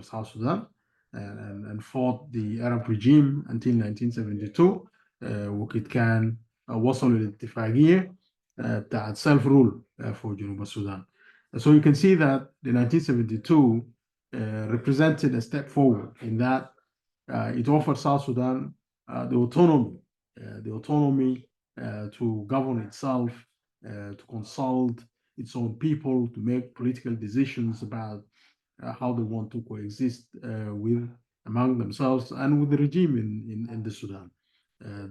of South Sudan and fought the Arab regime until 1972 وقت كان وصلوا للاتفاقية بتاعت self rule for جنوب السودان. So you can see that the 1972 represented a step forward in that it offered South Sudan the autonomy to govern itself, to consult its own people, to make political decisions about how they want to coexist among themselves and with the regime in the Sudan.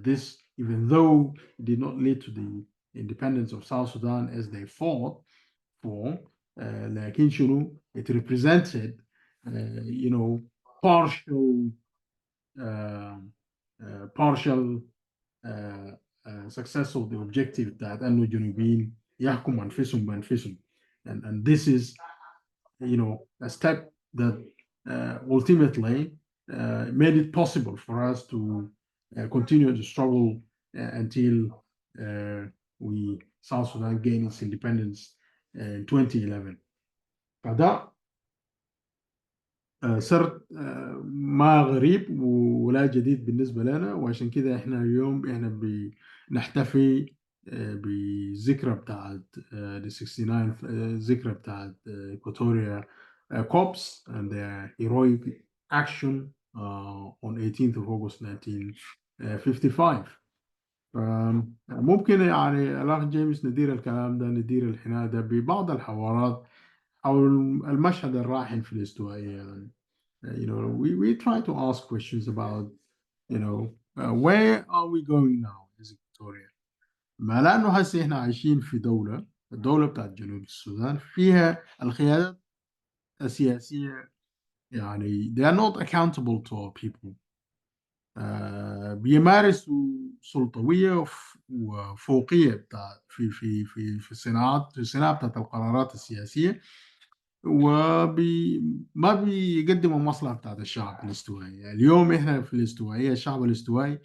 This, even though it did not lead to the independence of South Sudan as they fought for, لكن شنو, it represented, partial success of the objective that أنه الجنوبيين يحكموا أنفسهم بأنفسهم. And this is, a step that ultimately made it possible for us to continue to struggle until South Sudan gained its independence in 2011. فده صار ما غريب ولا جديد بالنسبة لنا، وعشان كده احنا اليوم بنحتفي بذكرى بتاعت the 69 ذكرى بتاعت Equatoria Corps and their heroic action on 18th of August 1955. ممكن يعني الأخ جيمس ندير الكلام ده، ندير الحناء ده ببعض الحوارات حول المشهد الراهن في الاستوائية. We try to ask questions about, where are we going now as Equatoria؟ ما لأنه هسه إحنا عايشين في الدولة بتاعت جنوب السودان فيها القيادات السياسية يعني they are not accountable to our people. بيمارسوا سلطوية وفوقية بتاع في الصناعة بتاعت القرارات السياسية، ما بيقدموا المصلحة بتاعت الشعب الاستوائي. اليوم احنا في الاستوائية، الشعب الاستوائي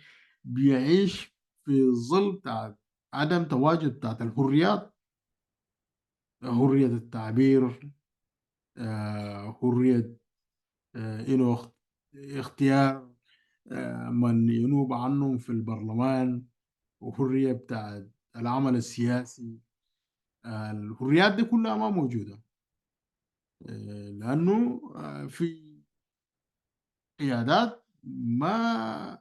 بيعيش في ظل بتاعت عدم تواجد بتاعت الحريات، حرية التعبير، حرية اختيار من ينوب عنهم في البرلمان، وحرية بتاعت العمل السياسي. الحريات دي كلها ما موجودة لأنه في قيادات ما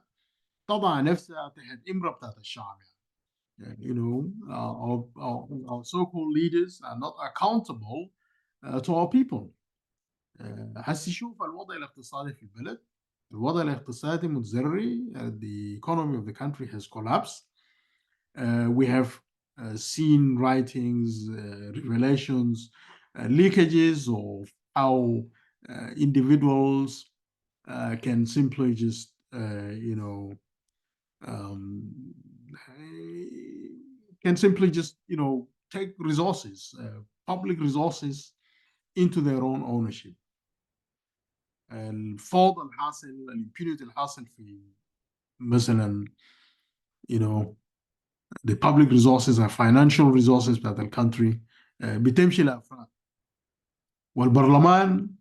تضع نفسها تحت إمرة بتاعت الشعب. Our so-called leaders are not accountable to our people. هسي شوف الوضع الاقتصادي في البلد، الوضع الاقتصادي متزري. The economy of the country has collapsed. We have seen writings, revelations, leakages of how individuals can simply just, take resources, public resources, into their own ownership. الفوضى الحاصل، الامpunity الحاصل في مثلا the public resources and financial resources بتاعت الكونتري بتمشي لأفراد، والبرلمان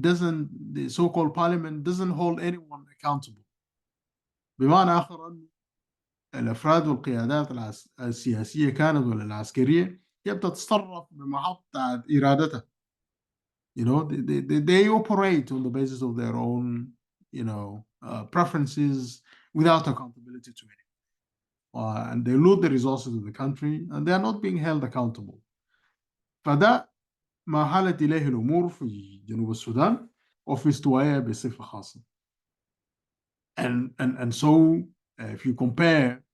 the so-called parliament doesn't hold anyone accountable. بمعنى آخر أن الأفراد والقيادات السياسية كانت ولا العسكرية هي بتتصرف بمحط إرادتها. They operate on the basis of their own, preferences without accountability to anyone. And they loot the resources of the country and they are not being held accountable. فده ما حالت إليه الأمور في جنوب السودان وفي استوائية بصفة خاصة. And so if you compare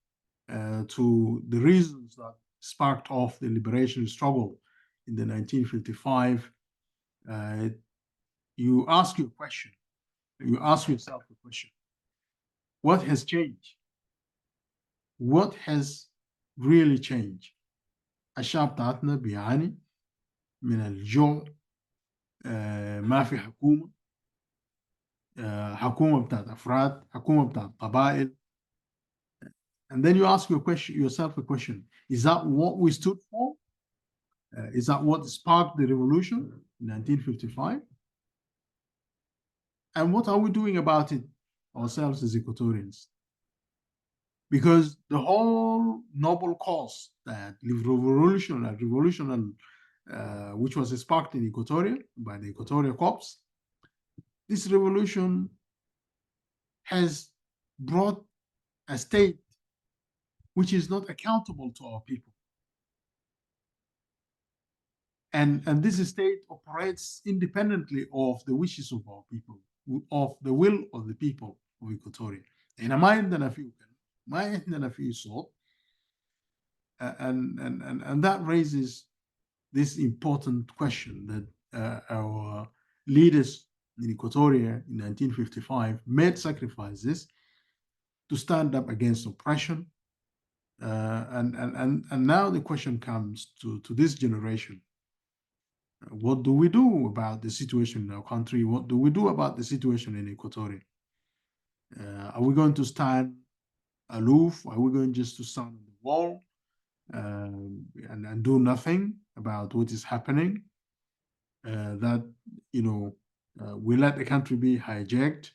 to the reasons that sparked off the liberation struggle in the 1955, you ask your question, you ask yourself the question, what has changed? What has really changed? الشعب بتاعتنا بيعاني من الجوع، ما في حكومة، حكومة بتاعت أفراد، حكومة بتاعت قبائل. And then you ask yourself a question, is that what we stood for? Is that what sparked the revolution in 1955? And what are we doing about it ourselves as Equatorians? Because the whole noble cause that revolution, which was sparked in Equatoria by the Equatoria Corps, this revolution has brought a state which is not accountable to our people. And this state operates independently of the wishes of our people, of the will of the people of Equatoria. هنا ما عندنا فيه ما عندنا فيه صوت. And that raises this important question that our leaders in Equatoria in 1955 made sacrifices to stand up against oppression. And now the question comes to this generation. What do we do about the situation in our country? What do we do about the situation in Equatoria? Are we going to stand aloof? Are we going just to stand on the wall and do nothing about what is happening? That, we let the country be hijacked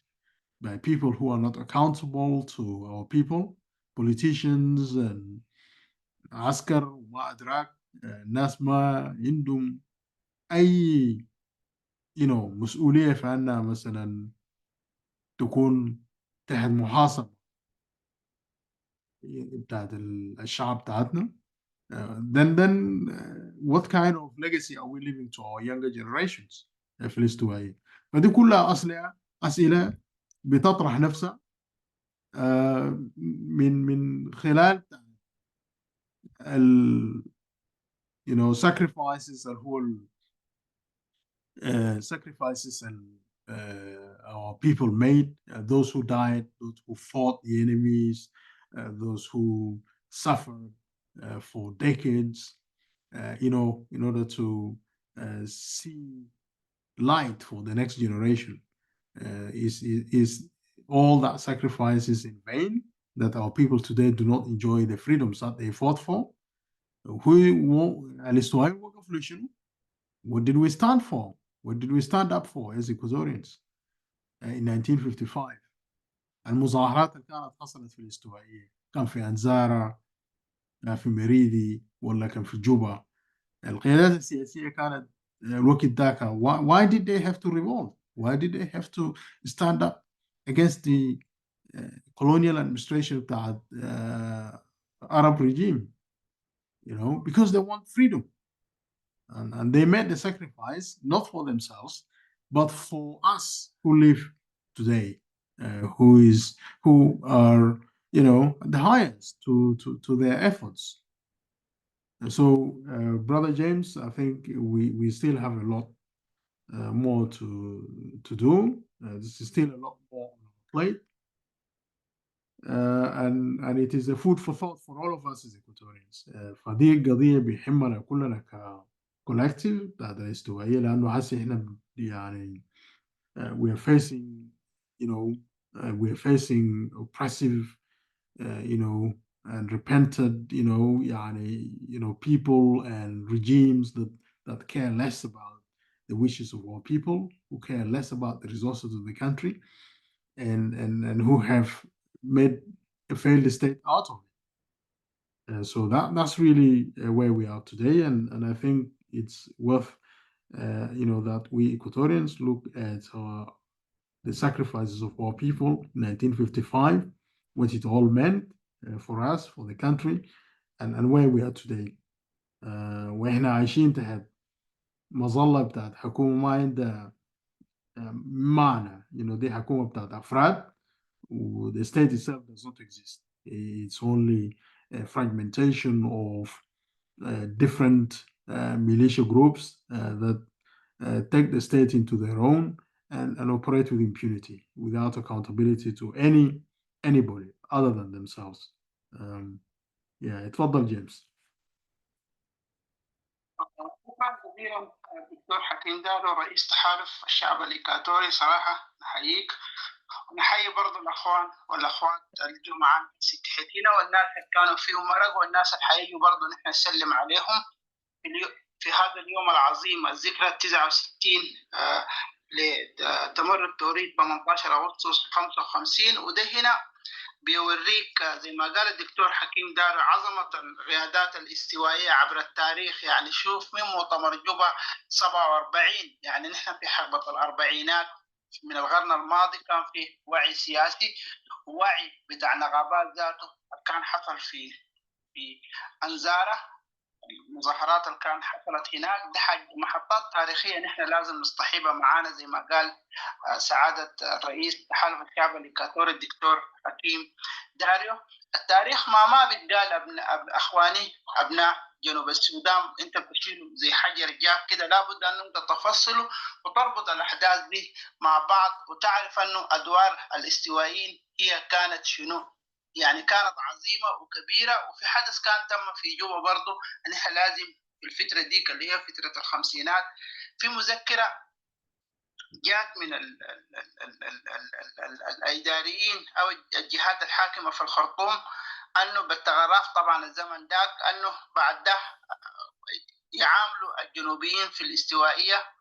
by people who are not accountable to our people, politicians and askar وما أدراك ناس ما عندهم أي مسؤولية في أنها مثلا تكون تحت محاصرة بتاعت الشعب بتاعتنا. Then what kind of legacy are we leaving to our younger generations في الاستوائية؟ فدي كلها أسئلة بتطرح نفسها من خلال sacrifices sacrifices and our people made, those who died, those who fought the enemies, those who suffered for decades, in order to see light for the next generation. Is all that sacrifices in vain, that our people today do not enjoy the freedoms that they fought for? What did we stand for? What did we stand up for as Equatorians in 1955? المظاهرات اللي كانت حصلت في الاستوائية كان في أنزارة، في مريدي، ولا كان في جوبا. القيادات السياسية كانت الوقت ذاك. Why did they have to revolt? Why did they have to stand up against the colonial administration بتاع Arab regime? Because they want freedom. And they made the sacrifice not for themselves, but for us who live today, who are the highest to their efforts. And so, Brother James, I think we still have a lot more to do. This is still a lot more on our plate. And it is a food for thought for all of us as Equatorians. فدي القضية بيهمنا كلنا كولكتيف بتاعت الاستوائية، لأنه هسه إحنا يعني we are facing we are facing oppressive and repented people and regimes that care less about the wishes of our people, who care less about the resources of the country, and who have made a failed state out of it. So that's really where we are today, and I think it's worth that we Equatorians look at the sacrifices of our people in 1955, what it all meant for us, for the country, and where we are today. واحنا عايشين تحت مظلة بتاعت حكومة ما عندها معنى. دي حكومة بتاعت أفراد. The state itself does not exist. It's only a fragmentation of different militia groups that take the state into their own and operate with impunity, without accountability to anybody other than themselves. اتفضل جيمس. شكرا جزيلا دكتور حكيم دارو، رئيس تحالف الشعب الإيكواتوري. صراحة نحييك، ونحيي برضو الأخوان والأخوات اللي جو معانا تحتينا، والناس اللي كانوا فيهم مرق، والناس اللي حييجوا برضو نحن نسلم عليهم في هذا اليوم العظيم، الذكرى 69 لتمرد توريت 18 أغسطس 55. وده هنا بيوريك زي ما قال الدكتور حكيم دارو عظمة القيادات الاستوائية عبر التاريخ. يعني شوف من مؤتمر جوبا 47، يعني نحن في حقبة الأربعينات من القرن الماضي كان في وعي سياسي، ووعي بتاع نقابات ذاته كان حصل في أنزارة، المظاهرات اللي كان حصلت هناك. ده محطات تاريخية نحن لازم نصطحبها معانا زي ما قال سعادة رئيس تحالف الشعب الإكواتوري الدكتور حكيم داريو. التاريخ ما بيتقال أخواني أبناء جنوب السودان أنت بتشيله زي حجر جاف كده، لابد أن أنت تفصله وتربط الأحداث دي مع بعض وتعرف أنه أدوار الاستوائيين هي كانت شنو. يعني كانت عظيمة وكبيرة. وفي حدث كان تم في جوبا برضو أن إحنا لازم في الفترة دي اللي هي فترة الخمسينات في مذكرة جات من الإداريين أو الجهات الحاكمة في الخرطوم أنه بالتغرف طبعا الزمن داك أنه بعد ده يعاملوا الجنوبيين في الاستوائية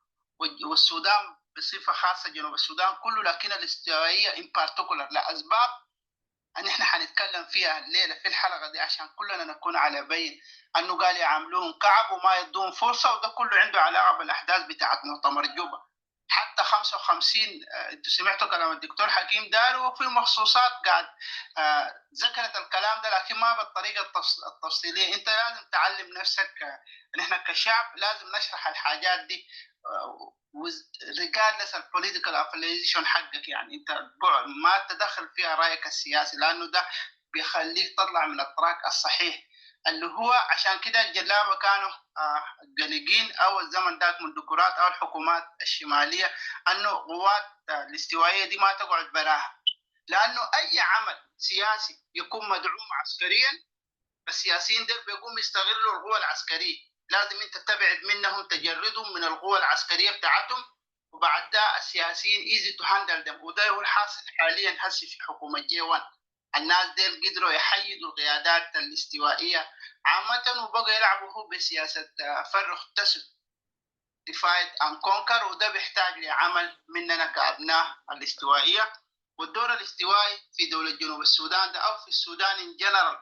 والسودان بصفة خاصة جنوب السودان كله، لكن الاستوائية in particular لأسباب أن إحنا حنتكلم فيها الليلة في الحلقة دي عشان كلنا نكون على بين أنه قال يعاملوهم كعب وما يدون فرصة، وده كله عنده علاقة بالأحداث بتاعت مؤتمر جوبا. حتى 55 انتوا سمعتوا كلام الدكتور حكيم دارو وفي مخصوصات قاعد ذكرت الكلام ده، لكن ما بالطريقة التفصيلية. انت لازم تعلم نفسك نحن كشعب لازم نشرح الحاجات دي regardless of political affiliation حقك. يعني انت ما تدخل فيها رايك السياسي لانه ده بيخليك تطلع من الطريق الصحيح اللي هو عشان كده الجلابه كانوا قلقين او الزمن ذاك من الديكورات او الحكومات الشماليه انه قوات الاستوائيه دي ما تقعد براها، لانه اي عمل سياسي يكون مدعوم عسكريا السياسيين دول بيقوموا يستغلوا القوى العسكريه. لازم انت تبعد منهم تجردهم من القوى العسكريه بتاعتهم، وبعد ده السياسيين ايزي تو هاندل دم. وده هو الحاصل حاليا هسي في حكومه جي 1. الناس ديل قدروا يحيدوا القيادات الاستوائيه عامه وبقوا يلعبوا هو بسياسه فرخ تسد defied and conquer، وده بيحتاج لعمل مننا كابناء الاستوائيه. والدور الاستوائي في دوله جنوب السودان ده او في السودان ان جنرال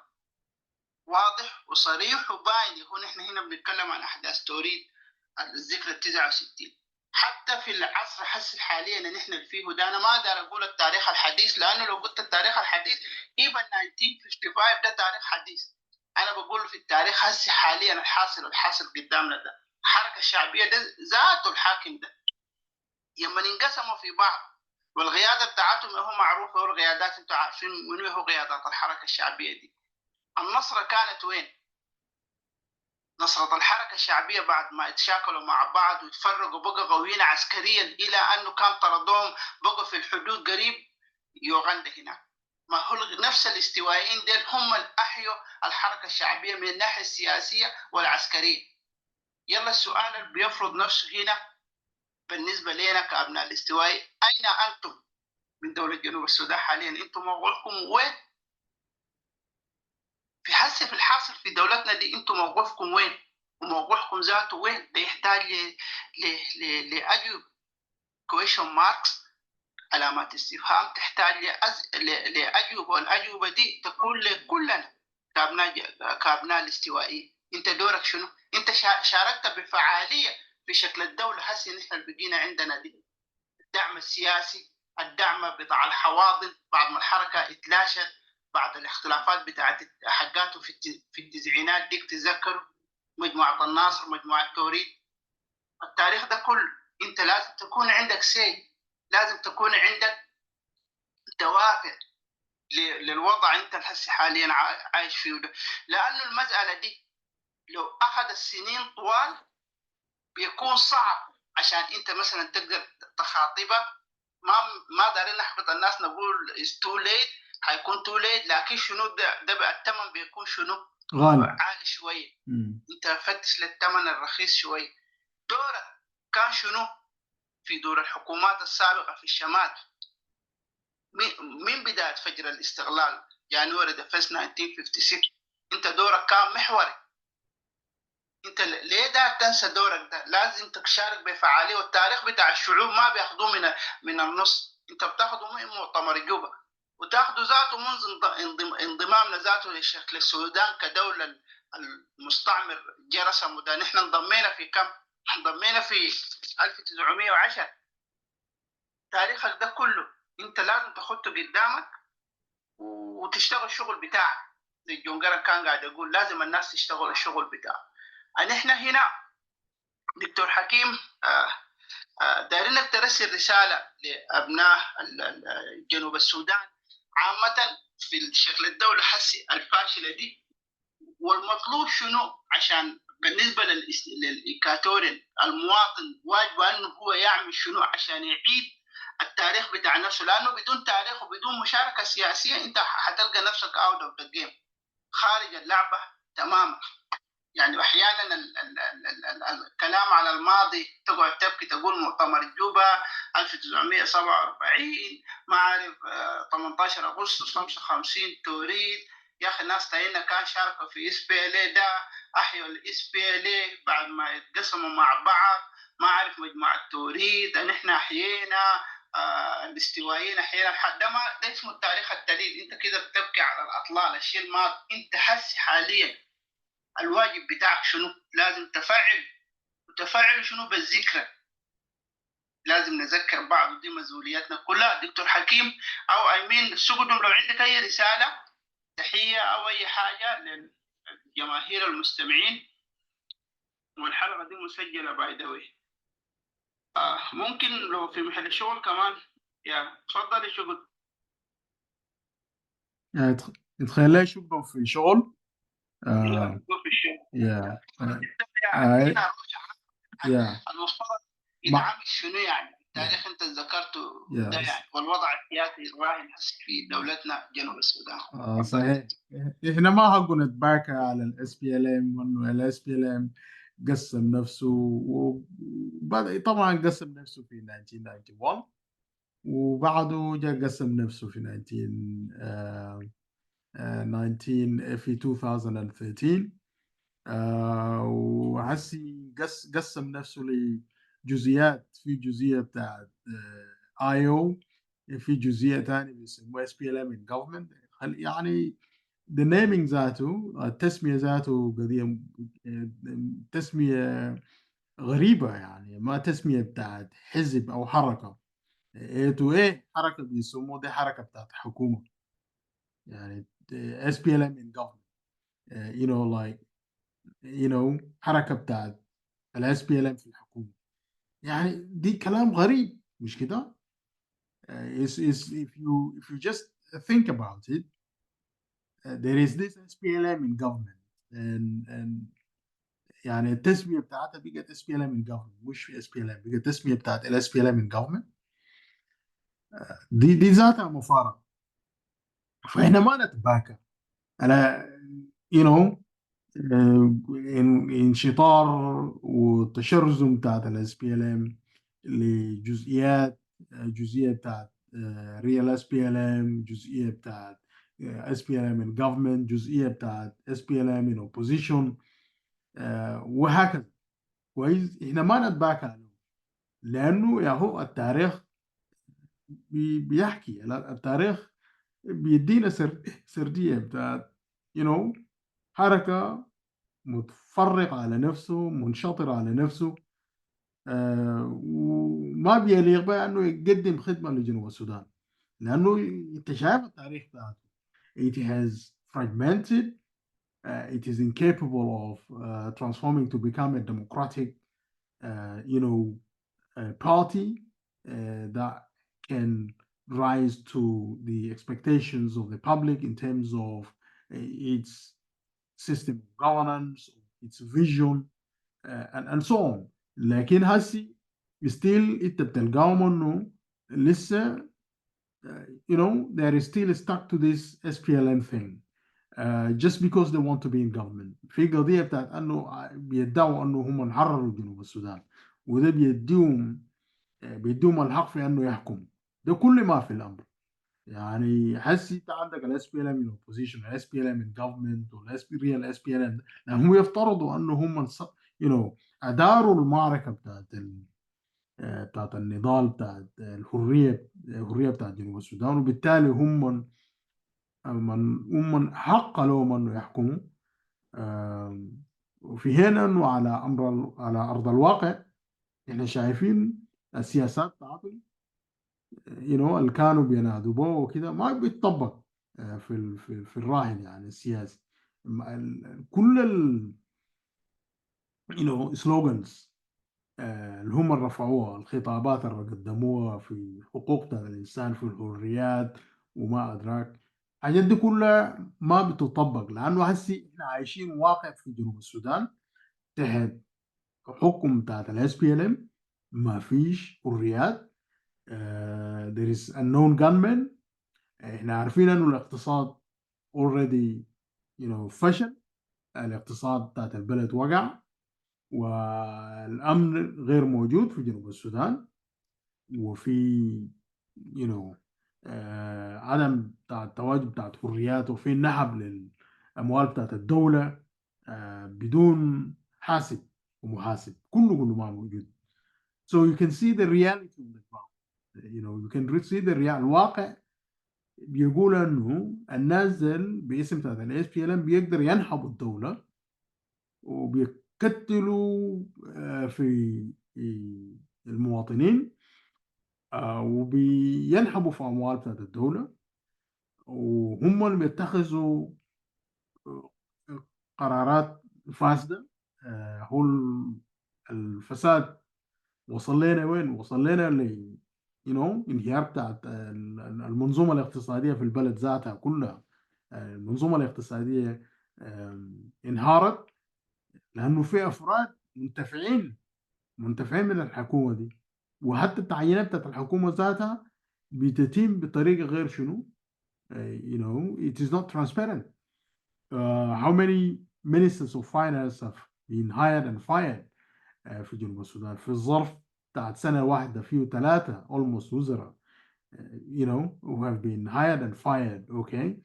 واضح وصريح وباين. يكون احنا هنا بنتكلم عن احداث توريت الذكرى 69. حتى في العصر حسي حاليا ان احنا فيه ده انا ما اقدر اقول التاريخ الحديث، لانه لو قلت التاريخ الحديث يبقى 1955 ده تاريخ حديث. انا بقول في التاريخ حسي حاليا الحاصل قدامنا ده الحركه الشعبيه ده ذاته الحاكم ده لما انقسموا في بعض والقياده بتاعتهم هو معروفه. هو القيادات انتم عارفين منو هو قيادات الحركه الشعبيه دي. النصرة كانت وين؟ نصرة الحركة الشعبية بعد ما اتشاكلوا مع بعض وتفرقوا بقوا قويين عسكريا إلى أنه كان طردوهم بقوا في الحدود قريب يوغندا هناك. ما هو نفس الاستوائيين ديل هم اللي أحيوا الحركة الشعبية من الناحية السياسية والعسكرية. يلا السؤال اللي بيفرض نفسه هنا بالنسبة لنا كأبناء الاستوائي، أين أنتم من دولة جنوب السودان حاليا؟ أنتم موقفكم وين؟ في الحاصل في دولتنا دي انتم موقفكم وين وموقفكم ذاته وين؟ ده يحتاج لأجوبة question marks علامات استفهام، تحتاج لأجوبة، والأجوبة دي تكون لكلنا كأبناء الاستوائيين. انت دورك شنو؟ انت شاركت بفعالية في شكل الدولة هسه نحن اللي بقينا عندنا دي. الدعم السياسي، الدعم بتاع الحواضن بعد ما الحركة اتلاشت بعد الاختلافات بتاعت حقاته في التسعينات ديك، تذكروا مجموعة الناصر مجموعة توريت. التاريخ ده كله انت لازم تكون عندك لازم تكون عندك دوافع للوضع انت هسه حاليا عايش فيه ده. لانه المسألة دي لو اخذ السنين طوال بيكون صعب عشان انت مثلا تقدر تخاطبها. ما دارين نحبط الناس نقول is too late، هيكون too late، لكن شنو ده بقى الثمن بيكون شنو؟ غالي عالي شويه. انت فتش للثمن الرخيص شويه. دورك كان شنو في دور الحكومات السابقه في الشمال من بدايه فجر الاستقلال جانوري 1956؟ انت دورك كان محوري. انت ليه ده تنسى دورك ده؟ لازم تشارك بفعاليه، والتاريخ بتاع الشعوب ما بياخدوه من النص، انت بتاخده من مؤتمر جوبا، وتاخده ذاته منذ انضمامنا ذاته لشكل السودان كدوله المستعمر جه رسمه ده. نحن انضمينا في كم؟ انضمينا في 1910. تاريخك ده كله انت لازم تحطه قدامك وتشتغل الشغل بتاعك. زي جونجران كان قاعد يقول لازم الناس تشتغل الشغل بتاعه. احنا هنا دكتور حكيم دايرين انك ترسل رساله لابناء جنوب السودان عامه في شكل الدوله حسي الفاشله دي، والمطلوب شنو عشان بالنسبه للايكاتوريين المواطن واجب انه هو يعمل شنو عشان يعيد التاريخ بتاع نفسه، لانه بدون تاريخ وبدون مشاركه سياسيه انت حتلقى نفسك اوت اوف ذا جيم، خارج اللعبه تماما. يعني احيانا الكلام على الماضي تقعد تبكي تقول مؤتمر جوبا 1947 ما عارف 18 اغسطس 55 توريد. يا اخي الناس تاينا كان شاركوا في اس بي ال اي ده، احيوا الاس بي ال اي بعد ما يتقسموا مع بعض، ما عارف مجموعه توريد نحن احيينا الاستوائيين احيانا حد ده اسمه التاريخ التليد. انت كده بتبكي على الاطلال الشيء الماضي. انت هسي حاليا الواجب بتاعك شنو؟ لازم تفعل شنو بالذكرى. لازم نذكر بعض ودي مسؤولياتنا كلها. دكتور حكيم او ايمين سقدم لو عندك اي رساله تحيه او اي حاجه للجماهير المستمعين، والحلقه دي مسجله باي ذا واي. ممكن لو في محل الشغل كمان. يا تفضل شغل. يعني تخيل لي شغل في شغل. في الشغل. يا يعني يا المفترض يتعامل شنو يعني التاريخ انت ذكرته ده يعني، والوضع السياسي الراهن في دولتنا جنوب السودان. صحيح. احنا ما حقنا نتباكى على الاس بي ال ام، وانه الاس بي ال ام قسم نفسه، وبدأ طبعا قسم نفسه في 1991، وبعده جاء قسم نفسه في 19 في 2013. وحسي قسم نفسه لجزئيات، في جزئية بتاعت اي او، في جزئية ثانية بيسموها اس بي ال ام جفرمنت. يعني the naming ذاته، التسمية ذاته قضية، تسمية غريبة، يعني ما تسمية بتاعت حزب أو حركة. ايه تو ايه حركة بيسموه دي حركة بتاعت حكومة، يعني SPLM in government. you know like حركة بتاعت الاس بي ال ام في الحكومة. يعني دي كلام غريب مش كده؟ if you just think about it, there is this SPLM in government, and يعني التسمية بتاعتها بقت SPLM in government، مش في SPLM، بقت التسمية بتاعت SPLM in government. دي ذاتها مفارقة. فإحنا ما نتباكى على you know انشطار والتشرذم بتاعت الاس بي ال ام لجزئيات، جزئيه بتاعت ريال اس بي ال ام، جزئيه بتاعت اس بي ال ام ان جفرمنت، جزئيه بتاعت اس بي ال ام ان اوبوزيشن، وهكذا. كويس، احنا ما نتباكى عليه، لانه يا هو التاريخ بيحكي، التاريخ بيدينا سرديه بتاعت حركه متفرق على نفسه، منشطر على نفسه، وما بيليق بقى انه يقدم خدمه لجنوب السودان، لانه انت شايف التاريخ بتاعته. it has fragmented, it is incapable of transforming to become a democratic party that can rise to the expectations of the public in terms of its system of governance, its vision, and so on. لكن هسي still انت بتلقاهم انه لسه they are still stuck to this SPLM thing, just because they want to be in government. في قضية بتاعت انه بيدعوا انه هم حرروا جنوب السودان، وده بيديهم الحق في انه يحكموا. ده كل ما في الامر. يعني حسي انت عندك الاس بي ال ام in opposition، الاس بي ال ام in government، والاس بي ريال اس بي ال ام، لانهم يفترضوا انه هم أداروا المعركة بتاعت النضال بتاعت الحرية بتاعت جنوب السودان، وبالتالي هم حق لهم انه يحكموا. وفي هنا انه على ارض الواقع احنا شايفين السياسات بتاعتهم اللي كانوا بينادوا بها وكده ما بيتطبق في الراهن يعني السياسي. كل سلوغانز اللي هم اللي رفعوها، الخطابات اللي قدموها في حقوق بتاع الإنسان، في الحريات وما أدراك، الحاجات دي كلها ما بتطبق، لأنه هسي إحنا عايشين واقع في جنوب السودان تحت حكم بتاعت ال SPLM. ما فيش حريات. there is unknown gunmen. إحنا عارفين إنه الاقتصاد already فشل. الاقتصاد بتاعت البلد وقع، والأمن غير موجود في جنوب السودان، وفي you know عدم بتاع التواجد بتاعت حريات، وفي نهب للأموال بتاعت الدولة بدون حاسب ومحاسب، كله ما موجود. so you can see the reality on the ground. you can see the الواقع بيقول انه الناس باسم بتاعت ال SPLM بيقدر ينهبوا الدولة وبيقتلوا في المواطنين، وبينهبوا في أموال بتاعت الدولة، وهم اللي بيتخذوا قرارات فاسدة. هو الفساد وصل لنا وين؟ وصل لنا انهيار بتاعت المنظومة الاقتصادية في البلد ذاتها كلها. المنظومة الاقتصادية انهارت لأنه في أفراد منتفعين من الحكومة دي، وحتى التعيينات بتاعت الحكومة ذاتها بتتم بطريقة غير شنو. it is not transparent. How many ministers of finance have been hired and fired في جنوب السودان في الظرف بتاعت سنة واحدة؟ فيه 3 almost وزراء who have been hired and fired. okay.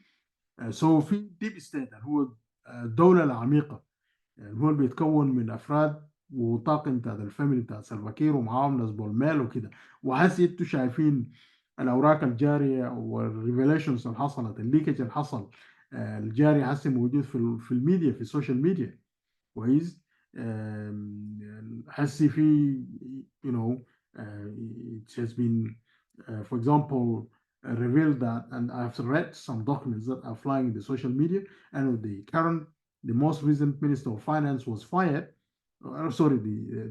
so في deep state هو الدولة العميقة، هو اللي بيتكون من افراد وطاقم بتاع الفاميلي بتاع سلفاكير ومعاهم ناس بولميل وكده. وهسي انتوا شايفين الاوراق الجاريه والريفيليشنز اللي حصلت، الليكج اللي حصل الجاري هسي موجود في الميديا، في السوشيال ميديا. كويس. هسي في it has been for example revealed that, and I've read some documents that are flying in the social media, and the most recent Minister of Finance was fired. Sorry,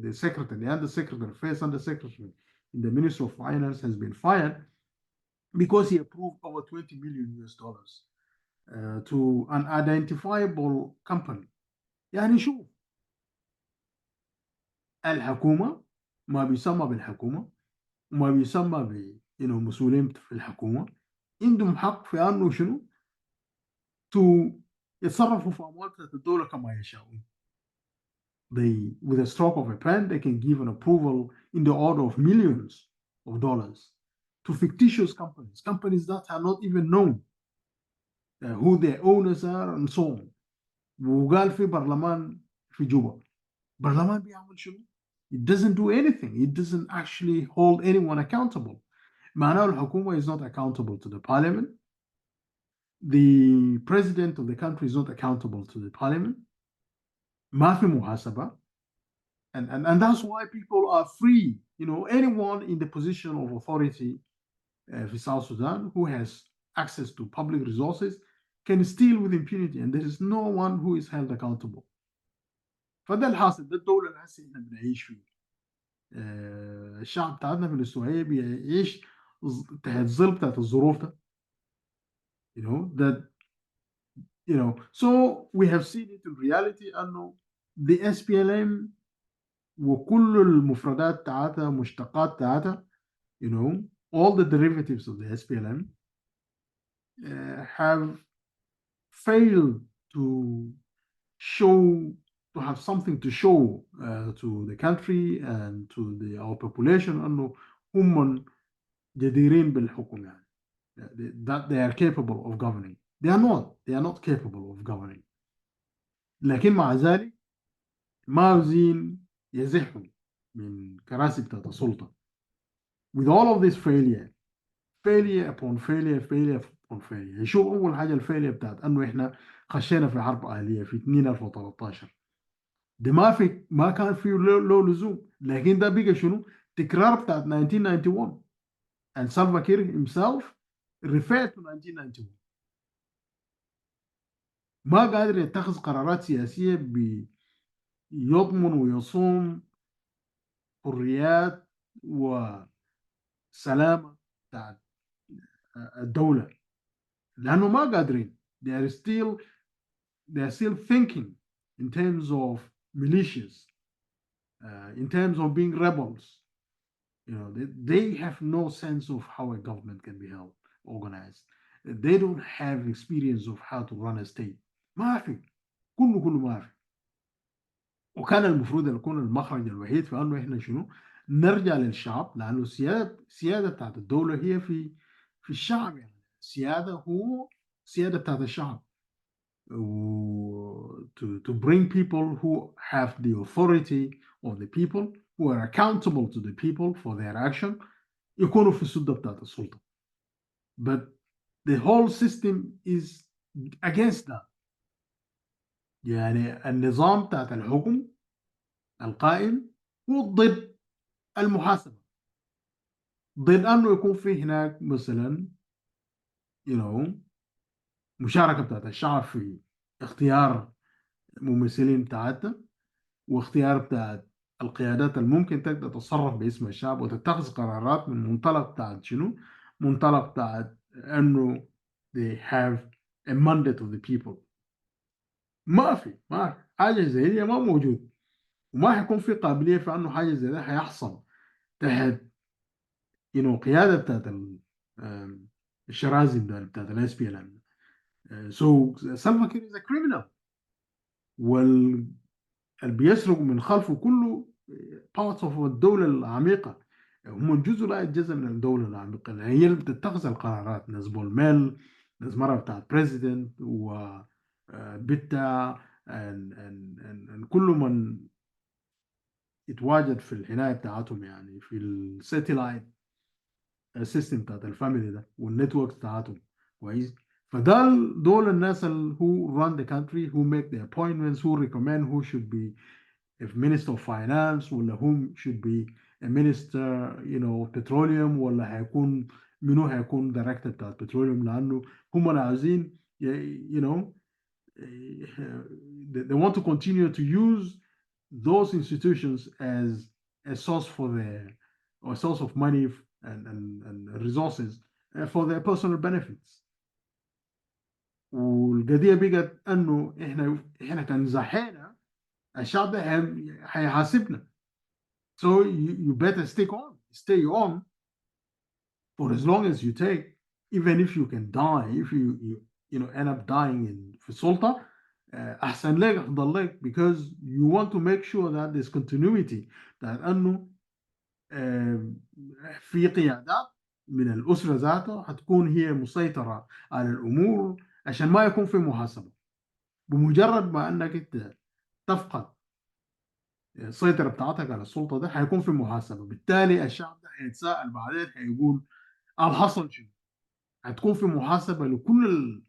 the secretary, the undersecretary, first undersecretary in the Ministry of Finance has been fired because he approved over $20 million to an identifiable company. يعني شوف، الحكومة ما بيسمى بالحكومة وما بيسمى مسؤولين في الحكومة عندهم حق في أنه شنو يتصرفوا في أموال الدولة كما يشاءون. With a stroke of a pen, they can give an approval in the order of millions of dollars to fictitious companies that are not even known who their owners are and so on. وقال في برلمان في جوبا، برلمان بيعمل شنو؟ It doesn't do anything. It doesn't actually hold anyone accountable. معناه الحكومة is not accountable to the parliament. The president of the country is not accountable to the parliament. ما في محاسبة. And that's why people are free. Anyone in the position of authority in South Sudan who has access to public resources can steal with impunity, and there is no one who is held accountable. فده الحاصل، ده الدولة اللي هسه احنا بنعيش فيه. الشعب بتاعنا في الاستوائية بيعيش تحت ظل بتاعت الظروف ده. So we have seen it in reality أنه the SPLM وكل المفردات بتاعتها مشتقات بتاعتها all the derivatives of the SPLM have failed to have something to show to the country and to our population أنه هم جديرين بالحكم يعني. That they are capable of governing. They are not capable of governing. لكن مع ذلك ما عاوزين يزحوا من كراسي بتاعت السلطة. with all of this failure upon failure upon failure. يشوف أول حاجة الفيلير بتاعت أنه إحنا خشينا في حرب أهلية في 2013. ده ما كان فيه له لزوم، لكن ده بقى شنو؟ تكرار بتاعت 1991 and Salva Kiir himself referred to 1991. ما قادر يتخذ قرارات سياسية بيضمن ويصون حريات وسلامة بتاعت الدولة، لأنه ما قادرين. they are still thinking in terms of militias, in terms of being rebels. You know, they have no sense of how a government can be held, organized. They don't have experience of how to run a state. ما في، كله ما في. وكان المفروض يكون المخرج الوحيد في انه احنا شنو؟ نرجع للشعب، لانه السياده بتاعت الدوله هي في الشعب. يعني السياده هو سياده بتاعت الشعب. to bring people who have the authority of the people, who are accountable to the people for their action, يكونوا في السده بتاعت السلطه. But the whole system is against that. يعني النظام بتاعت الحكم القائم هو ضد المحاسبه، ضد انه يكون في هناك مثلا you know مشاركه بتاعت الشعب في اختيار ممثلين بتاعتها، واختيار بتاعت القيادات اللي ممكن تقدر تتصرف باسم الشعب وتتخذ قرارات من منطلق بتاعت شنو؟ منطلق بتاعت انه they have a mandate of the people. ما في حاجه زي دي ما موجود، وما حيكون في قابليه في انه حاجه زي ده حيحصل تحت قياده بتاعت الشرازم ده بتاعت الاس بي ال ام. So Salva Kiir is a criminal، واللي بيسرق من خلفه كله parts of الدولة العميقة. هم جزء لا يتجزأ من الدولة العميقة، هي اللي بتتخذ القرارات. ناس بولميل، ناس مرة بتاعت بريزيدنت وبيتا كل من يتواجد في الحماية بتاعتهم، يعني في الساتلايت السيستم بتاعت الفاميلي ده والنتورك بتاعتهم كويس. فده دول الناس who run the country, who make the appointments, who recommend who should be a minister of finance ولا whom should be a minister of petroleum، ولا هيكون منو هيكون director بتاع petroleum، لانه هم اللي عايزين they want to continue to use those institutions as a source for their or a source of money and resources for their personal benefits. والقضيه بقت انه احنا كان زحينا الشعب ده هيحاسبنا. So you better stay on for as long as you take, even if you can die, if you end up dying في السلطة أحسن لك أفضل لك، because you want to make sure that there's continuity، لأنه في قيادات من الأسرة ذاتها هتكون هي مسيطرة على الأمور عشان ما يكون في محاسبة. بمجرد ما أنك أنت تفقد السيطرة بتاعتك على السلطة ده هيكون في محاسبة، بالتالي الشعب ده هيتساءل بعدين هيقول حصل شنو؟ هتكون في محاسبة لكل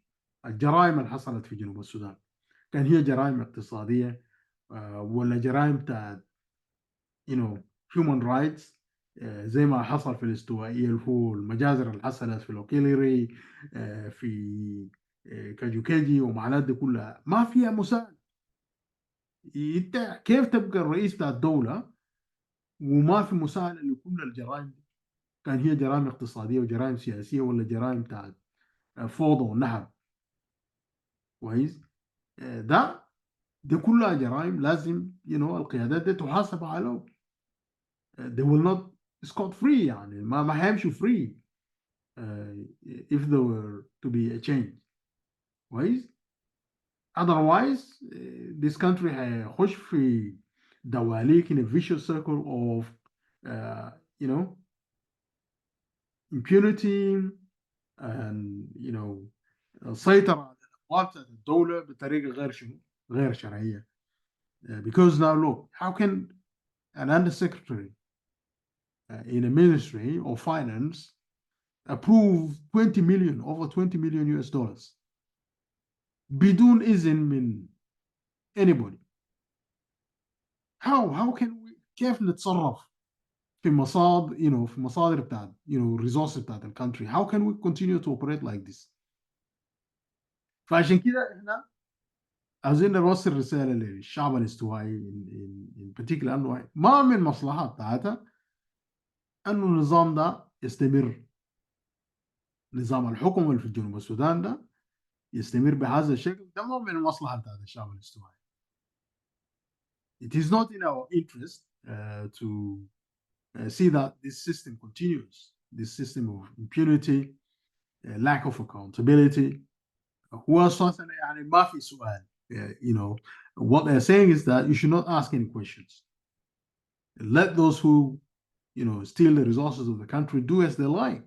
الجرائم اللي حصلت في جنوب السودان، كان هي جرائم اقتصادية ولا جرائم بتاعت human rights زي ما حصل في الاستوائية اللي هو المجازر اللي حصلت في الأوكيليري في كاجوكيجي ومعلات دي كلها ما فيها مساءلة. انت كيف تبقى الرئيس بتاع الدولة وما في مساءلة لكل الجرائم دي؟ كان هي جرائم اقتصادية وجرائم سياسية ولا جرائم بتاعت فوضى والنهب كويس. دي كلها جرائم لازم القيادات دي تحاسب عليهم. they will not scot free، يعني ما هيمشوا free if there were to be a change كويس. otherwise this country هيخش في دواليك in a vicious circle of impunity and سيطرة على الأموال بتاعت الدولة بطريقة غير شرعية. Because now look, how can an undersecretary in a ministry of finance approve 20 million, over 20 million US dollars بدون إذن من anybody? How can we كيف نتصرف في مصادر في مصادر بتاعت resources بتاعت الكونتري؟ How can we continue to operate like this؟ فعشان كده احنا عايزين نوصل رساله للشعب الاستوائي in particular انه ما من مصلحه بتاعتها انه النظام ده يستمر، نظام الحكم اللي في جنوب السودان ده يستمر بهذا الشكل، ده ما من المصلحه بتاعت الشعب الاستوائي. It is not in our interest to see that this system continues, this system of impunity, lack of accountability. هو اساسا يعني ما في سؤال. What they're saying is that you should not ask any questions. Let those who steal the resources of the country do as they like.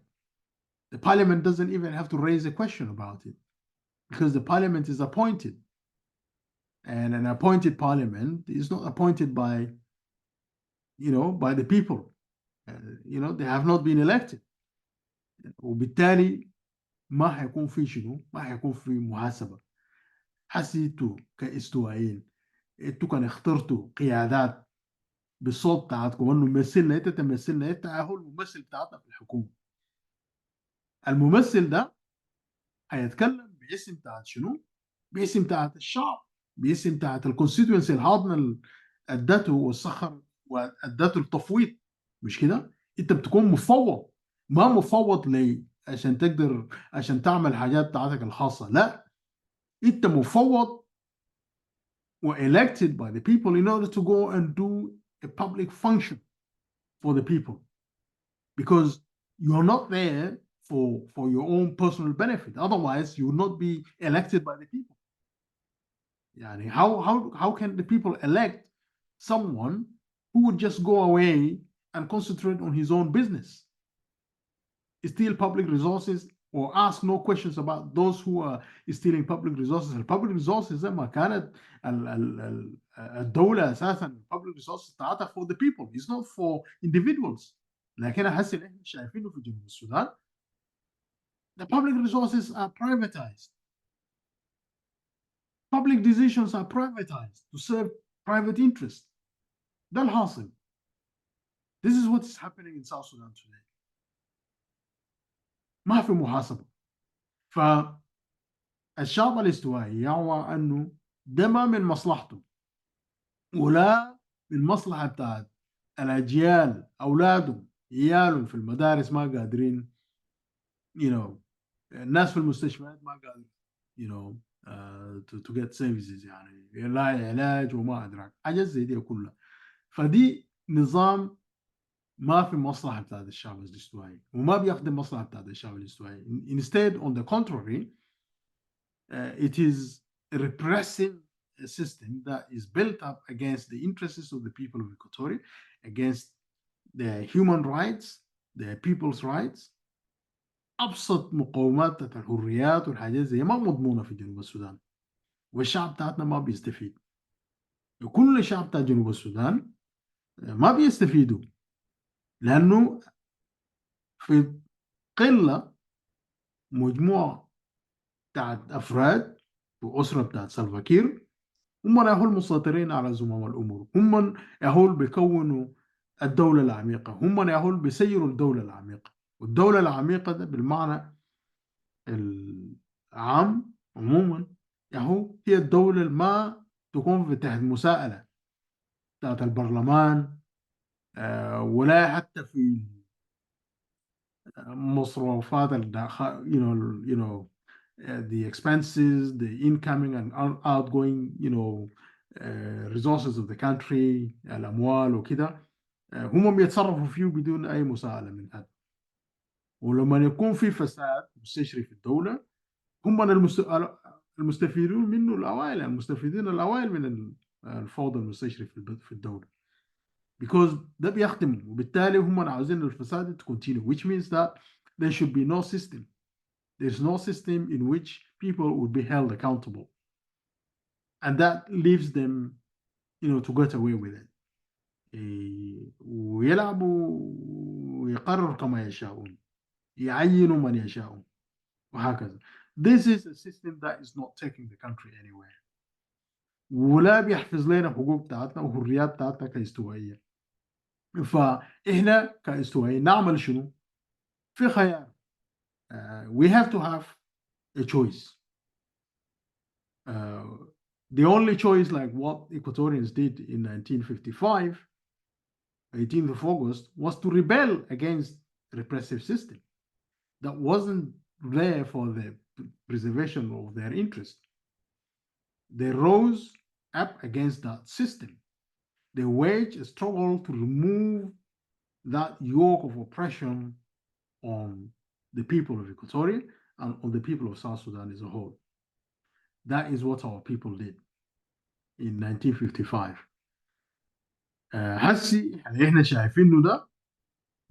The parliament doesn't even have to raise a question about it because the parliament is appointed, and an appointed parliament is not appointed by the people. They have not been elected, وبالتالي ما حيكون في ما حيكون في محاسبة. حسيتوا كاستوائيين انتوا كان اخترتوا قيادات بالصوت بتاعتكم انه ممثلنا، انت تمثلنا، انت هو الممثل بتاعتنا في الحكومة. الممثل ده هيتكلم باسم بتاعت شنو؟ باسم بتاعت الشعب، باسم بتاعت الكونستيتوينسي الحاضنه ادته والسخر وادته التفويض، مش كده؟ انت بتكون مفوض، ما مفوض لي عشان تعمل حاجات بتاعتك الخاصه، لا، انت مفوض و elected by the people in order to go and do a public function for the people, because you're not there for your own personal benefit. Otherwise, you would not be elected by the people. Yani how can the people elect someone who would just go away and concentrate on his own business, steal public resources, or ask no questions about those who are stealing public resources? الببليك resources لما كانت الدولة أساسا public resources بتاعتها for the people, it's not for individuals. لكن هسه اللي احنا شايفينه في جنوب السودان the public resources are privatized. Public decisions are privatized to serve private interests. ده الحاصل. This is what is happening in South Sudan today. ما في محاسبة. فالشعب الاستوائي يعوى أنه ده ما من مصلحته ولا من مصلحة بتاعت الأجيال، أولادهم عيالهم في المدارس ما قادرين، الناس في المستشفيات ما قادرين to get services، يعني لا علاج وما أدراك حاجات زي دي كلها. فدي نظام ما في مصلحة بتاعت الشعب الاستوائي وما بيخدم مصلحة بتاعت الشعب الاستوائي. Instead, on the contrary, it is a repressive system that is built up against the interests of the people of Equatoria, against their human rights, their people's rights. أبسط مقومات الحريات والحاجات زي ما مضمونة في جنوب السودان، والشعب بتاعتنا ما بيستفيد. وكل الشعب بتاع جنوب السودان ما بيستفيدوا لأنه في قلة مجموعة بتاعت أفراد وأسرة بتاعت سلفاكير هم يهول مسيطرين على زمام الأمور، هم يهول بيكونوا الدولة العميقة، هم يهول بيسيروا الدولة العميقة. والدولة العميقة ده بالمعنى العام عموما يهو هي الدولة اللي ما تكون في تحت مساءلة بتاعت البرلمان ولا حتى في مصروفات الداخل the expenses, the incoming and outgoing resources of the country، الأموال وكده هم بيتصرفوا فيه بدون أي مساءلة من حد. ولما يكون في فساد مستشري في الدولة هم المستفيدون منه الأوائل، المستفيدين الأوائل من الفوضى المستشري في الدولة، because ده بيخدمهم. وبالتالي هم عاوزين الفساد to continue, which means that there should be no system. There's no system in which people would be held accountable. And that leaves them to get away with it. ويلعبوا ويقرر كما يشاءون، يعينوا من يشاءون وهكذا. This is a system that is not taking the country anywhere. ولا بيحفظ لنا حقوق بتاعتنا وحريات بتاعتنا كاستوائية. فإحنا كاستوائية نعمل شنو؟ في خيار. We have to have a choice. The only choice, like what Equatorians did in 1955, 18th of August, was to rebel against the repressive system that wasn't there for the preservation of their interest. They rose up against that system. They waged a struggle to remove that yoke of oppression on the people of Equatoria and on the people of South Sudan as a whole. That is what our people did in 1955. هسي احنا شايفينه ده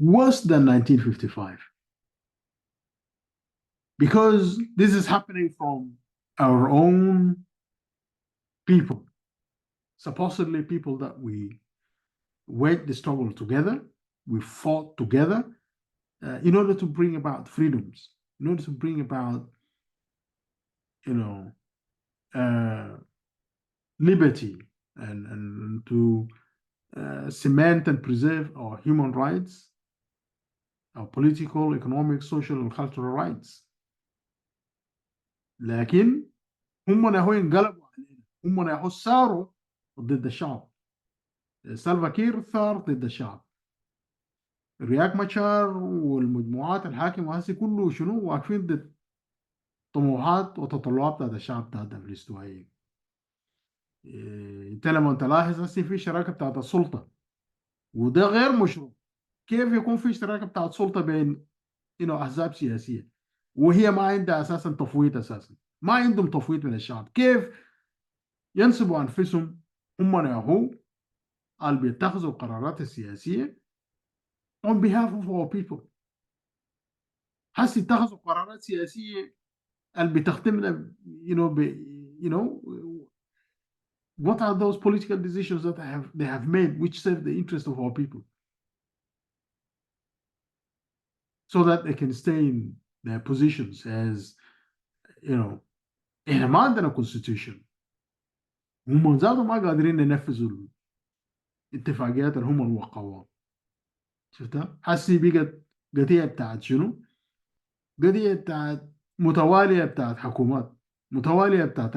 worse than 1955, because this is happening from our own people, supposedly people that we waged the struggle together, we fought together in order to bring about freedoms, in order to bring about, liberty, and to cement and preserve our human rights, our political, economic, social, and cultural rights. لكن هم نهو انقلبوا علينا، هم نهو ساروا ضد الشعب. سالفا كير ثار ضد الشعب. رياك ماتشار والمجموعات الحاكمة هسه كله شنو واقفين ضد طموحات وتطلعات بتاعت الشعب بتاعتنا في الاستوائية. انت لما تلاحظ هسه في شراكة بتاعت السلطة، وده غير مشروع. كيف يكون في شراكة بتاعت سلطة بين أحزاب سياسية وهي ما عندها أساسا تفويض، أساسا ما عندهم تفويض من الشعب؟ كيف ينسبوا أنفسهم هم نهو اللي بيتخذوا القرارات السياسية on behalf of our people؟ هسي اتخذوا قرارات سياسية اللي بتخدمنا what are those political decisions that they have made which serve the interest of our people so that they can stay in their positions as احنا ما عندنا constitution، هم ذاتهم ما قادرين ينفذوا الاتفاقيات اللي هم وقعوها. شفتها؟ هسي بقت قضية بتاعت شنو؟ قضية بتاعت متوالية بتاعت حكومات، متوالية بتاعت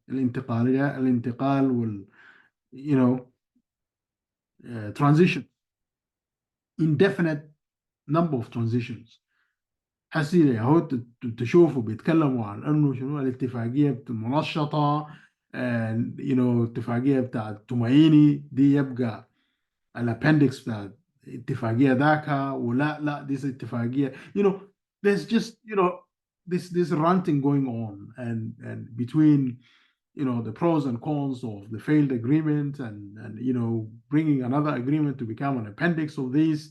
الانتقال وال transition، indefinite number of transitions. هسي هو تشوفوا بيتكلموا عن انه شنو الاتفاقية منشطة، اتفاقية بتاعت تومايني دي يبقى الابندكس بتاعت اتفاقية ذاك، ولا دي اتفاقية there's just this ranting going on and between the pros and cons of the failed agreement and bringing another agreement to become an appendix of these.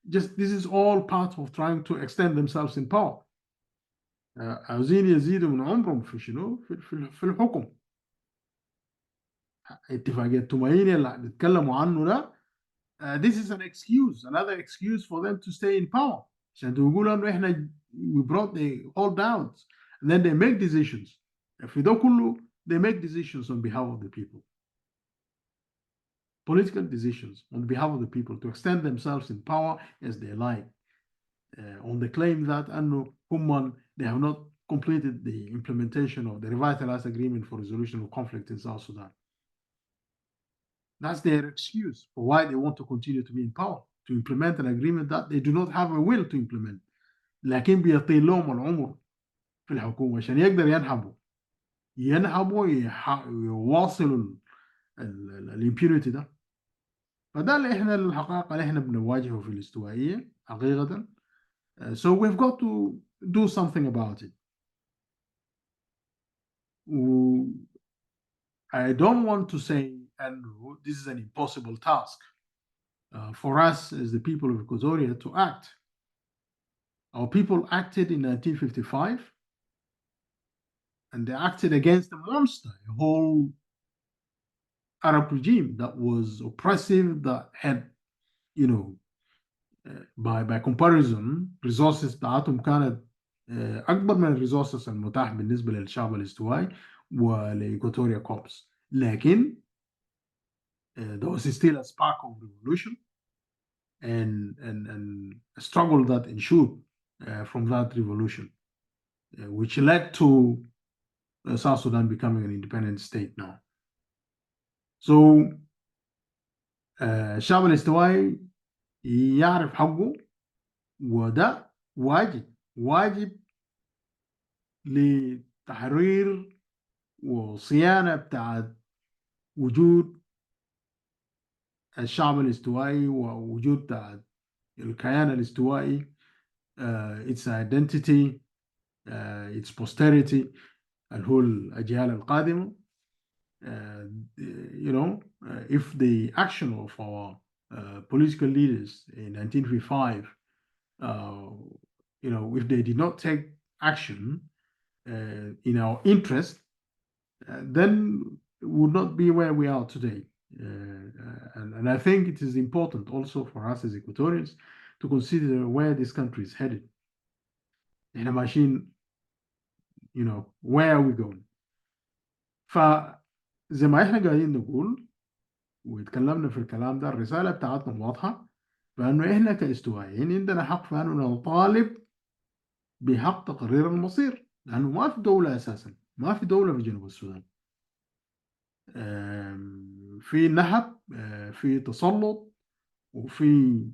Just this is all part of trying to extend themselves in power. عاوزين يزيدوا من عمرهم في شنو في الحكم. اتفاقية تومايني اللي بيتكلموا عنه ده this is another excuse for them to stay in power. عشان تقولوا انه احنا we brought the all down and then they make decisions. في ده كله they make decisions on behalf of the people. Political decisions on behalf of the people to extend themselves in power as they like, on the claim that they have not completed the implementation of the revitalized agreement for resolution of conflict in South Sudan. That's their excuse for why they want to continue to be in power, to implement an agreement that they do not have a will to implement. لكن بيطيل لهم العمر في الحكومة عشان يقدر ينحبوا يواصلوا الامبيونيتي ده. فده اللي احنا الحقائق اللي احنا بنواجهه في الاستوائية حقيقة. So we've got to do something about it. I don't want to say, Andrew, this is an impossible task for us as the people of Equatoria to act. Our people acted in 1955, and they acted against a monster, a whole Arab regime that was oppressive, that had, you know, by comparison resources بتاعتهم كانت أكبر من الريسورسز المتاح بالنسبة للشعب الاستوائي ولإيكواتوريا كوربس. لكن there was still a spark of revolution and a struggle that ensued from that revolution, which led to South Sudan becoming an independent state now. So الشعب الاستوائي يعرف حقه، وده واجب لتحرير وصيانة بتاعت وجود الشعب الاستوائي ووجود بتاعت الكيان الاستوائي، its identity, its posterity اللي هو الأجيال القادمة. You know, if the action of our political leaders in 1955, you know, if they did not take action in our interest, then we would not be where we are today. And I think it is important also for us as Equatorians to consider where this country is headed. احنا ماشيين, you know, where are we going? فزي ما احنا قاعدين نقول واتكلمنا في الكلام ده، الرسالة بتاعتنا واضحة، فانه احنا كاستوائيين عندنا حق في انه نطالب بحق تقرير المصير، لانه ما في دولة اساسا، ما في دولة في جنوب السودان. في نهب، في تسلط، وفي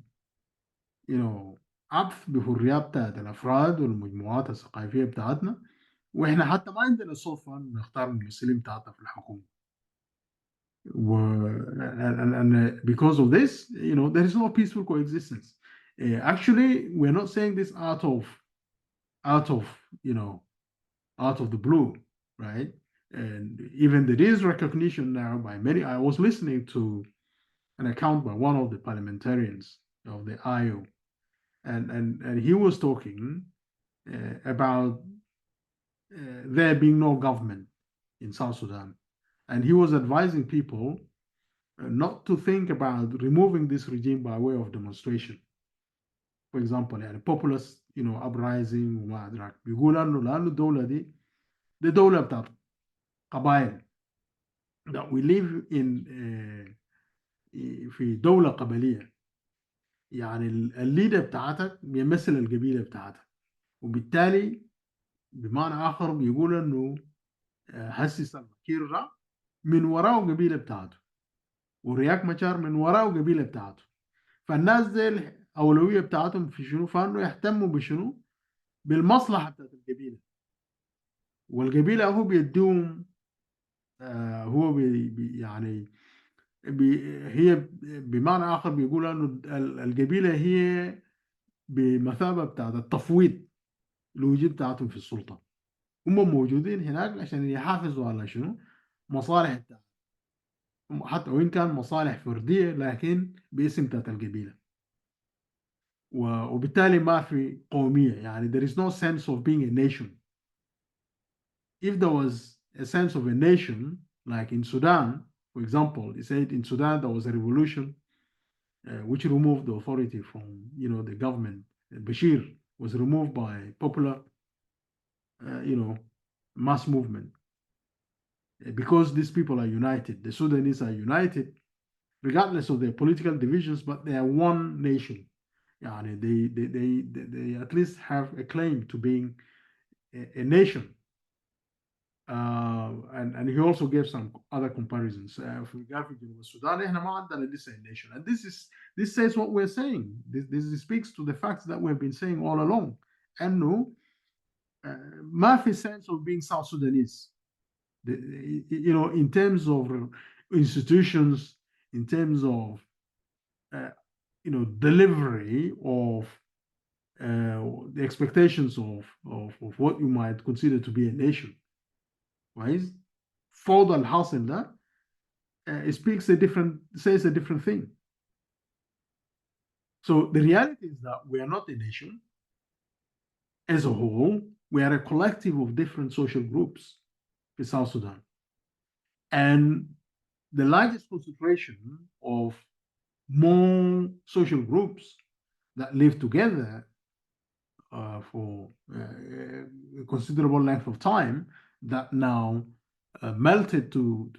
you know عبث بحريات بتاعت الافراد والمجموعات الثقافيه بتاعتنا، واحنا حتى ما عندنا صوت في انه نختار الممثلين بتاعتنا في الحكومه. and because of this, you know, there is no peaceful coexistence. Actually, we're not saying this out of you know, out of the blue, right? And even there is recognition now by many. I was listening to an account by one of the parliamentarians of the IO, and he was talking about there being no government in South Sudan, and he was advising people not to think about removing this regime by way of demonstration. For example, يعني populist, you know, uprising وما أدراك. بيقول إنه لأنه الدولة دي دولة بتاعت قبائل. That we live in في دولة قبلية، يعني الليدر بتاعتك بيمثل القبيلة بتاعتك، وبالتالي بمعنى آخر بيقول إنه هسي كير ده من وراه قبيلة بتاعته، ورياك مشار من وراه قبيلة بتاعته. فالناس دي الأولوية بتاعتهم في شنو؟ فإنه يهتموا بشنو؟ بالمصلحة بتاعت القبيلة، والقبيلة هو بيديهم هو يعني هي بمعنى آخر بيقول إنه القبيلة هي بمثابة بتاعت التفويض الوجود بتاعتهم في السلطة. هم موجودين هناك عشان يحافظوا على شنو؟ مصالح بتاعتهم، حتى وإن كان مصالح فردية لكن باسم بتاعت القبيلة. وبالتالي ما في قومية، يعني there is no sense of being a nation. If there was a sense of a nation, like in Sudan, for example, he said in Sudan there was a revolution which removed the authority from, you know, the government. Bashir was removed by popular, you know, mass movement. Because these people are united, the Sudanese are united, regardless of their political divisions, but they are one nation. Yani they at least have a claim to being a nation. And he also gave some other comparisons. For example, Sudan, احنا ما عندنا لسه a nation, and this says what we're saying. This speaks to the facts that we've been saying all along. انه ما في sense of being South Sudanese. You know, in terms of institutions, in terms of you know, delivery of the expectations of what you might consider to be a nation. Right? فوضى الحاصل ده says a different thing. So the reality is that we are not a nation as a whole. We are a collective of different social groups in South Sudan. And the largest concentration of more social groups that live together for a considerable length of time that now melted to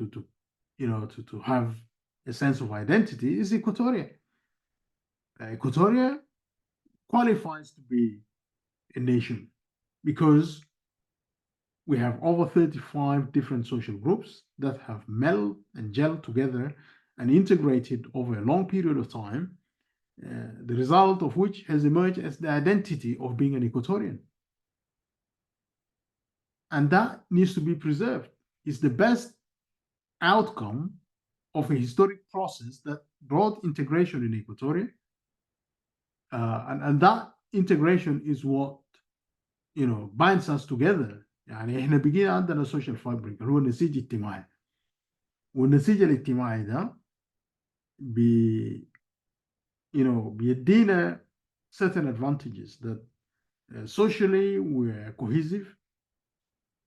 to have a sense of identity is Equatoria. Equatoria qualifies to be a nation because we have over 35 different social groups that have melded and gelled together and integrated over a long period of time, the result of which has emerged as the identity of being an Equatorian. And that needs to be preserved. It's the best outcome of a historic process that brought integration in Equatoria. And that integration is what binds us together. يعني احنا بقينا عندنا social fabric اللي هو النسيج الاجتماعي، والنسيج الاجتماعي ده بيدينا certain advantages that socially we're cohesive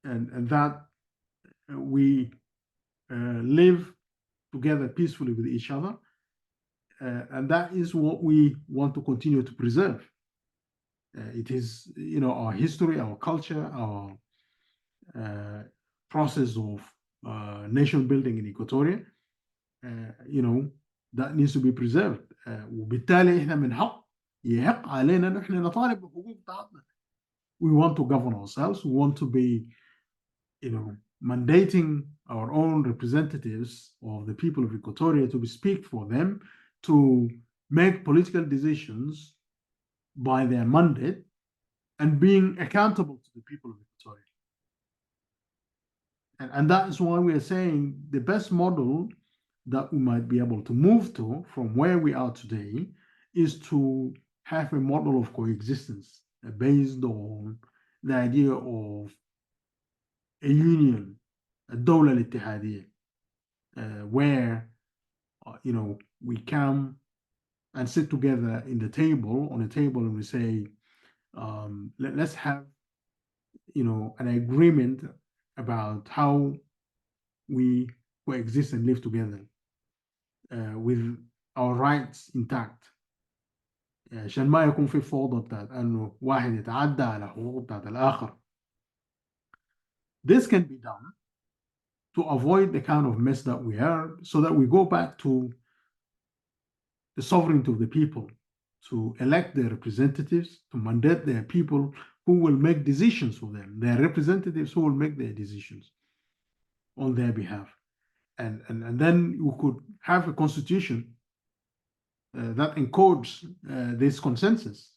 and that we live together peacefully with each other, and that is what we want to continue to preserve. It is our history, our culture, our process of nation building in Equatoria, that needs to be preserved. وبالتالي احنا من يحق علينا نحن نطالب بحقوق بتاعتنا. We want to govern ourselves. We want to be mandating our own representatives of the people of Equatoria to speak for them, to make political decisions by their mandate, and being accountable to the people of Equatoria. And that is why we are saying the best model that we might be able to move to from where we are today is to have a model of coexistence based on the idea of a union, a دولة الاتحادية, where we come and sit together on a table and we say, let's have an agreement about how we coexist and live together with our rights intact, عشان ما يكون في فوضى بتاعت انه واحد يتعدى على حقوق بتاعت الاخر. This can be done to avoid the kind of mess that we are, so that we go back to the sovereignty of the people, to elect their representatives, to mandate their people who will make decisions for them, their representatives who will make their decisions on their behalf. And then we could have a constitution that encodes this consensus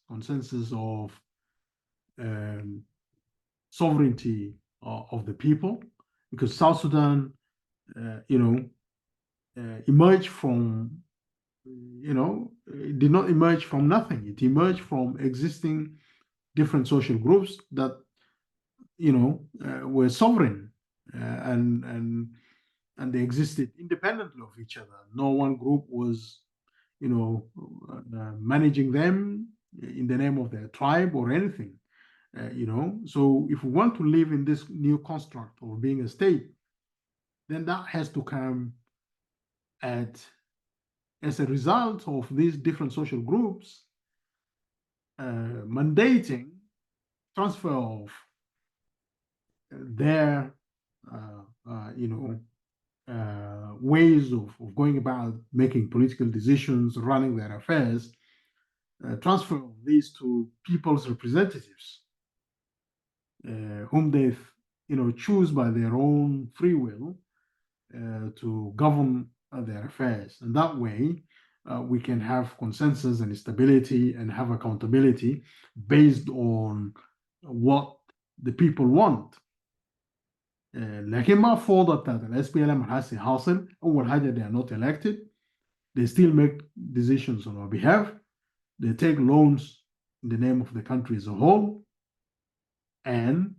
of sovereignty of the people, because South Sudan, emerged from, it did not emerge from nothing. It emerged from existing different social groups that, were sovereign and they existed independently of each other. No one group was, managing them in the name of their tribe or anything. So if we want to live in this new construct of being a state, then that has to come as a result of these different social groups mandating transfer of their ways of going about making political decisions, running their affairs, transfer of these to people's representatives, whom they choose by their own free will to govern their affairs. And that way we can have consensus and stability and have accountability based on what the people want. لكن ما فوضى بتاعت ال SPLM هسه حاصل. أول حاجة they are not elected, they still make decisions on our behalf, they take loans in the name of the country as a whole, and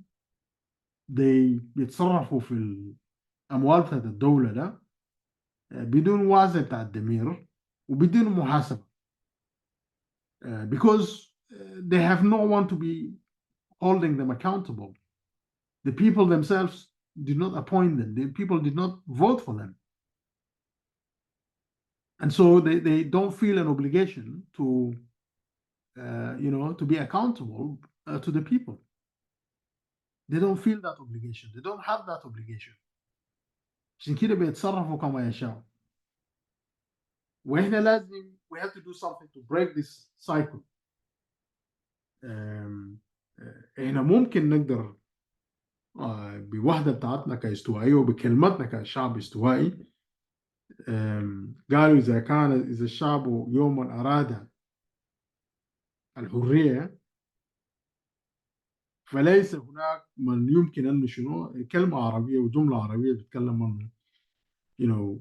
they بيتصرفوا في الأموال بتاعت الدولة ده بدون وعظ بتاع الضمير وبدون محاسبة, because they have no one to be holding them accountable. The people themselves did not appoint them. The people did not vote for them. And so they don't feel an obligation to, to be accountable to the people. They don't feel that obligation. They don't have that obligation. عشان كده بيتصرفوا كما يشاء. واحنا لازم we have to do something to break this cycle. احنا ممكن نقدر بوحدة بتاعتنا كاستوائية وبكلمتنا كشعب استوائي. قالوا إذا الشعب يوما أراد الحرية فليس هناك من يمكن أن شنو كلمة عربية وجملة عربية بتتكلم عنه.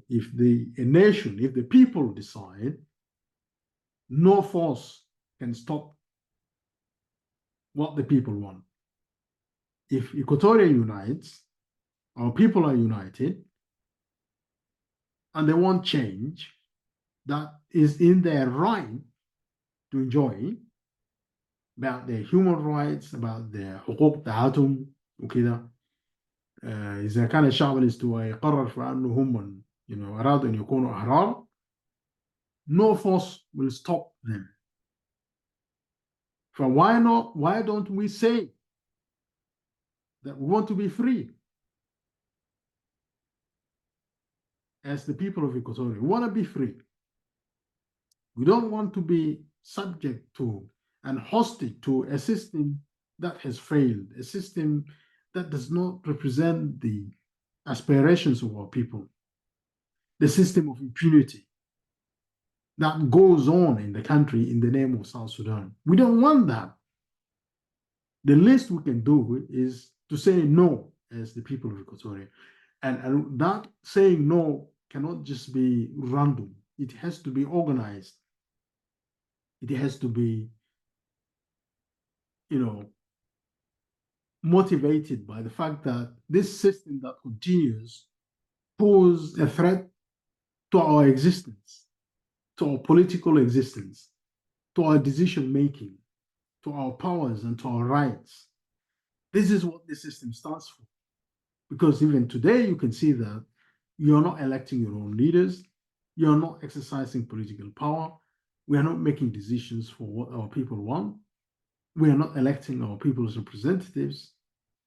If the people decide, no force can stop what the people want. If Equatoria unites, our people are united, and they want change that is in their right to enjoy, about their human rights, about their حقوق بتاعتهم وكده. إذا كان الشعب الاستوائي قرر في أنه هم أرادوا أن يكونوا أحرار, no force will stop them. So why don't we say that we want to be free as the people of Equatoria? We want to be free. We don't want to be subject to and hostage to a system that has failed, a system that does not represent the aspirations of our people, the system of impunity that goes on in the country in the name of South Sudan. We don't want that. The least we can do is to say no as the people of Equatoria. And that saying no cannot just be random. It has to be organized. It has to be, motivated by the fact that this system that continues poses a threat to our existence, to our political existence, to our decision making, to our powers and to our rights. This is what the system stands for. Because even today, you can see that you're not electing your own leaders, you're not exercising political power, we are not making decisions for what our people want, we are not electing our people's representatives,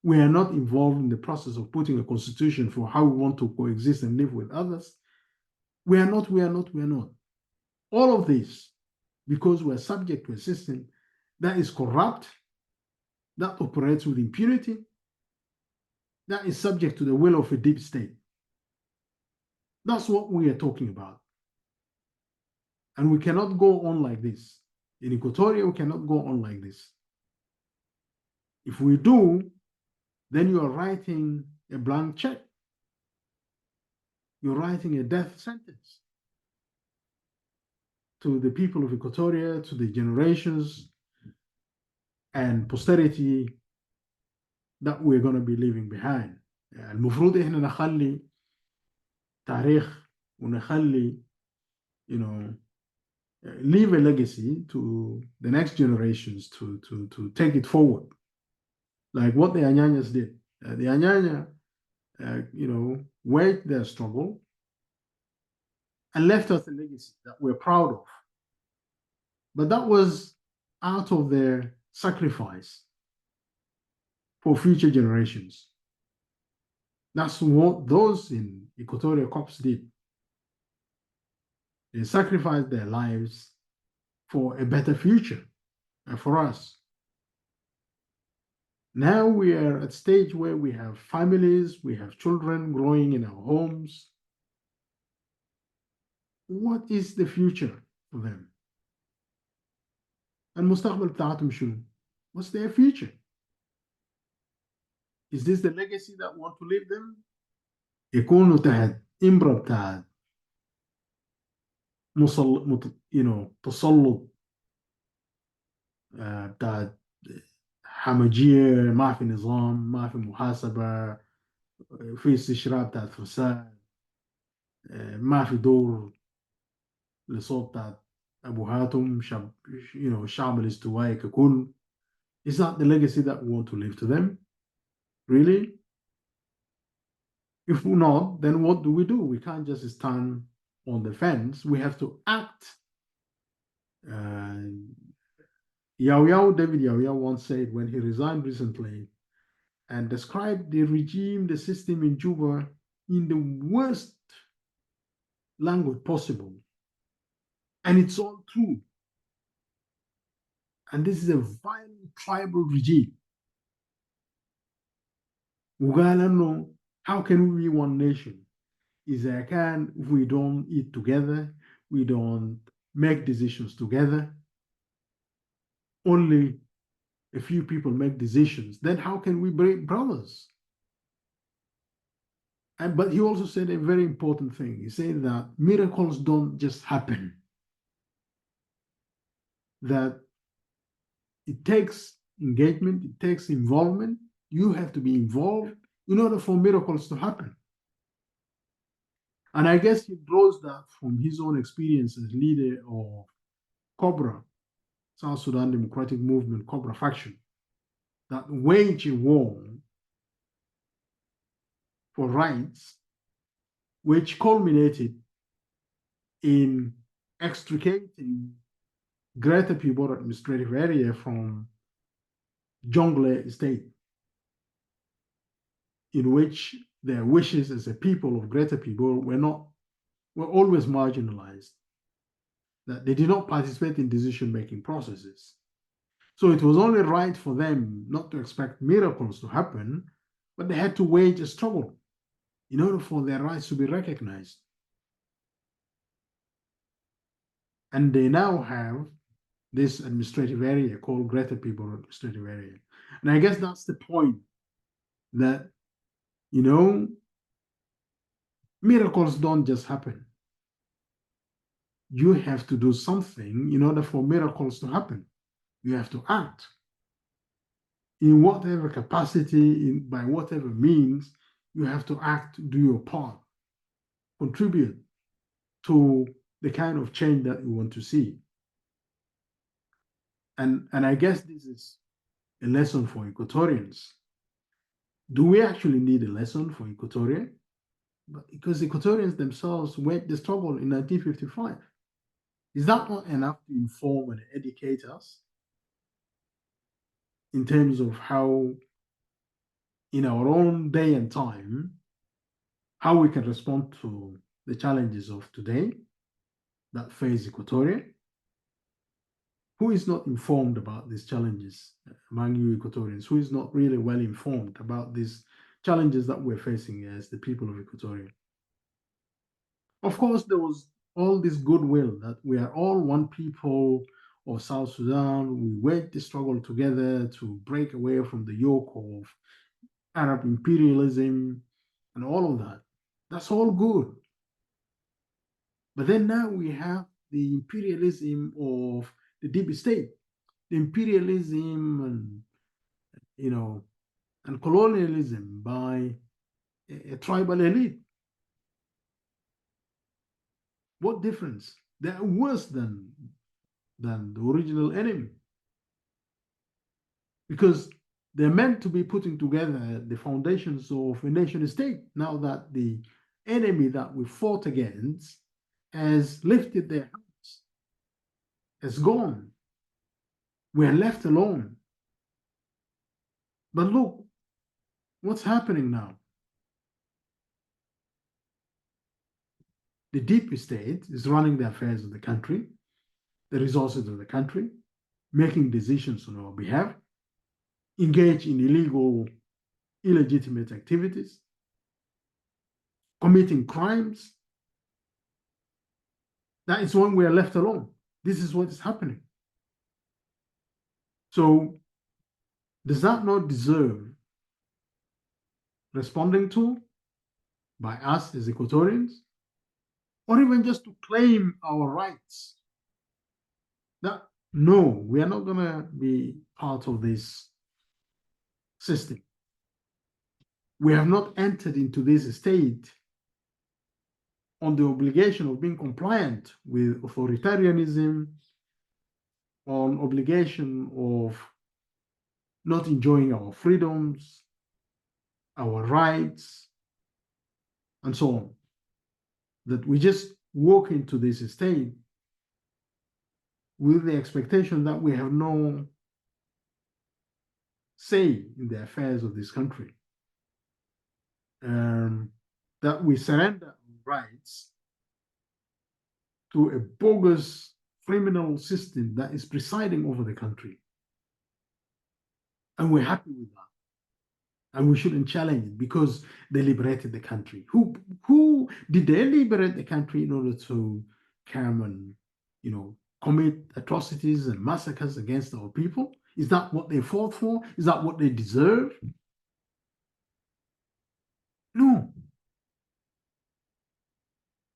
we are not involved in the process of putting a constitution for how we want to coexist and live with others. We are not. All of this because we're subject to a system that is corrupt, that operates with impunity, that is subject to the will of a deep state. That's what we are talking about. And we cannot go on like this. In Equatoria, we cannot go on like this. If we do, then you are writing a blank check. You're writing a death sentence to the people of Equatoria, to the generations and posterity that we're going to be leaving behind. المفروض إحنا نخلي تاريخ ونخلي, leave a legacy to the next generations to take it forward. Like what the Anyanyas did. The Anyanya, waged their struggle and left us a legacy that we're proud of. But that was out of their sacrifice for future generations. That's what those in Equatoria Corps did. They sacrificed their lives for a better future and for us. Now we are at a stage where we have families, we have children growing in our homes. What is the future for them? المستقبل بتاعتهم شنو? What's their future? Is this the legacy that we want to leave them? يكونوا تحت إمبرة بتاعت تسلط بتاعت حمجية، ما في نظام، ما في محاسبة، في استشراف بتاعت فساد، ما في دور لصوت بتاعت أبوهاتهم الشعب الاستوائي ككل. Is that the legacy that we want to leave to them? Really? If not, then what do? We can't just stand on the fence, we have to act. David Yao Yao once said when he resigned recently and described the regime, the system in Juba in the worst language possible. And it's all true. And this is a violent tribal regime. How can we be one nation? If we don't eat together, we don't make decisions together, only a few people make decisions, then how can we be brothers? But he also said a very important thing. He said that miracles don't just happen, that it takes engagement, it takes involvement. You have to be involved in order for miracles to happen. And I guess he draws that from his own experience as leader of Cobra, South Sudan Democratic Movement, Cobra faction, that wage a war for rights, which culminated in extricating Greater Pibor administrative area from Jonglei state, in which their wishes as a people of Greater Pibor were always marginalized, that they did not participate in decision-making processes. So it was only right for them not to expect miracles to happen, but they had to wage a struggle in order for their rights to be recognized. And they now have this administrative area called Greater Pibor Administrative Area. And I guess that's the point, that, miracles don't just happen. You have to do something in order for miracles to happen. You have to act in whatever capacity, by whatever means. You have to act, do your part, contribute to the kind of change that you want to see. And I guess this is a lesson for Equatorians. Do we actually need a lesson for Equatoria? Because Equatorians themselves went the struggle in 1955. Is that not enough to inform and educate us in terms of how, in our own day and time, how we can respond to the challenges of today that face Equatoria? Who is not informed about these challenges among you Equatorians? Who is not really well informed about these challenges that we're facing as the people of Equatoria? Of course, there was all this goodwill that we are all one people of South Sudan. We waged the struggle together to break away from the yoke of Arab imperialism and all of that. That's all good. But then now we have the imperialism of the deep state, the imperialism and colonialism by a tribal elite. What difference? They are worse than the original enemy, because they're meant to be putting together the foundations of a nation state. Now that the enemy that we fought against has lifted their hands, has gone, we're left alone. But look, what's happening now? The deep state is running the affairs of the country, the resources of the country, making decisions on our behalf, engage in illegal, illegitimate activities, committing crimes. That is when we are left alone. This is what is happening. So, does that not deserve responding to by us as Equatorians, or even just to claim our rights? That no, we are not going to be part of this system. We have not entered into this state on the obligation of being compliant with authoritarianism, on obligation of not enjoying our freedoms, our rights, and so on. That we just walk into this state with the expectation that we have no say in the affairs of this country, that we surrender rights to a bogus criminal system that is presiding over the country. And we're happy with that. And we shouldn't challenge it because they liberated the country. Who did they liberate the country in order to come and, commit atrocities and massacres against our people? Is that what they fought for? Is that what they deserve? No.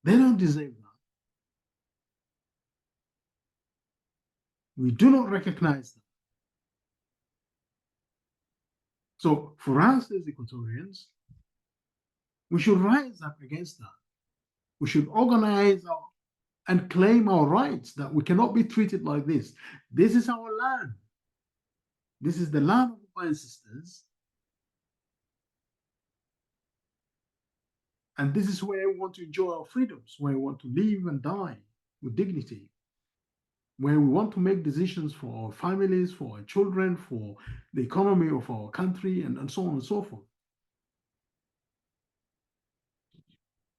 They don't deserve that. We do not recognize that. So for us as Equatorians, we should rise up against that. We should organize and claim our rights, that we cannot be treated like this. This is our land. This is the land of our ancestors. And this is where we want to enjoy our freedoms, where we want to live and die with dignity, where we want to make decisions for our families, for our children, for the economy of our country, and so on and so forth.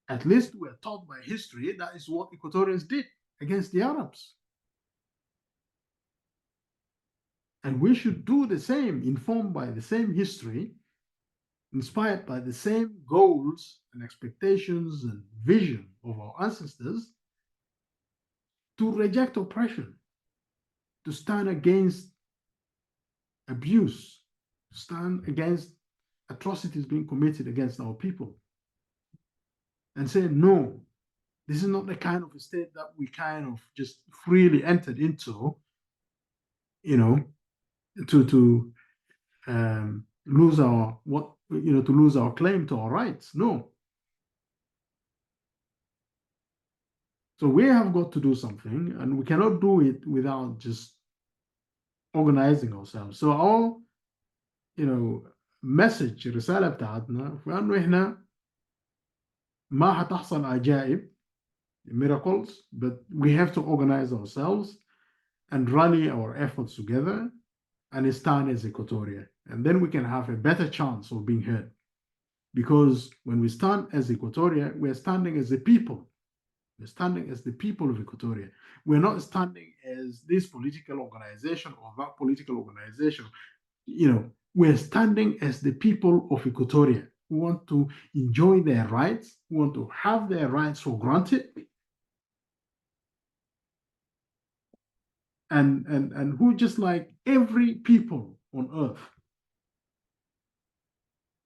At least we are taught by history that is what Equatorians did against the Arabs. And we should do the same, informed by the same history, inspired by the same goals and expectations and vision of our ancestors, to reject oppression, to stand against abuse, to stand against atrocities being committed against our people, and say, no, this is not the kind of a state that we kind of just freely entered into, to lose our to lose our claim to our rights. No. So we have got to do something, and we cannot do it without just organizing ourselves. So our message الرسالة بتاعتنا في انه احنا ما حتحصل عجائب miracles, but we have to organize ourselves and rally our efforts together and stand as Equatoria. And then we can have a better chance of being heard. Because when we stand as Equatoria, we're standing as the people. We're standing as the people of Equatoria. We're not standing as this political organization or that political organization. We're standing as the people of Equatoria who want to enjoy their rights, who want to have their rights for granted, and who, just like every people on earth,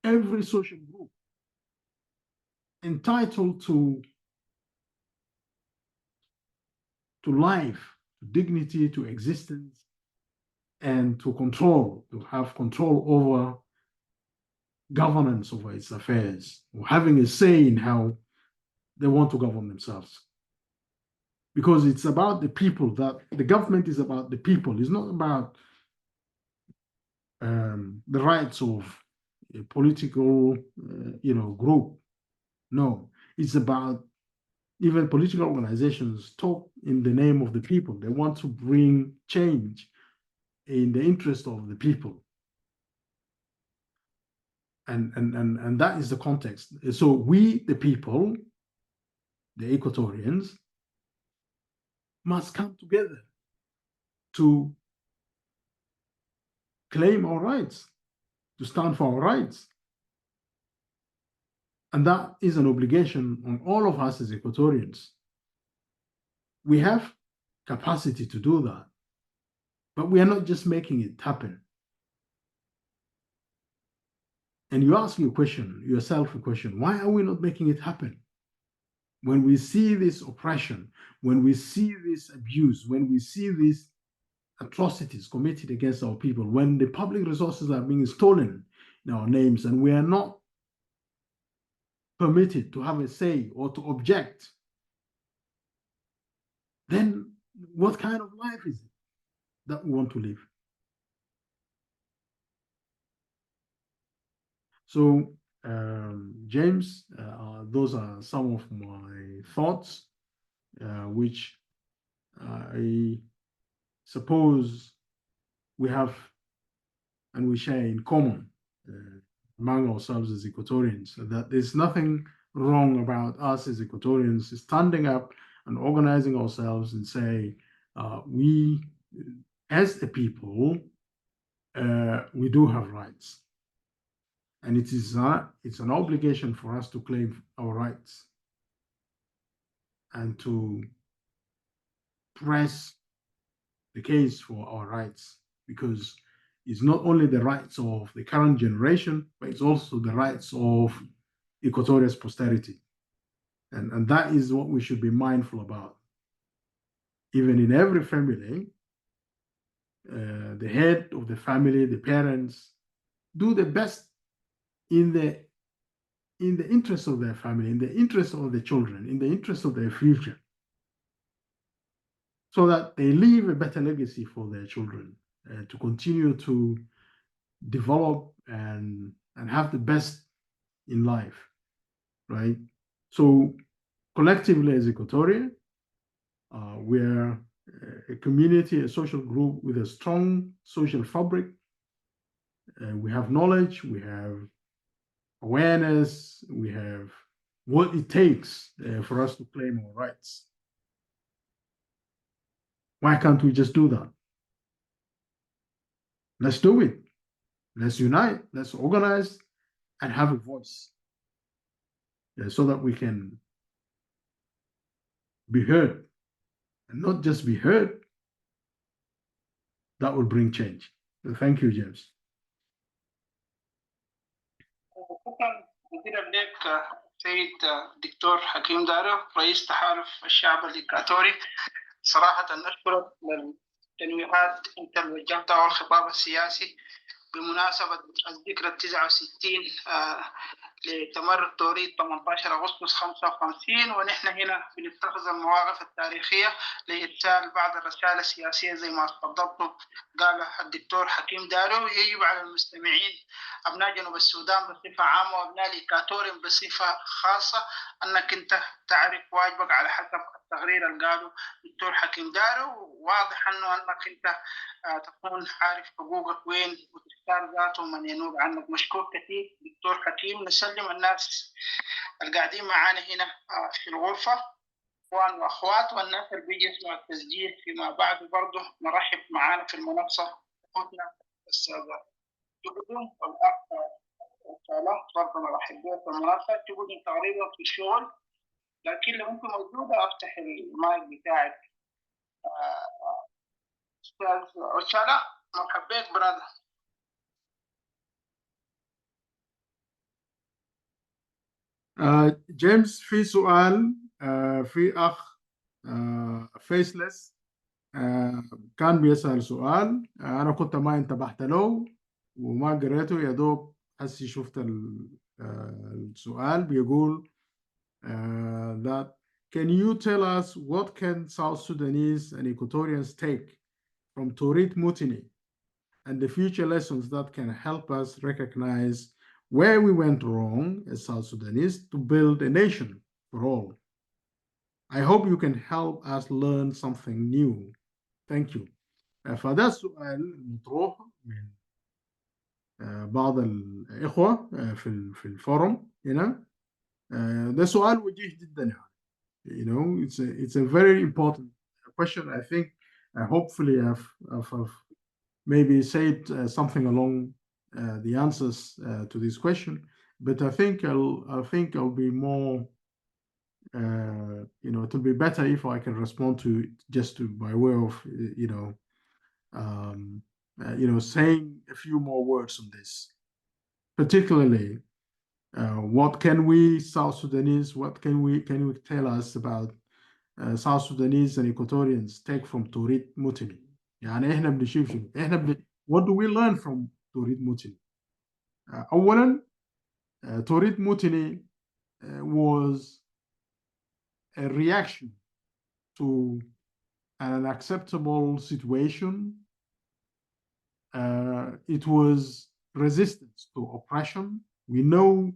every social group, entitled to life, to dignity, to existence, and to have control over governance over its affairs, or having a say in how they want to govern themselves. Because it's about the people, that the government is about the people. It's not about the rights of a political, group. No, it's about, even political organizations talk in the name of the people. They want to bring change in the interest of the people. And that is the context. So we, the people, the Equatorians, must come together to claim our rights, to stand for our rights. And that is an obligation on all of us as Equatorians. We have capacity to do that, but we are not just making it happen. And you ask yourself a question, why are we not making it happen? When we see this oppression, when we see this abuse, when we see these atrocities committed against our people, when the public resources are being stolen in our names, and we are not permitted to have a say or to object, then what kind of life is it that we want to live? So, James, those are some of my thoughts which I suppose we have and we share in common among ourselves as Equatorians, that there's nothing wrong about us as Equatorians standing up and organizing ourselves and say, we, as a people, we do have rights. And it's an obligation for us to claim our rights and to press the case for our rights, because it's not only the rights of the current generation, but it's also the rights of Equatoria's posterity. And that is what we should be mindful about. Even in every family, the head of the family, the parents, do the best in the interest of their family, in the interest of the children, in the interest of their future, so that they leave a better legacy for their children, to continue to develop and have the best in life, right? So collectively as Equatoria, we're a community, a social group with a strong social fabric. We have knowledge, we have awareness, we have what it takes for us to claim our rights. Why can't we just do that? Let's do it. Let's unite, let's organize and have a voice, so that we can be heard, and not just be heard. That will bring change. So thank you, James. شكرا جزيلا لك سيد دكتور حكيم دارو رئيس تحالف الشعب الإكواتوري. صراحة نشكرك للتنويهات أنت وجهتها والخطاب السياسي بمناسبة الذكرى 69 لتمرد توريت 18 أغسطس 55، ونحن هنا بنتخذ المواقف التاريخية لإرسال بعض الرسائل السياسية زي ما تفضلتوا قال الدكتور حكيم دارو. يجب على المستمعين أبناء جنوب السودان بصفة عامة وأبناء الإكواتوري بصفة خاصة أنك أنت تعرف واجبك على حسب التقرير اللي قاله الدكتور حكيم دارو. واضح أنه أنك أنت تكون عارف حقوقك وين وتختار ذاته من ينوب عنك. مشكور كثير دكتور حكيم. نسلم الناس القاعدين معانا هنا في الغرفة، اخوان واخوات، والناس اللي بيجي يسمعوا التسجيل فيما بعد برضه نرحب معانا في المنصة اخوتنا السادة جهودهم والاخ صالح برضه نرحب بهم في المنصة. جهودهم تقريبا في الشغل، لكن لو انت موجودة افتح المايك بتاعك. استاذ صالح مرحبا بك برادر. جيمس، في سؤال في أخ فيسلس كان بيسأل سؤال، أنا كنت ما انتبهت له وما قريته، يا دوب هسي شفت السؤال بيقول that can you tell us what can South Sudanese and Equatorians take from Torit Mutiny and the future lessons that can help us recognize where we went wrong as South Sudanese to build a nation for all. I hope you can help us learn something new. Thank you. فده السؤال مطروح من بعض الإخوة في الفورم هنا. ده سؤال وجيه جدا. You know, it's a very important question. I think hopefully I've maybe said something along the answers to this question, but I think I'll be more, you know, it will be better if I can respond to it just by way of, saying a few more words on this, particularly what can we South Sudanese, what can we tell us about South Sudanese and Equatorians take from Torit Mutiny? يعني احنا بنشوف شنو؟ what do we learn from Torit Mutiny? أولاً Torit Mutiny was a reaction to an unacceptable situation. It was resistance to oppression. We know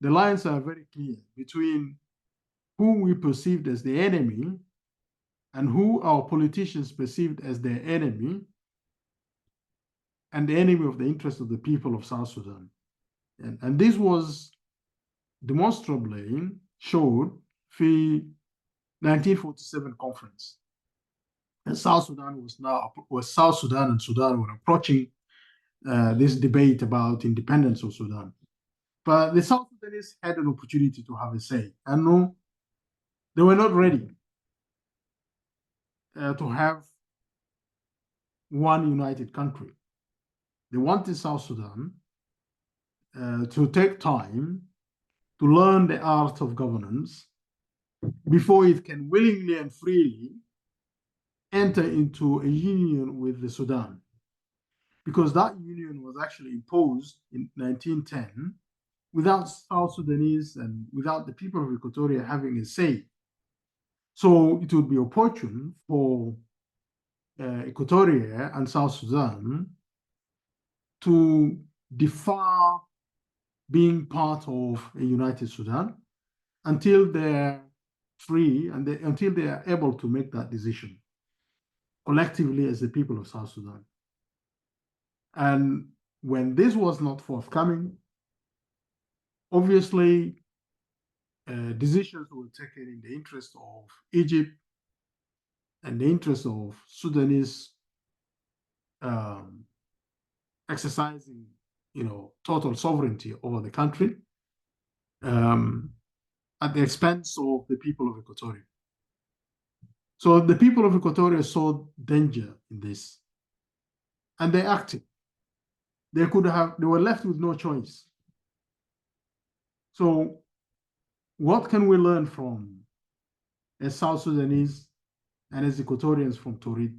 the lines are very clear between who we perceived as the enemy and who our politicians perceived as their enemy and the enemy of the interest of the people of South Sudan. And this was demonstrably showed في 1947 conference. And South Sudan South Sudan and Sudan were approaching this debate about independence of Sudan. But the South Sudanese had an opportunity to have a say, and no, they were not ready to have one united country. They wanted South Sudan to take time to learn the art of governance before it can willingly and freely enter into a union with the Sudan. Because that union was actually imposed in 1910 without South Sudanese and without the people of Equatoria having a say. So it would be opportune for Equatoria and South Sudan to defer being part of a united Sudan until they're free and until they are able to make that decision collectively as the people of South Sudan. And when this was not forthcoming, obviously decisions were taken in the interest of Egypt and the interest of Sudanese exercising, total sovereignty over the country at the expense of the people of Equatoria. So the people of Equatoria saw danger in this, and they acted. They were left with no choice. So what can we learn from as South Sudanese and as Equatorians from Torit?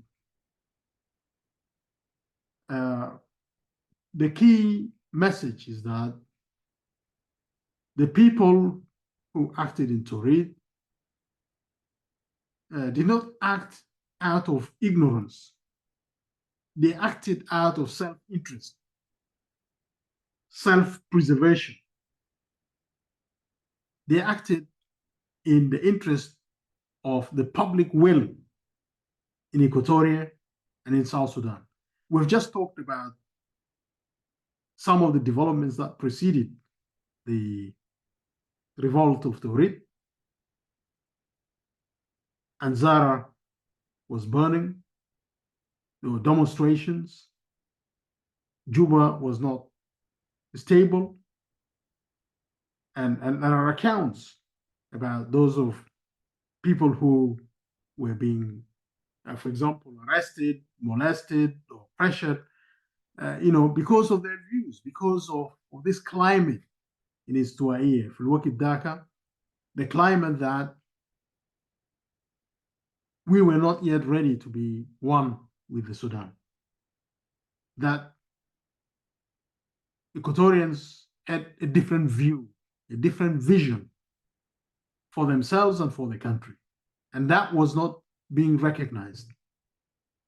The key message is that the people who acted in Torit did not act out of ignorance. They acted out of self-interest, self-preservation. They acted in the interest of the public will in Equatoria and in South Sudan. We've just talked about some of the developments that preceded the revolt of Torit. And Zara was burning. There were demonstrations. Juba was not stable. And there are accounts about those of people who were being, for example, arrested, molested, or pressured, because of their views, because of this climate in Istuaia, في الوقت ذاك, the climate that we were not yet ready to be one with the Sudan. That Equatorians had a different view, a different vision for themselves and for the country. And that was not being recognized,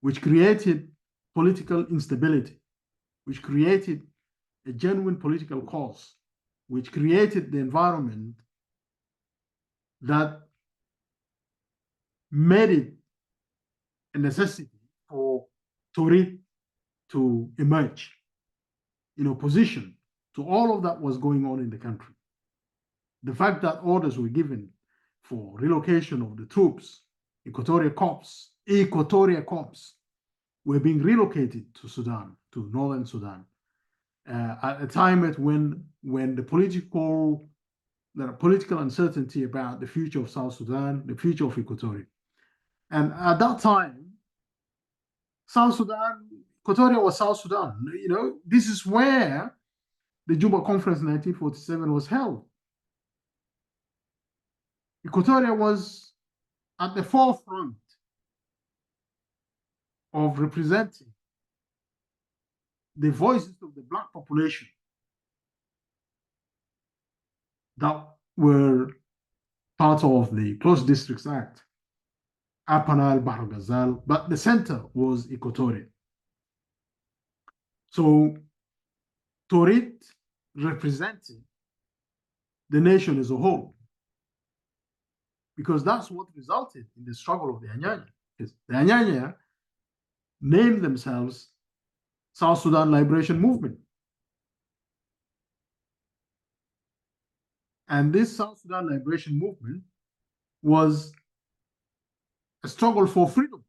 which created political instability, which created a genuine political cause, which created the environment that made it a necessity for Torit to emerge in opposition to all of that was going on in the country. The fact that orders were given for relocation of the troops, Equatoria Corps were being relocated to Sudan, to Northern Sudan, at a time when the political uncertainty about the future of South Sudan, the future of Equatoria. And at that time, South Sudan, Equatoria was South Sudan. This is where the Juba Conference in 1947 was held. Equatoria was at the forefront of representing the voices of the Black population that were part of the Close Districts Act, Upper Nile, Bahr Ghazal, but the center was Equatoria. So Torit represented the nation as a whole. because that's what resulted in the struggle of the Anyanya. Because the Anyanya named themselves South Sudan Liberation Movement. And this South Sudan Liberation Movement was a struggle for freedom.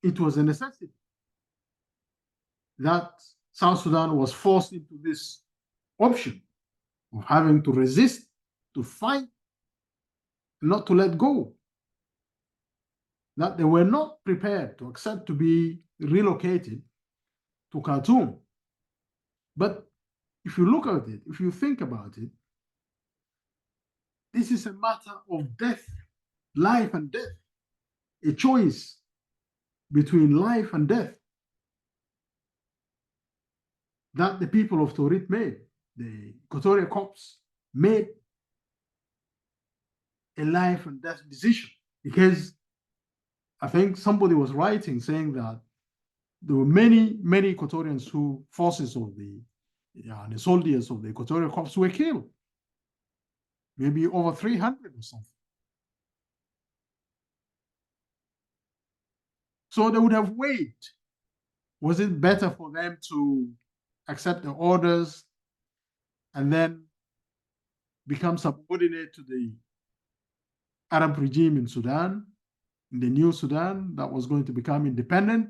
It was a necessity that South Sudan was forced into this option of having to resist, to fight, not to let go. That they were not prepared to accept to be relocated to Khartoum. But if you look at it, if you think about it, this is a matter of death, life and death, a choice between life and death that the people of Torit made. The Equatoria Corps made a life and death decision, because I think somebody was writing saying that there were many Equatorians who forces of the soldiers of the Equatorial Corps were killed, maybe over 300 or something. So they would have waited. Was it better for them to accept the orders and then become subordinate to the Arab regime in Sudan, in the new Sudan that was going to become independent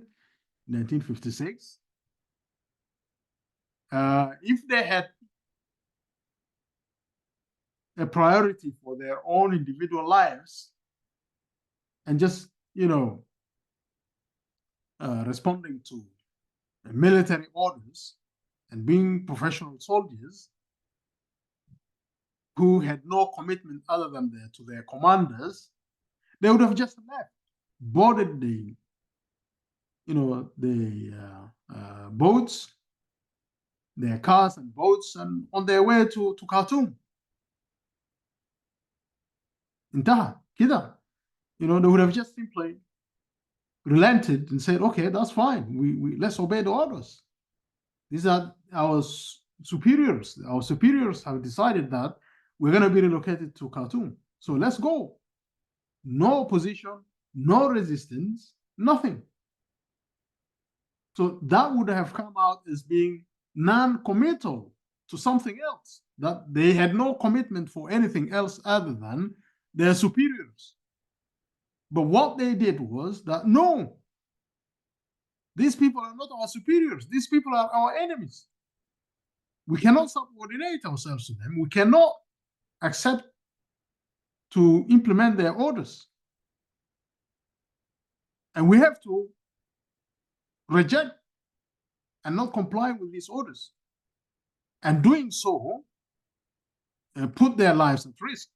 in 1956? If they had a priority for their own individual lives and just, responding to military orders and being professional soldiers who had no commitment other than to their commanders, they would have just left, boarded the boats, their cars and boats, and on their way to Khartoum. انتهى كده. They would have just simply relented and said, okay, that's fine. We let's obey the orders. These are our superiors. Our superiors have decided that we're going to be relocated to Khartoum. So let's go. No opposition, no resistance, nothing. So that would have come out as being non-committal to something else, that they had no commitment for anything else other than their superiors. But what they did was that, no, these people are not our superiors. These people are our enemies. We cannot subordinate ourselves to them. We cannot accept to implement their orders. And we have to reject and not comply with these orders. And doing so, put their lives at risk.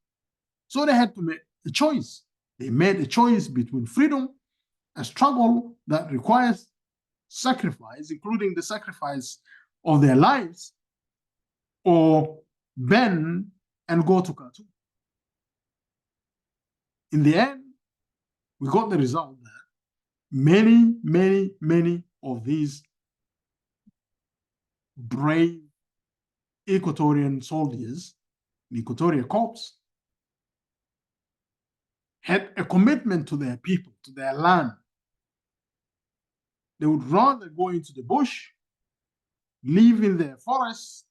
So they had to make a choice. They made a choice between freedom, a struggle that requires sacrifice, including the sacrifice of their lives, or bend and go to Khartoum. In the end, we got the result that many of these brave Equatorian soldiers, the Equatoria Corps, had a commitment to their people, to their land. They would rather go into the bush, live in their forests,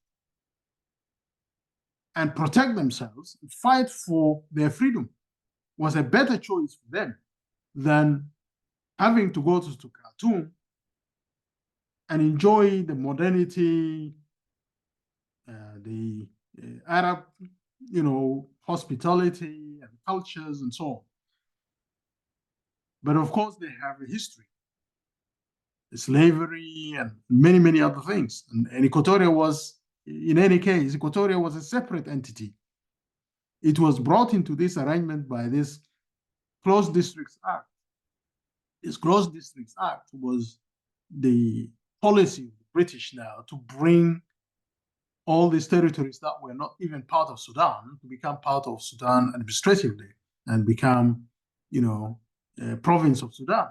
and protect themselves, and fight for their freedom, was a better choice for them than having to go to Khartoum and enjoy the modernity, the Arab, hospitality and cultures and so on. But of course, they have a history, slavery and many other things. And Equatoria was, in any case, Equatoria was a separate entity. It was brought into this arrangement by this Closed Districts Act. This Closed Districts Act was the policy of the British now to bring all these territories that were not even part of Sudan to become part of Sudan administratively and become, a province of Sudan.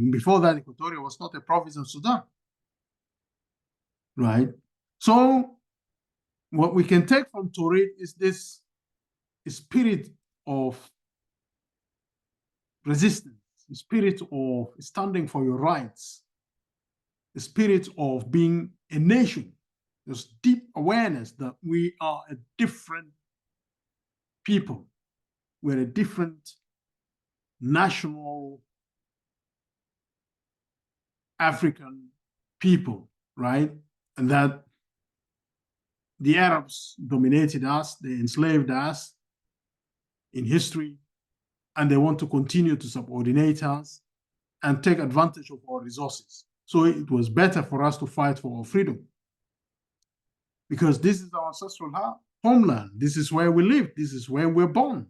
Before that, Equatoria was not a province of Sudan, right? So what we can take from Torit is this spirit of resistance, the spirit of standing for your rights, the spirit of being a nation. There's deep awareness that we are a different people. We're a different national African people, right? And that the Arabs dominated us, they enslaved us in history, and they want to continue to subordinate us and take advantage of our resources. So it was better for us to fight for our freedom, because this is our ancestral homeland. This is where we live. This is where we're born.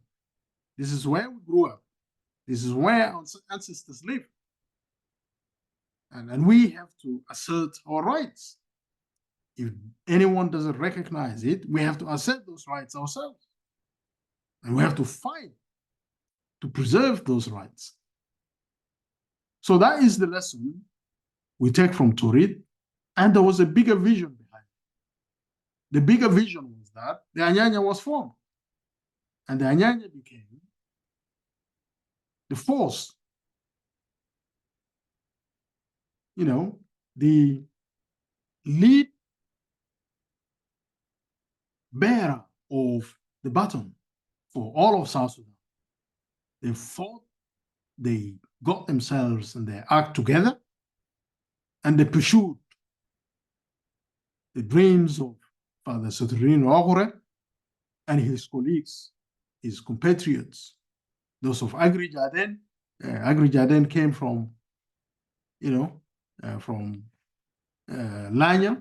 This is where we grew up. This is where our ancestors live. And we have to assert our rights. If anyone doesn't recognize it, we have to assert those rights ourselves. And we have to fight to preserve those rights. So that is the lesson we take from Torit. And there was a bigger vision behind it. The bigger vision was that the Anyanya was formed. And the Anyanya became the force, the lead bearer of the baton for all of South Sudan. They fought, they got themselves and their act together, and they pursued the dreams of Father Torit Revolution and his colleagues, his compatriots, those of Agri Jaden. Agri Jaden came from, from Lanya.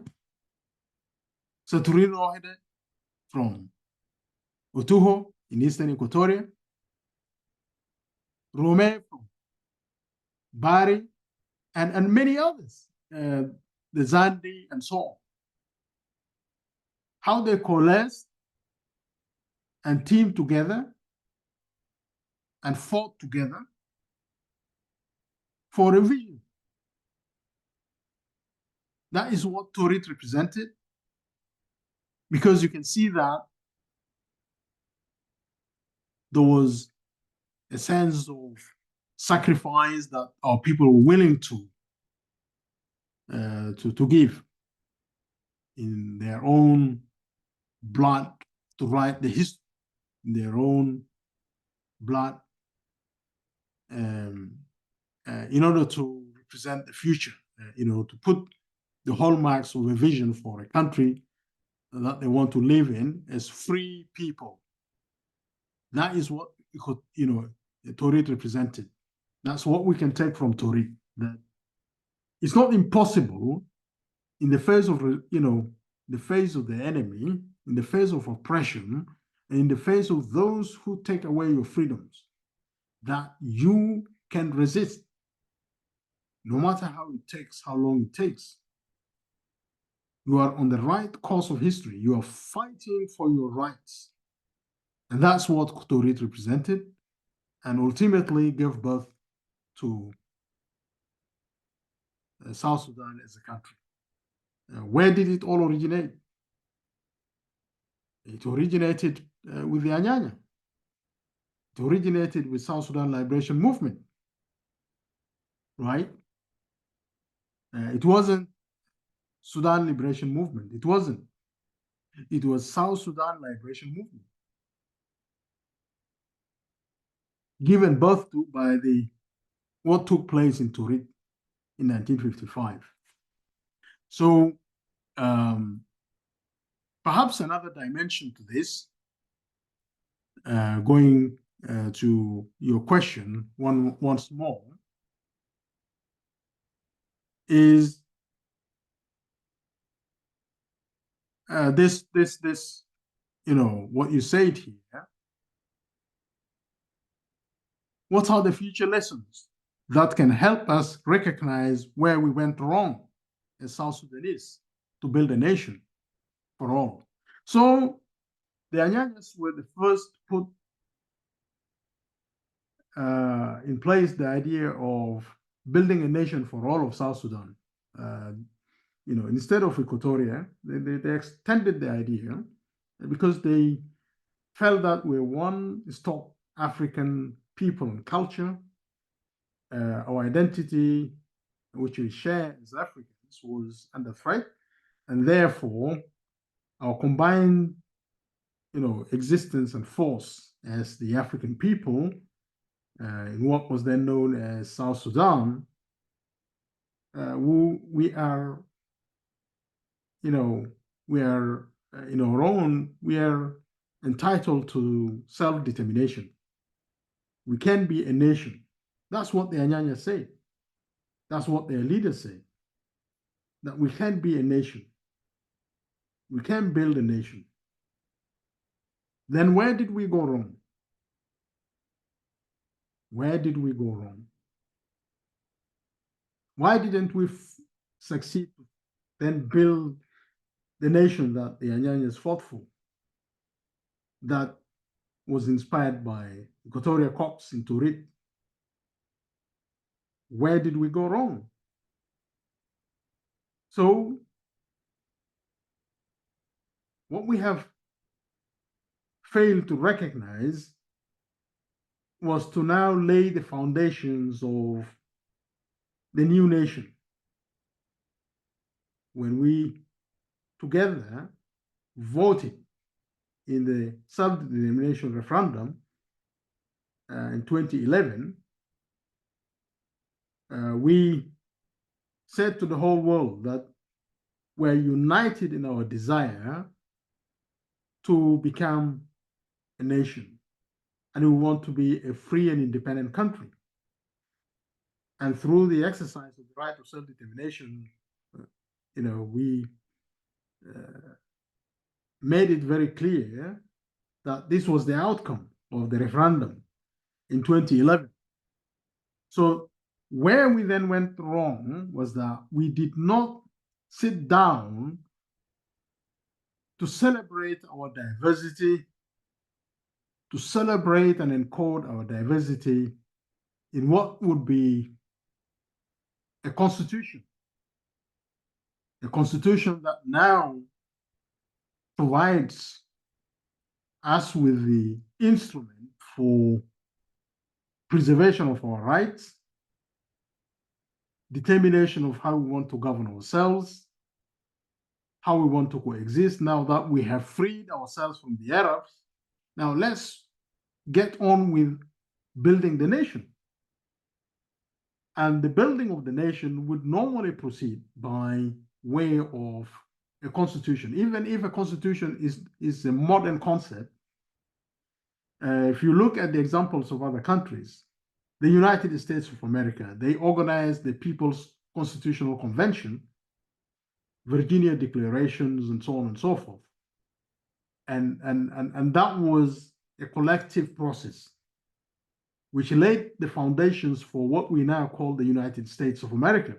Torit Revolution from Otuho in eastern Equatoria. Rome from Bari, and many others, the Zandi and so on. How they coalesced and teamed together and fought together for a vision. That is what Torit represented, because you can see that there was a sense of sacrifice that our people were willing to give in their own blood, to write the history in their own blood, in order to represent the future, to put the hallmarks of a vision for a country that they want to live in as free people. That is what Torit represented. That's what we can take from Torit. That it's not impossible in the face of the face of the enemy, in the face of oppression, and in the face of those who take away your freedoms, that you can resist, no matter how long it takes. You are on the right course of history. You are fighting for your rights. And that's what Torit represented, and ultimately gave birth to South Sudan as a country. Where did it all originate? It originated with the Anyanya. It originated with South Sudan Liberation Movement, right? It wasn't Sudan Liberation Movement. It wasn't. It was South Sudan Liberation Movement, given birth to by what took place in Torit in 1955. So perhaps another dimension to this, going to your question once more, is this what you said here. What are the future lessons that can help us recognize where we went wrong as South Sudanese to build a nation for all? So the Anyanyas were the first to put in place the idea of building a nation for all of South Sudan. instead of Equatoria, they extended the idea because they felt that we're one stop African people and culture. Our identity, which we share as Africans, was under threat, and therefore our combined, existence and force as the African people in what was then known as South Sudan, we are, we are in our own, we are entitled to self-determination. We can be a nation. That's what the Anyanya say. That's what their leaders say. That we can be a nation. We can build a nation. Then where did we go wrong? Where did we go wrong? Why didn't we succeed to then build the nation that the Anyanyas fought for? That was inspired by Equatoria Corps in Torit. Where did we go wrong? So what we have failed to recognize was to now lay the foundations of the new nation. When we together voted in the self-determination referendum in 2011, we said to the whole world that we're united in our desire to become a nation, and we want to be a free and independent country. And through the exercise of the right of self-determination, we made it very clear that this was the outcome of the referendum in 2011. So where we then went wrong was that we did not sit down to celebrate our diversity, to celebrate and encode our diversity in what would be a constitution that now provides us with the instrument for preservation of our rights, determination of how we want to govern ourselves, how we want to coexist. Now that we have freed ourselves from the Arabs, now let's get on with building the nation. And the building of the nation would normally proceed by way of a constitution. Even if a constitution is a modern concept, if you look at the examples of other countries, the United States of America, they organized the People's Constitutional Convention, Virginia declarations, and so on and so forth. And that was a collective process which laid the foundations for what we now call the United States of America.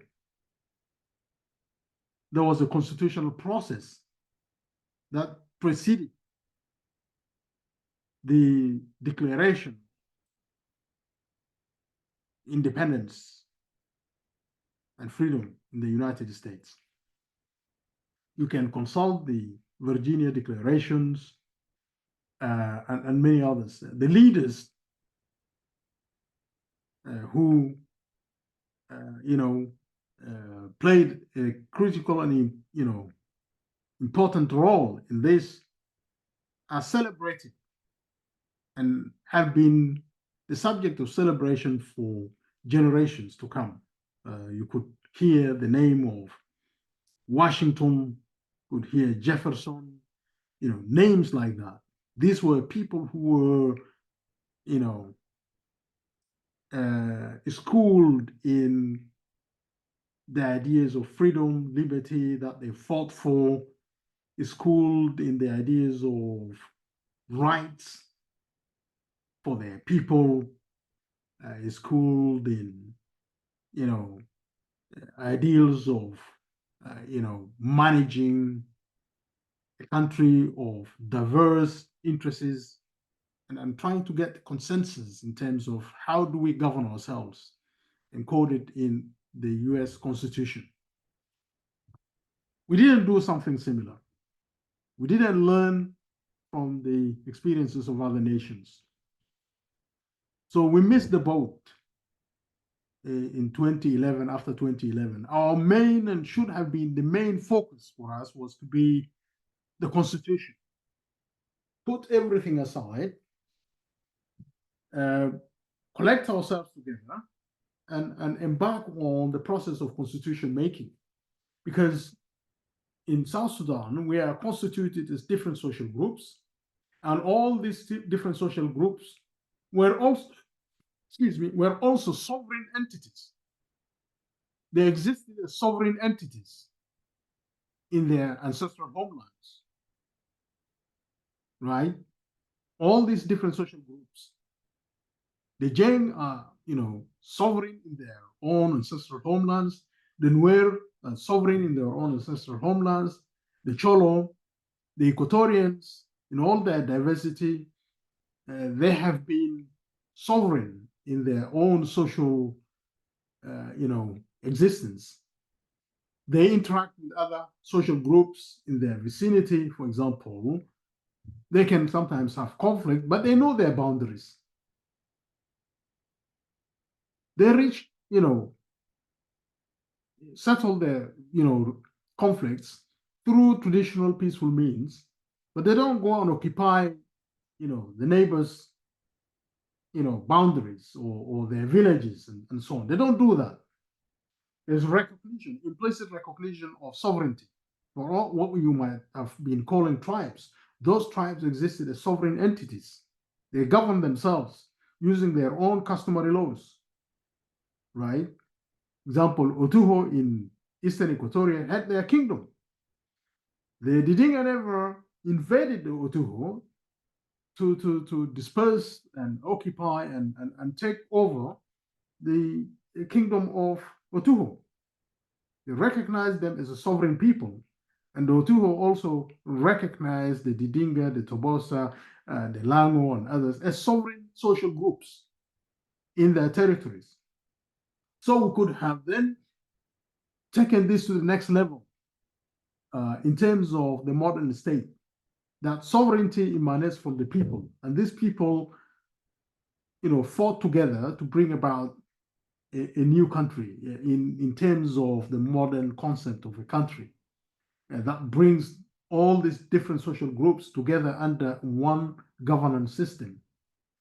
There was a constitutional process that preceded the Declaration of Independence and Freedom in the United States. You can consult the Virginia declarations and many others. The leaders who played a critical and important role in this are celebrated and have been the subject of celebration for generations to come. You could hear the name of Washington, could hear Jefferson, names like that. These were people who were, schooled in the ideas of freedom, liberty that they fought for, schooled in the ideas of rights for their people, schooled in, ideals of, managing a country of diverse interests and trying to get consensus in terms of how do we govern ourselves encoded in the US Constitution. we didn't do something similar. We didn't learn from the experiences of other nations. So we missed the boat in 2011, after 2011. Our main and should have been the main focus for us was to be the constitution. Put everything aside, collect ourselves together, and embark on the process of constitution making. Because in South Sudan, we are constituted as different social groups, and all these different social groups were also sovereign entities. They existed as sovereign entities in their ancestral homelands, right? All these different social groups. The Gen are, sovereign in their own ancestral homelands. The Nuer are sovereign in their own ancestral homelands. The Cholo, the Equatorians, in all their diversity, they have been sovereign in their own social, existence. They interact with other social groups in their vicinity, for example. They can sometimes have conflict, but they know their boundaries. They reach, settle their, conflicts through traditional peaceful means, but they don't go and occupy, the neighbors, boundaries or their villages and so on. They don't do that. There's recognition, implicit recognition of sovereignty for all what you might have been calling tribes. Those tribes existed as sovereign entities. They govern themselves using their own customary laws, right? Example, Otuho in Eastern Equatoria had their kingdom. The Didinga never invaded the Otuho to disperse and occupy and take over the kingdom of Otuho. They recognized them as a sovereign people. And the Otuho also recognized the Didinga, the Tobosa, the Lango, and others as sovereign social groups in their territories. So we could have then taken this to the next level in terms of the modern state, that sovereignty emanates from the people. And these people, fought together to bring about a new country in terms of the modern concept of a country. That brings all these different social groups together under one governance system,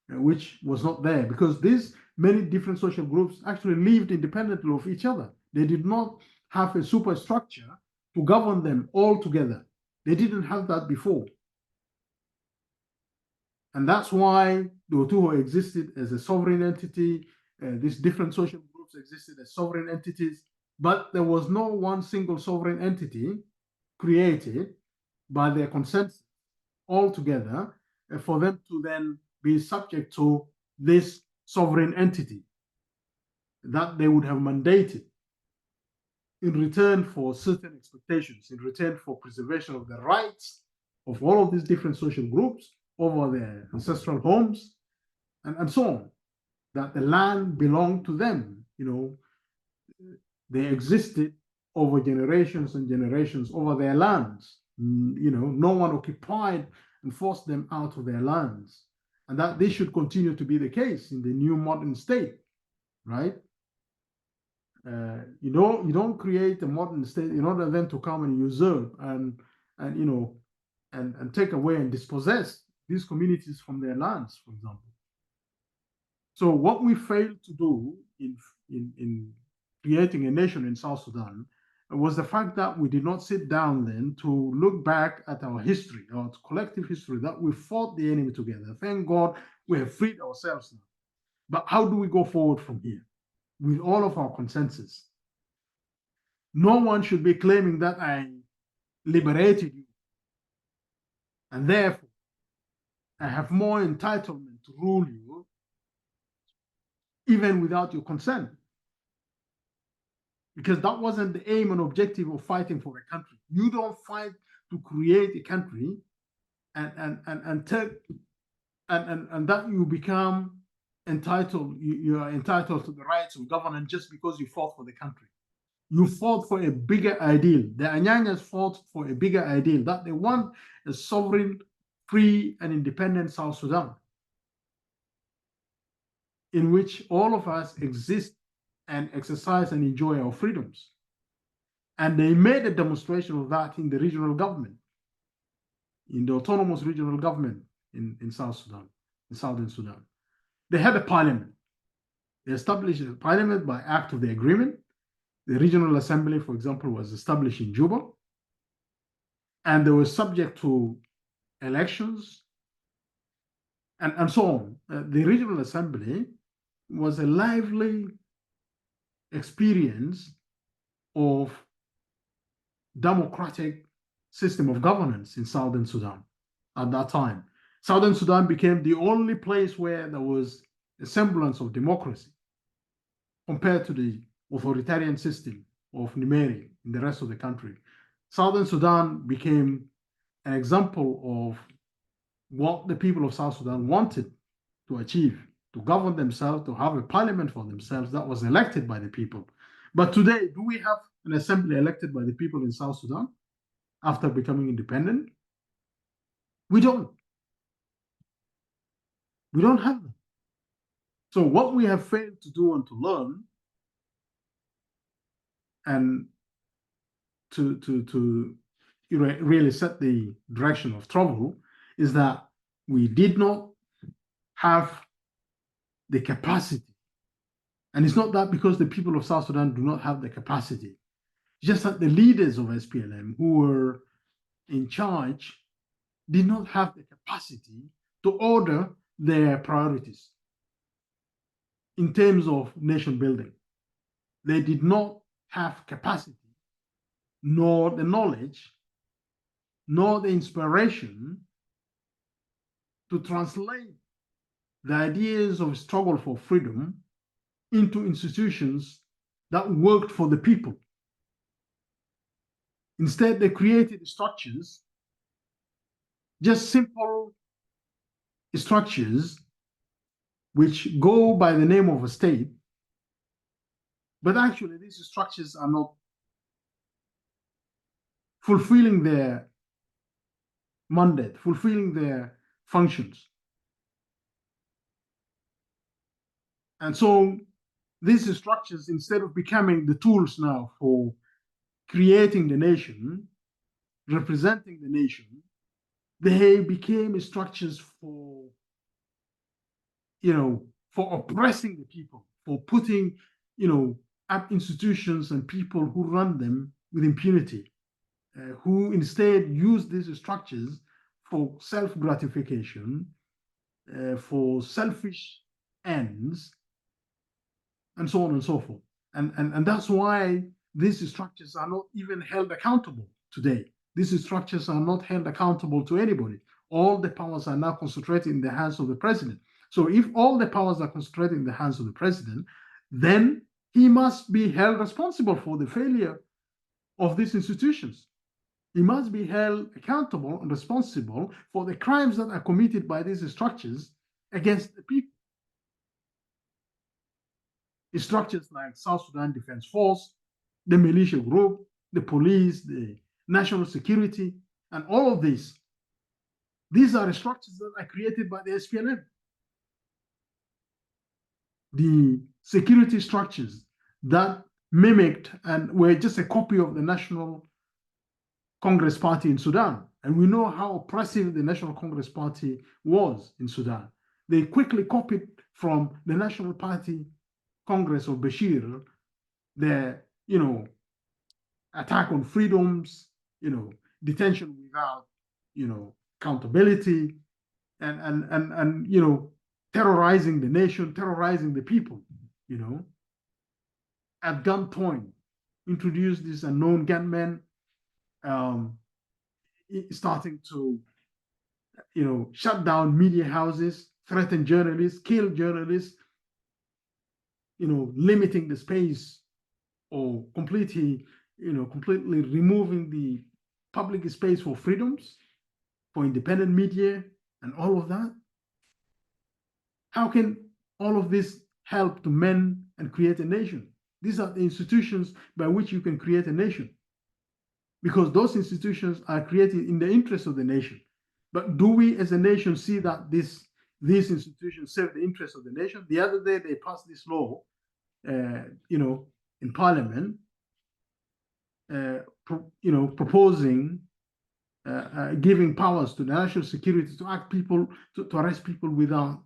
which was not there because these many different social groups actually lived independently of each other. They did not have a superstructure to govern them all together. They didn't have that before. And that's why the Otuho existed as a sovereign entity. These different social groups existed as sovereign entities, but there was no one single sovereign entity created by their consensus all together for them to then be subject to this sovereign entity that they would have mandated in return for certain expectations, in return for preservation of the rights of all of these different social groups over their ancestral homes and so on, that the land belonged to them. They existed over generations and generations over their lands. No one occupied and forced them out of their lands. And that this should continue to be the case in the new modern state, right? You don't create a modern state in order then to come and usurp and take away and dispossess these communities from their lands, for example. So what we failed to do in creating a nation in South Sudan was the fact that we did not sit down then to look back at our history, our collective history, that we fought the enemy together. Thank God we have freed ourselves now. But how do we go forward from here with all of our consensus? No one should be claiming that I liberated you, and therefore I have more entitlement to rule you even without your consent. Because that wasn't the aim and objective of fighting for a country. You don't fight to create a country and that you become entitled, you are entitled to the rights of government just because you fought for the country. You fought for a bigger ideal. The Anyanyas fought for a bigger ideal, that they want a sovereign, free, and independent South Sudan, in which all of us exist and exercise and enjoy our freedoms. And they made a demonstration of that in the regional government, in the autonomous regional government in South Sudan, in Southern Sudan. They had a parliament. They established a parliament by act of the agreement. The regional assembly, for example, was established in Juba, and they were subject to elections and so on. The regional assembly was a lively experience of democratic system of governance in Southern Sudan at that time. Southern Sudan became the only place where there was a semblance of democracy compared to the authoritarian system of Nimeri in the rest of the country. Southern Sudan became an example of what the people of South Sudan wanted to achieve, to govern themselves, to have a parliament for themselves that was elected by the people. But today, do we have an assembly elected by the people in South Sudan after becoming independent? We don't. We don't have them. So what we have failed to do and to learn and to really set the direction of travel is that we did not have the capacity. And it's not that because the people of South Sudan do not have the capacity, just that the leaders of SPLM who were in charge did not have the capacity to order their priorities in terms of nation building. They did not have capacity, nor the knowledge, nor the inspiration to translate the ideas of struggle for freedom into institutions that worked for the people. Instead, they created structures, just simple structures, which go by the name of a state, but actually these structures are not fulfilling their mandate, fulfilling their functions. And so these structures, instead of becoming the tools now for creating the nation, representing the nation, they became structures for, for oppressing the people, for putting, up institutions and people who run them with impunity, who instead use these structures for self-gratification, for selfish ends, and so on and so forth. And that's why these structures are not even held accountable today. These structures are not held accountable to anybody. All the powers are now concentrated in the hands of the president. So if all the powers are concentrated in the hands of the president, then he must be held responsible for the failure of these institutions. He must be held accountable and responsible for the crimes that are committed by these structures against the people. Structures like South Sudan Defense Force, the militia group, the police, the national security, and all of these. These are structures that are created by the SPLM. The security structures that mimicked and were just a copy of the National Congress Party in Sudan. And we know how oppressive the National Congress Party was in Sudan. They quickly copied from the National Party Congress of Bashir, their, attack on freedoms, detention without, accountability, and terrorizing the nation, terrorizing the people, at gunpoint, introduced this unknown gunmen, starting to, shut down media houses, threaten journalists, kill journalists, limiting the space or completely removing the public space for freedoms, for independent media, and all of that. How can all of this help to mend and create a nation? These are the institutions by which you can create a nation, because those institutions are created in the interest of the nation. But do we as a nation see that these institutions serve the interest of the nation? The other day they passed this law, in parliament, proposing giving powers to the national security to act people, to arrest people without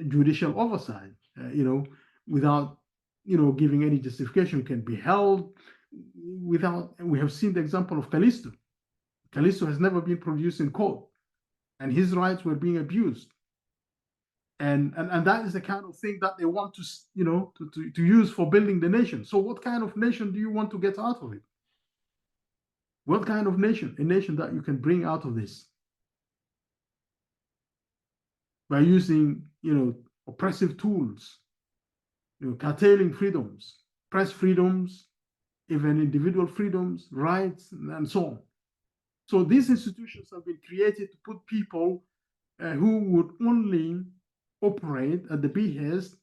judicial oversight, without giving any justification, can be held without. We have seen the example of Callisto. Callisto has never been produced in court, and his rights were being abused. And that is the kind of thing that they want to use for building the nation. So what kind of nation do you want to get out of it? What kind of nation? A nation that you can bring out of this by using, oppressive tools, curtailing freedoms, press freedoms, even individual freedoms, rights, and so on. So these institutions have been created to put people who would only operate at the behest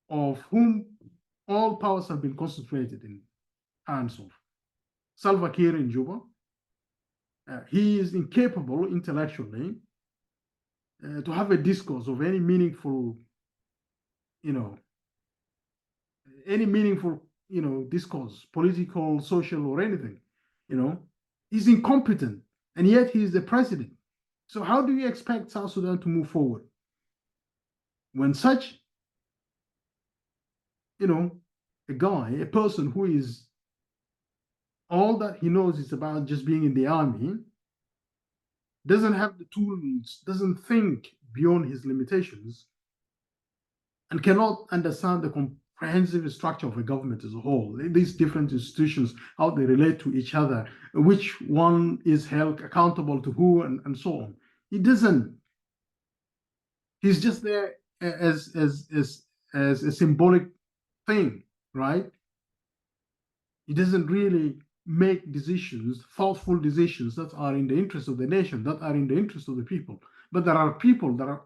of whom all powers have been concentrated in hands of. Salva Kiir in Juba, he is incapable intellectually to have a discourse of any meaningful, discourse, political, social, or anything. He's incompetent, and yet he is the president. So how do you expect South Sudan to move forward when such, a person who is all that he knows is about just being in the army, doesn't have the tools, doesn't think beyond his limitations, and cannot understand the comprehensive structure of a government as a whole, these different institutions, how they relate to each other, which one is held accountable to who, and so on. He doesn't. He's just there as a symbolic thing, right? He doesn't really make decisions, thoughtful decisions that are in the interest of the nation, that are in the interest of the people. But there are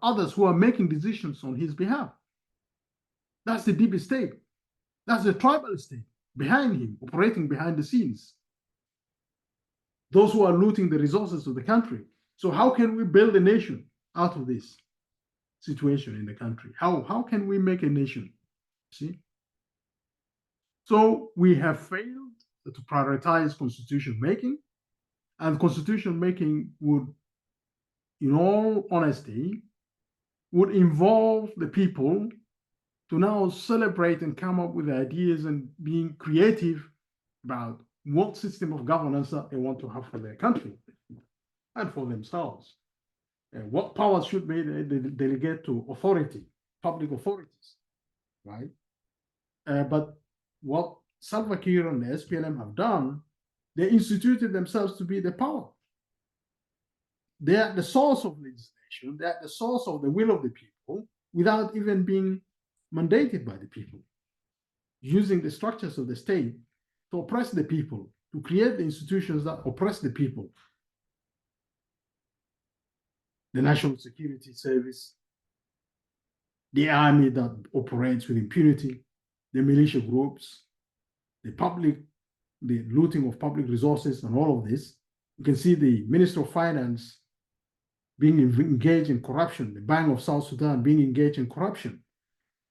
others who are making decisions on his behalf. That's the deep state. That's the tribal state behind him, operating behind the scenes. Those who are looting the resources of the country. So how can we build a nation out of this situation in the country? How can we make a nation? See? So we have failed to prioritize constitution making, and constitution making would, in all honesty, would involve the people to now celebrate and come up with ideas and being creative about what system of governance that they want to have for their country and for themselves. What powers should they delegate to authority, public authorities, right? But what Salva Kiir and the SPLM have done, they instituted themselves to be the power. They are the source of legislation, they are the source of the will of the people without even being mandated by the people, using the structures of the state to oppress the people, to create the institutions that oppress the people. The National Security Service, the army that operates with impunity, the militia groups, the looting of public resources, and all of this. You can see the Minister of Finance being engaged in corruption, the Bank of South Sudan being engaged in corruption.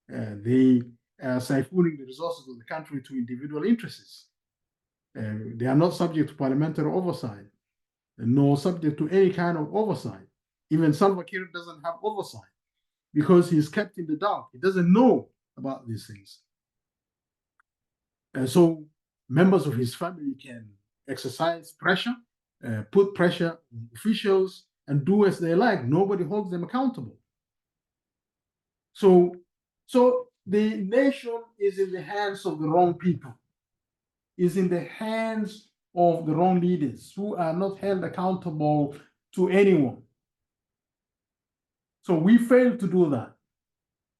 They are siphoning the resources of the country to individual interests. They are not subject to parliamentary oversight, nor subject to any kind of oversight. Even Salva Kiir doesn't have oversight because he's kept in the dark. He doesn't know about these things. So members of his family can exercise pressure, put pressure on officials, and do as they like. Nobody holds them accountable. So the nation is in the hands of the wrong people, is in the hands of the wrong leaders who are not held accountable to anyone. So we failed to do that.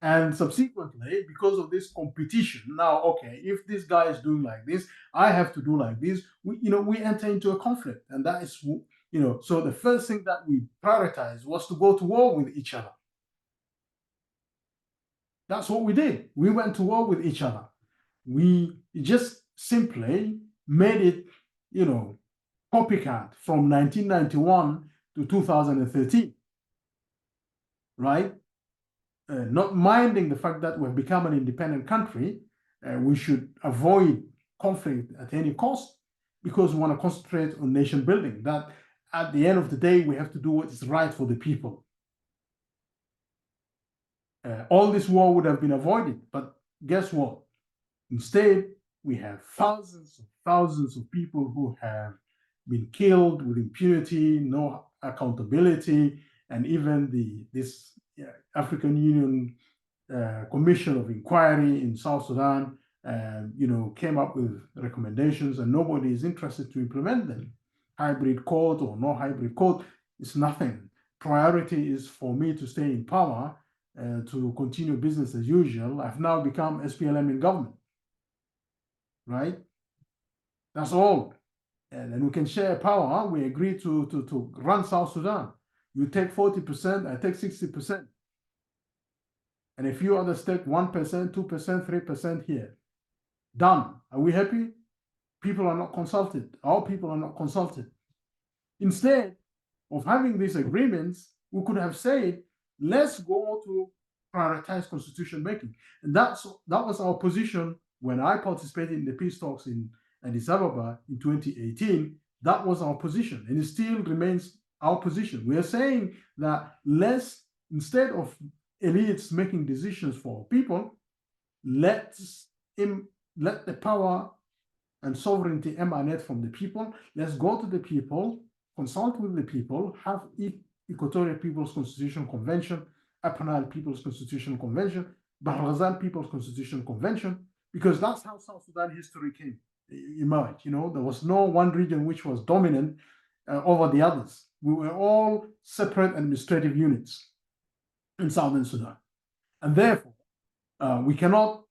And subsequently, because of this competition, now, okay, if this guy is doing like this, I have to do like this. We enter into a conflict. And that is, so the first thing that we prioritized was to go to war with each other. That's what we did. We went to war with each other. We just simply made it, copycat from 1991 to 2013, right? Not minding the fact that we've become an independent country, we should avoid conflict at any cost because we want to concentrate on nation building. That at the end of the day, we have to do what is right for the people. All this war would have been avoided, but guess what? Instead, we have thousands of people who have been killed with impunity, no accountability, and even this African Union Commission of Inquiry in South Sudan, came up with recommendations, and nobody is interested to implement them. Hybrid court or no hybrid court is nothing. Priority is for me to stay in power, to continue business as usual. I've now become SPLM in government, right? That's all. And then we can share power. We agree to run South Sudan. You take 40%, I take 60%. And a few others take 1%, 2%, 3% here. Done. Are we happy? People are not consulted. Our people are not consulted. Instead of having these agreements, we could have said, let's go to prioritize constitution making. And that was our position when I participated in the peace talks in Addis Ababa in 2018. That was our position, and it still remains our position. We are saying that instead of elites making decisions for people, let the power and sovereignty emanate from the people. Let's go to the people, consult with the people, have Equatorial People's Constitutional Convention, Upper Nile People's Constitutional Convention, Bahr Ghazal People's Constitutional Convention, because that's how South Sudan history emerged. There was no one region which was dominant over the others. We were all separate administrative units in Southern Sudan. And therefore, we cannot,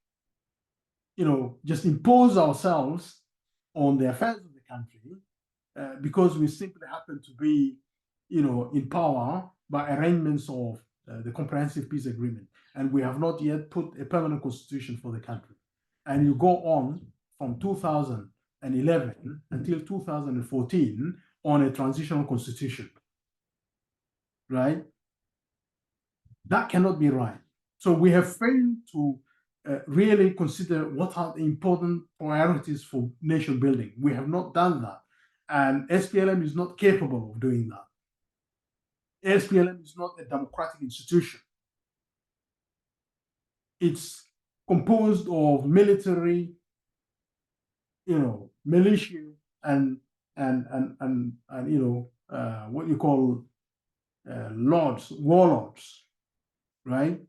just impose ourselves on the affairs of the country because we simply happen to be, in power by arrangements of the Comprehensive Peace Agreement. And we have not yet put a permanent constitution for the country. And you go on from 2011 until 2014 on a transitional constitution, right? That cannot be right. So we have failed to really consider what are the important priorities for nation building. We have not done that. And SPLM is not capable of doing that. SPLM is not a democratic institution. It's composed of military, militia and what you call warlords, right?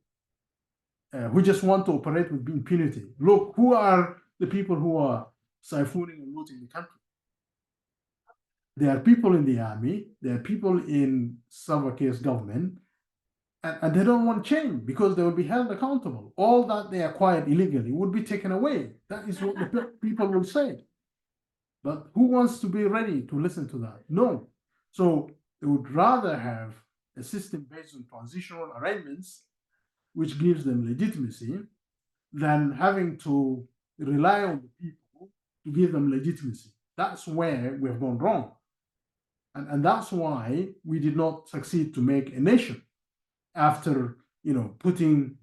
Who just want to operate with impunity. Look, who are the people who are siphoning and looting the country? There are people in the army, there are people in Salva Kiir's government, and they don't want change because they will be held accountable. All that they acquired illegally would be taken away. That is what the people will say. But who wants to be ready to listen to that? No. So they would rather have a system based on transitional arrangements, which gives them legitimacy, than having to rely on the people to give them legitimacy. That's where we have gone wrong. And that's why we did not succeed to make a nation after, putting,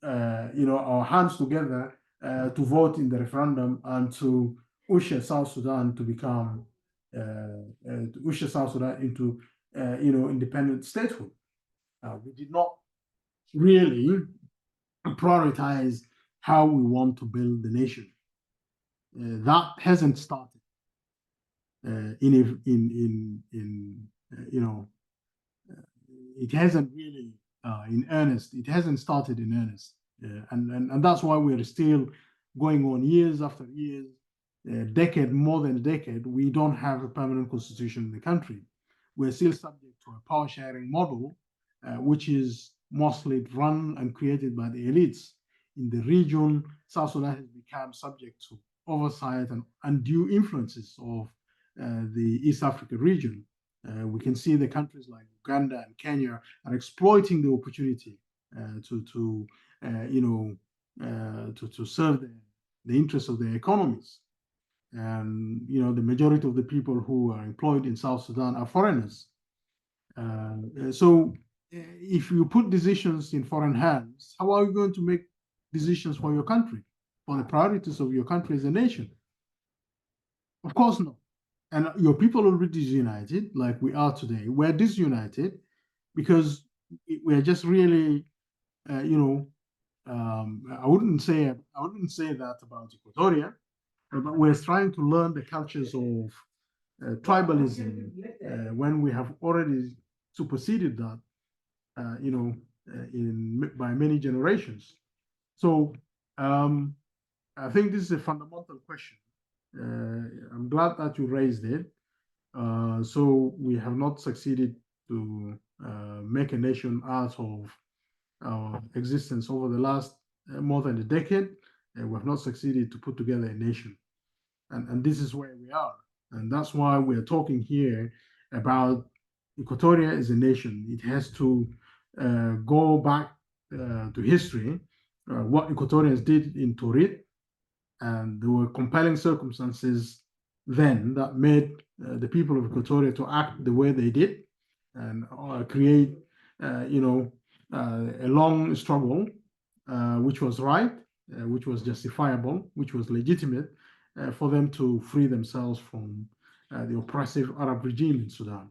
our hands together to vote in the referendum and to usher South Sudan to become, to usher South Sudan into, independent statehood. We did not really prioritize how we want to build the nation. That hasn't started. It hasn't really in earnest. It hasn't started in earnest, and that's why we're still going on years after years, more than a decade. We don't have a permanent constitution in the country. We're still subject to a power sharing model, which is mostly run and created by the elites in the region. South Sudan has become subject to oversight and undue influences of the East Africa region. We can see the countries like Uganda and Kenya are exploiting the opportunity to to serve the interests of their economies. And the majority of the people who are employed in South Sudan are foreigners. So if you put decisions in foreign hands, how are you going to make decisions for your country, for the priorities of your country as a nation? Of course not. And your people will be disunited like we are today. We're disunited because we're just really, I wouldn't say that about Equatoria, but we're trying to learn the cultures of tribalism when we have already superseded that, by many generations. So I think this is a fundamental question. I'm glad that you raised it. So we have not succeeded to make a nation out of our existence over the last more than a decade. We have not succeeded to put together a nation. And this is where we are. And that's why we're talking here about Equatoria as a nation. It has to go back to history, what Equatorians did in Torit, and there were compelling circumstances then that made the people of Equatoria to act the way they did and create, a long struggle, which was right, which was justifiable, which was legitimate, for them to free themselves from the oppressive Arab regime in Sudan.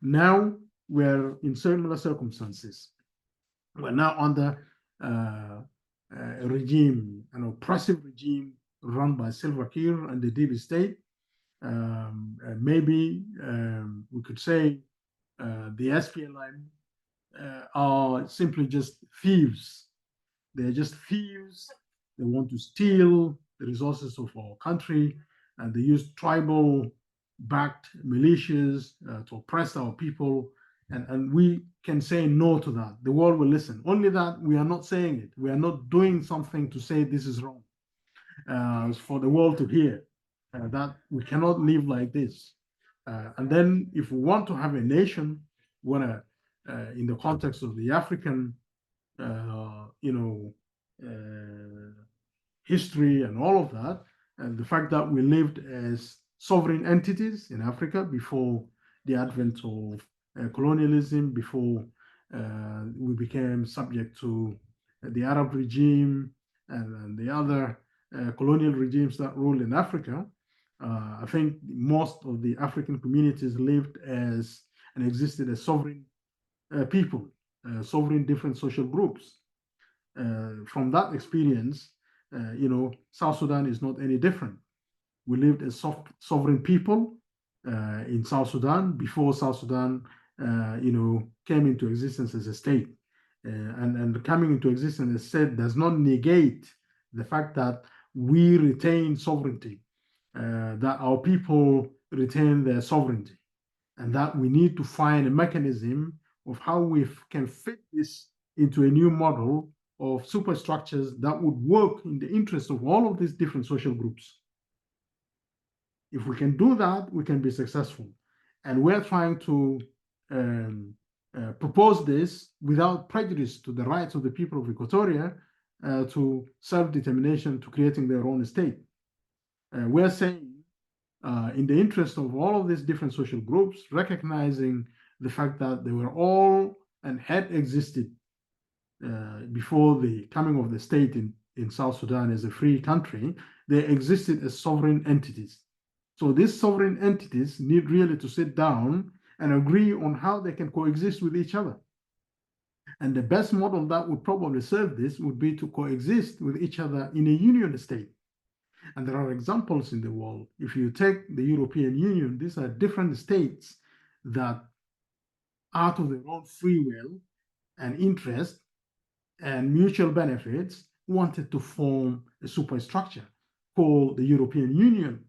Now we're in similar circumstances. We're now under a regime, an oppressive regime run by Salva Kiir and the deep state. Maybe we could say the SPLM are simply just thieves. They're just thieves. They want to steal the resources of our country, and they use tribal-backed militias to oppress our people. And we can say no to that. The world will listen. Only that we are not saying it. We are not doing something to say this is wrong for the world to hear that we cannot live like this. And then if we want to have a nation, want to, in the context of the African, history and all of that, and the fact that we lived as sovereign entities in Africa before the advent of colonialism, before we became subject to the Arab regime and the other colonial regimes that ruled in Africa. I think most of the African communities lived as and existed as sovereign people, sovereign different social groups. From that experience, South Sudan is not any different. We lived as sovereign people in South Sudan before South Sudan, came into existence as a state. And coming into existence as a state does not negate the fact that we retain sovereignty, that our people retain their sovereignty, and that we need to find a mechanism of how we can fit this into a new model of superstructures that would work in the interest of all of these different social groups. If we can do that, we can be successful. And we're trying to propose this without prejudice to the rights of the people of Equatoria to self-determination, to creating their own state. We're saying, in the interest of all of these different social groups, recognizing the fact that they were all and had existed before the coming of the state in South Sudan as a free country, they existed as sovereign entities. So these sovereign entities need really to sit down and agree on how they can coexist with each other. And the best model that would probably serve this would be to coexist with each other in a union state. And there are examples in the world. If you take the European Union, these are different states that, out of their own free will and interest and mutual benefits, wanted to form a superstructure called the European Union.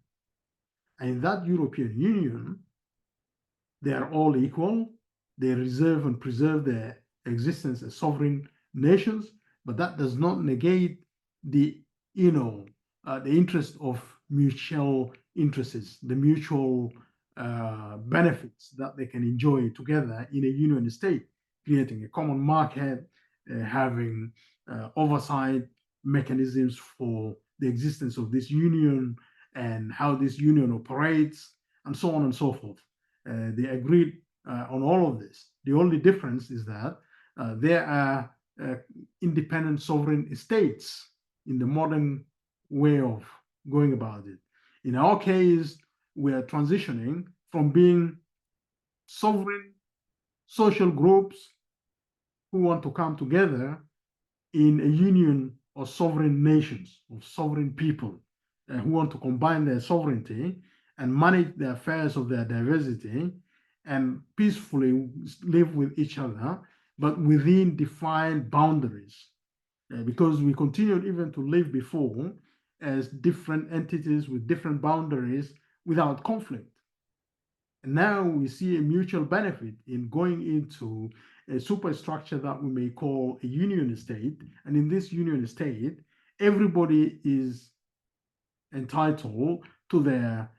And in that European Union, they are all equal. They reserve and preserve their existence as sovereign nations, but that does not negate the interest of mutual interests, the mutual benefits that they can enjoy together in a union state, creating a common market, having oversight mechanisms for the existence of this union and how this union operates, and so on and so forth. They agreed on all of this. The only difference is that there are independent sovereign states in the modern way of going about it. In our case, we are transitioning from being sovereign social groups who want to come together in a union of sovereign nations, of sovereign people who want to combine their sovereignty and manage the affairs of their diversity and peacefully live with each other, but within defined boundaries. Because we continued even to live before as different entities with different boundaries without conflict. And now we see a mutual benefit in going into a superstructure that we may call a union state. And in this union state, everybody is entitled to their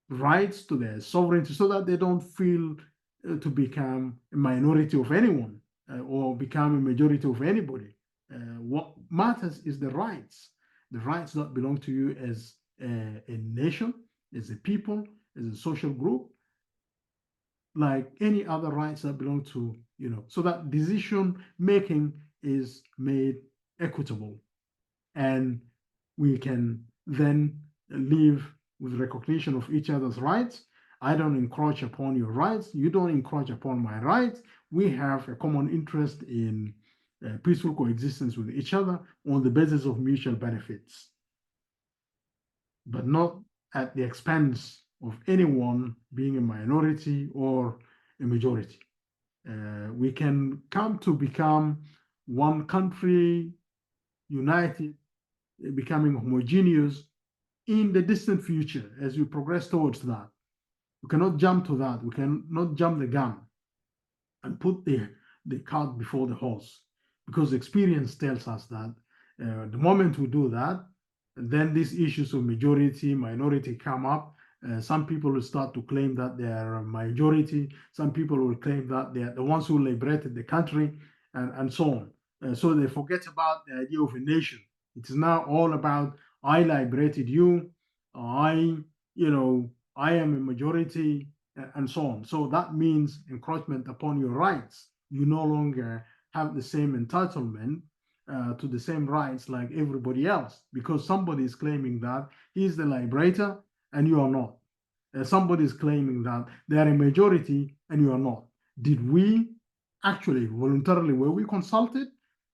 rights, to their sovereignty, so that they don't feel to become a minority of anyone or become a majority of anybody. What matters is the rights that belong to you as a nation, as a people, as a social group, like any other rights that belong to, so that decision making is made equitable. And we can then live with recognition of each other's rights. I don't encroach upon your rights. You don't encroach upon my rights. We have a common interest in peaceful coexistence with each other on the basis of mutual benefits, but not at the expense of anyone being a minority or a majority. We can come to become one country, united, becoming homogeneous in the distant future as we progress towards that. We cannot jump to that. We cannot jump the gun and put the cart before the horse, because experience tells us that the moment we do that, then these issues of majority, minority come up. Some people will start to claim that they are a majority. Some people will claim that they are the ones who liberated the country, and so on. So they forget about the idea of a nation. It is now all about I liberated you, I, I am a majority, and so on. So that means encroachment upon your rights. You no longer have the same entitlement to the same rights like everybody else, because somebody is claiming that he's the liberator and you are not. Somebody is claiming that they are a majority and you are not. Did we actually voluntarily, were we consulted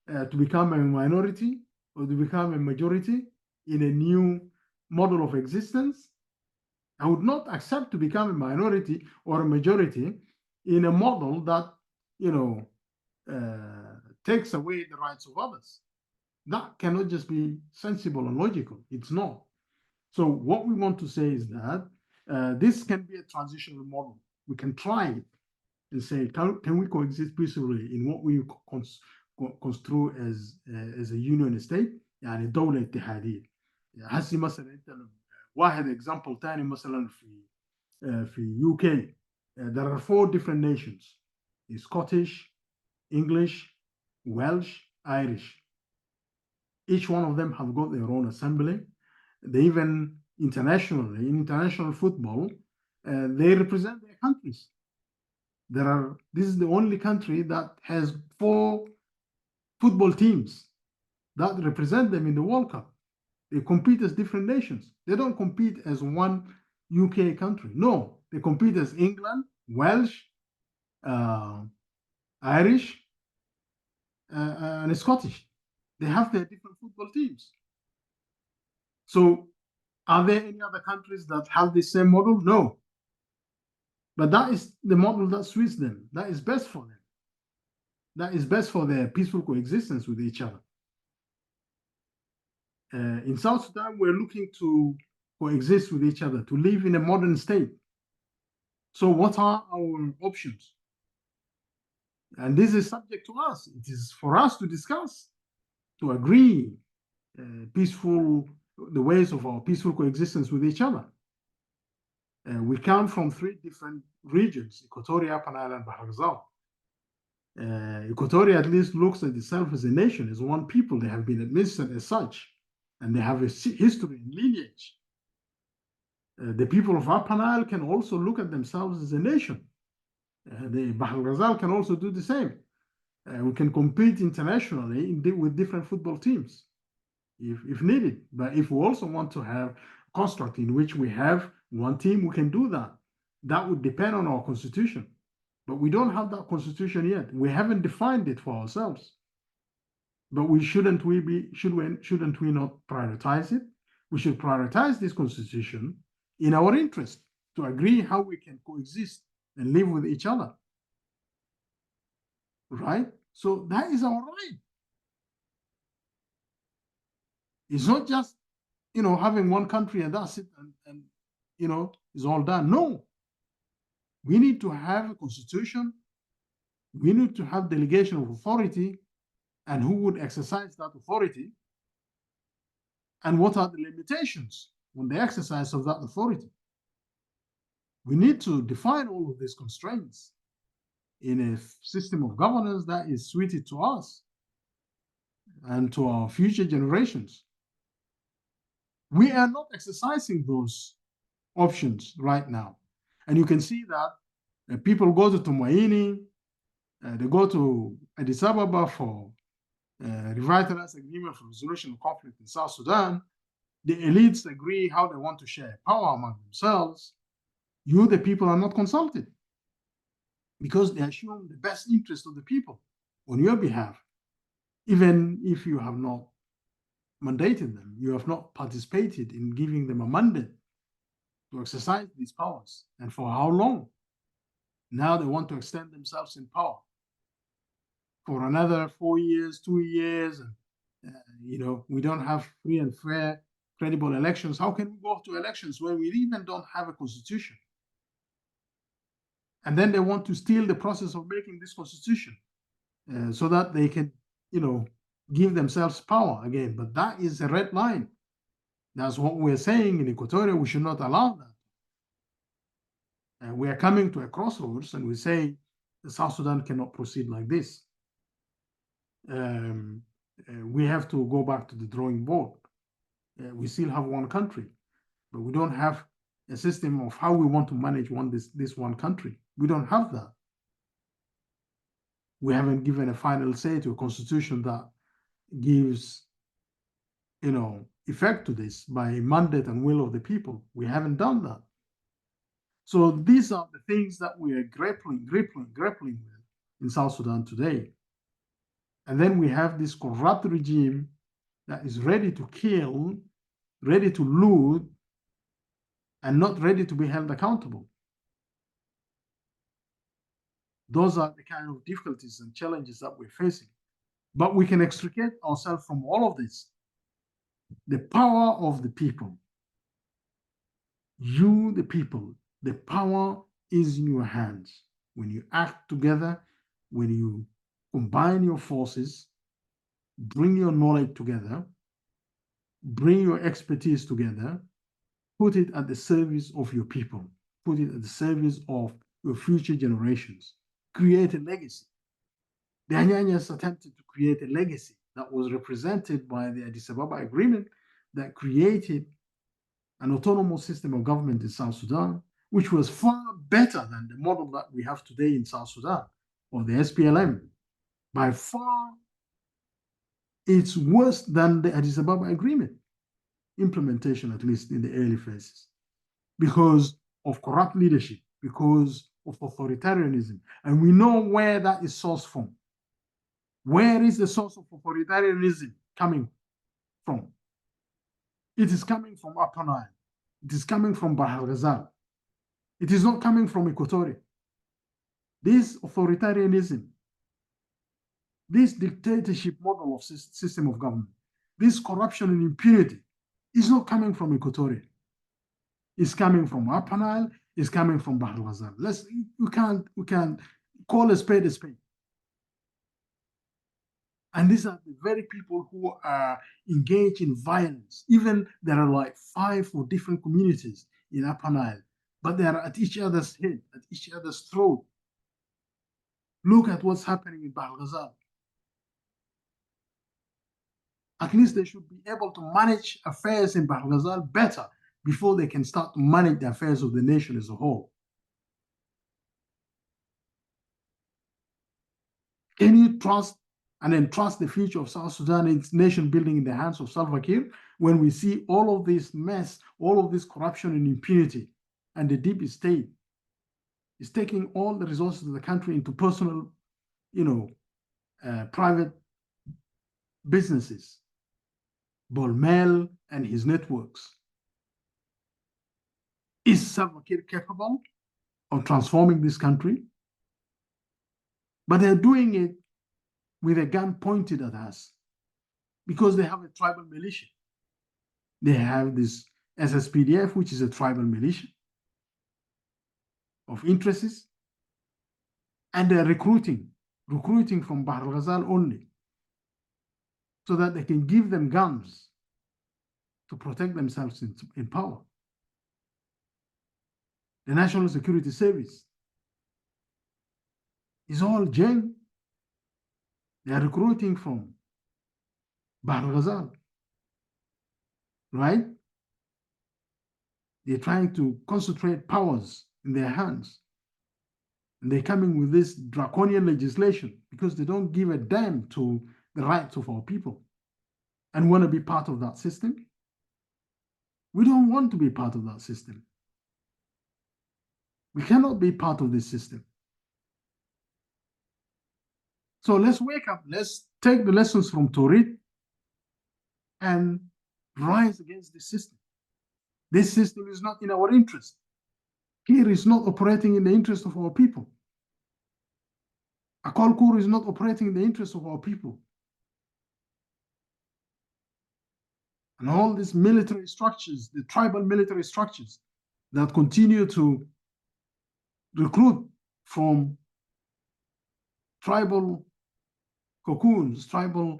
to become a minority or to become a majority in a new model of existence? I would not accept to become a minority or a majority in a model that, takes away the rights of others. That cannot just be sensible and logical. It's not. So what we want to say is that this can be a transitional model. We can try it and say, can we coexist peacefully in what we construe as a union state, يعني دولة اتحادية. هسي مثلا انت واحد example تاني مثلا في UK, there are 4 different nations: Scottish, English, Welsh, Irish. Each one of them have got their own assembly. They even internationally, in international football, they represent their countries. This is the only country that has 4 football teams that represent them in the World Cup. They compete as different nations. They don't compete as one UK country. No, they compete as England, Welsh, Irish, and Scottish. They have their different football teams. So are there any other countries that have the same model? No. But that is the model that suits them. That is best for them. That is best for their peaceful coexistence with each other. In South Sudan, we're looking to coexist with each other, to live in a modern state. So what are our options? And this is subject to us. It is for us to discuss, to agree the ways of our peaceful coexistence with each other. We come from 3 different regions: Equatoria, Upper Nile, and Bahr el Ghazal. Equatoria at least looks at itself as a nation, as one people. They have been administered as such, and they have a history and lineage. The people of Upper Nile can also look at themselves as a nation. The Bahr Ghazal can also do the same. We can compete internationally with different football teams if needed. But if we also want to have a construct in which we have one team, we can do that. That would depend on our constitution. But we don't have that constitution yet. We haven't defined it for ourselves. But shouldn't we not prioritize it? We should prioritize this constitution in our interest to agree how we can coexist and live with each other. Right? So that is our right. It's not just, having one country and that's it, and it's all done. No. We need to have a constitution. We need to have delegation of authority, and who would exercise that authority, and what are the limitations on the exercise of that authority. We need to define all of these constraints in a system of governance that is suited to us and to our future generations. We are not exercising those options right now. And you can see that people go to Tumaini, they go to Addis Ababa for revitalized agreement for resolution of conflict in South Sudan. The elites agree how they want to share power among themselves. You, the people, are not consulted because they assume the best interest of the people on your behalf, even if you have not mandated them, you have not participated in giving them a mandate to exercise these powers. And for how long? Now they want to extend themselves in power for another 4 years, 2 years. And, we don't have free and fair, credible elections. How can we go to elections when we even don't have a constitution? And then they want to steal the process of making this constitution so that they can, give themselves power again. But that is a red line. That's what we're saying in Equatoria. We should not allow that. We are coming to a crossroads, and we say South Sudan cannot proceed like this. We have to go back to the drawing board. We still have one country, but we don't have a system of how we want to manage this one country. We don't have that. We haven't given a final say to a constitution that gives, effect to this by mandate and will of the people. We haven't done that. So these are the things that we are grappling with in South Sudan today. And then we have this corrupt regime that is ready to kill, ready to loot, and not ready to be held accountable. Those are the kind of difficulties and challenges that we're facing. But we can extricate ourselves from all of this. The power of the people. You, the people, the power is in your hands. When you act together, when you combine your forces, bring your knowledge together, bring your expertise together, put it at the service of your people, put it at the service of your future generations, create a legacy. The Anyanyas attempted to create a legacy that was represented by the Addis Ababa Agreement that created an autonomous system of government in South Sudan, which was far better than the model that we have today in South Sudan, or the SPLM. By far, it's worse than the Addis Ababa Agreement implementation, at least in the early phases, because of corrupt leadership, because of authoritarianism. And we know where that is sourced from. Where is the source of authoritarianism coming from? It is coming from Upper Nile. It is coming from Bahr Ghazal. It is not coming from Equatoria. This authoritarianism, this dictatorship model of system of government, this corruption and impunity is not coming from Equatoria. It's coming from Upper Nile. It's coming from Bahr Ghazal. We can't call a spade a spade. And these are the very people who are engaged in violence. Even there are like 5 or different communities in Upper Nile, but they are at each other's head, at each other's throat. Look at what's happening in Bahr al-Ghazal. At least they should be able to manage affairs in Bahr al-Ghazal better before they can start to manage the affairs of the nation as a whole. Can you trust and entrust the future of South Sudan and its nation building in the hands of Salva Kiir when we see all of this mess, all of this corruption and impunity, and the deep state is taking all the resources of the country into personal, private businesses, Bolmel and his networks. Is Salva Kiir capable of transforming this country? But they're doing it with a gun pointed at us because they have a tribal militia. They have this SSPDF, which is a tribal militia of interests, and they're recruiting from Bahr al-Ghazal only so that they can give them guns to protect themselves in power. The National Security Service is all Gen. They are recruiting from Bahr al-Ghazal, right? They're trying to concentrate powers in their hands. And they're coming with this draconian legislation because they don't give a damn to the rights of our people and want to be part of that system. We don't want to be part of that system. We cannot be part of this system. So let's wake up. Let's take the lessons from Torit and rise against this system. This system is not in our interest. Kiir is not operating in the interest of our people. Akolkur is not operating in the interest of our people. And all these military structures, the tribal military structures that continue to recruit from tribal cocoons, tribal,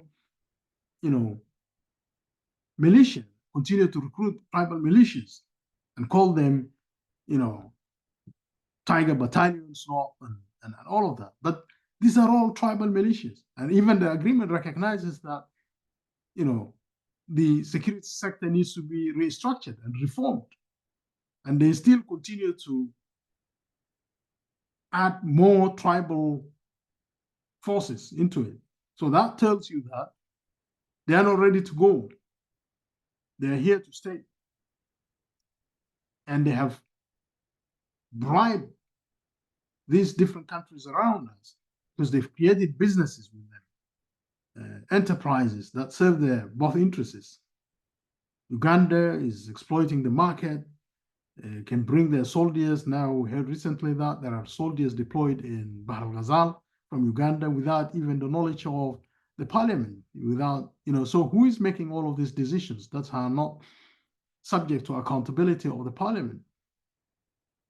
militia, continue to recruit tribal militias and call them, tiger battalions and all of that. But these are all tribal militias. And even the agreement recognizes that, the security sector needs to be restructured and reformed. And they still continue to add more tribal forces into it. So that tells you that they are not ready to go. They are here to stay. And they have bribed these different countries around us because they've created businesses with them, enterprises that serve their both interests. Uganda is exploiting the market, can bring their soldiers. Now we heard recently that there are soldiers deployed in Bahr al-Ghazal from Uganda without even the knowledge of the parliament, without, so who is making all of these decisions that are not subject to accountability of the parliament?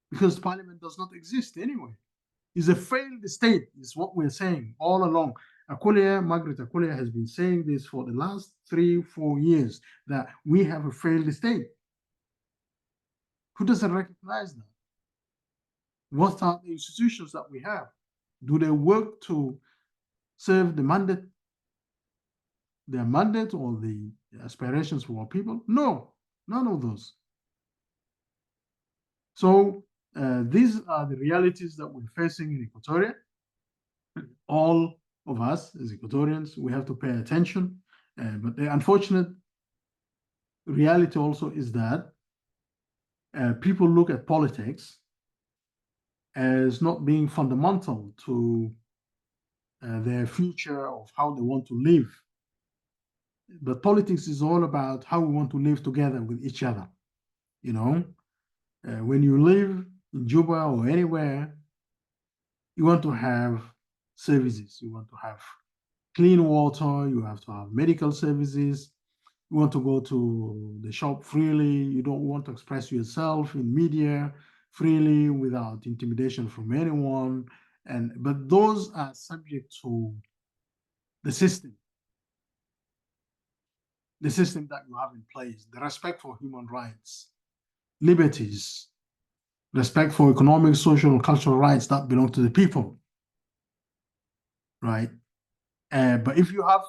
Because parliament does not exist anyway. It's a failed state, is what we're saying all along. Margaret Akulia has been saying this for the last 3-4 years, that we have a failed state. Who doesn't recognize that? What are the institutions that we have? Do they work to serve the mandate, their mandate or the aspirations for our people? No, none of those. So these are the realities that we're facing in Equatoria. All of us as Equatorians, we have to pay attention. But the unfortunate reality also is that people look at politics as not being fundamental to their future of how they want to live. But politics is all about how we want to live together with each other. When you live in Juba or anywhere, you want to have services. You want to have clean water. You have to have medical services. You want to go to the shop freely. You don't want to express yourself in media freely without intimidation from anyone. But those are subject to the system that you have in place, the respect for human rights, liberties, respect for economic, social, and cultural rights that belong to the people. right? But if you have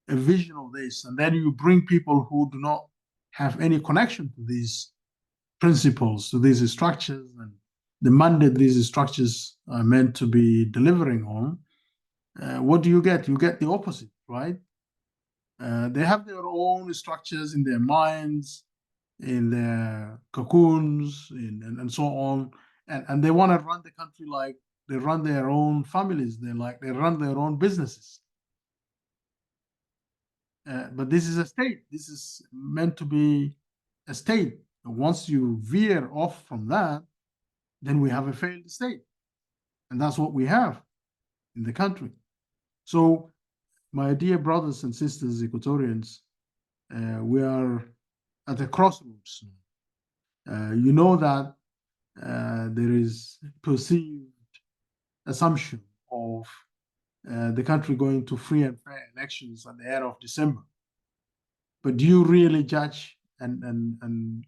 a vision of this, and then you bring people who do not have any connection to these principles, to these structures, and the mandate these structures are meant to be delivering on, what do you get? You get the opposite, right? They have their own structures in their minds, in their cocoons, and so on, and they want to run the country like they run their own families. They run their own businesses. But this is a state. This is meant to be a state. Once you veer off from that, then we have a failed state. And that's what we have in the country. So, my dear brothers and sisters, Equatorians, we are at a crossroads. You know that there is perceived assumption of the country going to free and fair elections at the end of December. But do you really judge and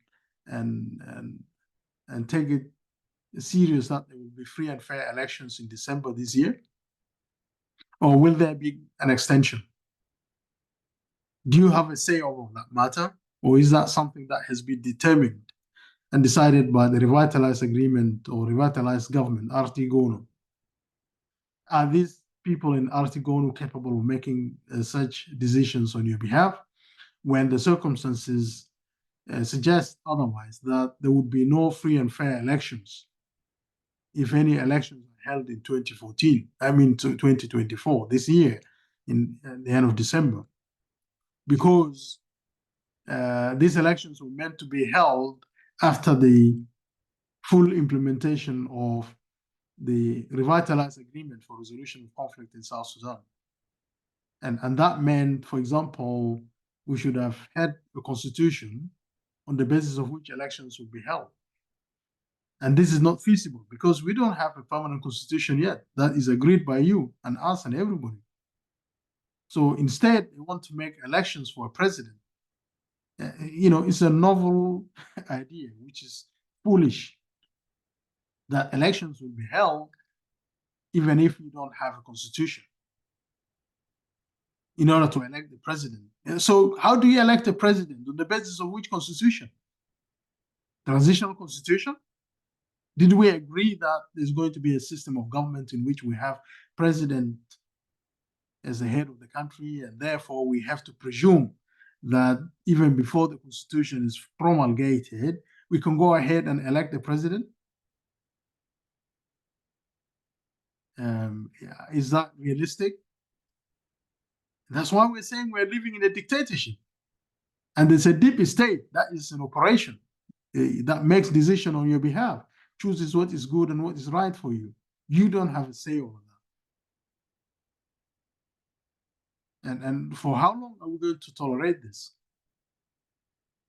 take it serious that there will be free and fair elections in December this year? Or will there be an extension? Do you have a say over that matter? Or is that something that has been determined and decided by the revitalized agreement or revitalized government, R-TGONU? Are these people in R-TGONU capable of making such decisions on your behalf when the circumstances suggest otherwise, that there would be no free and fair elections if any elections are held in 2024, this year, in the end of December, because these elections were meant to be held after the full implementation of the revitalized agreement for resolution of conflict in South Sudan. And that meant, for example, we should have had a constitution on the basis of which elections would be held. And this is not feasible because we don't have a permanent constitution yet that is agreed by you and us and everybody. So instead, they want to make elections for a president. It's a novel idea, which is foolish, that elections will be held even if you don't have a constitution in order to elect the president. So how do you elect a president? On the basis of which constitution? Transitional constitution? Did we agree that there's going to be a system of government in which we have president as the head of the country, and therefore we have to presume that even before the constitution is promulgated, we can go ahead and elect the president? Is that realistic? That's why we're saying we're living in a dictatorship. And it's a deep state that is an operation that makes decision on your behalf, chooses what is good and what is right for you. You don't have a say over that. And for how long are we going to tolerate this?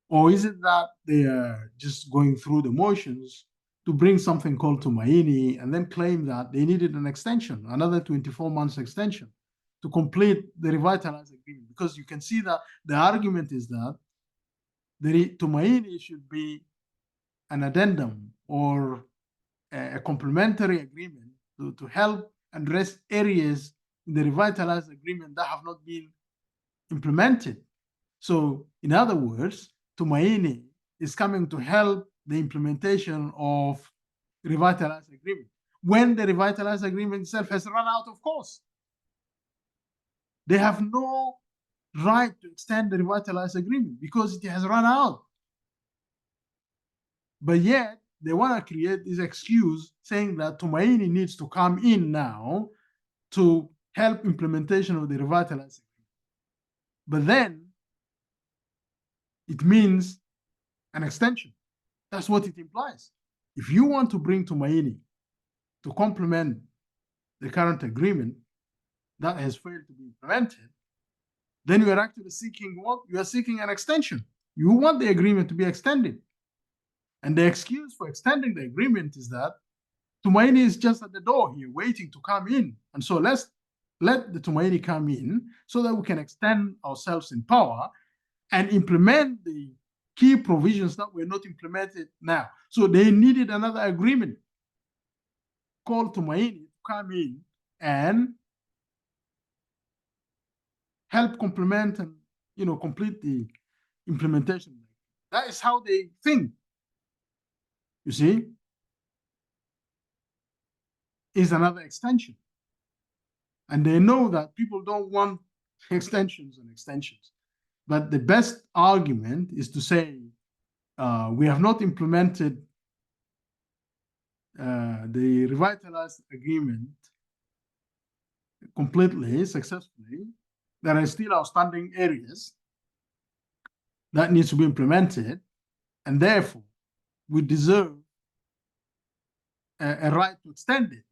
Or is it that they are just going through the motions to bring something called Tumaini and then claim that they needed an extension, another 24 months extension, to complete the revitalized agreement? Because you can see that the argument is that the Tumaini should be an addendum or a complementary agreement to help address areas in the revitalized agreement that have not been implemented. So, in other words, Tumaini is coming to help the implementation of revitalized agreement when the revitalized agreement itself has run out of course. They have no right to extend the revitalized agreement because it has run out. But yet, they want to create this excuse saying that Tumaini needs to come in now to help implementation of the revitalized agreement. But then, it means an extension. That's what it implies. If you want to bring Tumaini to complement the current agreement that has failed to be implemented, then you are actually seeking what? You are seeking an extension. You want the agreement to be extended. And the excuse for extending the agreement is that Tumaini is just at the door here waiting to come in. And so let's let the Tumaini come in so that we can extend ourselves in power and implement the key provisions that were not implemented now. So they needed another agreement called Tumaini to come in and help complement and complete the implementation. That is how they think. You see, is another extension, and they know that people don't want extensions and extensions. But the best argument is to say we have not implemented the revitalized agreement completely, successfully. There are still outstanding areas that needs to be implemented, and therefore we deserve a right to extend it,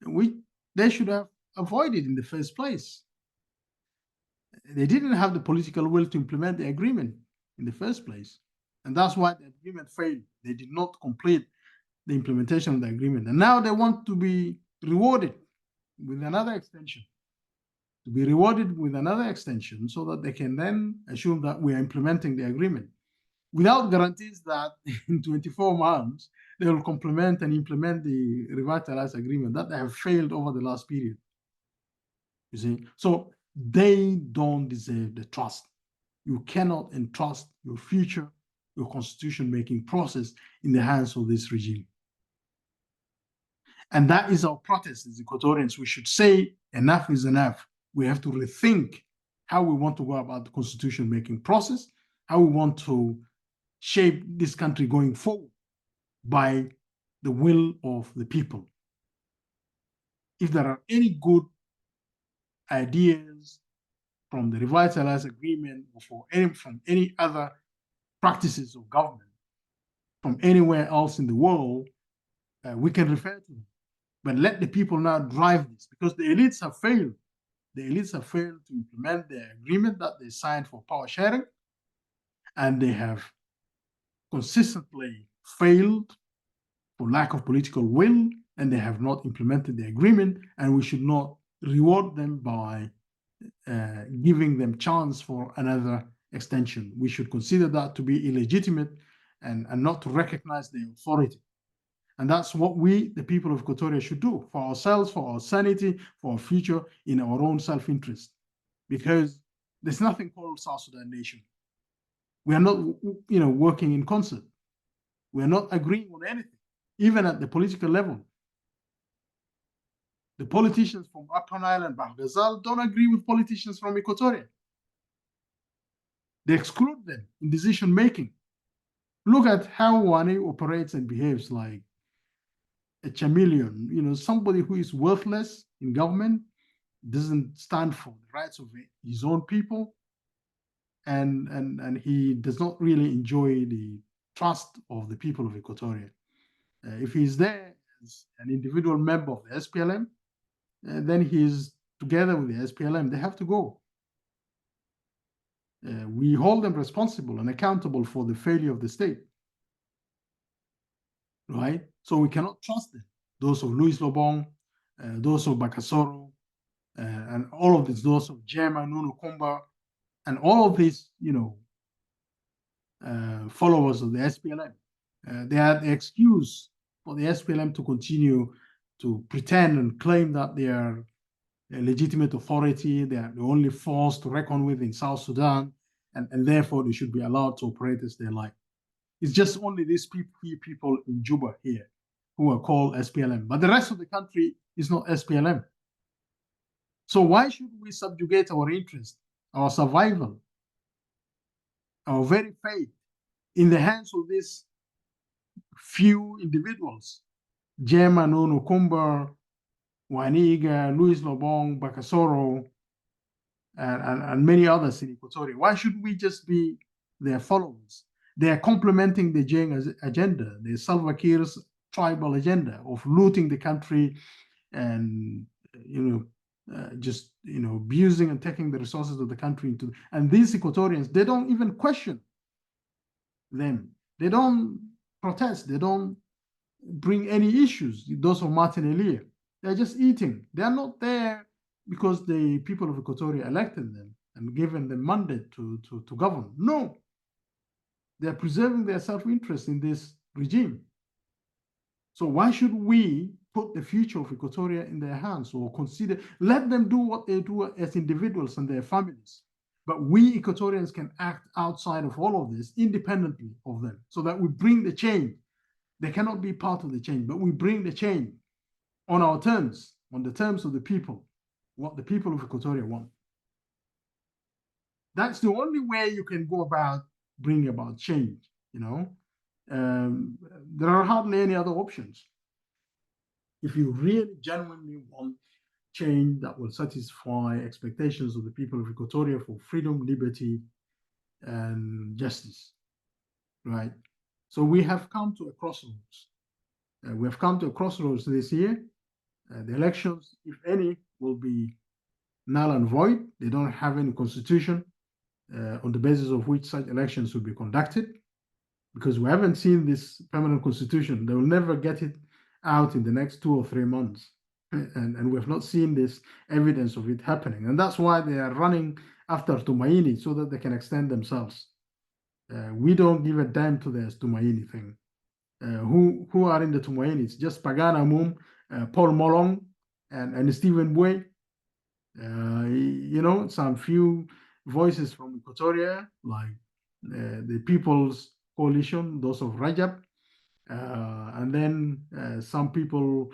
which they should have avoided in the first place. They didn't have the political will to implement the agreement in the first place, and that's why the agreement failed. They did not complete the implementation of the agreement, and now they want to be rewarded with another extension, so that they can then assume that we are implementing the agreement without guarantees that in 24 months they will complement and implement the revitalized agreement that they have failed over the last period. You see, so they don't deserve the trust. You cannot entrust your future, your constitution-making process in the hands of this regime. And that is our protest as Equatorians. We should say enough is enough. We have to rethink how we want to go about the constitution-making process, how we want to shape this country going forward by the will of the people. If there are any good ideas from the revitalized agreement or from any other practices of government from anywhere else in the world, we can refer to them. But let the people now drive this, because the elites have failed. The elites have failed to implement the agreement that they signed for power sharing, and they have consistently failed for lack of political will, and they have not implemented the agreement, and we should not reward them by giving them chance for another extension. We should consider that to be illegitimate and not to recognize the authority. And that's what we, the people of Equatoria, should do for ourselves, for our sanity, for our future, in our own self-interest. Because there's nothing called South Sudan nation. We are not, working in concert. We are not agreeing on anything, even at the political level. The politicians from Upper Nile and Bahr Ghazal don't agree with politicians from Equatoria. They exclude them in decision-making. Look at how Wani operates and behaves like a chameleon, somebody who is worthless in government, doesn't stand for the rights of his own people, and he does not really enjoy the trust of the people of Equatoria. If he's there as an individual member of the SPLM, then he's together with the SPLM. They have to go. We hold them responsible and accountable for the failure of the state. Right? So we cannot trust them. Those of Louis Lobong, those of Bakasoro, and all of this, those of Jema, Nunu Kumba, and all of these, followers of the SPLM. They are the excuse for the SPLM to continue to pretend and claim that they are a legitimate authority, they are the only force to reckon with in South Sudan, and therefore they should be allowed to operate as they like. It's just only these people in Juba here who are called SPLM. But the rest of the country is not SPLM. So why should we subjugate our interest, our survival, our very fate in the hands of these few individuals? Jema, Nunu Kumba, Waniga, Louis Lobong, Bakasoro, and many others in Equatoria. Why should we just be their followers? They are complementing the Gen agenda, the Salva Kiir's tribal agenda of looting the country and just abusing and taking the resources of the country into. And these Equatorians, they don't even question them. They don't protest. They don't bring any issues. Those of Martin Elia, they're just eating. They are not there because the people of Equatoria elected them and given them mandate to govern. No. They're preserving their self-interest in this regime. So why should we put the future of Equatoria in their hands, or let them do what they do as individuals and their families. But we Equatorians can act outside of all of this, independently of them, so that we bring the change. They cannot be part of the change, but we bring the change on our terms, on the terms of the people, what the people of Equatoria want. That's the only way you can go about bringing about change, you know. There are hardly any other options. If you really genuinely want change that will satisfy expectations of the people of Equatoria for freedom, liberty, and justice, right? So we have come to a crossroads. We have come to a crossroads this year. The elections, if any, will be null and void. They don't have any constitution on the basis of which such elections will be conducted, because we haven't seen this permanent constitution. They will never get it out in the next 2 or 3 months. And we have not seen this evidence of it happening. And that's why they are running after Tumaini, so that they can extend themselves. We don't give a damn to this Tumaini thing. Who are in the Tumaini? It's just Pagana Mum, Paul Molong, and Stephen Bue. You know, some few voices from Equatoria, like the People's Coalition, those of Rajab, and then some people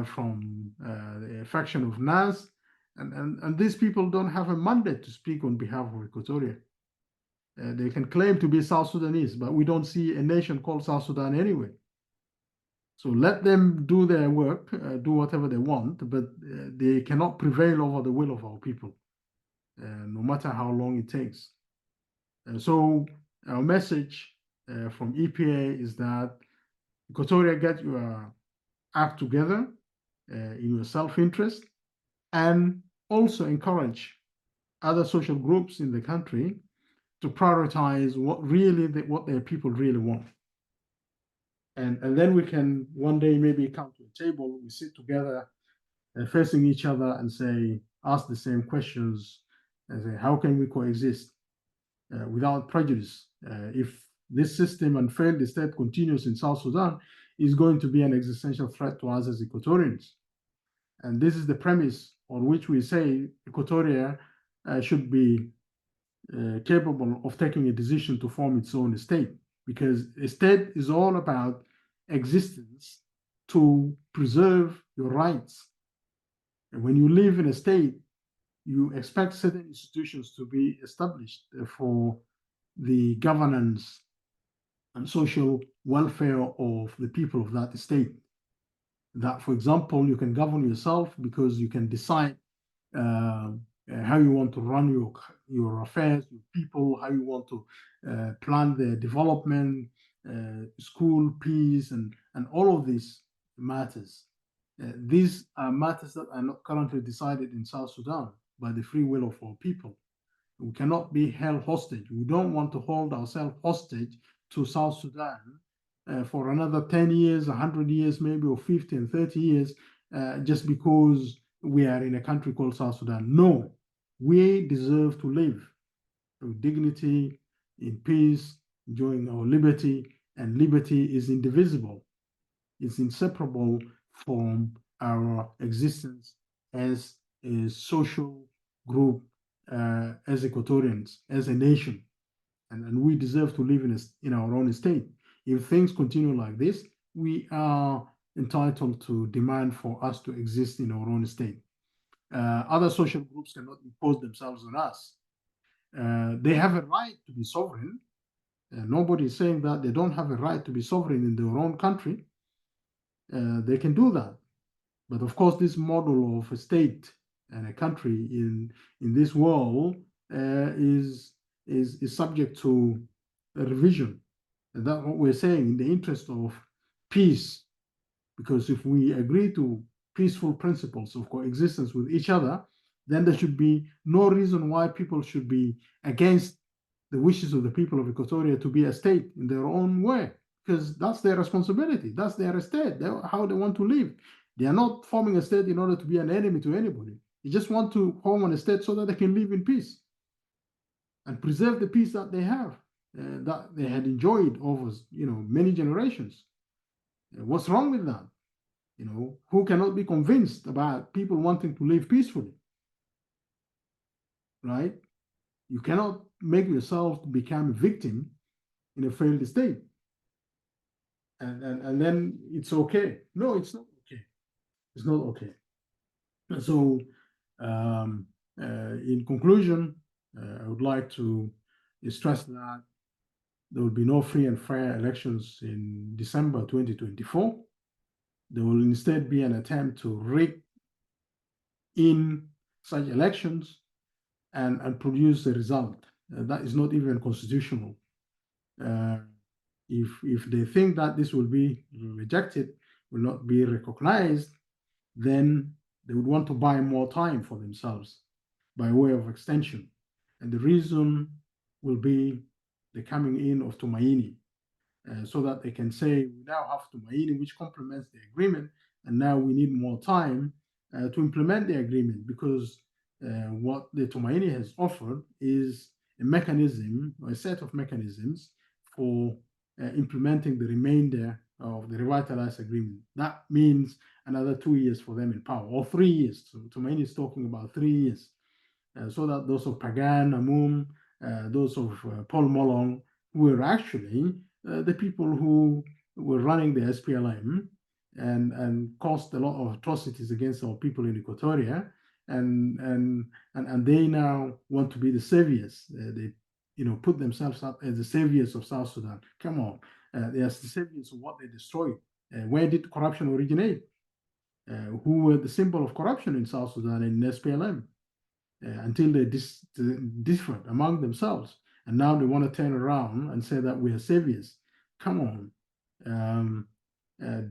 from the faction of Nas, and these people don't have a mandate to speak on behalf of Equatoria. They can claim to be South Sudanese, but we don't see a nation called South Sudan anyway. So let them do their work, do whatever they want, but they cannot prevail over the will of our people, no matter how long it takes. So our message from EPA is that Equatoria, get your act together in your self-interest, and also encourage other social groups in the country to prioritize what their people really want. And then we can one day maybe come to a table, we sit together facing each other and ask the same questions and say, how can we coexist without prejudice? If this system and failed state continues in South Sudan, is going to be an existential threat to us as Equatorians. And this is the premise on which we say Equatoria should be capable of taking a decision to form its own state, because a state is all about existence to preserve your rights. And when you live in a state, you expect certain institutions to be established for the governance and social welfare of the people of that state. That, for example, you can govern yourself because you can decide how you want to run your affairs, your people, how you want to plan the development, school, peace, and all of these matters. These are matters that are not currently decided in South Sudan by the free will of our people. We cannot be held hostage. We don't want to hold ourselves hostage to South Sudan for another 10 years, 100 years, maybe, or 50 and 30 years, just because we are in a country called South Sudan. No, we deserve to live with dignity, in peace, enjoying our liberty, and liberty is indivisible. It's inseparable from our existence as a social group, as Equatorians, as a nation, and we deserve to live in our own state. If things continue like this, we are entitled to demand for us to exist in our own state. Other social groups cannot impose themselves on us. They have a right to be sovereign. Nobody is saying that they don't have a right to be sovereign in their own country. They can do that. But of course, this model of a state and a country in this world is subject to a revision. And that's what we're saying, in the interest of peace. Because if we agree to peaceful principles of coexistence with each other, then there should be no reason why people should be against the wishes of the people of Equatoria to be a state in their own way, because that's their responsibility. That's their state, how they want to live. They are not forming a state in order to be an enemy to anybody. They just want to form a state so that they can live in peace and preserve the peace that they have, that they had enjoyed over many generations. What's wrong with that? who cannot be convinced about people wanting to live peacefully, right? You cannot make yourself become a victim in a failed state. And then it's okay. No, it's not okay. It's not okay. So, in conclusion, I would like to stress that there will be no free and fair elections in December 2024. There will instead be an attempt to rig in such elections and produce a result that is not even constitutional. If they think that this will be rejected, will not be recognized, then they would want to buy more time for themselves by way of extension. And the reason will be the coming in of Tumaini, so that they can say, we now have Tumaini, which complements the agreement, and now we need more time to implement the agreement, because what the Tumaini has offered is a mechanism, or a set of mechanisms for implementing the remainder of the revitalized agreement. That means another 2 years for them in power, or 3 years. So Tumaini is talking about 3 years, so that those of Pagan, Amum, those of Paul Molong, were actually the people who were running the SPLM and caused a lot of atrocities against our people in Equatoria, and they now want to be the saviors. They put themselves up as the saviors of South Sudan. Come on, they are the saviors of what they destroyed. Where did corruption originate? Who were the symbol of corruption in South Sudan in SPLM? Until they differed among themselves. And now they want to turn around and say that we are saviors. Come on.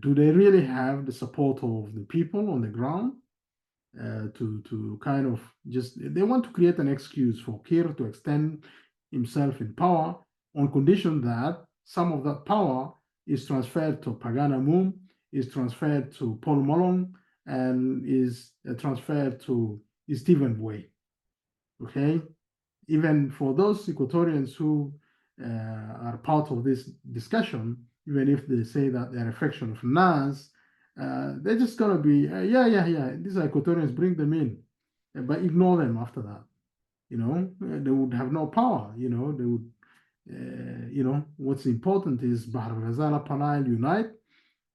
Do they really have the support of the people on the ground to kind of they want to create an excuse for Kir to extend himself in power on condition that some of that power is transferred to Pagana Moom, is transferred to Paul Molong, and is transferred to Stephen Way. Okay, even for those Equatorians who are part of this discussion, even if they say that they're a fraction of NAS, they're just gonna be yeah. These are Equatorians, bring them in, but ignore them after that. They would have no power. They would. What's important is Bahr Ghazala Panay unite.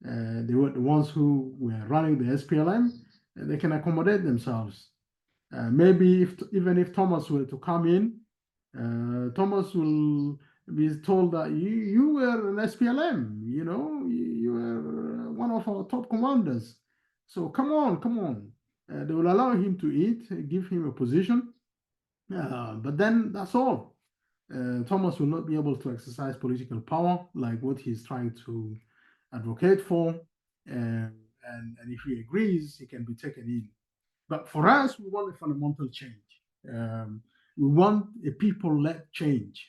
They were the ones who were running the SPLM, and they can accommodate themselves. Maybe even if Thomas were to come in, Thomas will be told that you were an SPLM, you were one of our top commanders. So come on. They will allow him to eat, give him a position, but then that's all. Thomas will not be able to exercise political power like what he's trying to advocate for. And if he agrees, he can be taken in. But for us, we want a fundamental change. We want a people-led change,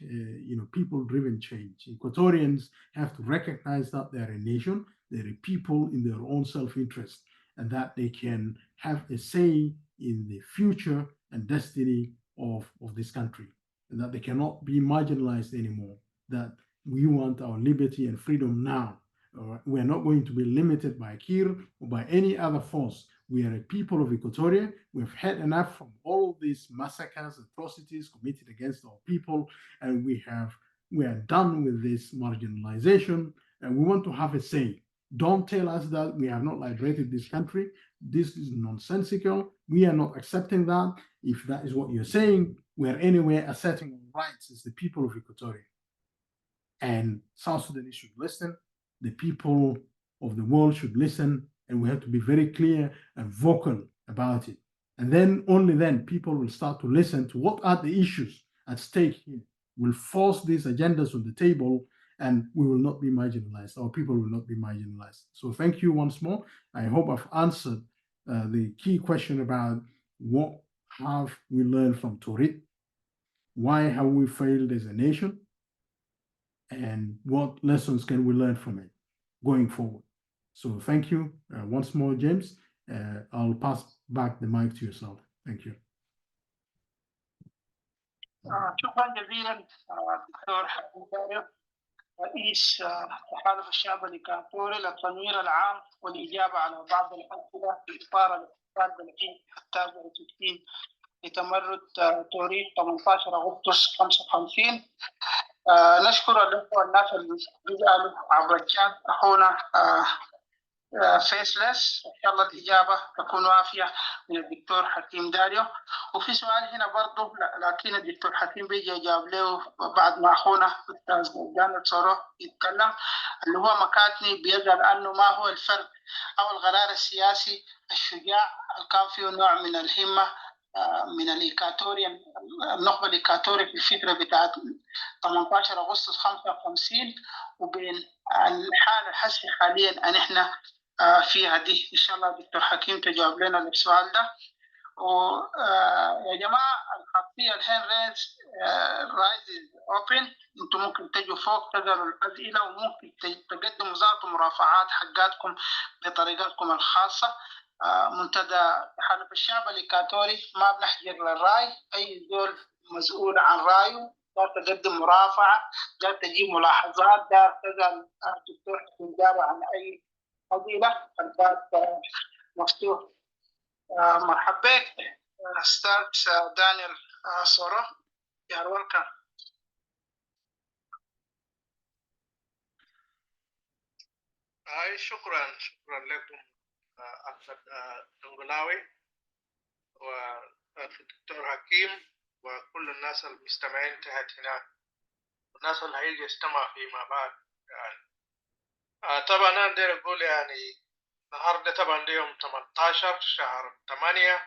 people-driven change. Equatorians have to recognize that they're a nation, they're a people in their own self-interest, and that they can have a say in the future and destiny of this country, and that they cannot be marginalized anymore, that we want our liberty and freedom now. We are not going to be limited by Kir or by any other force. We are a people of Equatoria. We've had enough from all these massacres, atrocities committed against our people, and we are done with this marginalization, and we want to have a say. Don't tell us that we have not liberated this country. This is nonsensical. We are not accepting that. If that is what you're saying, we are anyway asserting our rights as the people of Equatoria. And South Sudanese should listen. The people of the world should listen, and we have to be very clear and vocal about it. And then, only then, people will start to listen to what are the issues at stake here. We'll force these agendas on the table, and we will not be marginalized. Our people will not be marginalized. So thank you once more. I hope I've answered the key question about what have we learned from Torit? Why have we failed as a nation? And what lessons can we learn from it going forward? So thank you once more, James. I'll pass back the mic to yourself. Thank you. شكرا جزيلا دكتور حبيب. رئيس تحالف الشعب الإيكواتوري للتنوير العام والإجابة على بعض الأسئلة في إطار الاحتفال بالعيد 63 لتمرد توريت 18 أغسطس 55. نشكر الأخوة الناس اللي بيسألوا عبر الشات. أخونا فيسلس، ان شاء الله الاجابه تكون وافيه من الدكتور حكيم داريو. وفي سؤال هنا برضه لكن الدكتور حكيم بيجي يجاوب له بعد ما اخونا استاذ جان صورو يتكلم، اللي هو مكاتني بيسال انه ما هو الفرق او القرار السياسي الشجاع اللي كان فيه نوع من الهمه من الايكاتوريان، النخبه الايكاتوري في الفتره بتاعت 18 اغسطس 55 وبين الحاله الحاليه حاليا ان احنا فيها دي. ان شاء الله دكتور حكيم تجاوب لنا السؤال ده. ويا جماعه الخاصيه الهاند ريز رايز اوبن، انتم ممكن تجوا فوق تقروا الاسئله وممكن تقدموا ذات مرافعات حقاتكم بطريقتكم الخاصه. منتدى تحالف الشعب الايكواتوري ما بنحجر للراي، اي زول مسؤول عن رايه دار تقدم مرافعه، دار تجيب ملاحظات، دار تسال الدكتور حكيم دار عن اي فضيلة. الباب مفتوح. مرحبا بك أستاذ دانيال سورو. يا ويلكم. شكرا لكم أخ دنقلاوي والدكتور حكيم وكل الناس المستمعين تحت هناك والناس اللي هيجي يستمع فيما بعد. يعني طبعا أنا أقدر أقول يعني النهارده طبعا ده يوم 18 شهر 8،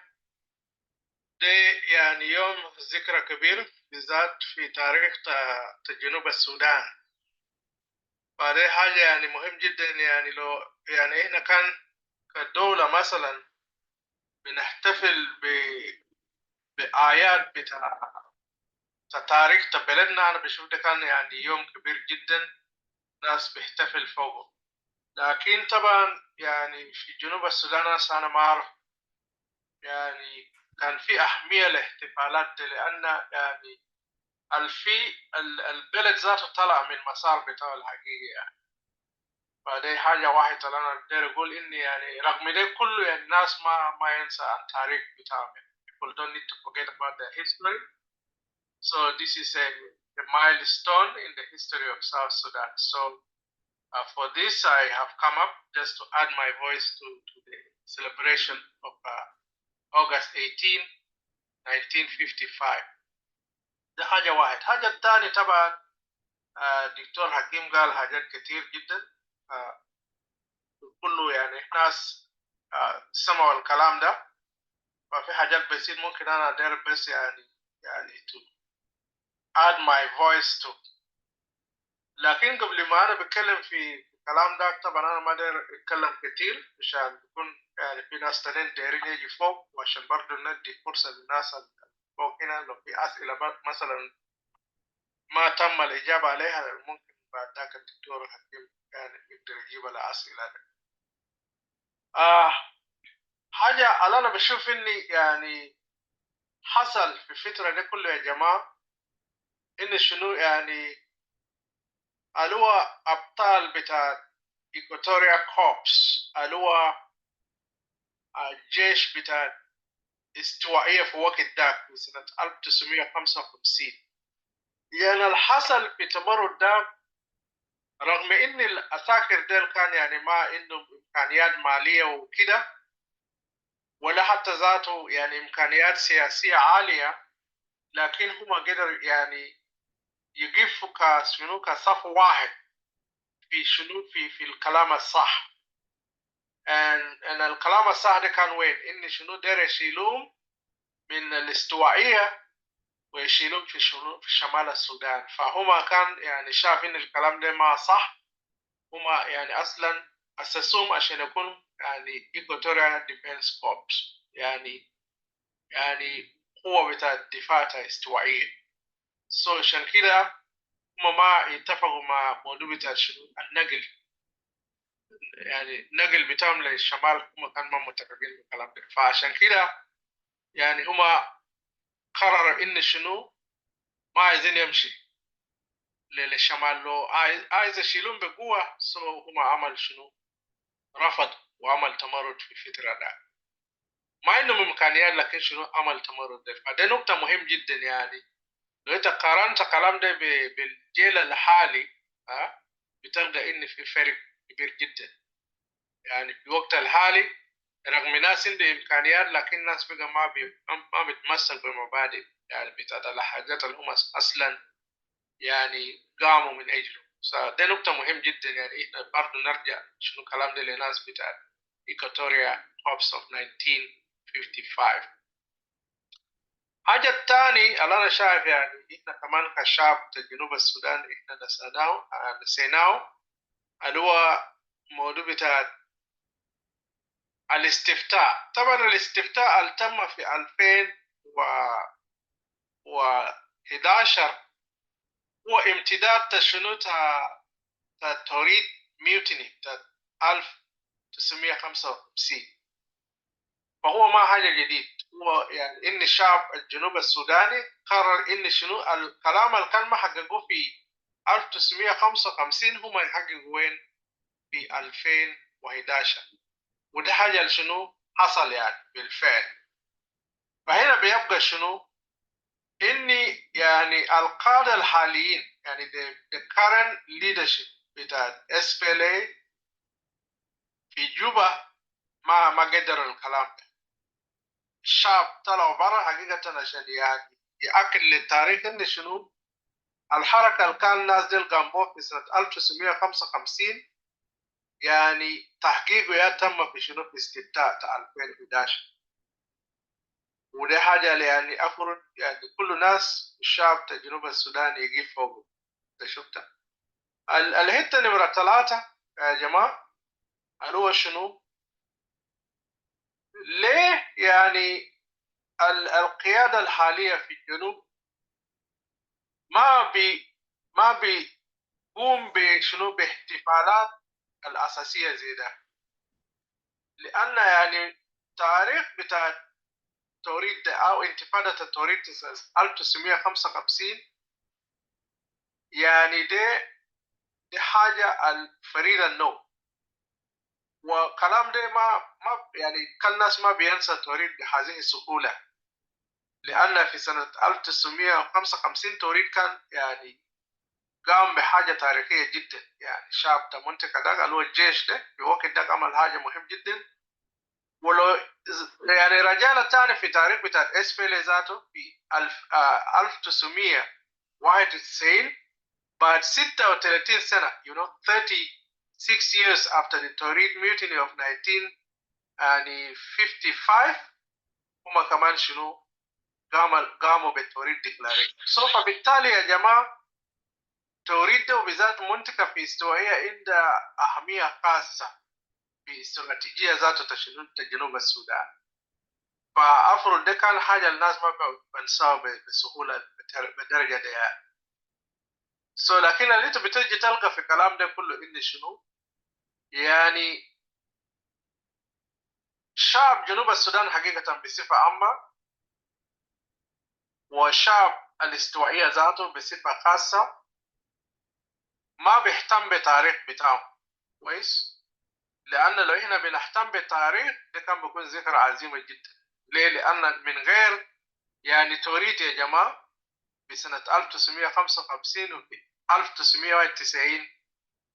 ده يعني يوم ذكرى كبير بالذات في تاريخ جنوب السودان. فده حاجة يعني مهم جدا. يعني لو يعني إحنا كان كدولة مثلا بنحتفل بأعياد بتاع تاريخ بلدنا، أنا بشوف ده كان يعني يوم كبير جدا ناس بيحتفل فوقه. لكن طبعا يعني في جنوب السودان أنا ما أعرف يعني كان في أهمية لاحتفالات دي، لأن يعني البلد ذاته طلع من مسار بتاعه الحقيقي يعني. فدي حاجة واحدة اللي أنا أقدر أقول إني يعني رغم ده كله يعني الناس ما ينسى التاريخ بتاعهم. People don't need to forget about their history. So this is a milestone in the history of South Sudan. So for this I have come up just to add my voice to the celebration of August 18, 1955. ده حاجة واحد. حاجة الثانية طبعا دكتور حكيم قال حاجات كتير جدا كله يعني ناس سمعوا الكلام ده. ففي حاجات بسيط ممكن أنا أقدر بس يعني to add my voice to. لكن قبل ما أنا بتكلم في الكلام ده طبعا أنا ما أقدر أتكلم كتير عشان يكون يعني في ناس تانيين دايرين يجي فوق، وعشان برضه ندي فرصة للناس فوق هنا لو في أسئلة مثلا ما تم الإجابة عليها ممكن بعد ذاك الدكتور حكيم يعني يقدر يجيب على أسئلة. حاجة اللي أنا بشوف إني يعني حصل في الفترة دي كله يا جماعة إن شنو يعني اللي هو أبطال بتاع Equatoria Corps اللي هو الجيش بتاع استوائية في وقت ذاك في سنة 1955. يعني الحصل في تمرد ده رغم إن العساكر ديل كان يعني ما عندهم إمكانيات مالية وكده ولا حتى ذاته يعني إمكانيات سياسية عالية، لكن هم قدروا يعني يقفوا كصف واحد في في الكلام الصح. ان الكلام الصح ده كان وين؟ ان داير يشيلوهم من الاستوائية ويشيلوهم في في شمال السودان. فهم كان يعني شايف ان الكلام ده ما صح. هم يعني اصلا اسسوهم عشان يكون يعني Equatorial Defense Corps، يعني قوة بتاع الدفاع الاستوائية. عشان كده هم ما يتفقوا مع موضوع بتاع النقل، يعني النقل بتاعهم للشمال هم كانوا ما متفقين بالكلام ده. فعشان كده يعني هم قرروا ان ما عايزين يمشي. للشمال لو عايز يشيلون بقوة، سو هم عمل شنو؟ رفض وعمل تمرد في فترة ده، ما انه امكانيات لكن شنو عمل تمرد ده. فده نقطة مهم جدا يعني. لو انت قارنت الكلام ده بالجيل الحالي بتلقى ان في فرق كبير جدا. يعني في الوقت الحالي رغم ناس عنده امكانيات لكن الناس بقى ما بتمسك بمبادئ يعني بتاعت الحاجات اللي هم اصلا يعني قاموا من اجله. فده نقطة مهم جدا يعني. احنا برضه نرجع شنو الكلام ده لناس بتاعت Equatoria Corps of 1955. حاجة الثاني اللي أنا شايف يعني إحنا كمان كشعب جنوب السودان إحنا نسيناه اللي هو موضوع بتاع الاستفتاء. طبعا الاستفتاء اللي تم في 2011 هو امتداد شنو توريت ميوتيني 1955. فهو ما حاجة جديد، هو يعني إن الشعب الجنوب السوداني قرر إن شنو الكلام اللي كان ما حققوه في 1955 هم يحققوا وين؟ في 2011. وده حاجة شنو حصل يعني بالفعل. فهنا بيبقى شنو؟ إني يعني القادة الحاليين يعني the current leadership بتاع SPLA في جوبا ما قدروا الكلام ده. الشعب طلعوا برا حقيقة عشان يعني يأكد للتاريخ إن شنو الحركة اللي كان الناس دي قاموا في سنة 1955 يعني تحقيقه تم في شنو في استفتاء 2011. وده حاجة يعني أفرض يعني كل الناس الشعب بتاع جنوب السودان يقف فوقه. ده شفتها. الحتة نمرة 3 يا جماعة اللي هو شنو؟ ليه يعني القيادة الحالية في الجنوب ما بيقوم بشنو باحتفالات الأساسية زي ده؟ لأن يعني تاريخ بتاع توريت أو انتفاضة توريت 1955 يعني دي حاجة الفريدة النوع. وكلام ده ما يعني كان الناس ما بينسى توريت بهذه السهولة، لأن في سنة 1955 توريت كان يعني قام بحاجة تاريخية جدا. يعني الشعب ده منطقة ده اللي هو الجيش ده في وقت ده عمل حاجة مهم جدا. ولو يعني رجعنا تاني في تاريخ بتاع SPLA ذاته في 1991 بعد 36 سنة 36 years after the Torit Mutiny of 1955 هم كمان شنو قاموا بالتوريت ديكلاريشن. فبالتالي يا جماعة توريت ده وبذات منطقة في استوائية عندها أهمية خاصة في استراتيجية ذاته جنوب السودان. فأفرض ده كان حاجة الناس ما بنساها بسهولة بدرجة دي يعني. لكن اللي انت بتجي تلقى في الكلام ده كله إن شنو؟ يعني شعب جنوب السودان حقيقة بصفة عامة وشعب الاستوائية ذاته بصفة خاصة ما بيهتم بالتاريخ بتاعه كويس. لأن لو إحنا بنهتم بالتاريخ ده كان بيكون ذكرى عظيمة جدا. ليه؟ لأن من غير يعني توريت يا جماعة بسنة 1955 و 1991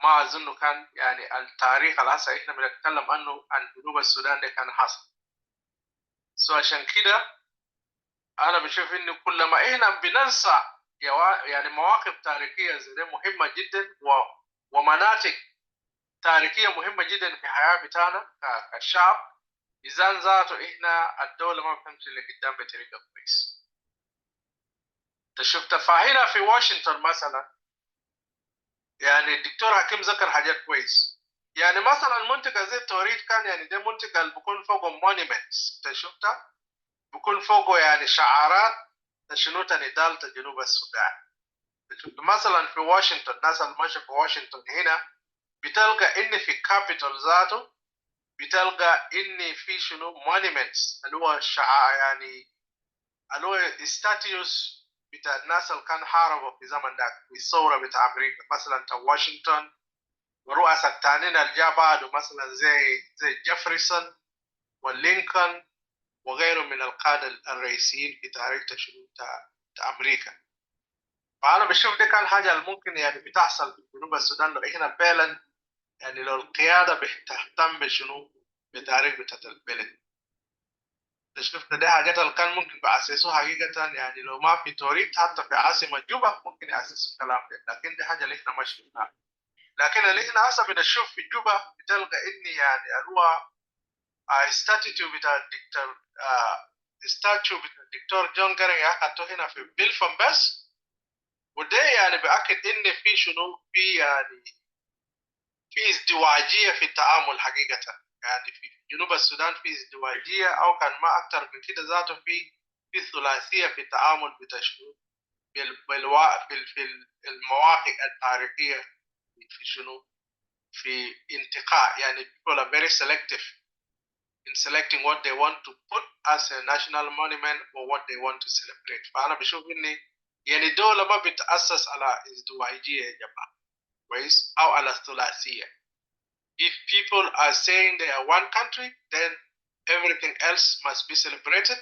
ما أظن كان يعني التاريخ اللي هسه إحنا بنتكلم عنه عن جنوب السودان ده كان حصل. عشان كده أنا بشوف إن كل ما إحنا بننسى يعني مواقف تاريخية زي دي مهمة جدا ومناطق تاريخية مهمة جدا في الحياة بتاعنا كشعب، إذا ذاته إحنا الدولة ما بتمشي لقدام بطريقة كويس. شفت فهنا في واشنطن مثلا يعني الدكتور حكيم ذكر حاجات كويس. يعني مثلا منطقة زي توريت كان يعني دي منطقة اللي بيكون فوقه مونيمنتس. انت شفتها؟ بيكون فوقه يعني شعارات شنو نضال جنوب السودان. مثلا في واشنطن الناس اللي ماشيه في واشنطن هنا بتلقى ان في كابيتال ذاته بتلقى ان في شنو مونيمنتس اللي هو يعني اللي هو ستاتيوس بتاع الناس اللي كان حاربوا في زمن ده في الثوره بتاع امريكا، مثلا واشنطن ورؤساء التانيين اللي جا بعده مثلا زي جيفرسون ولينكولن وغيره من القاده الرئيسيين في تاريخ شنو بتاع امريكا. فانا بشوف دي كان حاجه ممكن يعني بتحصل في جنوب السودان لو احنا فعلا يعني لو القياده بتهتم بشنو بتاريخ بتاع البلد. شفنا دي حاجات اللي كان ممكن بأسسوها حقيقة، يعني لو ما في توريت حتى في عاصمة جوبا ممكن يأسسوا الكلام ده، لكن دي حاجة اللي احنا ما شفناها. لكن اللي احنا هسه بنشوف في جوبا بتلقى اني يعني هو ستاتيو بتاع الدكتور بتاع الدكتور جون جارين اخذته هنا في بلفم بس، وده يعني بأكد ان في شنو في يعني في ازدواجية في التعامل حقيقة. يعني في جنوب السودان في ازدواجية او كان ما اكتر من كده ذاته في ثلاثية في التعامل بتشنو في المواقع التاريخية في شنو في انتقاء. يعني people are very selective in selecting what they want to put as a national monument or what they want to celebrate. فأنا بشوف إني يعني الدولة ما بتأسس على ازدواجية يا جماعة كويس أو على ثلاثية. If people are saying they are one country, then everything else must be celebrated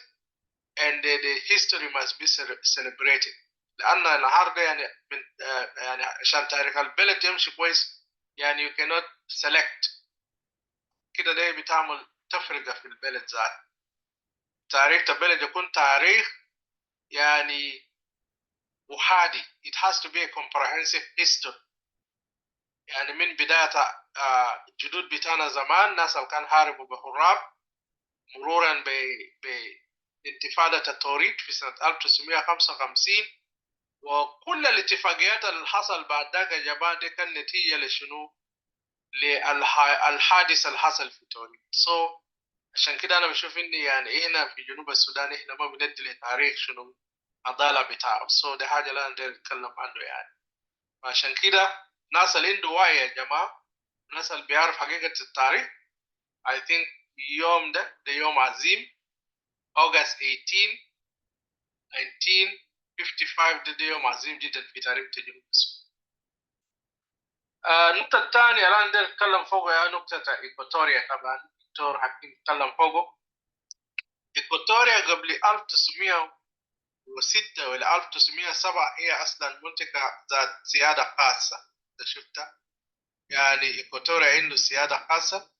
and the history must be celebrated. لأن النهارده يعني من يعني عشان تاريخ البلد يمشي كويس يعني you cannot select كده، ده بتعمل تفرقة في البلد ذات. تاريخ البلد يكون تاريخ يعني أحادي. It has to be a comprehensive history. يعني من بداية جدود بتاعنا زمان ناس اللي كان حاربوا بحراب مرورا بانتفاضة التوريت في سنة 1955 وكل الاتفاقيات اللي حصل بعد ذاك يا جماعة دي كان نتيجة لشنو؟ للحادث اللي حصل في توريت. عشان كده أنا بشوف إني يعني هنا في جنوب السودان إحنا ما بندي لتاريخ شنو عضالة بتاعه. ده حاجة لا ندير نتكلم عنه يعني. عشان كده ناس اللي عنده وعي يا جماعة، الناس اللي بيعرف حقيقة التاريخ، I think يوم ده يوم عظيم. August 18 1955 ده يوم عظيم جدا في تاريخ جنوب السودان. النقطة الثانية الآن ندير نتكلم فوقها نقطة إيكواتوريا. طبعا الدكتور حكيم نتكلم فوقه. إيكواتوريا قبل 1906 ولا 1907 هي أصلا منطقة ذات سيادة خاصة. شفتها؟ يعني إيكواتوريا عنده سيادة خاصة،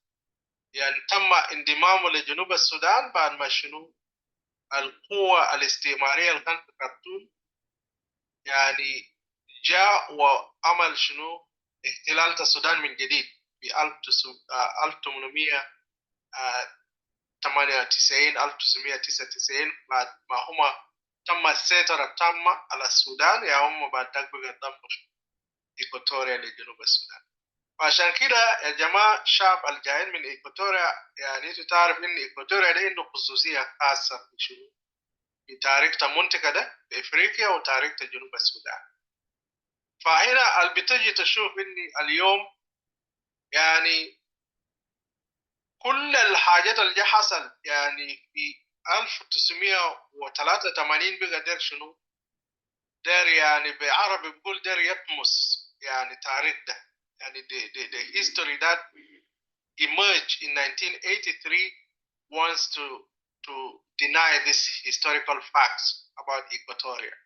يعني تم انضمامه لجنوب السودان بعد ما شنو القوة الاستعمارية اللي كانت في خرطوم يعني جاء وعمل شنو احتلال السودان من جديد في 1898 1999 بعد ما هم تم السيطرة التامة على السودان، يا هم بعد ذلك بقى ضموا إيكواتوريا لجنوب السودان. وعشان كده يا جماعة الشعب الجايين من إيكواتوريا يعني انتوا تعرف إن إيكواتوريا ده عنده خصوصية خاصة في شنو؟ في تاريخ المنطقة ده في إفريقيا وتاريخ جنوب السودان. فهنا اللي بتجي تشوف إن اليوم يعني كل الحاجات اللي جا حصل يعني في 1983 بقى دير شنو؟ دير يعني بعربي بقول دير يطمس يعني تاريخ ده، يعني the history that emerged in 1983 wants to deny these historical facts about Equatoria.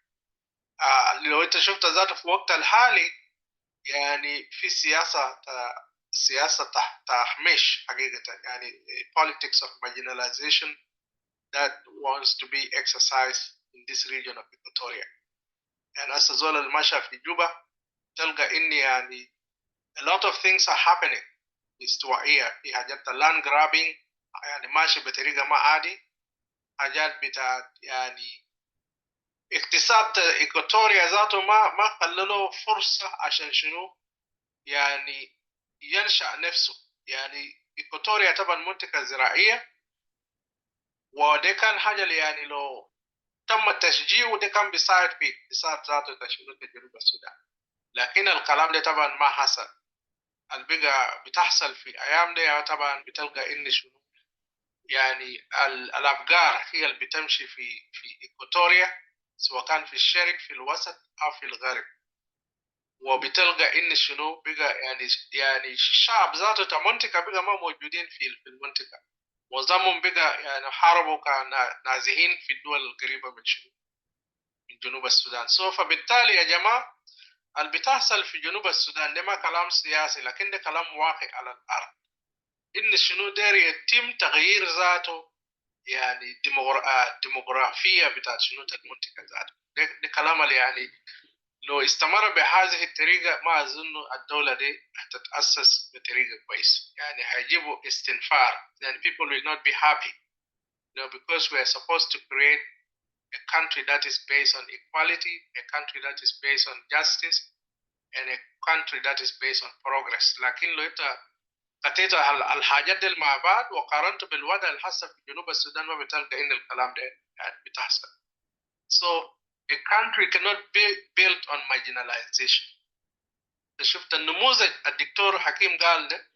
لو انت شفت ذاته في وقت الحالي يعني في سياسة تحميش حقيقة، يعني politics of marginalization that wants to be exercised in this region of Equatoria. يعني هسه زول المشى في جوبا تلقى إن يعني a lot of things are happening استوائية، في حاجات land grabbing يعني ماشي بطريقة ما عادي، حاجات بتاعت يعني اقتصاد إيكواتوريا ذاته ما خلله فرصة عشان شنو يعني ينشأ نفسه. يعني إيكواتوريا طبعا منطقة زراعية وده كان حاجة يعني لو تم التشجيع وده كان بيساعد في اقتصاد ذاته تشغيل جنوب السودان، لكن الكلام ده طبعا ما حصل. البقى بتحصل في أيام ده طبعا بتلقى إن شنو يعني الأفكار هي اللي بتمشي في إيكواتوريا سواء كان في الشرق في الوسط أو في الغرب. وبتلقى إن شنو بقى يعني الشعب ذاته المنطقة بقى ما موجودين في المنطقة، معظمهم بقى يعني حاربوا كنازحين في الدول القريبة من شنو من جنوب السودان. فبالتالي يا جماعة اللي بتحصل في جنوب السودان ده ما كلام سياسي، لكن ده كلام واقع على الأرض. إن شنو داير يتم تغيير ذاته يعني ديموغرافية بتاعت شنو المنطقة ذاته. ده كلام اللي يعني لو استمر بهذه الطريقة ما أظن الدولة دي هتتأسس بطريقة كويس. يعني هيجيبوا استنفار. يعني people will not be happy, because we are supposed to create a country that is based on equality, a country that is based on justice, and a country that is based on progress. لكن لو أنت قطيت الحاجات دي مع بعض وقارنت بالوضع الحاصل في جنوب السودان ما بتلقى إن الكلام ده يعني بتحصل. So a country cannot be built on marginalization. شفت النموذج الدكتور حكيم قال ده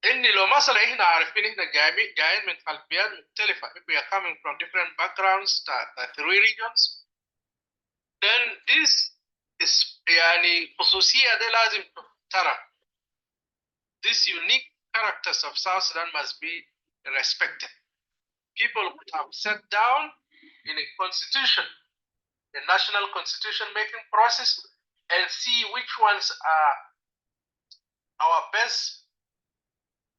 إن لو مثلا إحنا عارفين إحنا جايين من خلفيات مختلفة, we are coming from different backgrounds, three regions, then this is يعني خصوصية ده لازم تحترم. These unique characters of South Sudan must be respected. People would have sat down in a constitution, a national constitution making process, and see which ones are our best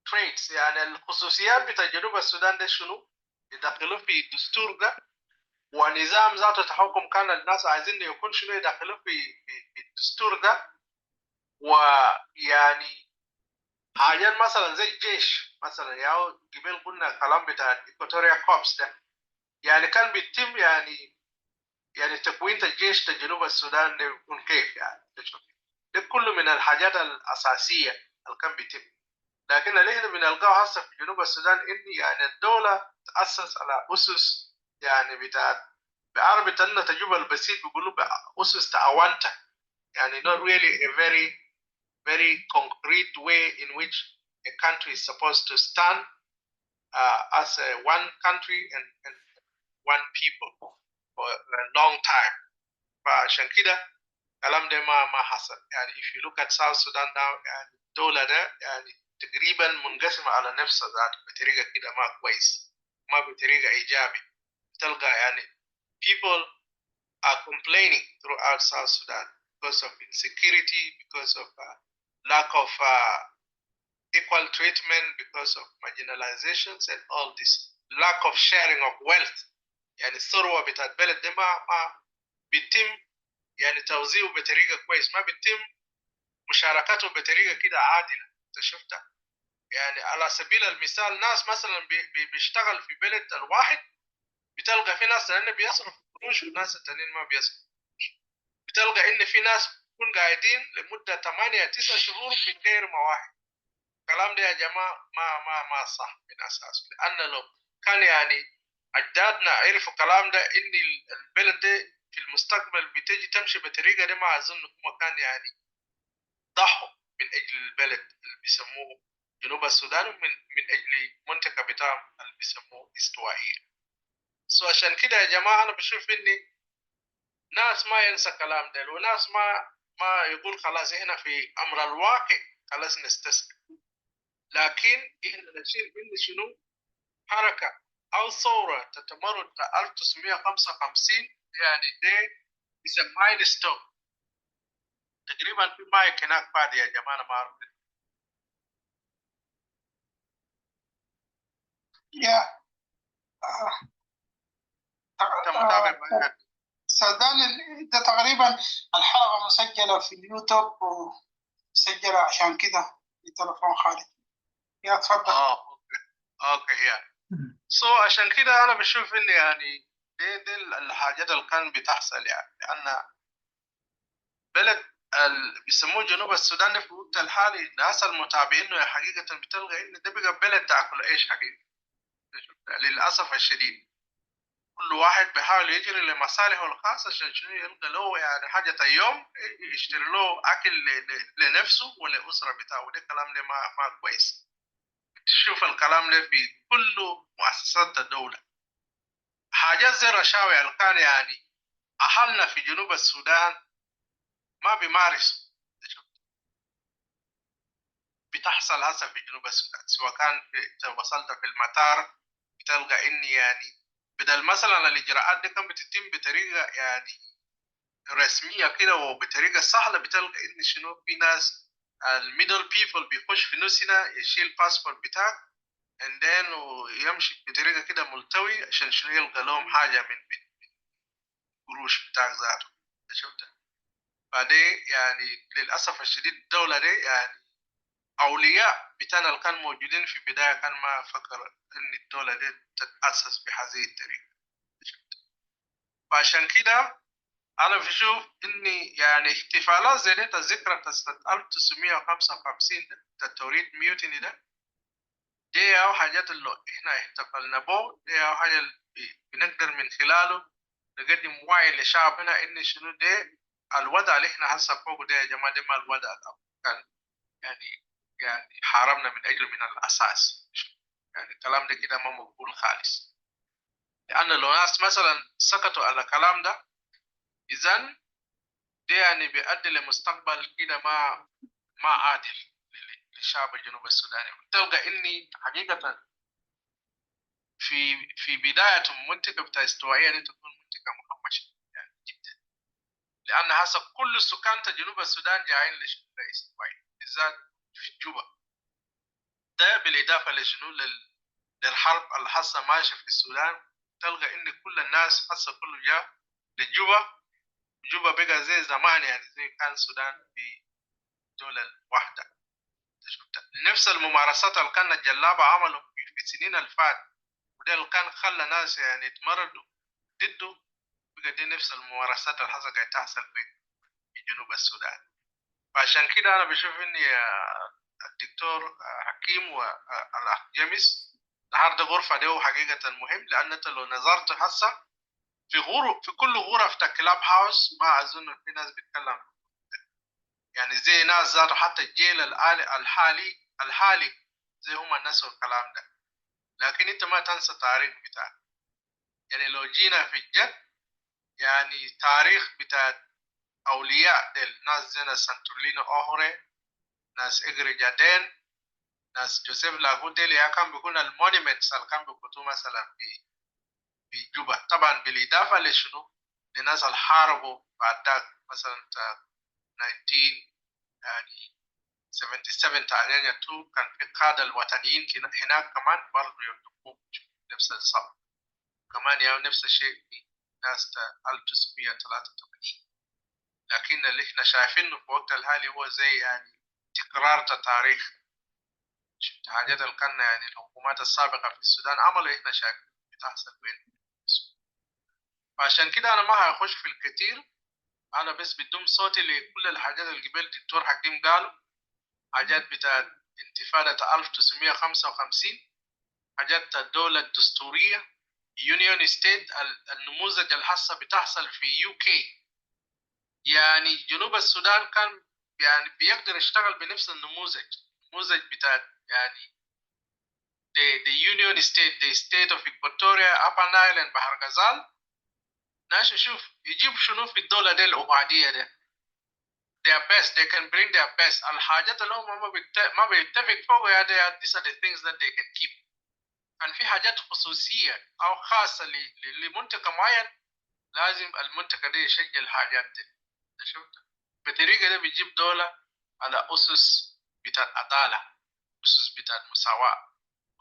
traits. يعني الخصوصيات بتاع جنوب السودان ده شنو يدخلوا في الدستور ده, ونظام ذاته تحكم كان الناس عايزين يكون شنو يدخلوا في الدستور ده. ويعني حاجات مثلا زي الجيش مثلا, يا قبل قلنا كلام بتاع Equatoria Corps ده يعني كان بيتم يعني تكوين الجيش في جنوب السودان ده يكون كيف يعني. ده كله من الحاجات الأساسية اللي كان بيتم. لكن اللي احنا بنلقاه هسه في جنوب السودان ان يعني الدولة تأسس على أسس يعني بتاعت بعربي تلنا تجربة البسيط بيقولوا بأسس تعاونتها, يعني not really a very concrete way in which a country is supposed to stand as one country and one people for a long time. فعشان كده الكلام ده ما حصل. يعني if you look at South Sudan now يعني الدولة ده يعني تقريبا منقسمة على نفسها ذات بطريقة كده ما كويس, ما بطريقة إيجابي. تلقى يعني people are complaining throughout South Sudan because of insecurity, because of lack of equal treatment, because of marginalizations and all this, lack of sharing of wealth. يعني الثروة بتاع البلد ده ما بيتم يعني توزيعه بطريقة كويس, ما بيتم مشاركته بطريقة كده عادلة. انت شفتها يعني على سبيل المثال ناس مثلا بيشتغل في بلد الواحد بتلقى في ناس لأنه بيصرف قروش وناس التانيين ما بيصرف. بتلقى إن في ناس بيكون قاعدين لمدة 8-9 شهور من غير مواهب. الكلام ده يا جماعة ما صح من أساسه, لأن لو كان يعني أجدادنا عرفوا الكلام ده إن البلد ده في المستقبل بتجي تمشي بطريقة دي, ما أظن هم كان يعني ضحوا من أجل البلد اللي بيسموه جنوب السودان من أجل منطقة بتاعهم اللي بيسموه استوائية. عشان كده يا جماعة أنا بشوف إن ناس ما ينسى الكلام ده, وناس ما يقول خلاص إحنا في أمر الواقع خلاص نستسلم. لكن إحنا نشيل من شنو حركة أو ثورة تتمرد 1955 يعني ده is a milestone. تقريبا في مايك هناك بعد يا جماعة ما أعرف. صدقني ده تقريبا الحلقة مسجلة في اليوتيوب ومسجلة عشان كده في تلفون خالد. يا تفضل. اوكي يا عشان كده انا بشوف ان يعني دي الحاجات اللي كان بتحصل, يعني لان بلد بيسموه جنوب السودان في الوقت الحالي الناس المتابعينه حقيقة بتلقى ان ده بقى بلد تاكل عيش حقيقي للاسف الشديد. كل واحد بيحاول يجري لمصالحه الخاصة عشان شنو يلقى له يعني حاجة اليوم يشتري له أكل لنفسه وللأسرة بتاعه. وده كلام ده ما كويس. تشوف الكلام ده في كل مؤسسات الدولة. حاجات زي الرشاوي اللي كان يعني أهلنا في جنوب السودان ما بيمارسوا. بتحصل هسه في جنوب السودان، سواء كان وصلت في المطار بتلقى إني يعني بدل مثلا الإجراءات دي كان بتتم بطريقة يعني رسمية كده وبطريقة سهلة، بتلقى إن شنو في ناس الميدل بيبل بيخش في نفسنا يشيل الباسبورت بتاعك and then ويمشي بطريقة كده ملتوي عشان شنو يلقى لهم حاجة من قروش بتاعك ذاته. شفت؟ فدي يعني للأسف الشديد الدولة دي يعني أولياء بتاعنا اللي كانوا موجودين في البداية كان ما فكر إن الدولة دي تتأسس بهذه الطريقة. فعشان كده أنا بشوف إني يعني احتفالات زي دي ذكرى سنة 1955 ده توريت ميوتيني ده، دي أو حاجات اللي إحنا احتفلنا به، دي أو حاجة اللي بنقدر من خلاله نقدم وعي لشعبنا إن شنو ده الوضع اللي إحنا هسه فوقه ده يا جماعة، ده ما الوضع كان يعني حاربنا من أجله من الأساس. يعني الكلام ده كده ما مقبول خالص، لأن لو ناس مثلا سكتوا على الكلام ده إذن ده يعني بيؤدي لمستقبل كده ما عادل للشعب الجنوب السوداني. تلقى إني حقيقة في بداية المنطقة بتاع استوائية دي تكون منطقة مهمشة يعني جدا، لأن هسه كل سكان جنوب السودان جايين لاستوائية بالذات في جوبا. ده بالإضافة لشنو للحرب اللي هسه ماشية في السودان، تلقى إن كل الناس هسه كله جاء لجوبا. جوبا بقى زي زمان يعني زي كان السودان في دولة واحدة. نفس الممارسات اللي كان الجلابة عملوا في السنين اللي فاتت وده اللي كان خلى ناس يعني يتمردوا ضده، بقى دي نفس الممارسات اللي حصل قاعد تحصل في جنوب السودان. فعشان كده أنا بشوف إن الدكتور حكيم والأخ جيمس النهارده غرفة دي حقيقة مهم، لأن أنت لو نظرت هسه في كل غرفة كلاب هاوس ما أظن في ناس بتتكلم يعني زي ناس ذاته حتى الجيل الحالي زي هم الناس والكلام ده. لكن انت ما تنسى التاريخ بتاعك. يعني لو جينا في الجد يعني تاريخ بتاع اولياء ديل ناس زي ناس سانتولينو اوهوري، ناس اجري جادين، ناس جوزيف لاغو ديل يا كان بيكون المونيمنتس اللي كان بيكونوا مثلا في جوبا. طبعا بالاضافه لشنو لناس الحاربوا بعد ذاك مثلا 19 يعني 77 تعليل 2 كان في قادة الوطنيين هناك كمان برضه يطلقوا نفس الصف كمان يعني نفس الشيء في ناس 1983. لكن اللي احنا شايفينه في وقت الحالي هو زي يعني تكرار تاريخ حاجات اللي كان يعني الحكومات السابقة في السودان عملوا احنا شايفين بتحصل بين. فعشان كده انا ما هخش في الكثير، انا بس بدوم صوتي لكل الحاجات اللي قبل الدكتور حكيم قالوا، حاجات بتاعت انتفاضة 1955، حاجات الدولة الدستورية يونيون ستيت، النموذج اللي هسه بتحصل في UK. يعني جنوب السودان كان يعني بيقدر يشتغل بنفس النموذج بتاع يعني the union state, the state of Equatoria, Upper Nile and بحر غزال. ناس شوف يجيب شنو في الدولة دي الأبعادية ده their best, they can bring their best. الحاجات اللي هم ما بيتفق فوق يعني these are the things that they can keep. كان في حاجات خصوصية أو خاصة لمنطقة معين لازم المنطقة دي يشجع الحاجات دي. شفت؟ بطريقة دي بيجيب دولة على أسس بتاعت عدالة، أسس بتاعت مساواة،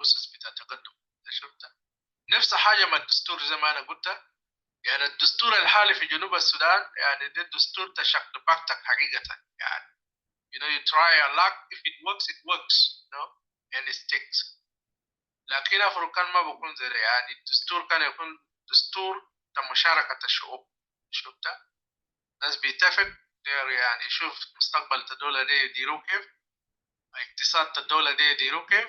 أسس بتاعت تقدم. شفت؟ نفس حاجة مع الدستور زي ما أنا قلت. يعني الدستور الحالي في جنوب السودان يعني ده دستور تشكل بكتك حقيقة. يعني you try a luck, if it works it works, and it sticks. لكن أفرق كان ما بكون زي يعني الدستور كان يكون دستور مشاركة الشعوب. شفت؟ ناس بيتفق يعني يشوف مستقبل الدولة دي يديروه كيف، اقتصاد الدولة دي يديروه كيف،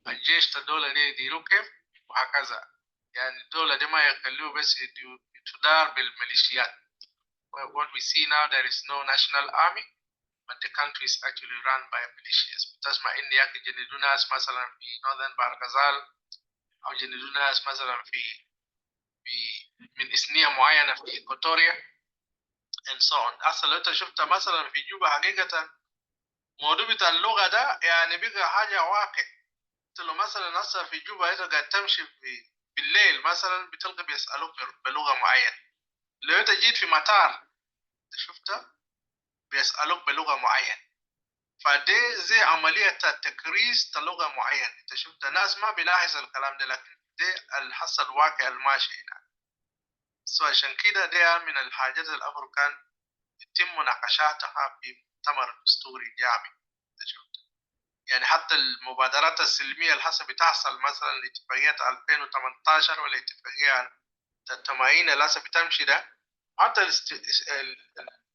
الجيش الدولة دي يديروه كيف، وهكذا. يعني الدولة دي ما يخلوه بس تدار بالميليشيات. What we see now, there is no national army, but the country is actually run by militias. بتسمع إن يجندوا ناس مثلا في Northern بحر غزال، أو يجندوا ناس مثلا في من إثنية معينة في إيكواتوريا and so on. هسه لو أنت شفت مثلا في جوبا حقيقة موضوع بتاع اللغة ده يعني بقى حاجة واقع. أنت لو مثلا هسه في جوبا أنت قاعد تمشي بالليل مثلا بتلقى بيسألوك بلغة معينة. لو أنت جيت في مطار شفتها بيسألوك بلغة معينة. فدي زي عملية تكريس لغة معينة. أنت شفت ناس ما بيلاحظ الكلام ده لكن ده الحصل واقع الماشي هنا. عشان كده ده من الحاجات الأمر كان يتم مناقشاتها في مؤتمر دستوري جامع. يعني حتى المبادرات السلمية اللي حسب بتحصل مثلا الاتفاقية 2018 ولا الاتفاقية 80 اللي هسه بتمشي ده، حتى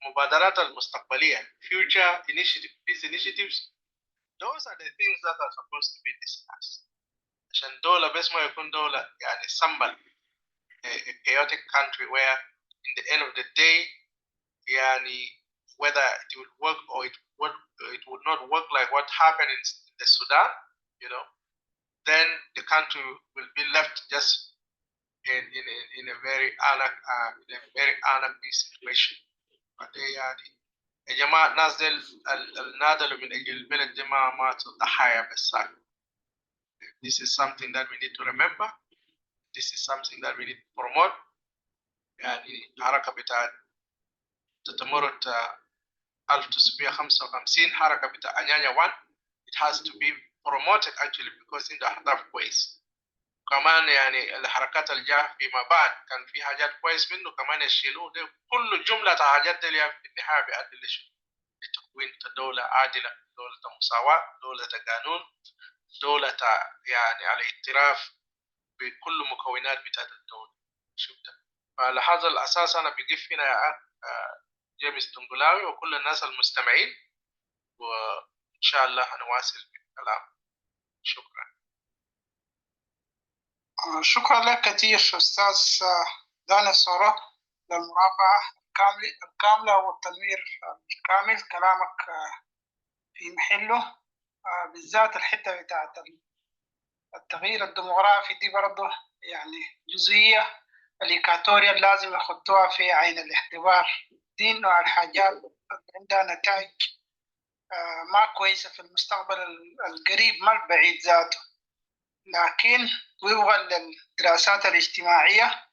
المبادرات المستقبلية future initiative peace initiatives, those are the things that are supposed to be discussed. عشان دولة بس ما يكون دولة يعني سمبل a chaotic country where in the end of the day يعني whether it will work or it would not work like what happened in the Sudan, you know, then the country will be left just in a very anarchy situation. يعني يا جماعة الناس دي النادلوا من أجل البلد دي ما ماتوا ضحايا بس. This is something that we need to remember. This is something that we need to promote. يعني الحركة بتاعت تتمرد 1955 حركة بتاع أنيانيا 1 it has to be promoted actually because in the أهداف كويس. كمان يعني الحركات اللي جاء فيما بعد كان في حاجات كويس منه كمان يشيلوه. ده كل جملة حاجات دي في النهاية بيؤدي لتكوين دولة عادلة، دولة مساواة، دولة قانون، دولة يعني على اعتراف بكل مكونات بتاعت الدولة. شفت؟ فعلى هذا الأساس أنا بقف هنا يا جيمس دنقلاوي وكل الناس المستمعين، وإن شاء الله هنواصل بالكلام. شكرا. شكرا لك كثير أستاذ داني الصورة للمرافعة الكاملة والتنوير الكامل. كلامك في محله، بالذات الحتة بتاعت التغيير الديموغرافي دي برضه يعني جزئية الإيكاتوريا لازم يحطوها في عين الاعتبار. دي نوع الحاجات عندها نتائج ما كويسة في المستقبل القريب ما البعيد ذاته. لكن وفقا للدراسات الاجتماعية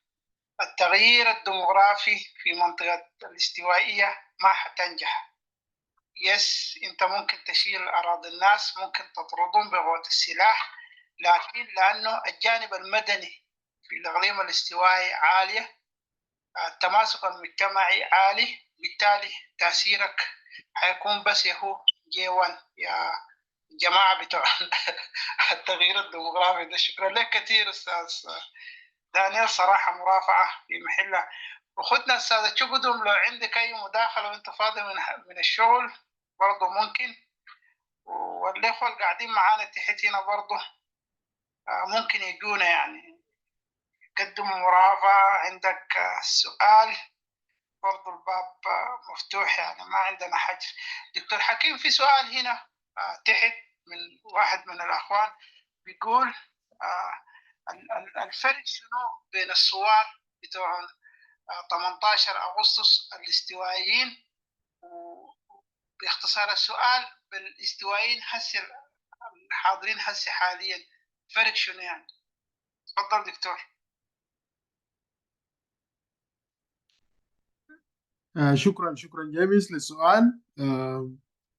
التغيير الديموغرافي في منطقة الاستوائية ما حتنجح. انت ممكن تشيل أراضي الناس، ممكن تطردهم بقوة السلاح، لكن لأنه الجانب المدني في الإقليم الاستوائي عالية، التماسك المجتمعي عالي، بالتالي تأثيرك حيكون بس يهو J1 يا جماعة بتوع التغيير الديموغرافي ده. شكرا لك كثير أستاذ دانيال، صراحة مرافعة في محلها. وخدنا أستاذ تشقدم لو عندك أي مداخلة وأنت فاضي من الشغل برضو ممكن، والإخوة اللي قاعدين معانا تحت هنا برضو ممكن يجونا يعني قدموا مرافعة. عندك سؤال برضو الباب مفتوح يعني ما عندنا حاجة. دكتور حكيم في سؤال هنا تحت من واحد من الأخوان بيقول الفرق شنو بين الثوار بتوع 18 أغسطس الاستوائيين، وباختصار السؤال بالاستوائيين هسه الحاضرين هسه حاليا فرق شنو يعني؟ تفضل دكتور. شكرا جيمس للسؤال.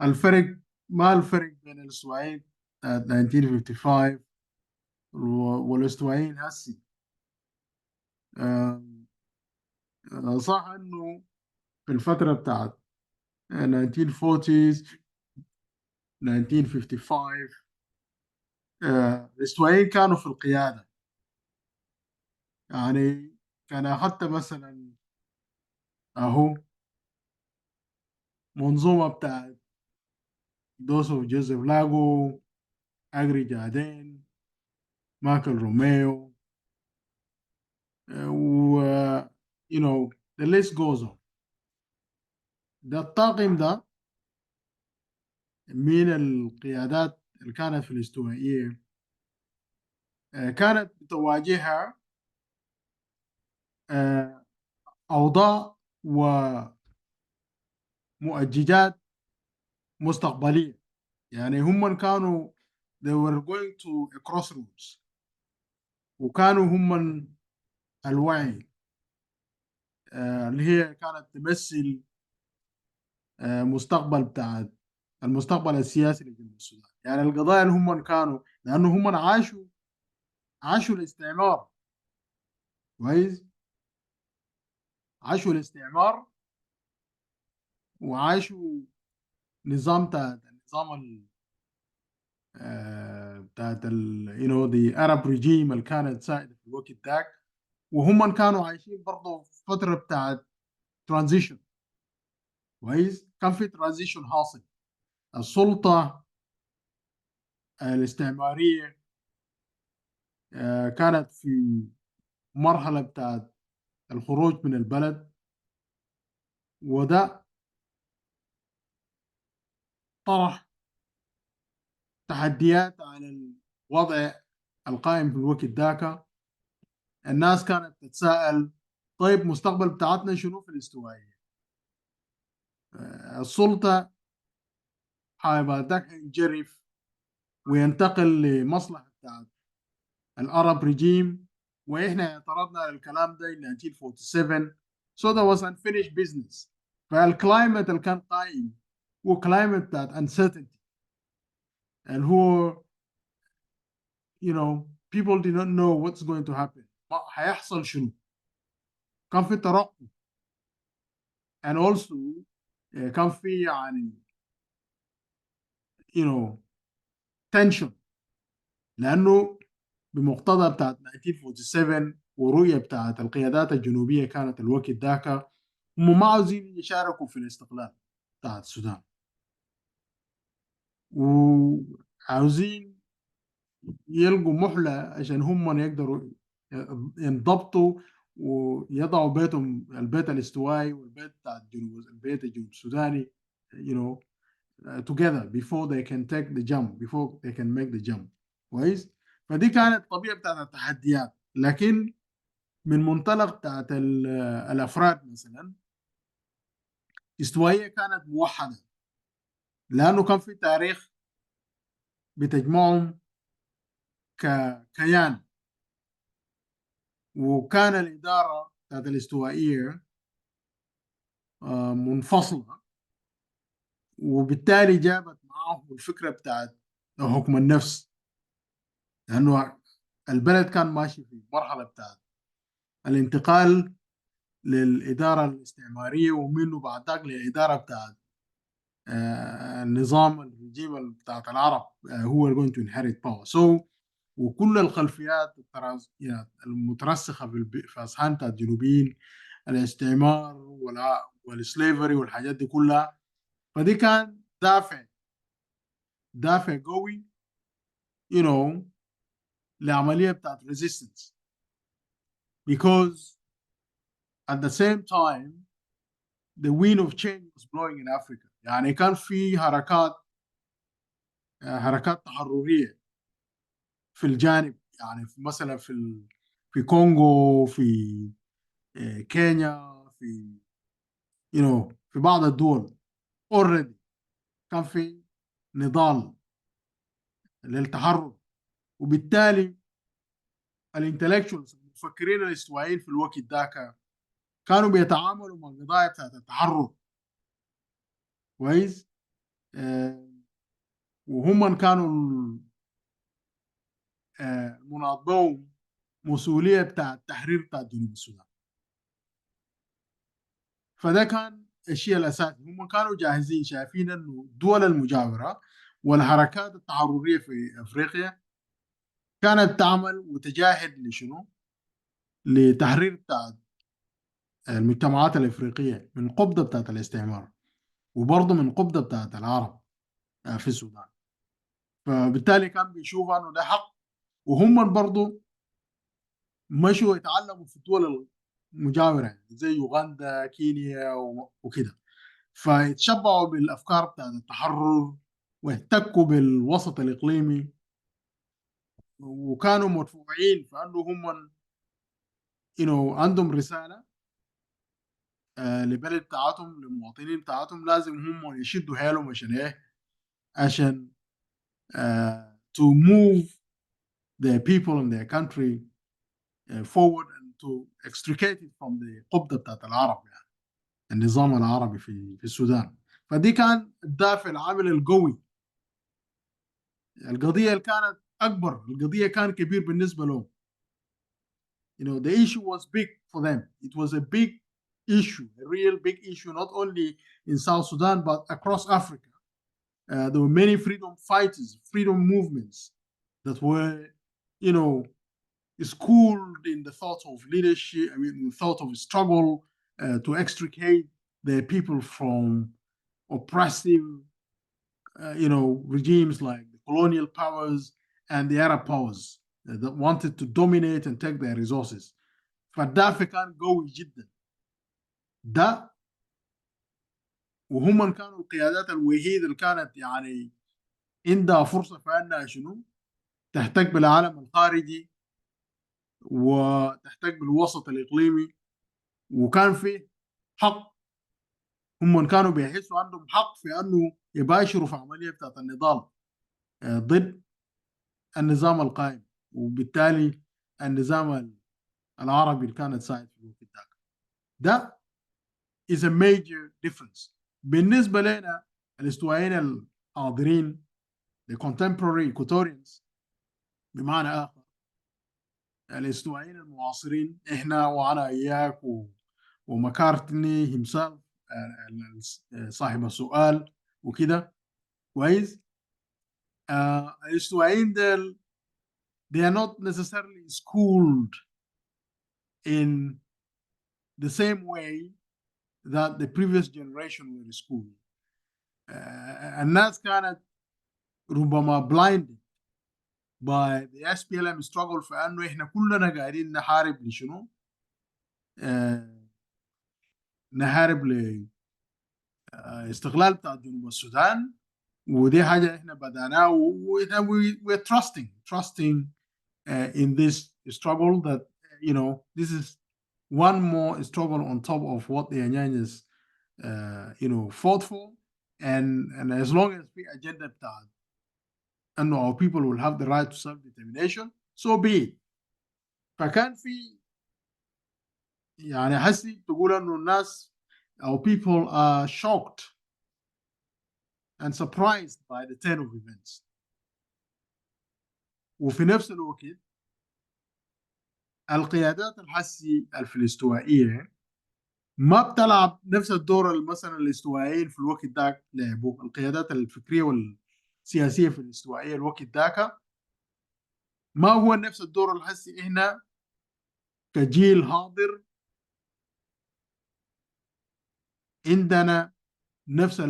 الفرق بين الاستوائيين 1955 والاستوائيين هسي. صح انه في الفترة بتاعت 1940s 1955 الاستوائيين كانوا في القيادة. يعني كان أخذت مثلا أهو منظومة بتاعت جوزيف لاغو، أجري جادين، مايكل روميو، و you know the list goes on. ده الطاقم ده من القيادات اللي كانت في الاستوائية كانت بتواجهها أوضاع ومؤججات مستقبلية. يعني هم كانوا they were going to a crossroads، وكانوا هم الوعي اللي هي كانت تمثل مستقبل بتاع المستقبل السياسي لجنوب السودان. يعني القضايا اللي هم كانوا، لأنه هم عاشوا الاستعمار كويس، عاشوا الاستعمار وعاشوا نظام بتاعت you know the Arab regime اللي كانت سائدة في الوقت ذاك. وهم كانوا عايشين برضه في فترة بتاعت ترانزيشن كويس. كان في ترانزيشن حاصل، السلطة الاستعمارية كانت في مرحلة بتاعت الخروج من البلد، وده طرح تحديات على الوضع القائم في الوقت ذاك. الناس كانت تتساءل طيب مستقبل بتاعتنا شنو في الاستوائية؟ السلطة حيبقى ينجرف وينتقل لمصلحة بتاعت الأرب ريجيم، وإحنا اعترضنا على الكلام ده in 1947. so there was unfinished business. فالكلايمت اللي كان قايم هو كلايمت بتاعت uncertainty، اللي هو you know people did not know what's going to happen، هيحصل شنو. كان في ترقب and also كان في يعني you know tension، لأنه بمقتضى بتاعت 1947 ورؤية بتاعت القيادات الجنوبية كانت الوقت ذاك هم ما عاوزين يشاركوا في الاستقلال بتاعت السودان، وعاوزين يلقوا محلة عشان هم يقدروا ينضبطوا ويضعوا بيتهم، البيت الاستوائي والبيت بتاع البيت الجنوب السوداني you know together before they can take the jump before they can make the jump كويس. فدي كانت طبيعة بتاعت التحديات. لكن من منطلق بتاعت الأفراد مثلا، استوائية كانت موحدة لأنه كان في تاريخ بتجمعهم ككيان، وكان الإدارة بتاعت الاستوائية منفصلة، وبالتالي جابت معهم الفكرة بتاعت حكم النفس، لأنه البلد كان ماشي في مرحلة بتاعت الانتقال للإدارة الاستعمارية، ومنه بعد ذاك للإدارة بتاعت النظام الرجيم بتاعت العرب هو اللي going to inherit power. so وكل الخلفيات المترسخة في أذهان بتاعت الجنوبيين، الاستعمار والسليفري والحاجات دي كلها. فدي كان دافع قوي you know لعملية بتاعت resistance because at the same time the wind of change was blowing in Africa. يعني كان في حركات تحررية في الجانب، يعني مثلا في كونغو، في كينيا، في في بعض الدول already كان في نضال للتحرر. وبالتالي الانتلكتشوالز المفكرين الاستوائيين في الوقت ذاك كانوا بيتعاملوا مع القضايا بتاعت التحرر كويس. وهم كانوا مناضلون مسؤولية بتاع التحرير بتاع جنوب السودان. فده كان الشيء الأساسي. هم كانوا جاهزين، شايفين أنه الدول المجاورة والحركات التحررية في أفريقيا كانت تعمل وتجاهد لشنو؟ لتحرير بتاع المجتمعات الإفريقية من قبضة بتاعت الاستعمار، وبرضه من قبضة بتاعت العرب في السودان. فبالتالي كان بيشوف أنه ده حق، وهم برضه مشوا يتعلموا في الدول المجاورة زي يوغندا، كينيا وكده، فيتشبعوا بالأفكار بتاعت التحرر واحتكوا بالوسط الإقليمي، وكانوا مدفوعين في أنه هم عندهم رسالة لبلد بتاعتهم، للمواطنين بتاعتهم، لازم هم يشدوا حيلهم عشان ايه؟ عشان to move the people in their country forward and to extricate it from the قبضة بتاعت العرب، يعني النظام العربي في السودان. فدي كان الدافع العامل القوي. القضية اللي كانت أكبر، القضية كان كبير بالنسبة لهم. The issue was big for them. It was a big issue, a real big issue, not only in South Sudan, but across Africa. There were many freedom fighters, freedom movements that were, schooled in the thought of leadership, the thought of struggle to extricate their people from oppressive, regimes like the colonial powers and the Arab powers that wanted to dominate and take their resources. فالدافع كان قوي جدا ده، وهم كانوا القيادات الوحيدة اللي كانت يعني عندها فرصة في أنها تحتك بالعالم الخارجي وتحتك بالوسط الإقليمي، وكان في حق، هم كانوا بيحسوا عندهم حق في أنه يباشروا في عملية بتاعت النضال ضد النظام القائم، وبالتالي النظام العربي اللي كانت ساعد في الوقت ده is a major difference. بالنسبة لنا الاستوائيين الحاضرين the contemporary Equatorians بمعنى آخر، الاستوائيين المعاصرين، إحنا وأنا إياك ومكارتني himself صاحب السؤال وكده كويس. الاستوائيين ديل they are not necessarily schooled in the same way that the previous generation were schooled. الناس كانت ربما blinded by the SPLM struggle في أنه إحنا كلنا قاعدين نحارب لشنو؟ نحارب لاستقلال بتاع جنوب السودان، ودي حاجة إحنا بدأناها we're trusting in this struggle that this is one more struggle on top of what the Anyanyas fought for, and as long as the agenda بتاع أنه our people will have the right to self-determination, so be it. فكان في يعني حسي تقول أنه الناس our people are shocked and surprised by the turn of events. وفي نفس الوقت القيادات الحسي الفلسطينية ما بتلعب نفس الدور مثلا الاستوائيين في الوقت ذاك لعبوا. القيادات الفكرية والسياسية في الاستوائية الوقت ذاك ما هو نفس الدور الحسي إحنا كجيل حاضر عندنا نفس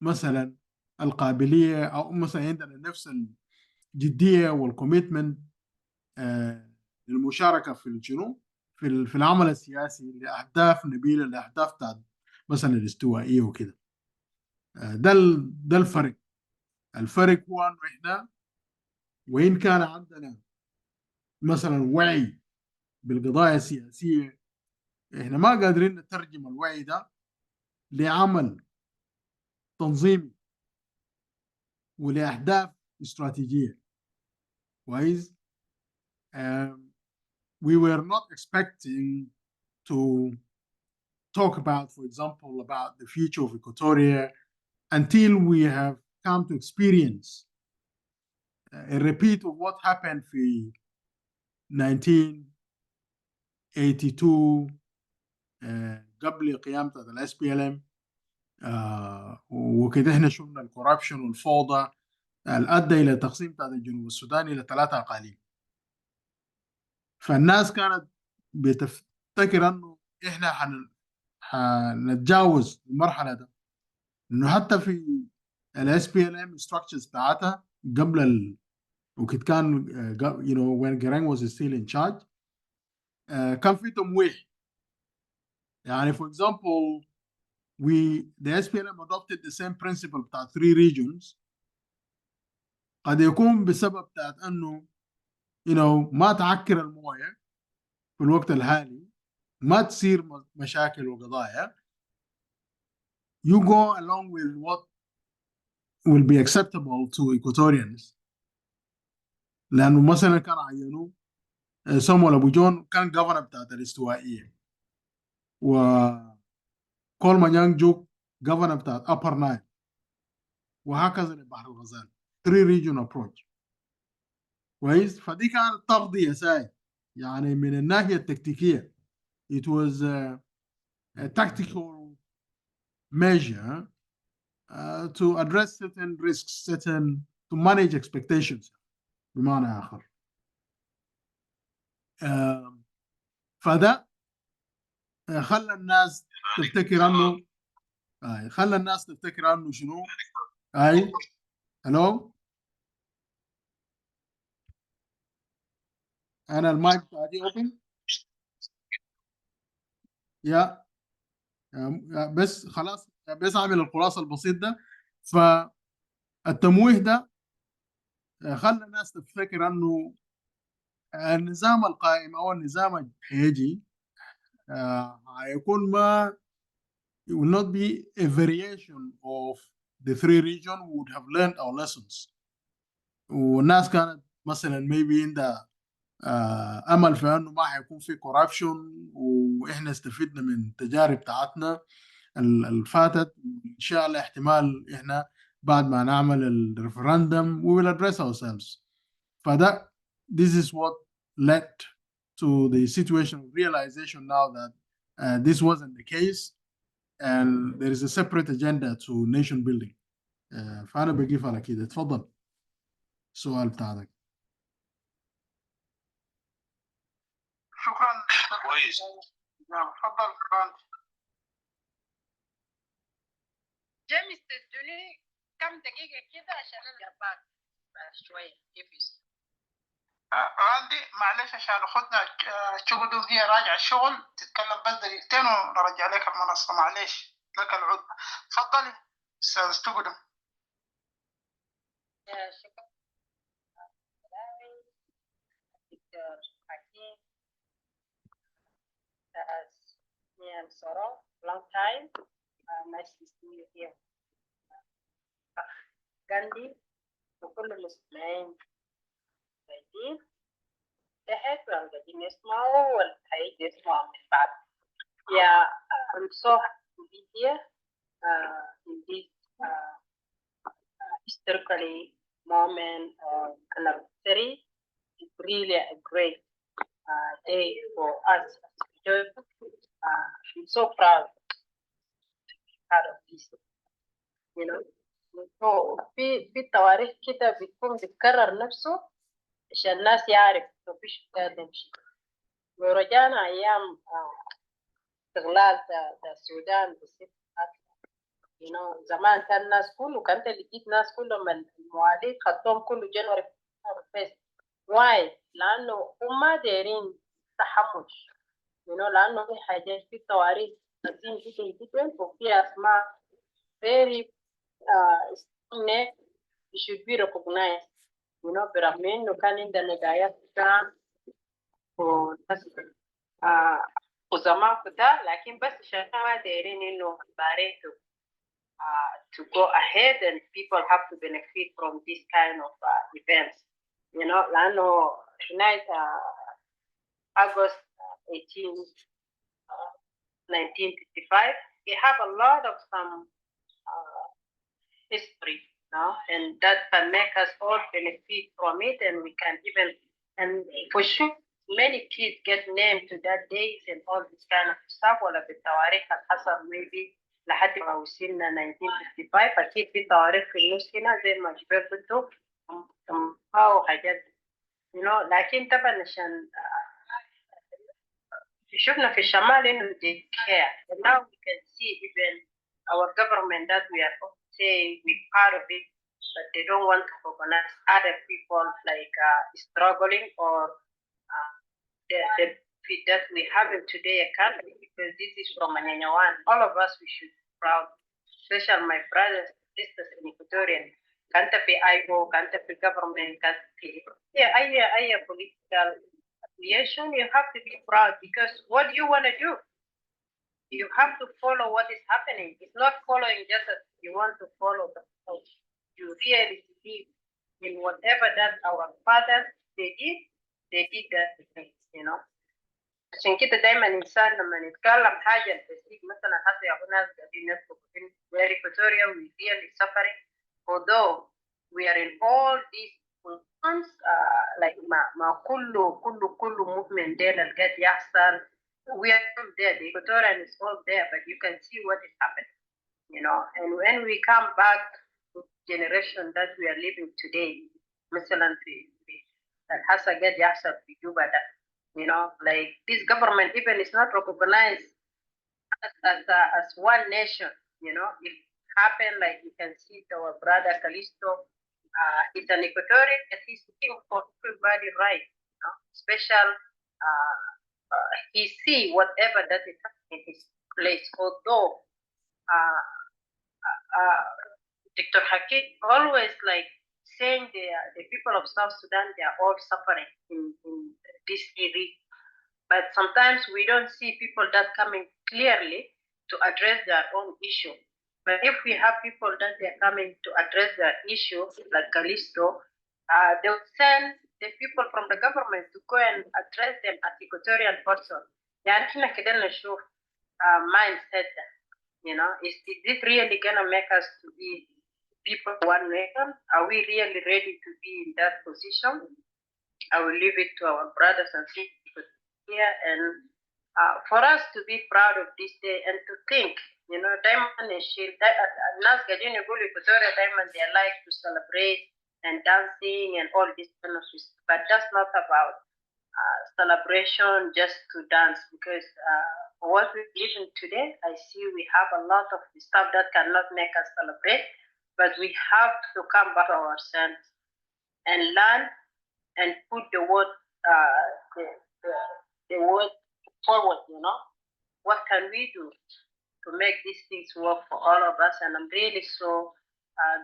مثلا القابلية، أو مثلا عندنا نفس الجدية والكوميتمنت للمشاركة في الجنوب في العمل السياسي لأهداف نبيلة، لأهداف بتاعت مثلا الاستوائية وكده. ده الفرق هو انه احنا وين كان عندنا مثلا وعي بالقضايا السياسية، احنا ما قادرين نترجم الوعي ده لعمل تنظيمي ولأهداف استراتيجية كويس. We were not expecting to talk about, for example, about the future of Equatoria until we have come to experience a repeat of what happened في 1982 قبل قيام الاس بي ال ام، وكده احنا شفنا الكوربشن والفوضى اللي ادى الى تقسيم بتاع الجنوب السوداني الى 3 اقاليم. فالناس كانت بتفتكر انه احنا حنتجاوز المرحله ده، انه حتى في الاس بي ال ام structures بتاعتها قبل وكده كان when Garang was still in charge كان في تمويح. يعني for example the SPLM adopted the same principle بتاع 3 regions. قد يكون بسبب بتاعت انه ما تعكر المويه في الوقت الحالي ما تصير مشاكل وقضايا. You go along with what will be acceptable to Equatorians. لأنه مثلا كان عينوه سمويل أبو جون كان governor بتاعت الاستوائية، وكول مانيانج جوك governor بتاعت upper Nile، وهكذا لبحر الغزال. 3 region approach. كويس. فدي كانت تغطية ساي يعني من الناحية التكتيكية. It was a tactical measure to address certain risks, to manage expectations بمعنى آخر. فده خلى الناس تفتكر انه شنو. الو، انا المايك بتاعتي اوبن يا بس خلاص، بس اعمل الخلاصه البسيط ده. فالتمويه ده خلى الناس تفتكر انه النظام القائم او النظام هيجي هيكون ما it will not be a variation of the 3 region. We would have learned our lessons. والناس كانت مثلا maybe عندها امل في انه ما حيكون في كوربشن، واحنا استفدنا من التجارب بتاعتنا الفاتت. ان شاء الله احتمال احنا بعد ما نعمل الريفرندم we will address ourselves. فده this is what led to the situation of realization now that this wasn't the case and there is a separate agenda to nation building. فانا بقيف على كده. اتفضل السؤال بتاعك. شكرا كويس. تفضل فرانك. جيمس تدوني كم دقيقة كده عشان أرجع شوية كيف راندي معلش عشان أخذنا شغل هي راجع الشغل تتكلم بس دقيقتين ونرجع لك المنصة. معلش لك العود. تفضلي أستاذ تقدم. شكرا دكتور حكيم. Me and Soro, long time. Nice to see you here. Gandhi وكل المستمعين جايين تحت وقاعدين يسمعوا والحقيقة يسمعوا من بعد. Yeah, I'm so happy to be here in this historically moment of anniversary. It's really a great day for us. I'm so proud of this. You know, في تواريخ كده بتكون بتكرر نفسه عشان الناس يعرف مفيش تمشي. ورجعنا أيام استغلال السودان بصفة you know زمان كان الناس كله كانت لقيت ناس كلهم المواليد خدتهم كله جنوري فيست. واي؟ لأنه هم دايرين تحمش you know لأنه في حاجات في تواريخ قديم جدا وفي أسماء very it should be recognized you know برغم إنه كان عندنا نقايات كان وزمان كده لكن بس عشان ما دايرين إنه باريتو to go ahead and people have to benefit from this kind of events. You know, لأنه tonight, August 18, 1955, we have a lot of some history, no? And that can make us all benefit from it, and we can even, and for sure, many kids get named to that days and all this kind of stuff. ولا بالتواريخ الحصل maybe لحد ما وصلنا 1955 أكيد في تواريخ في النص هنا زي ما جبال قلتوا أو حاجات you know لكن طبعا عشان شفنا في الشمال إنه they care and now we can see even our government that we are say we're part of it but they don't want to recognize other people like struggling or the fit that we have in today a country because this is from Anyanyawan. All of us we should be proud, especially my brothers and sisters in Equatoria. Can't be IGO, can't be government, can't be أي political creation, you have to be proud, because what do you want to do? You have to follow what is happening. It's not following just as you want to follow, but you really believe in whatever that our fathers they did that thing, you know. عشان كده دايما الانسان لما يتكلم حاجه تسيب مثلا حتى يا ناس قاعدين يطلبوا where Equatoria we really suffering, although we are in all these concerns, like ما كله movement there اللي قاعد يحصل, we are all there, the Equatorian is all there, but you can see what is happening, you know. And when we come back to the generation that we are living today, مثلا في الحصة قاعد يحصل في جوبا ده, you know, like this government even is not recognized as one nation, you know. It happened, like you can see our brother Callisto, is an Equatorian, and he's looking for everybody right, you know, special, he see whatever that is in his place, although Dr. Hakim always like saying the people of South Sudan, they are all suffering in this area. But sometimes we don't see people that coming clearly to address their own issue. But if we have people that they're coming to address their issue, like Callisto, they will send the people from the government to go and address them as Equatorian person. يعني احنا كده نشوف mindset, you know, is this really gonna make us to be people one nation? Are we really ready to be in that position? I will leave it to our brothers and sisters here, and for us to be proud of this day and to think, you know, Diamond and Shield, Nas Gajini Gulu Equatoria Diamond, they like to celebrate and dancing and all this kind of stuff, but that's not about celebration just to dance, because what we live in today, I see we have a lot of stuff that cannot make us celebrate, but we have to come back to ourselves and learn and put the word forward, you know. What can we do to make these things work for all of us? And I'm really so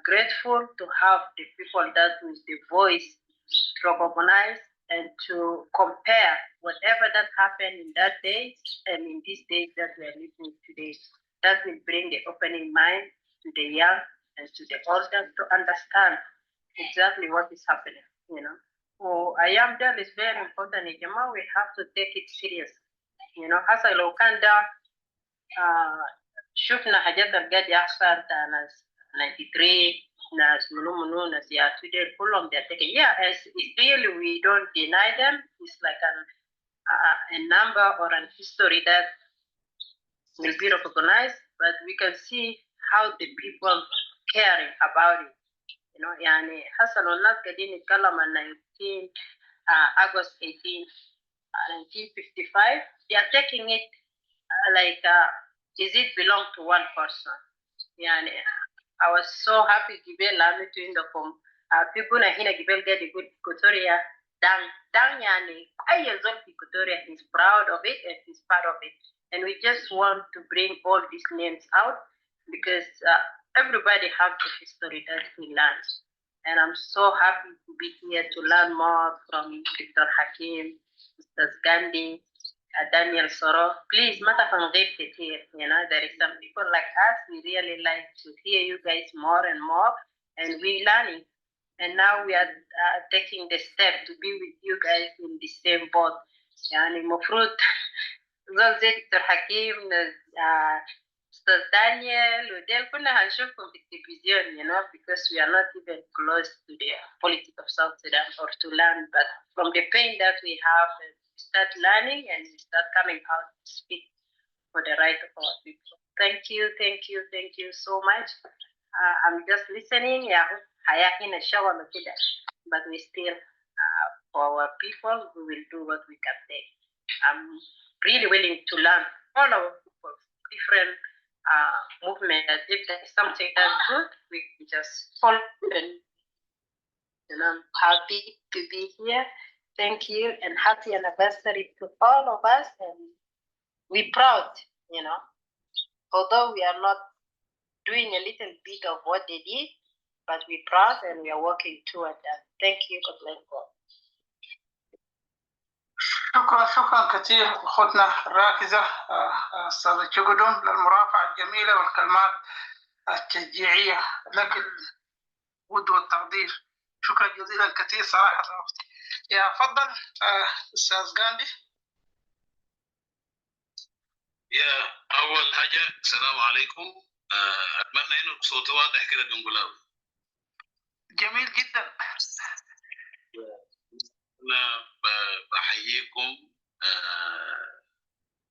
grateful to have the people that with the voice to recognize and to compare whatever that happened in that day and in these days that we are living today. That will bring the opening mind to the young and to the older to understand exactly what is happening, you know. So I am there is very important, Jama. We have to take it serious, you know. Hasa لو كان ده شفنا حاجات القاعد يحصل ناس 93 ناس منو ناس يا today كلهم they are taking, yeah, as it's really we don't deny them. It's like a number or an history that will be recognized, but we can see how the people caring about it, you know. يعني حصل الناس قاعدين يتكلم عن 19 August 18 1955, they are taking it like is it belong to one person? يعني I was so happy جبال عملت عندكم بيقولنا هنا جبال قاعد يقول Equatoria دان يعني أي زول في Equatoria is proud of it and is part of it, and we just want to bring all these names out because everybody has the history that we learned, and I'm so happy to be here to learn more from Dr. Hakim, Mr. Gandhi, Daniel Soro. Please, you know, there is some people like us, we really like to hear you guys more and more, and we're learning. And now we are taking the step to be with you guys in the same boat. يعني المفروض زول زي دكتور حكيم أستاذ دانيال وديل كنا هنشوفكم في التلفزيون, you know, because we are not even close to the politics of South Sudan or to learn, but from the pain that we have, we start learning and we start coming out to speak for the right of our people. Thank you, thank you, thank you so much. I'm just listening. Yeah, but we still, for our people, we will do what we can take. I'm really willing to learn all our people, different movement. That if there is something that's good, we can just follow. And you know, I'm happy to be here. Thank you, and happy anniversary to all of us. And we're proud, you know, although we are not doing a little bit of what they did, but we're proud and we are working toward that. Thank you. God bless you. وشكرا كثير أخوتنا الراكزة أستاذة تشيغودوم للمرافعة الجميلة والكلمات التشجيعية لك الود والتقدير. شكرا جزيلا كثير صراحة. يا فضل أستاذ غاندي. يا أول حاجة السلام عليكم. أتمنى إنه صوتي واضح كده جنبلاوي. جميل جدا. أنا بحييكم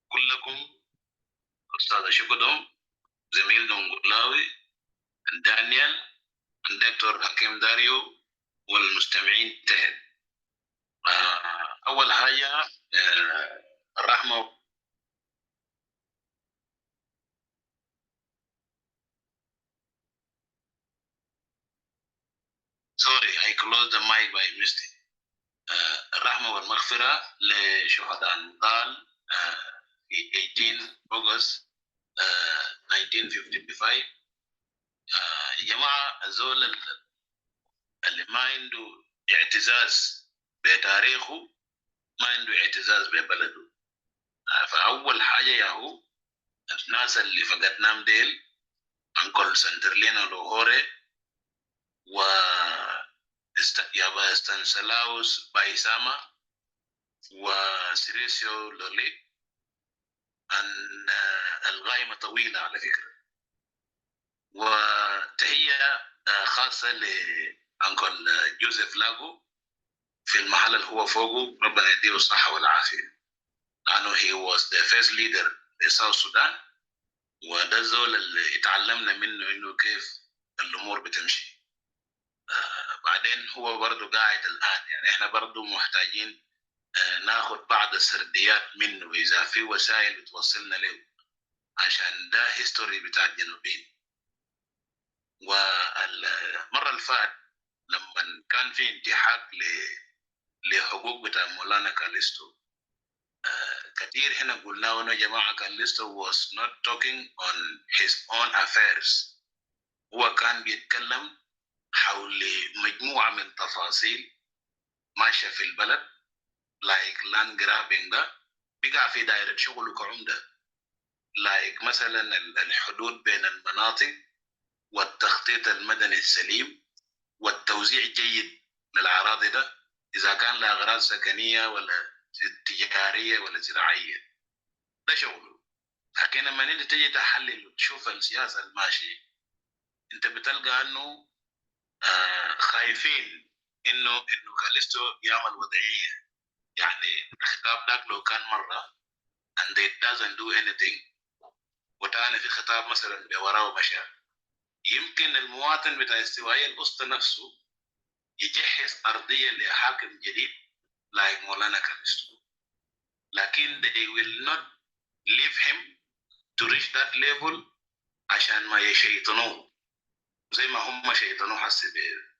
كلكم، أستاذ شكدوم، زميل دونغولاوي، دانيال، الدكتور حكيم داريو، والمستمعين تحت. أول حاجة الرحمة. Sorry, I closed the mic by mistake. الرحمة والمغفرة لشهداء النضال في 18 أغسطس 1955. يا جماعة الزول اللي ما عنده اعتزاز بتاريخه ما عنده اعتزاز ببلده. فأول حاجة ياهو الناس اللي فقدناهم ديل أنكل سنترلينا لوهوري و يابا استنسلاوس بايساما وسيريسيو لولي. أن الغايمة طويلة على فكرة. وتحية خاصة لأنكل جوزيف لاغو في المحل اللي هو فوقه، ربنا يديه الصحة والعافية، لأنه he was the first leader في South Sudan، وده الزول اللي اتعلمنا منه إنه كيف الأمور بتمشي. بعدين هو برضو قاعد الآن، يعني إحنا برضو محتاجين ناخد بعض السرديات منه إذا في وسائل بتوصلنا له، عشان ده هيستوري بتاع الجنوبين. والمرة اللي فات لما كان في انتحاك لحقوق بتاع مولانا كاليستو، كثير هنا قلنا إنه يا جماعة كاليستو was not talking on his own affairs. هو كان بيتكلم حول مجموعة من تفاصيل ماشية في البلد، like land grabbing ده بقى في دائرة شغله كعمدة، like مثلا الحدود بين المناطق والتخطيط المدني السليم والتوزيع الجيد للأراضي ده، إذا كان لأغراض سكنية ولا تجارية ولا زراعية، ده شغله. لكن لما انت تجي تحلل وتشوف السياسة الماشي، انت بتلقى انه خايفين انه كاليستو يعمل وضعية. يعني الخطاب داك لو كان مرة and it doesn't do anything، وتاني في خطاب مثلا بوراه مشى، يمكن المواطن بتاع استوائية الوسطى نفسه يجهز أرضية لحاكم جديد like مولانا كاليستو، لكن they will not leave him to reach that level عشان ما يشيطنوه زي ما هم شيطنوه حسي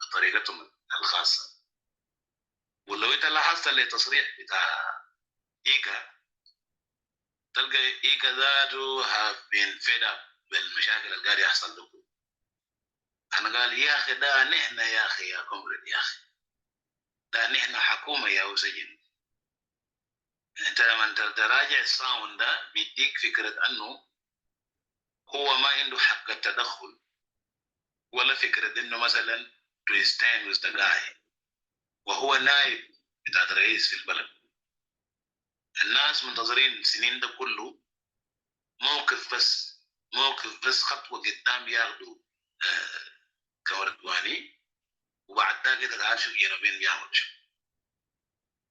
بطريقتهم الخاصة. ولو انت لاحظت التصريح بتاع إيكا، تلقى إيكا ذاته have been fed up بالمشاكل اللي قاعد يحصل لكم. أنا قال يا أخي ده نحن يا أخي يا كومريد، يا أخي ده نحن حكومة يا وسجن. انت لما تراجع الصاون ده بيديك فكرة أنه هو ما عنده حق التدخل ولا فكرة إنه مثلا to stand with the guy، وهو نائب بتاع الرئيس في البلد. الناس منتظرين السنين ده كله موقف بس خطوة قدام ياخدوا كوردواني، وبعد ده كده تعال شوف جنوبين بيعملوا شو.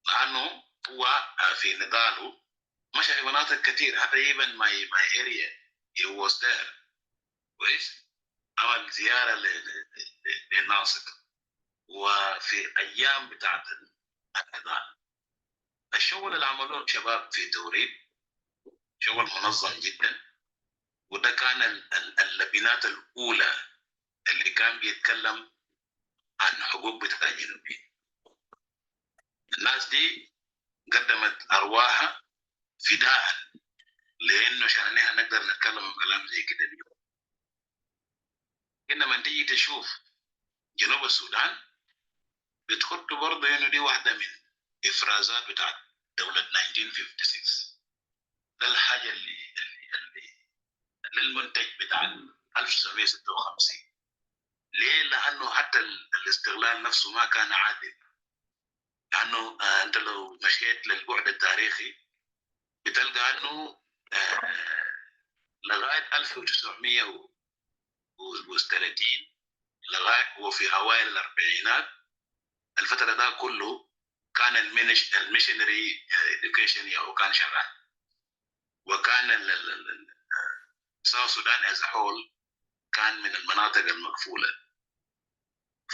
لأنه هو في نضاله مشى في مناطق كتير، حتى even my area he was there كويس. عمل زيارة للناصر، وفي أيام بتاعت النضال الشغل اللي عملوه شباب في توريت شغل منظم جدا. وده كان اللبنات الأولى اللي كان بيتكلم عن حقوق بتاع الجنوبيين. الناس دي قدمت أرواحها فداء لأنه عشان احنا نقدر نتكلم عن كلام زي كده اليوم. إنما تيجي تشوف جنوب السودان بتخط برضه إنه دي واحدة من إفرازات بتاعت دولة 1956. ده الحاجة اللي للمنتج بتاع 1956. ليه؟ لأنه حتى الاستغلال نفسه ما كان عادل. لأنه أنت لو مشيت للبعد التاريخي بتلقى أنه لغاية 1930 لغاية وفي أوائل الأربعينات الفترة ده كله كان الميشنري education هو كان شغال، وكان South Sudan as a whole كان من المناطق المقفولة.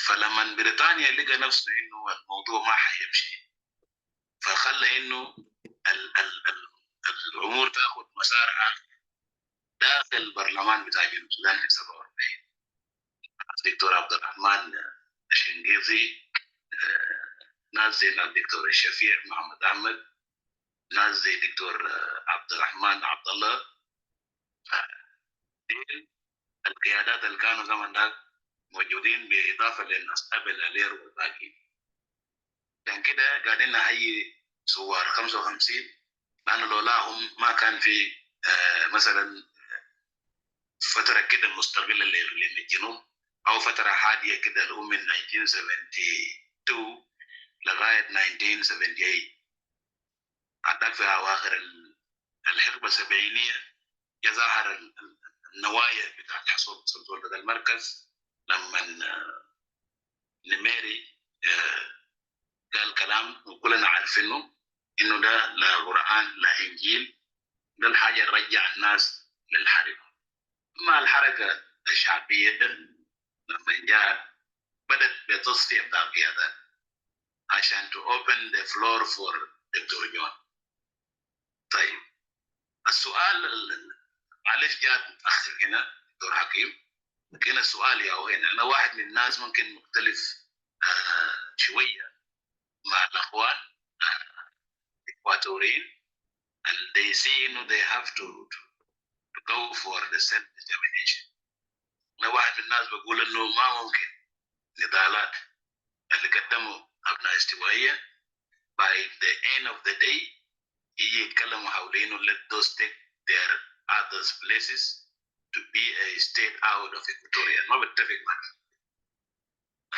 فلما بريطانيا لقى نفسه إنه الموضوع ما حيمشي، فخلى إنه الأمور تأخذ مسارها داخل البرلمان بتاع جنوب السودان في 47. الدكتور عبد الرحمن الشنقيطي، ناس زي الدكتور الشفيع محمد أحمد، ناس زي دكتور عبد الرحمن عبد الله، القيادات اللي كانوا زمن ده موجودين بإضافة للناس قبل ألير والباقي. عشان كده قاعدين نحيي ثوار 55، لأنه لولاهم ما كان في مثلا فترة كده مستقلة للجنوب أو فترة هادية كده اللي هو من 1972 لغاية 1978. أعتقد في أواخر الحقبة السبعينية ظهر النوايا بتاعت حصول سلطة المركز لما نميري قال كلام وكلنا عارفينه إنه ده لا قرآن لا إنجيل، ده الحاجة رجع الناس للحرب. أما الحركة الشعبية لما جاء بدأت بتصفية بتاع القيادات عشان to open the floor for دكتور جون. طيب السؤال معلش جاء متأخر هنا دكتور حكيم، لكن السؤال يا هنا أنا واحد من الناس ممكن مختلف شوية مع الأخوان إكواتوريين and they see they have to go for the self-determination. أنا واحد من الناس بقول إنه ما ممكن نضالات اللي قدموا أبناء استوائية by the end of the day يجي يتكلموا حوالينه let those take their others places to be a state out of Equatoria. ما بتفق معك،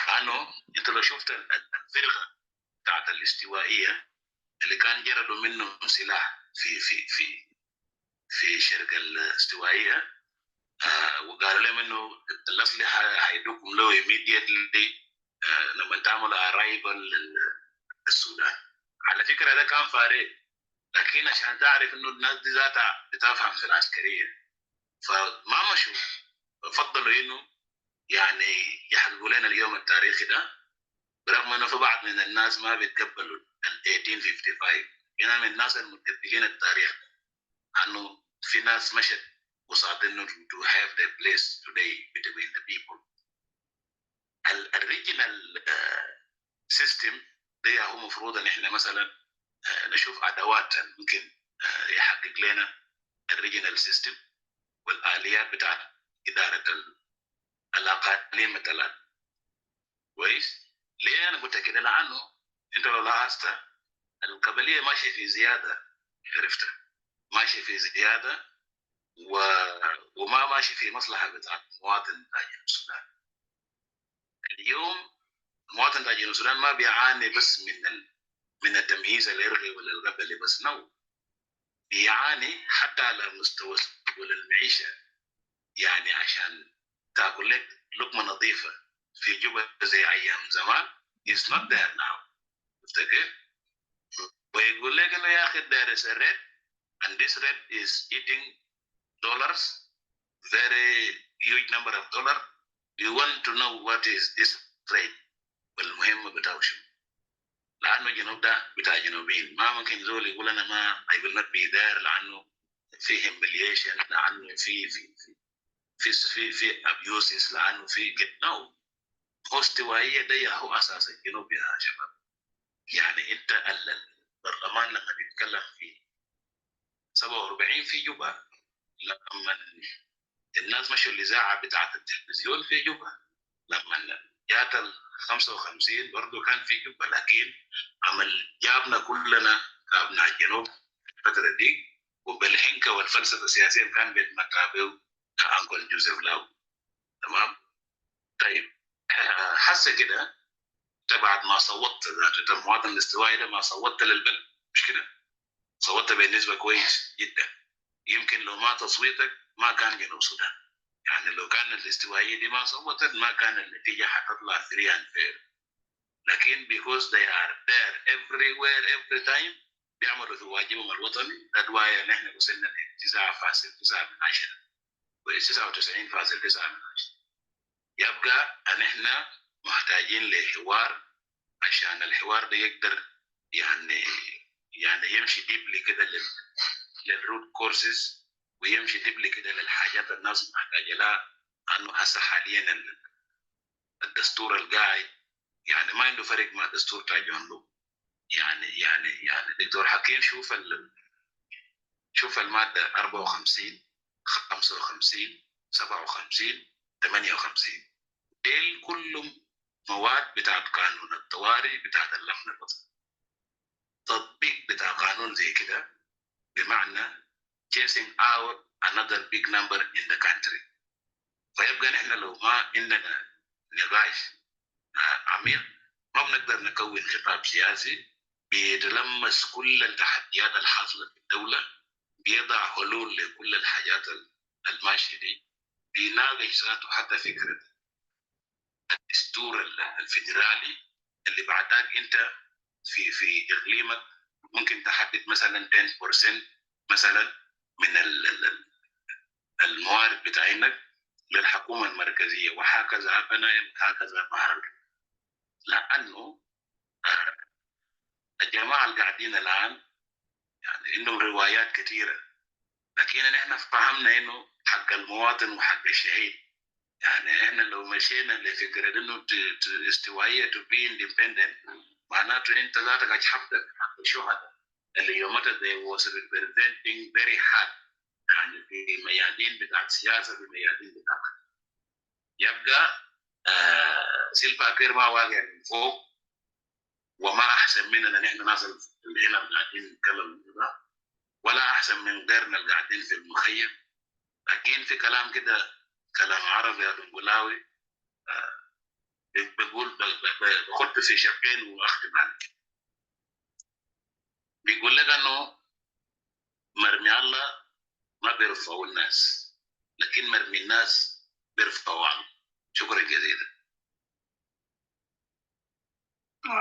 لأنه أنت لو شفت الفرقة بتاعت الاستوائية اللي كان جردوا منه سلاح في شرق الاستوائية وقالوا لهم إنه الأسلحة هيدوكم له immediately لما تعملوا arrival للسودان. على فكرة ده كان فارغ، لكن عشان تعرف إنه الناس دي ذاتها بتفهم في العسكرية فما مشوا، فضلوا إنه يعني يحققوا لنا اليوم التاريخي ده، برغم إنه في بعض من الناس ما بيتقبلوا ال 1855. أنا من الناس المتقبلين التاريخ أنه في ناس مشت وصارت إنه to have their place today between the people. الريجنال سيستم ده هو مفروض إن إحنا مثلا نشوف أدوات ممكن يحقق لنا الريجنال سيستم والآليات بتاعت إدارة الأقاليم مثلا. كويس؟ ليه أنا قلت كده؟ لأنه أنت لو لاحظت القبلية ماشية في زيادة، عرفت؟ ماشية في زيادة وما ماشي في مصلحة بتاعت مواطن بتاع جنوب السودان. اليوم المواطن بتاع جنوب السودان ما بيعاني بس من التمييز الإرغي ولا القبلي بس، نو، بيعاني حتى على مستوى المعيشة. يعني عشان تاكل لك لقمة نظيفة في جوبا زي أيام زمان is not there now. تفتكر؟ ويقول لك إنه يا أخي there is a red and this red is eating dollars, very huge number of dollars. You want to know what is this trade? والمهم بتاعه شو؟ لأنه جنوب ده بتاع جنوبين، ما ممكن زول يقول أنا ما I will not be there لأنه في humiliation، لأنه في abuses، لأنه في كده. no، هو استوائية ده هو أساس الجنوب يا شباب. يعني أنت البرلمان لما بيتكلم في 47 في جوبا، لما الناس مشوا الإذاعة بتاعت التلفزيون في جوبا، لما جات ال 55 برضه كان في جوبا، لكن عمل جابنا كلنا كابناء الجنوب في الفترة دي، وبالحنكة والفلسفة السياسية كان بيتمتابعوا أنكل جوزيف لاو. تمام. طيب حاسة كده انت بعد ما صوتت ذاته انت المواطن الاستوائي ده ما صوتت للبلد، مش كده؟ صوتت بنسبة كويس جدا. يمكن لو ما تصويتك ما كان جنوب السودان، يعني لو كان الاستوائية دي ما صوتت ما كان النتيجة حتطلع free and fair. لكن because they are there everywhere every time بيعملوا في واجبهم الوطني. ده دواية نحن وصلنا ل 9.9 و99.9. يبقى ان احنا محتاجين لحوار عشان الحوار ده يقدر يعني يمشي ديبلي كده للروت كورسز، ويمشي ديبلي كده للحاجات الناس محتاجه لها. انه هسه حاليا الدستور القاعد يعني ما عنده فرق مع دستور تاع جون لو. يعني دكتور حكيم شوف الماده 54 55 57 58 ديل كلهم مواد بتاعت قانون الطوارئ بتاعت الأمن الوطني. تطبيق بتاع قانون زي كده بمعنى chasing out another big number in the country. فيبقى نحن لو ما عندنا نقاش عميق ما بنقدر نكون خطاب سياسي بيتلمس كل التحديات الحاصلة في الدولة، بيضع حلول لكل الحاجات الماشية دي، بيناقش ذاته حتى فكرة الدستور الفيدرالي اللي بعدك انت في اقليمك ممكن تحدد مثلا 10% مثلا من الموارد بتاعينك للحكومه المركزيه، وهكذا بنايم هكذا بحر. لانه الجماعه اللي قاعدين الان يعني عندهم روايات كثيره، لكن احنا فهمنا انه حق المواطن وحق الشهيد. يعني احنا لو مشينا لفكره انه استوائيه to be independent معناته انت ذاتك اجحفتك حق الشهداء اللي يومتها they was representing very hard يعني في ميادين بتاعت السياسه، في ميادين بتاعت يبقى سيلفا كير ما واقع من فوق، وما احسن مننا نحن ناس اللي هنا قاعدين نتكلم كده، ولا احسن من غيرنا اللي قاعدين في المخيم. لكن في كلام كده كلام عربي يا بنقلاوي بقول بخط في شقين واختم عنك. بيقول لك انه مرمي الله ما بيرفعوا الناس، لكن مرمي الناس بيرفعوا عنه. شكرا جزيلا.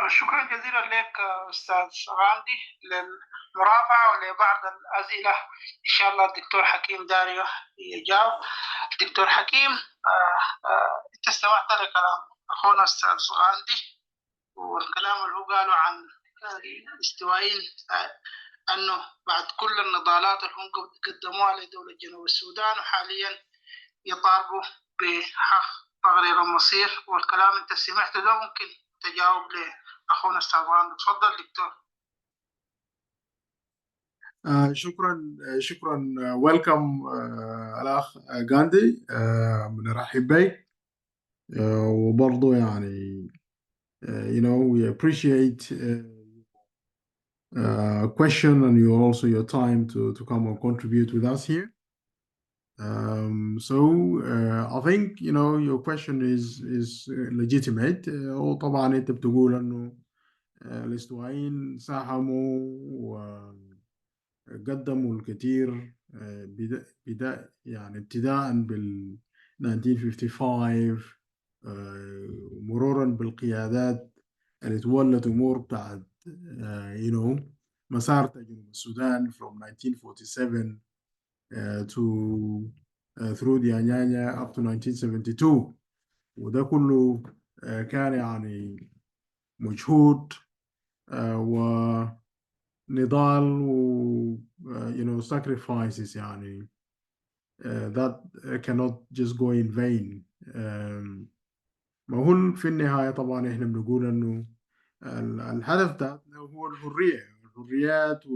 شكرا جزيلا لك أستاذ غاندي للمرافعة ولبعض الأسئلة. إن شاء الله الدكتور حكيم داريو يجاوب. دكتور حكيم أنت استمعت لكلام أخونا أستاذ غاندي والكلام اللي هو قاله عن الاستوائيين، أنه بعد كل النضالات اللي هم قدموها لدولة جنوب السودان وحاليا يطالبوا بحق تغيير المصير، والكلام أنت سمعته ده ممكن تجاوب لأخونا أستاذ غاندي. تفضل دكتور. شكرا ويلكم الأخ غاندي. بنرحب بك وبرضه يعني we appreciate question and your time to come and contribute with us here. I think your question is legitimate. وطبعا انت بتقول انه الاستوائيين ساهموا وقدموا الكثير يعني ابتداء بال 1955 مرورا بالقيادات اللي تولت امور بتاعت مسار جنوب السودان from 1947 to through the Anyanya up to 1972. وده كله كان يعني مجهود ونضال و sacrifices يعني that cannot just go in vain. ما هو في النهاية طبعا احنا بنقول انه الهدف ده هو الحريات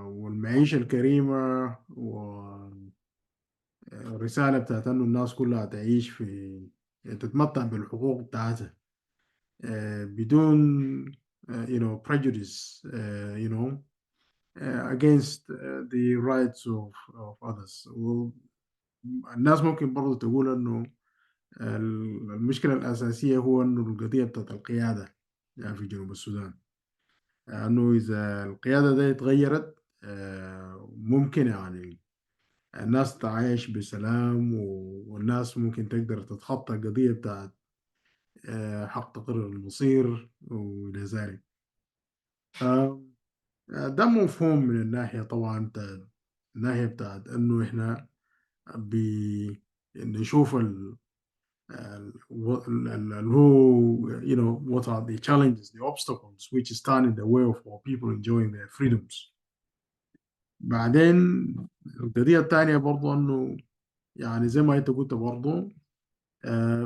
والمعيشة الكريمة والرسالة بتاعت انه الناس كلها تعيش تتمتع بالحقوق بتاعتها بدون prejudice, against the rights of others. الناس ممكن برضو تقول انه المشكلة الأساسية هو انه القضية بتاعت القيادة يعني في جنوب السودان، انه اذا القيادة دي اتغيرت ممكن يعني الناس تعيش بسلام، والناس ممكن تقدر تتخطى القضية بتاعت حق تقرر المصير وإلى ذلك. ده مفهوم من الناحية طبعا الناحية بتاعت إنه إحنا نشوف what are the challenges, the obstacles which stand in the way of our people enjoying their freedoms. بعدين القضية الثانية برضو إنه يعني زي ما أنت قلت برضو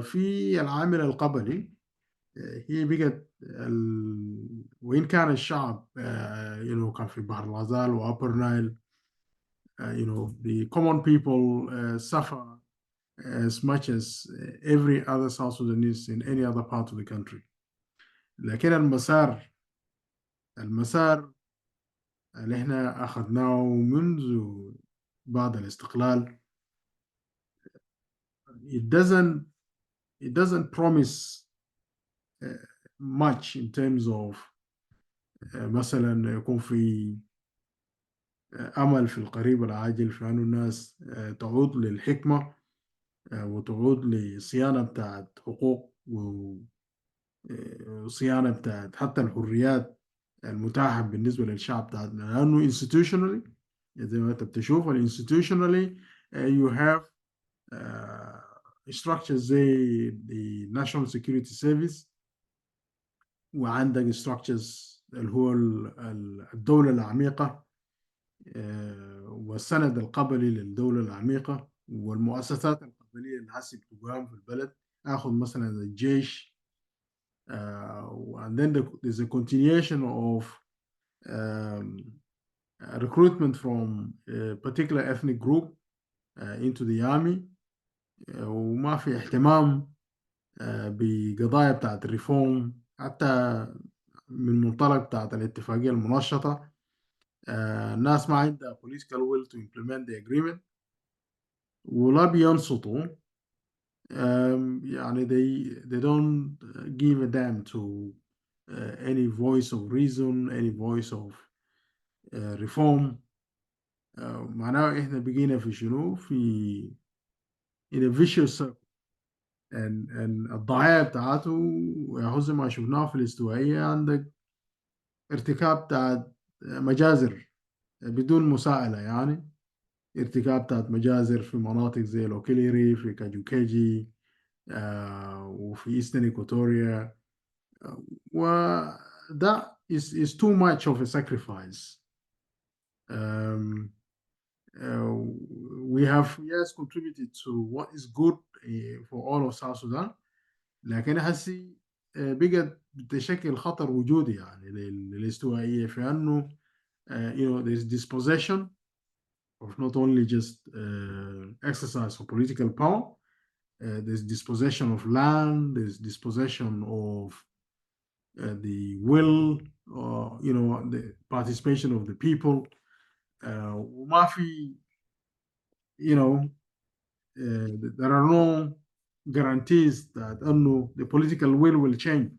في العامل القبلي هي بقت وإن كان الشعب كان في بحر الغزال وأبر نايل the common people suffer as much as every other South Sudanese in any other part of the country. لكن المسار اللي احنا أخذناه منذ بعد الاستقلال it doesn't promise much in terms of مثلا يكون في أمل في القريب العاجل في أن الناس تعود للحكمة وتعود لصيانة بتاعت حقوق وصيانة بتاعت حتى الحريات المتاحة بالنسبة للشعب بتاعتنا، لأنه institutionally زي ما أنت بتشوف institutionally you have structures زي the National Security Service، وعندك structures اللي هو الدولة العميقة والسند القبلي للدولة العميقة والمؤسسات القبلية اللي هسه بتقام في البلد. أخذ مثلا الجيش and then there's a continuation of recruitment from a particular ethnic group into the army وما في اهتمام بقضايا بتاعت الريفورم حتى من منطلق بتاعت الاتفاقية المنشطة. الناس ما عندها political will to implement the agreement ولا بينصتوا. يعني they don't give a damn to any voice of reason, any voice of reform. معناه احنا بقينا في شنو في in a vicious circle. and الضحايا بتاعته زي ما شفناه في الاستوائية عندك ارتكاب بتاعت مجازر بدون مساءلة، يعني ارتكاب بتاعت مجازر في مناطق زي لوكيليري في كاجوكيجي وفي إيسترن إيكواتوريا وده is too much of a sacrifice. We have contributed to what is good for all of South Sudan، لكن هسي بقت بتشكل خطر وجودي يعني للاستوائية في أنه there's dispossession of not only just exercise of political power, there's dispossession of land, there's dispossession of the will, the participation of the people. وما في there are no guarantees that أنه the political will change.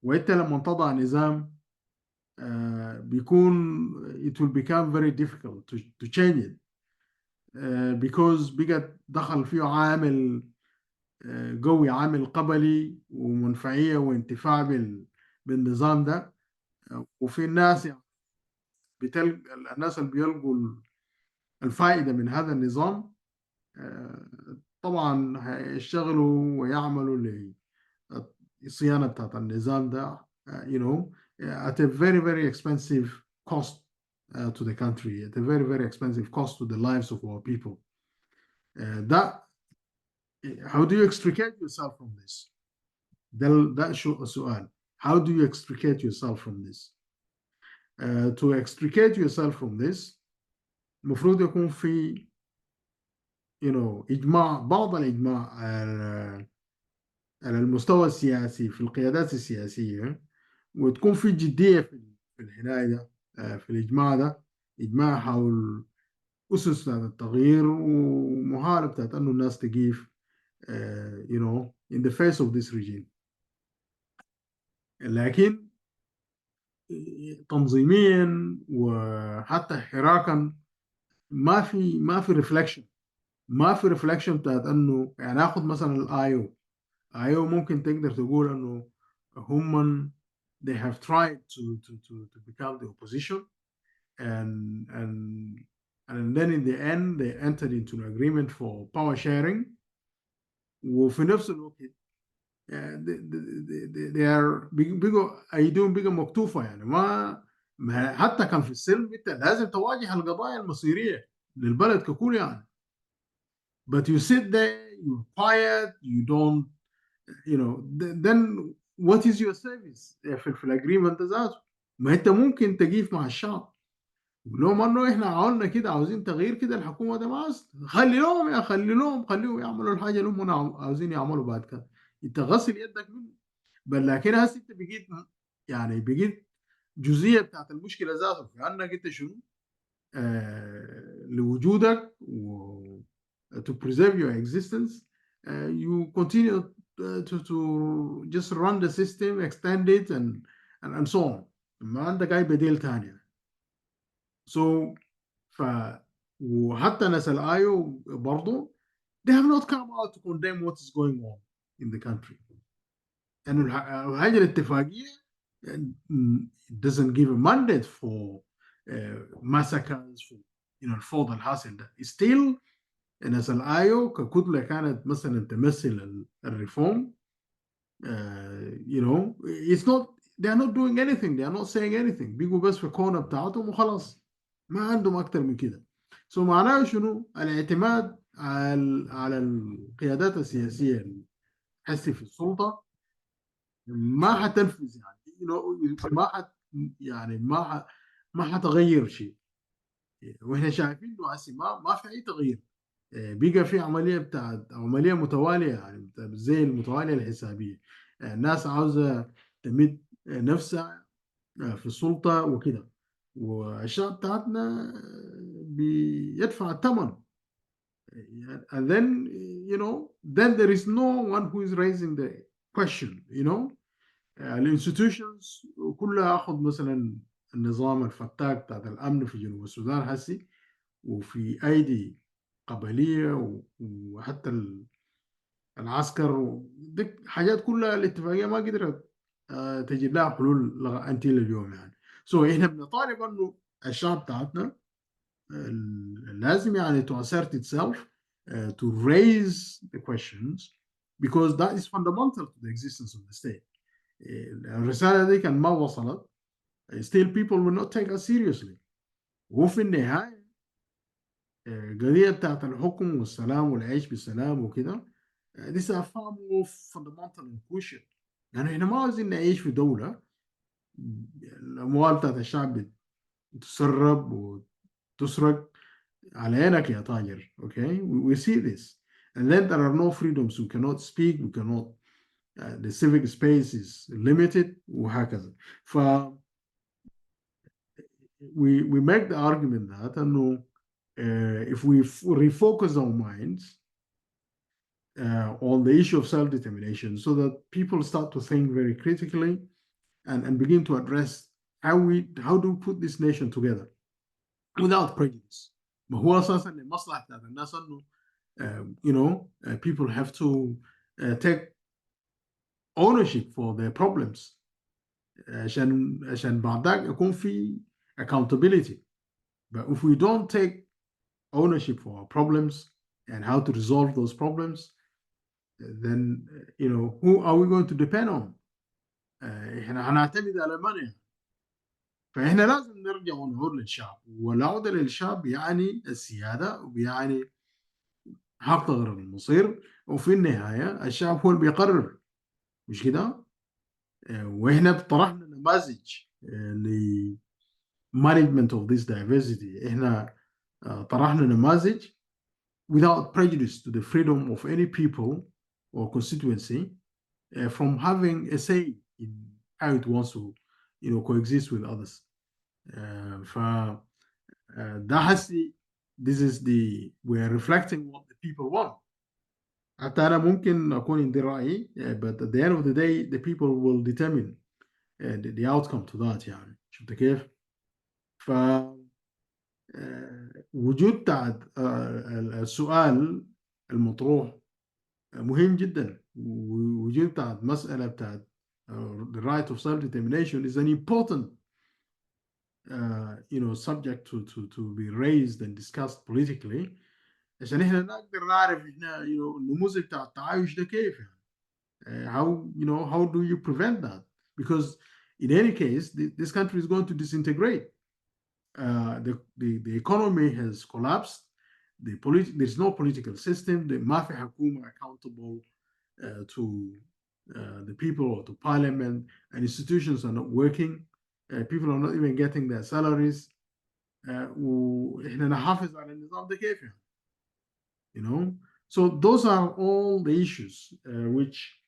وإنت لما تضع نظام بيكون it will become very difficult to change it because بقت دخل فيه عامل قوي، عامل قبلي ومنفعية وانتفاع بالنظام ده. وفي الناس الناس اللي بيلقوا الفائدة من هذا النظام طبعا هيشتغلوا ويعملوا للصيانة بتاعت النظام ده at a very very expensive cost to the country, at a very very expensive cost to the lives of our people. That how do you extricate yourself from this؟ ده شو السؤال. How do you extricate yourself from this? To extricate yourself from this المفروض يكون في إجماع، بعض الإجماع على المستوى السياسي في القيادات السياسية وتكون في جديه في الحنايه ده، في الاجماع ده، اجماع حول اسس بتاعت التغيير ومحاربه بتاعت انه الناس تقيف you know in the face of this regime. لكن تنظيميا وحتى حراكا ما في ريفلكشن، ما في ريفلكشن بتاعت انه يعني ناخذ مثلا الايو ممكن تقدر تقول انه هم they have tried to become the opposition and and then in the end they entered into an agreement for power sharing وفي نفس الوقت they are بيجوا ايديهم بقى مكتوفه يعني ما حتى كان في السلم انت لازم تواجه القضايا المصيريه للبلد ككل يعني. But you sit there, you're quiet, you don't, you know, then what is your service في الاجريمنت ذاته؟ ما انت ممكن تقيف مع الشعب لو ما انه احنا عاوزنا كده عاوزين تغيير كده الحكومه ده ما خليهم يعملوا الحاجه اللي هم عاوزين يعملوا بعد كده، انت غسل يدك منه. بل لكن هسه انت بقيت جزئيه بتاعت المشكله ذاته في انك انت شنو لوجودك و to preserve your existence you continue to just run the system, extend it and so on. ما عندك اي بديل ثاني. So وحتى ناس الايو برضه they have not come out to condemn what is going on in the country. And الحاجه الاتفاقيه it doesn't give a mandate for massacres for الفوضى الحاصل ده. Still ناس الايو ككتله كانت مثلا تمثل الريفورم you know it's not they are not doing anything, they are not saying anything، بيجوا بس في كونه بتاعتهم وخلاص ما عندهم اكتر من كده. سو معناه شنو؟ الاعتماد على القيادات السياسيه الحسي في السلطه ما حتنفذ يعني you know ما حت يعني ما حتغير شيء. واحنا شايفين انه هسه ما في اي تغيير. بقى في عمليه متواليه يعني زي المتواليه الحسابيه. الناس عاوزه تمد نفسها في السلطه وكده، والشعب بتاعتنا بيدفع الثمن. And then you know then there is no one who is raising the question you know. الانستتيوشنز كلها اخذ مثلا النظام الفتاك بتاعت الامن في جنوب السودان هسي وفي ايدي قبليه وحتى العسكر دي حاجات كلها الاتفاقيه ما قدرت تجيب لها حلول انتي اليوم يعني. سو احنا بنطالب انه الشعب بتاعتنا لازم يعني to assert itself to raise the questions because that is fundamental to the existence of the state. الرسالة دي كان ما وصلت still people will not take us seriously. وفي النهاية قضية بتاعت الحكم والسلام والعيش بالسلام وكده these are far more fundamental and crucial. يعني احنا ما عاوزين نعيش في دولة الأموال بتاعت الشعب تسرب وتسرق على عينك يا تاجر. Okay, we see this and then there are no freedoms, we cannot speak, we cannot the civic space is limited وهكذا. ف we make the argument that انه if we refocus our minds on the issue of self-determination so that people start to think very critically and begin to address how do we put this nation together without prejudice. ما هو اساسا المصلحه بتاعت الناس انه you know people have to take ownership for their problems عشان بعد ذاك يكون في accountability. But if we don't take ownership for our problems and how to resolve those problems, then you know who are we going to depend on? احنا هنعتمد على من؟ فاحنا لازم نرجع ونعود للشعب، والعودة للشعب يعني السيادة وبيعني حق تغيير المصير، وفي النهاية الشعب هو اللي بيقرر مش كده؟ واحنا طرحنا نماذج ل management of this diversity. احنا طرحنا نماذج without prejudice to the freedom of any people or constituency from having a say in how it wants to coexist with others. This is we're reflecting what the people want. حتى أنا ممكن أكون عندي رأي, but at the end of the day the people will determine the outcome to that. يعني شفت كيف؟ ف وجود بتاع السؤال المطروح مهم جدا. وجود بتاع مسألة بتاع the right of self-determination is an important subject to be raised and discussed politically, عشان احنا نقدر نعرف احنا النموذج بتاع التعايش ده كيف يعني. How do you prevent that? Because in any case this country is going to disintegrate. The economy has collapsed. There's no political system. The ما في حكومة accountable to the people or to parliament, and institutions are not working. People are not even getting their salaries. وإحنا نحافظ على النظام ده كيف يعني. So those are all the issues which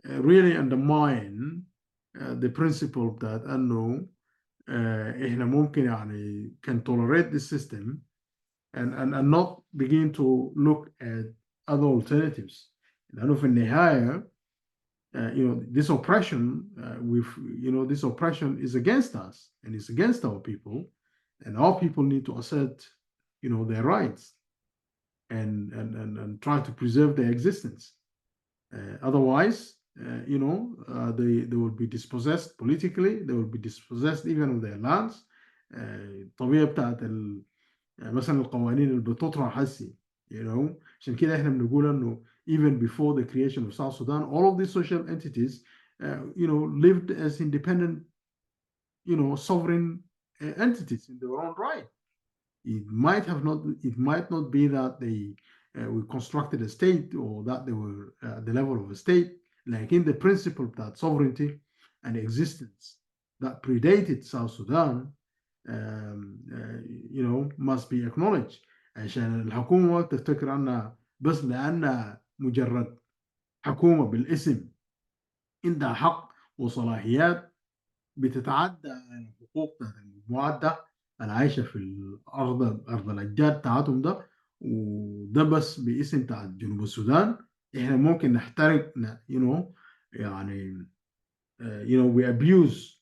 really undermine the principle that أنه إحنا ممكن يعني can tolerate the system and not begin to look at other alternatives. لأنه في النهاية this oppression this oppression is against us and it's against our people, and our people need to assert their rights and try to preserve their existence. Otherwise they will be dispossessed politically. They will be dispossessed even of their lands. الطبيعة بتاعت مثلا القوانين اللي بتطرح هسي عشان كده احنا بنقول انه even before the creation of South Sudan, all of these social entities lived as independent sovereign entities in their own right. It might not be that they we constructed a state or that they were at the level of a state, like in the principle that sovereignty and existence that predated South Sudan must be acknowledged. عشان الحكومة ما تفتكر أنها بس لأنها مجرد حكومة بالاسم عندها حق وصلاحيات بتتعدى الحقوق بتاعت المجموعات ده اللي عايشة في أرض الأجداد بتاعتهم ده، وده بس باسم بتاع جنوب السودان. إحنا ممكن نحترق يعني we abuse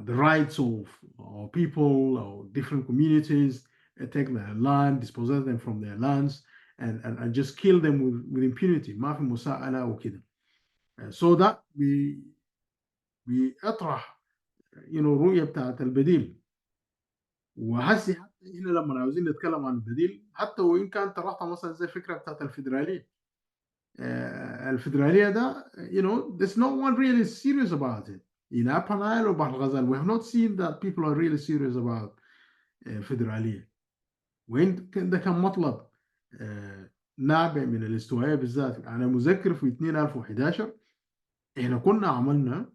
the rights of our people or different communities, take their land, dispossess them from their lands, and just kill them with impunity. ما في مساءلة وكده. So that بيطرح رؤية بتاعت البديل. وهسي حتى هنا لما عاوزين نتكلم عن البديل، حتى وإن كان طرحتها مثلا زي الفكرة بتاعت الفيدرالية. الفيدرالية ده there's no one really serious about it. In Upper Nile or Bahr Ghazal, we have not seen that people are really serious about فيدرالية. وين ده كان مطلب نابع من الاستوائية بالذات. أنا مذكر في 2011 إحنا كنا عملنا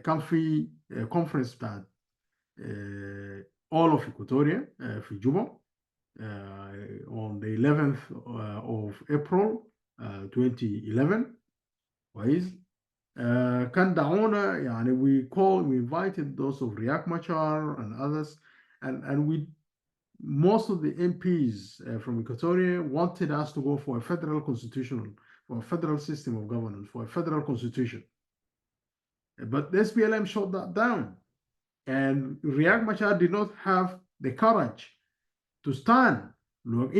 كان في conference بتاعت all of Equatoria في جوبا on the 11th of April 2011. كويس. كان دعونا يعني we invited those of Riek Machar and others, and most of the MPs from Equatoria wanted us to go for a federal system of governance, for a federal constitution. But the SPLM shot that down, and Riek Machar did not have the courage to stand.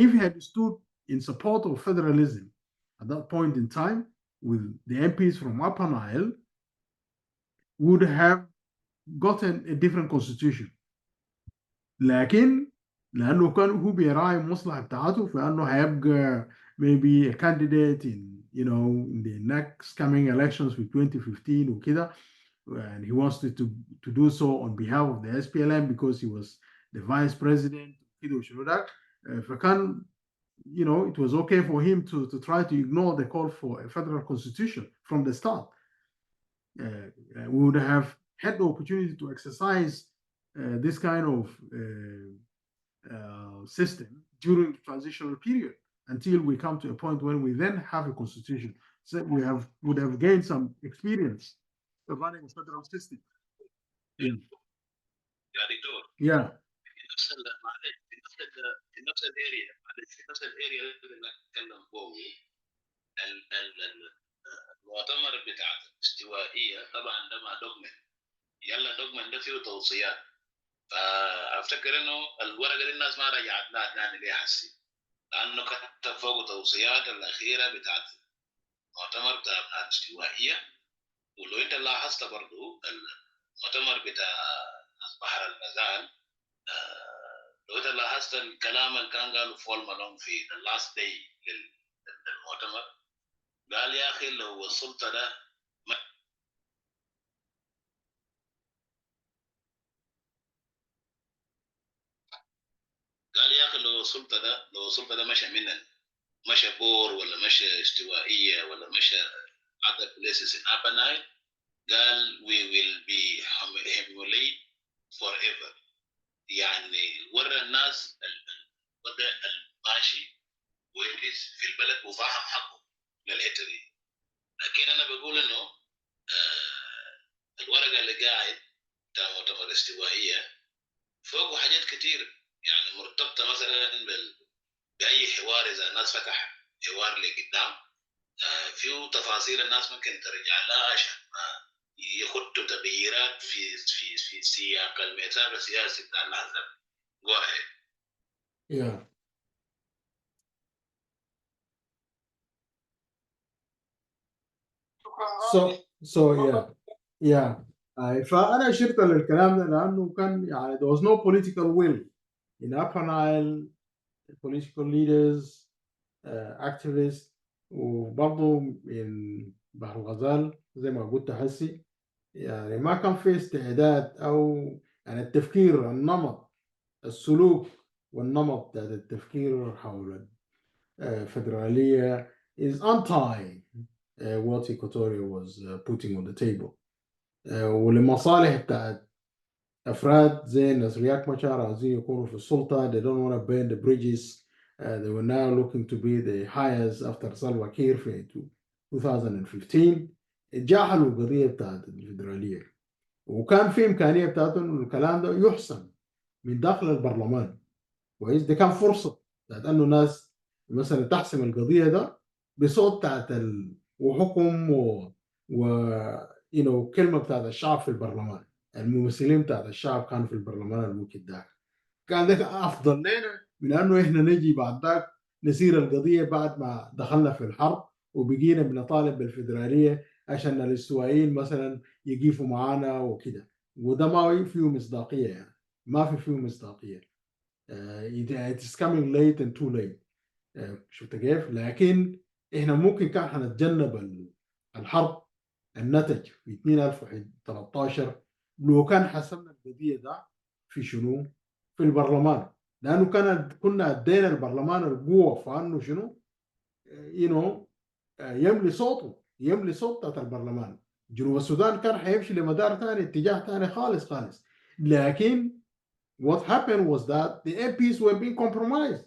If he had stood in support of federalism at that point in time with the MPs from Upper Nile, would have gotten a different constitution. لكن لأنه كان هو بيراعي المصلحة بتاعته، فأنه هيبقى maybe a candidate in the next coming elections في 2015 وكده, and he wanted to do so on behalf of the SPLM because he was the vice president كده وشنو ده. فكان it was okay for him to try to ignore the call for a federal constitution from the start. We would have had the opportunity to exercise this kind of system during the transitional period until we come to a point when we then have a constitution. So we would have gained some experience of running a federal system. يا دكتور يا في نفس معلش في نفس الاريا معلش في نفس الاريا اللي نتكلم فوق المؤتمر بتاع الاستوائيه طبعا ده ما دوكمنت يلا دوكمنت ده فيه توصيات فافتكر انه الورقه دي الناس ما رجعتنا ثاني ليه حسي لانه كتب فوق توصيات الاخيره بتاعت المؤتمر بتاع الاستوائيه ولو انت لاحظت برضو المؤتمر بتاع بحر المزال لو انت لاحظت الكلام اللي كان قاله فول مالون في اللاست داي للمؤتمر قال يا اخي لو السلطه ده قال يا اخي لو السلطه ده مشى مننا مشى بور ولا مشى استوائيه ولا مشى other places in Upper Nile قال we will be humiliated forever يعني ورى الناس الوضع الماشي كويس في البلد وفاهم حقه للحته دي لكن انا بقول انه الورقه اللي قاعد بتاع مؤتمر الاستوائيه فوقه حاجات كتير يعني مرتبطه مثلا باي حوار اذا الناس فتح حوار لقدام فيه تفاصيل الناس ممكن ترجع لها عشان يخطوا تغييرات في سياق الميثاق السياسي بتاع الأحزاب. Go ahead. Yeah. فأنا أشرت للكلام ده لأنه كان يعني there was no political will in Upper Nile, political leaders, activists وبرضه من بحر الغزال زي ما قلت حسي يعني ما كان في استعداد أو يعني التفكير النمط السلوك والنمط بتاع التفكير حول الفدرالية is anti what Equatoria was putting on the table. ولمصالح بتاعت أفراد زي الناس رياك مشار عايزين يكونوا في السلطة they don't want to burn the bridges. They were now looking to be the highest after Salva Kiir في 2015. جاحلوا القضية بتاعت الفدرالية وكان في إمكانية بتاعتهم الكلام ده يحسن من داخل البرلمان كويس. ده كان فرصة بتاعت انه ناس مثلا تحسم القضية ده بصوت بتاعت وحكم كلمة بتاعت الشعب في البرلمان. الممثلين بتاعت الشعب كانوا في البرلمان الممكن ده كان ده افضل لنا من انه احنا نجي بعد ذاك نسير القضية بعد ما دخلنا في الحرب وبقينا بنطالب بالفدرالية عشان الاستوائيين مثلا يقيفوا معانا وكده وده ما فيه مصداقية يعني ما فيه مصداقية. it's coming late and too late. شفت كيف؟ لكن احنا ممكن كان حنتجنب الحرب النتج في 2013 لو كان حسمنا القضيه ده في شنو؟ في البرلمان لانه كنا ادينا البرلمان القوه فانه شنو؟ يملي صوت بتاعت البرلمان. جنوب السودان كان حيمشي لمدار ثاني اتجاه ثاني خالص لكن what happened was that the MPs were being compromised.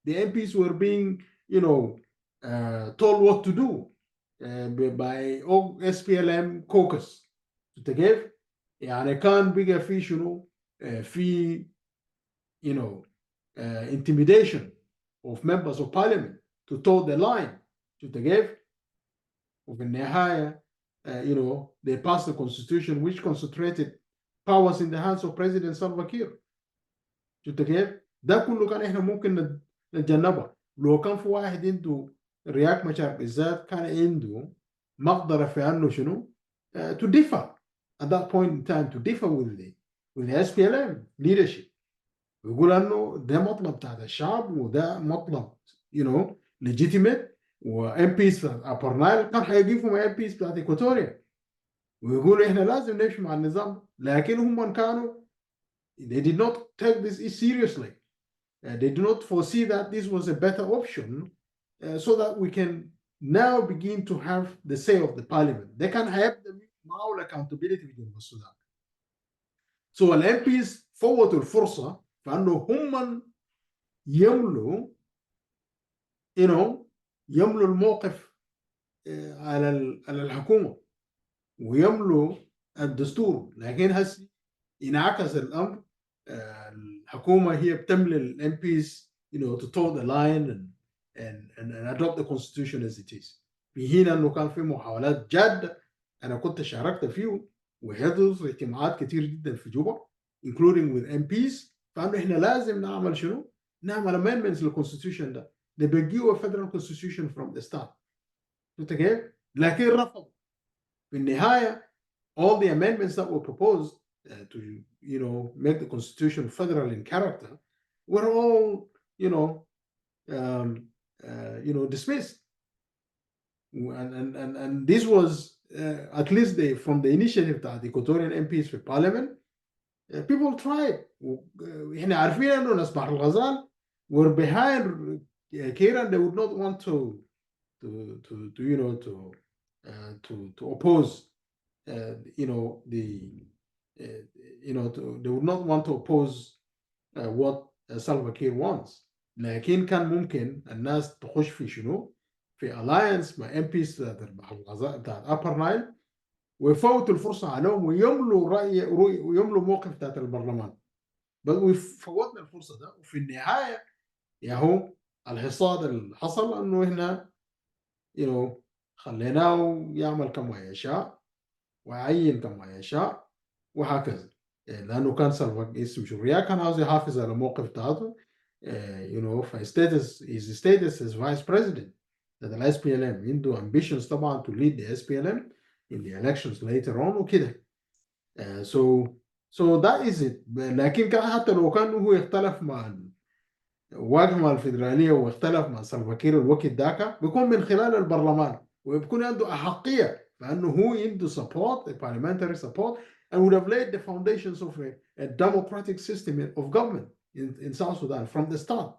The MPs were being, told what to do by SPLM caucus. أنت كيف؟ يعني كان بقى في شنو؟ في intimidation of members of parliament to toe the line. أنت كيف؟ وفي النهاية they passed the constitution which concentrated powers in the hands of President Salva Kiir. شفت كيف؟ ده كله كان احنا ممكن نتجنبه لو كان في واحد عنده رياك مشار بالذات كان عنده مقدرة في انه شنو؟ to differ at that point in time to differ with the SPLM leadership ويقول انه ده مطلب بتاع الشعب وده مطلب legitimate و MPs بتاعت Upper Nile كان حيقفوا مع MPs بتاعت إكواتوريا ويقولوا احنا لازم نمشي مع النظام لكن هم كانوا they did not take this seriously. They do not foresee that this was a better option so that we can now begin to have the say of the parliament. They can have the moral accountability within Sudan. So ال MPs فوتوا الفرصة فأنه هم يملوا يملوا الموقف على الحكومة ويملوا الدستور لكن هسه انعكس الامر الحكومه هي بتملي الام بيز to toe the line and adopt the constitution as it is. في حين انه كان في محاولات جاده انا كنت شاركت فيه وحضرت اجتماعات كثير جدا في جوبا including with MPs فانه احنا لازم نعمل شنو؟ نعمل amendments للconstitution ده نبقيه federal constitution from the start. شفت كيف؟ لكن رفضوا. في النهايه all the amendments that were proposed to make the constitution federal in character were all dismissed. And this was at least from the initiative of the Equatorian MPs for parliament. People tried. احنا عارفين انه ناس بحر الغزال were behind Kira. They would not want to oppose they would not want to oppose what Salva Kiir wants. لكن كان ممكن الناس تخش في شنو؟ في alliance مع MPs بتاعت البحر الغزال بتاعت Upper Nile ويفوتوا الفرصة عليهم ويملوا ويملوا موقف بتاعت البرلمان. بل فوتنا الفرصة ده وفي النهاية ياهو الحصاد اللي حصل انه هنا خليناه يعمل كما يشاء ويعين كما يشاء وهكذا. لانه كان اسم شوريا كان عاوز يحافظ على الموقف بتاعته فستاتس his status as vice president that the SPLM عنده ambitions طبعا to lead the SPLM in the elections later on وكده. So that is it. لكن كان حتى لو كان هو يختلف مع واجهة مع الفيدرالية واختلف مع سلفا كير الوقت ذاك بيكون من خلال البرلمان وبيكون عنده أحقية فأنه هو عنده support, a parliamentary support, and would have laid the foundations of a democratic system of government in South Sudan from the start.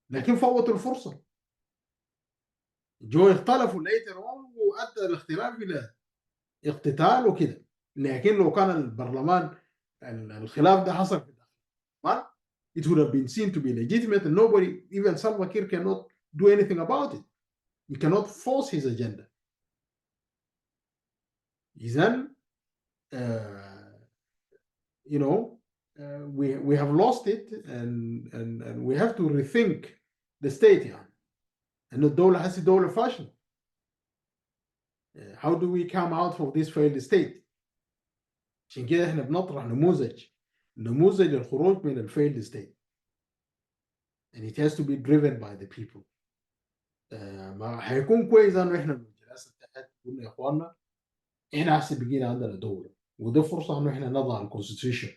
لكن فوتوا الفرصة. جو اختلفوا later on وأدى الاختلاف إلى اقتتال وكده. لكن لو كان البرلمان الخلاف ده حصل في البرلمان it would have been seen to be legitimate and nobody, even Salva Kiir, cannot do anything about it. He cannot force his agenda. Then, we have lost it and we have to rethink the state يعني. And الدولة هسه دولة فاشلة. How do we come out of this failed state? عشان كده احنا بنطرح نموذج الخروج من الفيلد state. And it has to be driven by the people. ما هيكون كويس انه احنا من الجلسه بتاعت قلنا يا اخواننا احنا هسه بقينا عندنا دوله وده فرصه انه احنا نضع الكونستيتيوشن.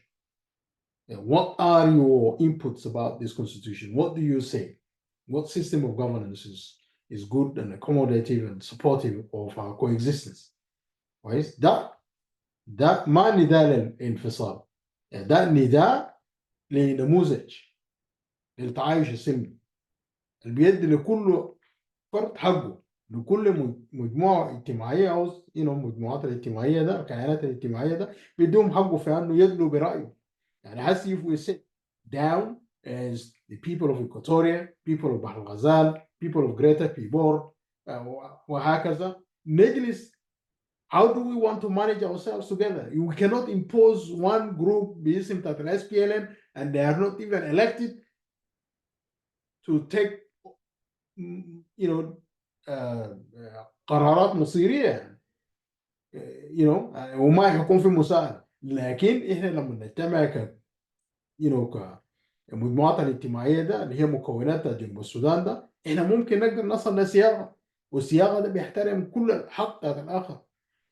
What are your inputs about this constitution? What do you say? What system of governance is good and accommodative and supportive of our coexistence? كويس؟ ده ما نداء للانفصال. ده نداء لنموذج للتعايش السلمي اللي بيدي لكل فرد حقه لكل مجموعه اجتماعيه او مجموعات الاجتماعيه ده الكيانات الاجتماعيه ده بيديهم حقه في انه يدلوا برايه. يعني حسي if we sit down as the people of Equatoria, people of بحر الغزال, people of Greater Pibor وهكذا نجلس. How do we want to manage ourselves together? We cannot impose one group باسم بتاعت ال SPLM and they are not even elected to take قرارات مصيريه وما يكون في مساءلة. لكن احنا لما نجتمع كمجموعات الاجتماعيه ده اللي هي مكونات جنوب السودان ده احنا ممكن نقدر نصل لصياغه والصياغه ده بيحترم كل الحق بتاع الاخر.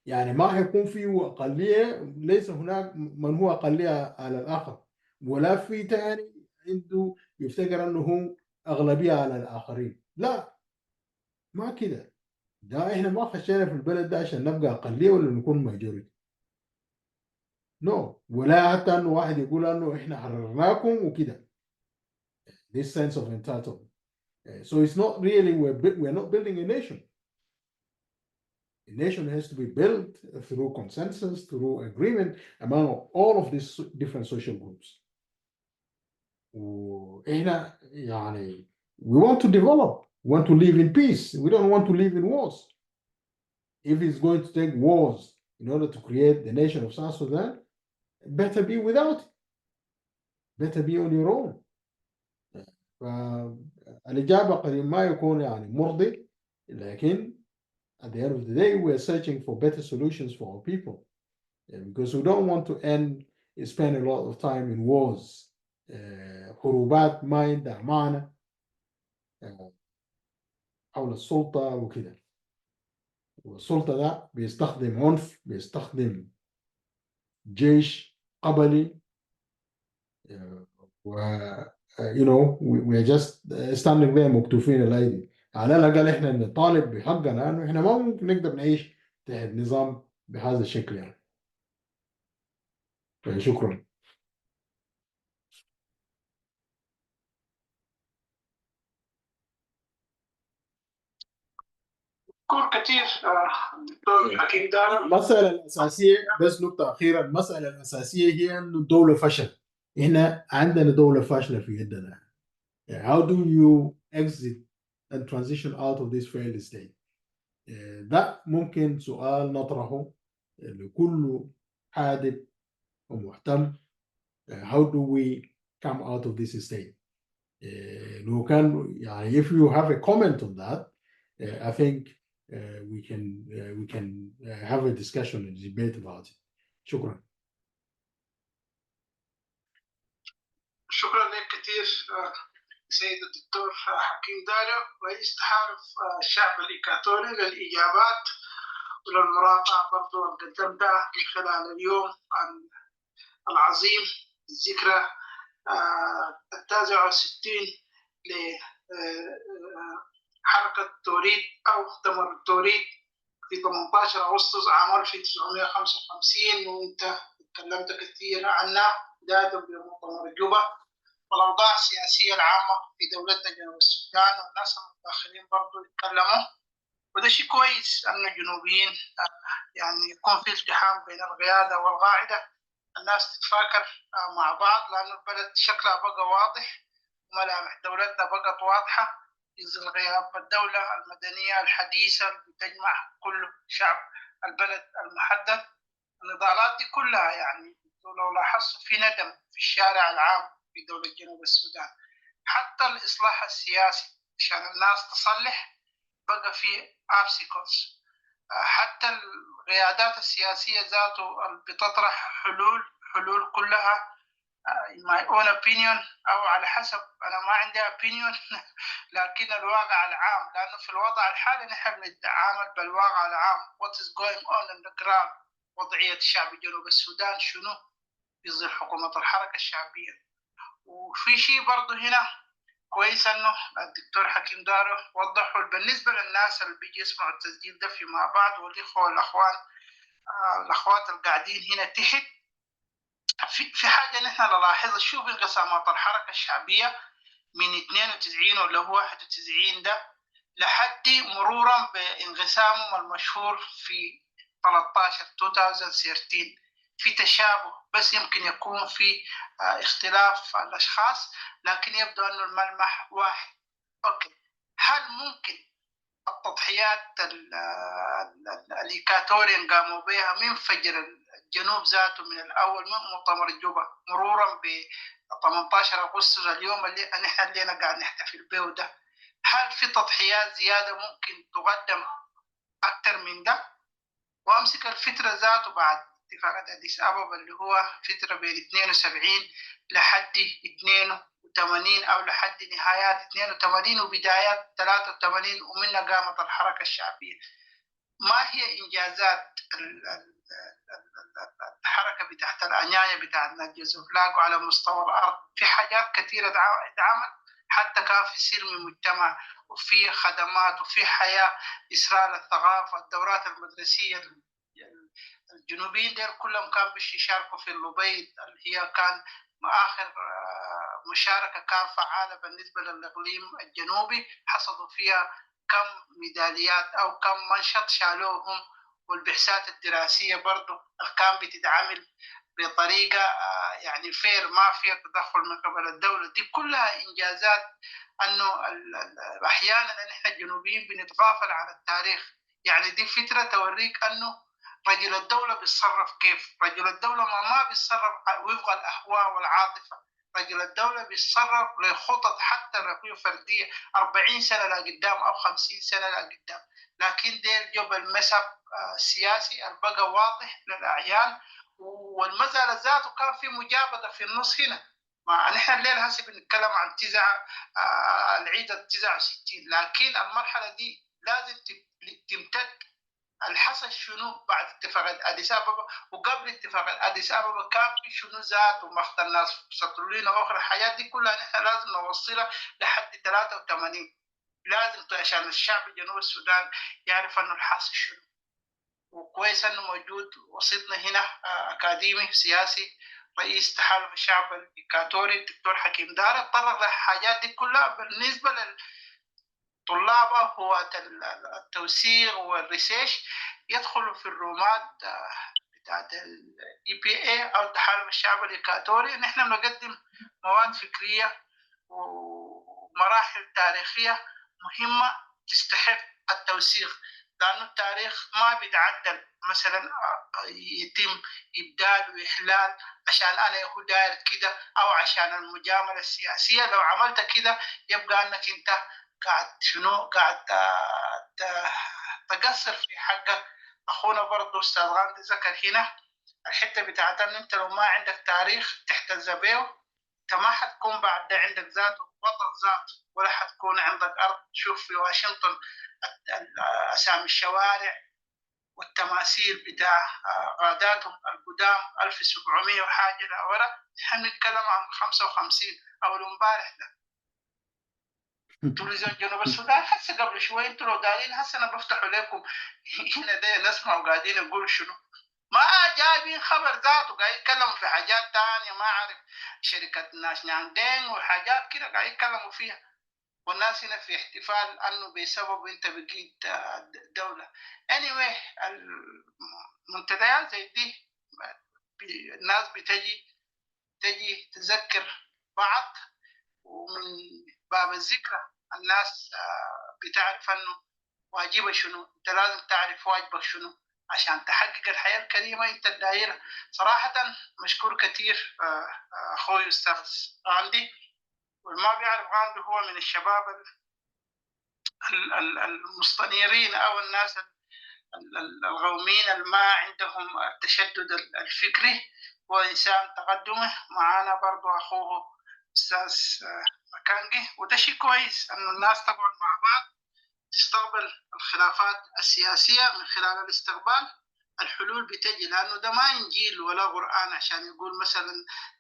يعني ما هيكون في اقليه ليس هناك من هو اقليه على الاخر ولا في ثاني عنده يفتكر انه هو اغلبيه على الاخرين. لا ما كده. ده احنا ما خشينا في البلد ده عشان نبقى اقليه ولا نكون ماجوريتي. نو ولا حتى انه واحد يقول انه احنا حررناكم وكده. This sense of entitlement. So it's not really we're not building a nation. A nation has to be built through consensus, through agreement among all of these different social groups. وإحنا يعني we want to develop, we want to live in peace. We don't want to live in wars. If it's going to take wars in order to create the nation of South Sudan, better be without it. better be on your own. فالإجابة قد ما يكون يعني مرضي، لكن at the end of the day we are searching for better solutions for our people, because we don't want to spend a lot of time in wars. حروبات ما عندها معنى حول السلطة وكده، والسلطة ده بيستخدم عنف، بيستخدم جيش قبلي، و you know we are just standing there مكتوفين الأيدي. على الأقل إحنا نطالب بحقنا إنه إحنا ما ممكن نقدر نعيش تحت نظام بهذا الشكل يعني. شكرا. كور كثير دكتور حكيم دارو. المسألة الأساسية بس نقطة أخيرة، المسألة الأساسية هي إنه الدولة فشل. إحنا عندنا دولة فاشلة في يدنا. How do you exit and transition out of this failed state؟ ده ممكن سؤال نطرحه لكل حادث ومهتم. How do we come out of this state؟ لو كان يعني if you have a comment on that, I think we can have a discussion and debate about it. شكرا. شكرا لك كثير سيد الدكتور حكيم دارو، رئيس تحالف الشعب الإيكاتوري، للإجابات وللمراقعة برضو اللي قدمتها من خلال اليوم العظيم الذكرى 69 لحركة توريت أو تمرد توريت في 18 أغسطس عام 1955، وأنت تكلمت كثير عنها بداية بمؤتمر جوبا والأوضاع السياسية العامة في دولتنا جنوب السودان، والناس المتأخرين برضو يتكلموا. وده شيء كويس أن الجنوبيين يعني يكون في التحام بين القيادة والقاعدة، الناس تتفاكر مع بعض، لأن البلد شكلها بقى واضح وملامح دولتنا بقت واضحة في ظل غياب الدولة المدنية الحديثة اللي بتجمع كل شعب البلد المحدد. النضالات دي كلها يعني لو لاحظت في ندم في الشارع العام في دولة جنوب السودان. حتى الإصلاح السياسي عشان الناس تصلح بقى في obstacles. حتى القيادات السياسية ذاته اللي بتطرح حلول كلها in my own opinion أو على حسب، أنا ما عندي opinion لكن الواقع العام، لأنه في الوضع الحالي نحن نتعامل بالواقع العام what is going on in the ground. وضعية الشعب جنوب السودان شنو في ظل حكومة الحركة الشعبية. وفي شيء برضه هنا كويس انه الدكتور حكيم دارو وضحوا بالنسبه للناس اللي بيجي يسمعوا التسجيل ده في مع بعض، والاخوه الاخوات القاعدين هنا تحت، في حاجه نحن نلاحظها. شوف انقسامات الحركه الشعبيه من 92 ولا هو 91 ده لحد مرورا بانقسامهم المشهور في 2013 في تشابه، بس يمكن يكون في اختلاف الاشخاص، لكن يبدو انه الملمح واحد. اوكي، هل ممكن التضحيات الإيكاتوريين قاموا بها من فجر الجنوب ذاته من الاول من مؤتمر جوبا مرورا ب 18 اغسطس اليوم اللي نحن اللينا قاعد نحتفل به ده، هل في تضحيات زياده ممكن تقدم اكثر من ده؟ وامسك الفتره ذاته بعد اتفاقات اديس ابابا اللي هو فتره بين 72 لحد 82 او لحد نهايات 82 وبدايات 83 ومنها قامت الحركه الشعبيه. ما هي انجازات الحركه بتاعت العنايه بتاعت جن جوزيف لاغو على مستوى الارض؟ في حاجات كثيره اتعمل، حتى كان في سلم مجتمع وفي خدمات وفي حياه، اسرار الثقافه، الدورات المدرسيه. الجنوبيين دير كلهم كانوا بيشاركوا في اللوبيد اللي هي كان اخر مشاركه كان فعاله بالنسبه للاقليم الجنوبي، حصلوا فيها كم ميداليات او كم منشط شالوهم، والبحثات الدراسيه برضه كان بتتعامل بطريقه يعني فير، ما فيها تدخل من قبل الدوله. دي كلها انجازات انه احيانا نحن الجنوبيين بنتغافل عن التاريخ. يعني دي فتره توريك انه رجل الدولة بيتصرف كيف؟ رجل الدولة ما بيتصرف وفق الأهواء والعاطفة. رجل الدولة بيتصرف لخطط حتى لو هي فردية 40 سنة لقدام أو 50 سنة لقدام، لكن ديل جو بالمسب السياسي البقى واضح للأعيان، والمسألة ذاته كان في مجابدة في النص هنا. نحن الليلة هسه بنتكلم عن العيد 69، لكن المرحلة دي لازم تمتد. الحصل شنو بعد اتفاق اديس ابابا وقبل اتفاق اديس ابابا؟ كان في شنو ذات ومقتل الناس سترولين واخرى. الحياه دي كلها نحن لازم نوصلها لحد 83. لازم عشان الشعب جنوب السودان يعرف انه الحاصل شنو. وكويس انه موجود وسطنا هنا اكاديمي سياسي رئيس تحالف الشعب الايكاتوري الدكتور حكيم دار اتطرق للحاجات دي كلها. بالنسبه طلاب هو التوثيق والريسيرش يدخلوا في الرومات بتاعت EPA أو التحالف الشعبي الإيكاتوري. نحن بنقدم مواد فكرية ومراحل تاريخية مهمة تستحق التوثيق، لأنه التاريخ ما بيتعدل مثلا يتم إبدال وإحلال عشان أنا يهو داير كده أو عشان المجاملة السياسية. لو عملت كده يبقى أنك أنت قاعد شنو قاعد تقصر في حقك. اخونا برضه استاذ غاندي ذكر هنا الحته بتاعت ان انت لو ما عندك تاريخ تحتذى به انت ما حتكون بعد ده عندك ذاته وطن ذات، ولا حتكون عندك ارض. تشوف في واشنطن اسامي الشوارع والتماثيل بتاع غاداتهم القدام 1700 وحاجه لورا. نحن نتكلم عن 55 او امبارح ده تلفزيون جنوب السودان. هسه قبل شوي انتوا لو دارين هسه انا بفتحوا لكم هنا ده نسمع وقاعدين يقولوا شنو. ما جايبين خبر ذاته، قاعد يتكلموا في حاجات تانية ما اعرف شركة ناس نياندين وحاجات كده قاعد يتكلموا فيها، والناس هنا في احتفال انه بسبب انت بقيت دولة. anyway المنتديات زي دي الناس تجي تذكر بعض، ومن باب الذكرى الناس بتعرف انه واجبها شنو. انت لازم تعرف واجبك شنو عشان تحقق الحياه الكريمه انت الدايره. صراحه مشكور كثير اخوي استاذ غاندي، والما بيعرف غاندي هو من الشباب المستنيرين او الناس الغومين اللي ما عندهم التشدد الفكري، هو انسان تقدمه. معانا برضو اخوه استاذ مكانجي، وده شيء كويس انه الناس تقعد مع بعض تستقبل الخلافات السياسيه. من خلال الاستقبال الحلول بتجي، لانه ده ما انجيل ولا قران عشان يقول مثلا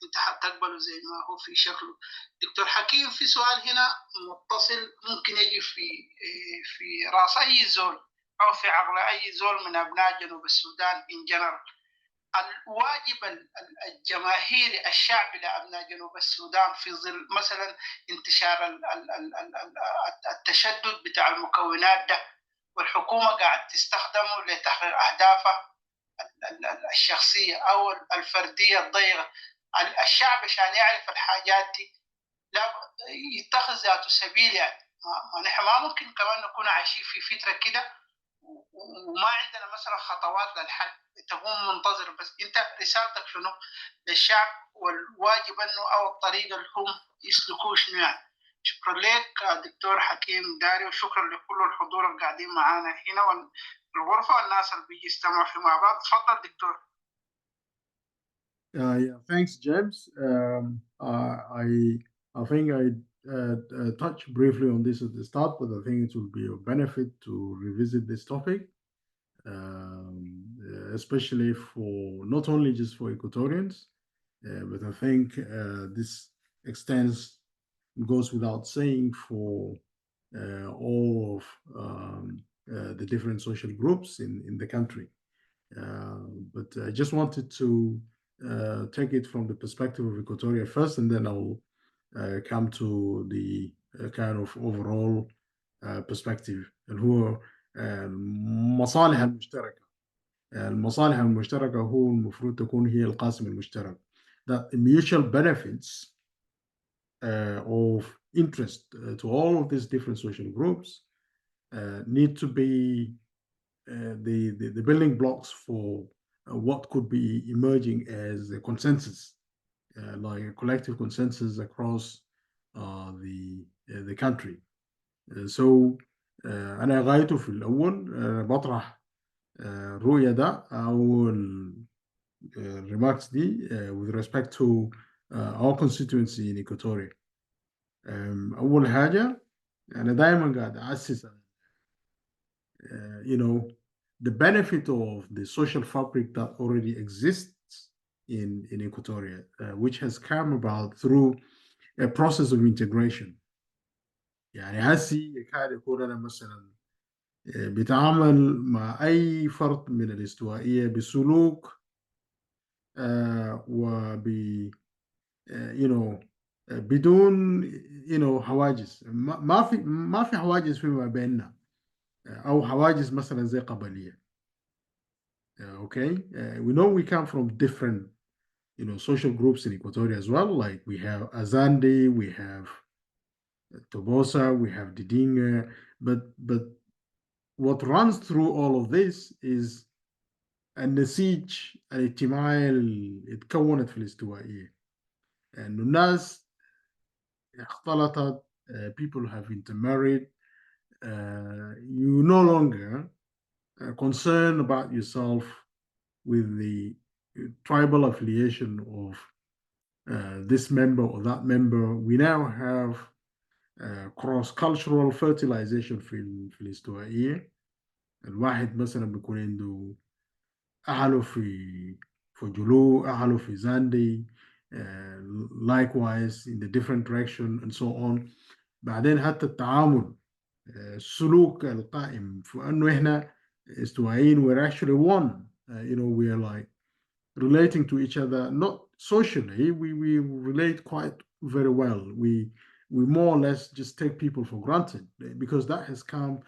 انت حتقبله زي ما هو في شكله. دكتور حكيم في سؤال هنا متصل ممكن يجي في راس اي زول او في عقل اي زول من ابناء جنوب السودان ان جنرال. الواجب الجماهيري الشعبي لابناء جنوب السودان في ظل مثلا انتشار التشدد بتاع المكونات ده، والحكومه قاعد تستخدمه لتحقيق اهدافها الشخصيه او الفرديه الضيقه. الشعب عشان يعرف الحاجات دي لا يتخذ ذاته سبيل. يعني نحن ما ممكن كمان نكون عايشين في فتره كده وما عندنا مثلا خطوات للحل، تكون منتظر. بس انت رسالتك شنو للشعب، والواجب انه او الطريقه اللي هم يسلكوه شنو يعني. شكرا لك دكتور حكيم داري، وشكرا لكل الحضور اللي قاعدين معانا هنا والغرفه والناس اللي بيجي يستمعوا في مع بعض. تفضل دكتور. Yeah, thanks, James. I think I touched briefly on this at the start, but I think it will be of benefit to revisit this topic, especially for not only just for Equatorians, but I think this goes without saying for all of the different social groups in the country. But I just wanted to take it from the perspective of Equatoria first, and then I'll come to the kind of overall perspective اللي هو المصالح المشتركة. المصالح المشتركة هو المفروض تكون هي القاسم المشترك. That the mutual benefits of interest to all of these different social groups need to be the building blocks for what could be emerging as a consensus, like a collective consensus across the country. So أنا غايته في الأول بطرح الرؤية ده أو remarks دي with respect to our constituency in Equatoria. أول حاجة أنا دائما قاعد أسس you know, the benefit of the social fabric that already exists in Equatoria, which has come about through a process of integration. يعني هسي يكاد يكون أنا مثلا بيتعامل مع أي فرد من الاستوائية بسلوك وب you know بدون you know حواجز ما في حواجز فيما بيننا أو حواجز مثلا زي قبلية. Okay, we know we come from different you know social groups in Equatoria as well, like we have Azande, we have Tobosa, we have Didinga, but what runs through all of this is النسيج الاجتماعي اللي اتكونت في الاستوائية، انه الناس اختلطت, people have intermarried, you no longer concern about yourself with the tribal affiliation of this member or that member. We now have cross-cultural fertilization في الاستوائية. الواحد مثلا بيكون عنده أهله في جلو, أهله في زاندي, likewise in the different direction and so on. بعدين حتى التعامل, السلوك القائم في أنه إحنا استوائيين, we're actually one. You know, we are like relating to each other, not socially, we relate quite very well. We more or less just take people for granted because that has come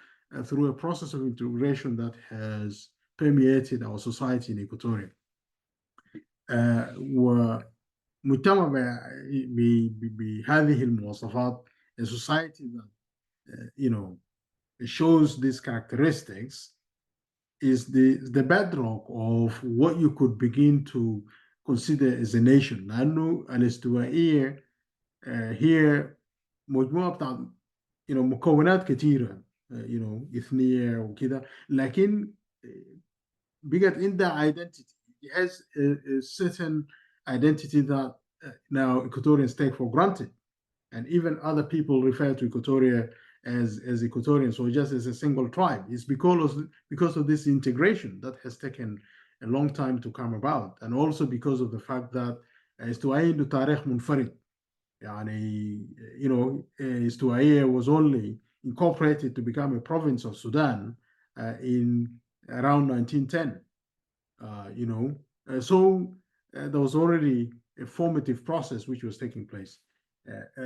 through a process of integration that has permeated our society in Equatoria. ومجتمع بهذه المواصفات, a society that you know shows these characteristics is the bedrock of what you could begin to consider as a nation. لأنه الاستوائية هي مجموعة بتاع you know مكونات كثيرة you know إثنية وكده, لكن بقت عندها identity. It has a certain identity that now Equatorians take for granted, and even other people refer to Equatoria as Equatorians or just as a single tribe. It's because of this integration that has taken a long time to come about, and also because of the fact that استوائية عنده تاريخ منفرد. يعني you know استوائية was only incorporated to become a province of Sudan in around 1910. You know, so there was already a formative process which was taking place.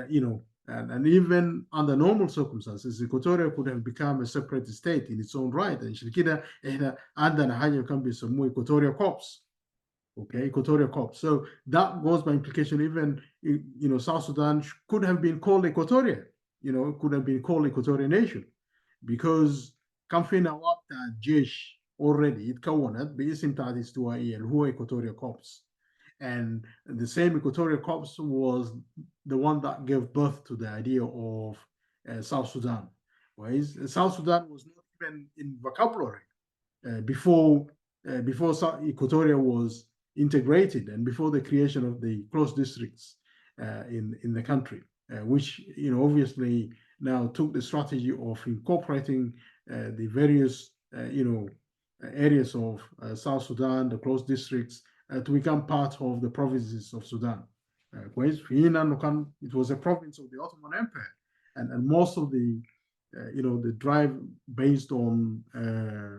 You know, and even under normal circumstances, Equatoria could have become a separate state in its own right. And عشان كده احنا عندنا حاجة كان بيسموه Equatoria Corps. Okay, Equatoria Corps. So that was by implication. Even you know, South Sudan could have been called Equatoria. You know, it could have been called Equatorial Nation because كان في نواب بتاع الجيش already اتكونت باسم بتاع الاستوائية اللي هو Equatoria Corps. And the same Equatorial Corps was the one that gave birth to the idea of South Sudan. Whereas South Sudan was not even in vocabulary before Equatoria was integrated and before the creation of the closed districts in the country, which you know obviously now took the strategy of incorporating the various you know areas of South Sudan, the closed districts, to become part of the provinces of Sudan. It was a province of the Ottoman Empire, and most of the you know the drive based on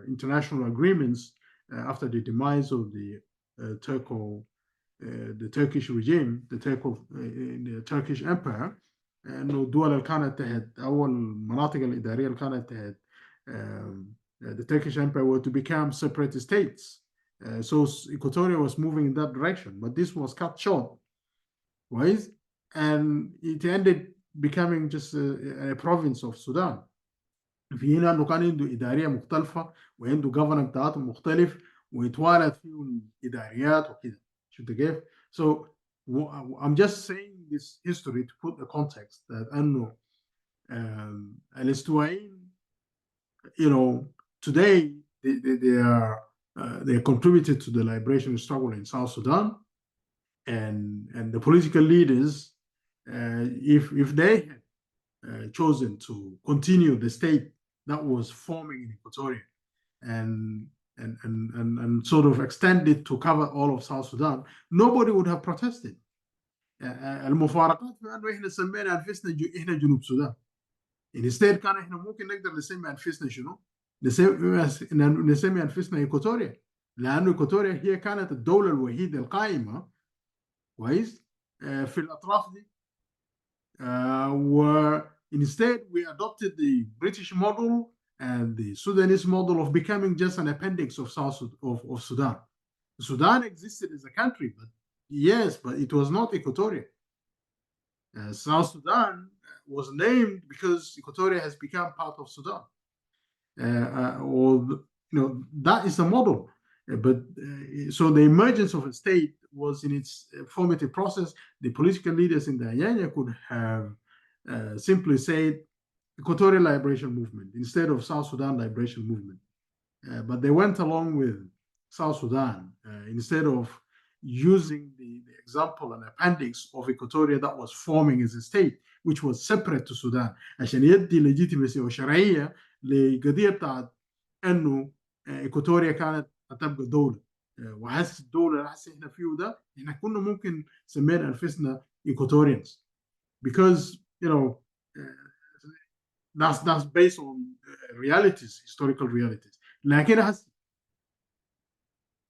international agreements after the demise of the Turkish regime, the Turkish Empire, انه الدول اللي كانت تحت او المناطق الاداريه اللي كانت تحت the Turkish Empire were to become separate states. So Equatoria was moving in that direction, but this was cut short, right? And it ended becoming just a province of Sudan. في هنا انه كان عنده اداريه مختلفه وعنده government بتاعته مختلف ويتوالد فيهم اداريات وكده. شفت كيف؟ So I'm just saying this history to put the context that انه الاستوائيين you know today they contributed to the liberation struggle in South Sudan, and the political leaders if they had chosen to continue the state that was forming in Equatoria and sort of extend it to cover all of South Sudan, nobody would have protested. المفارقات في انه احنا سمينا انفسنا احنا جنوب السودان. instead كان احنا ممكن نقدر نسمي انفسنا شنو؟ نسمي انفسنا ايكوتوريا، لانه ايكوتوريا هي كانت الدوله الوحيده القائمه كويس في الاطراف دي. instead we adopted the British model and the Sudanese model of becoming just an appendix of of Sudan. Sudan existed as a country, but yes, but it was not Equatoria. South Sudan was named because Equatoria has become part of Sudan. That is the model. But so the emergence of a state was in its formative process. The political leaders in the Anyanya could have simply said Equatorial Liberation Movement instead of South Sudan Liberation Movement. But they went along with South Sudan instead of using the example and appendix of Equatoria that was forming as a state, which was separate to Sudan, عشان يدي legitimacy وشرعية لقضية بتاعت انه إيكواتوريا كانت هتبقى دولة. وحس الدولة اللي حس احنا فيه ده احنا كنا ممكن سمينا انفسنا Equatorians because that's based on realities, historical realities. لكن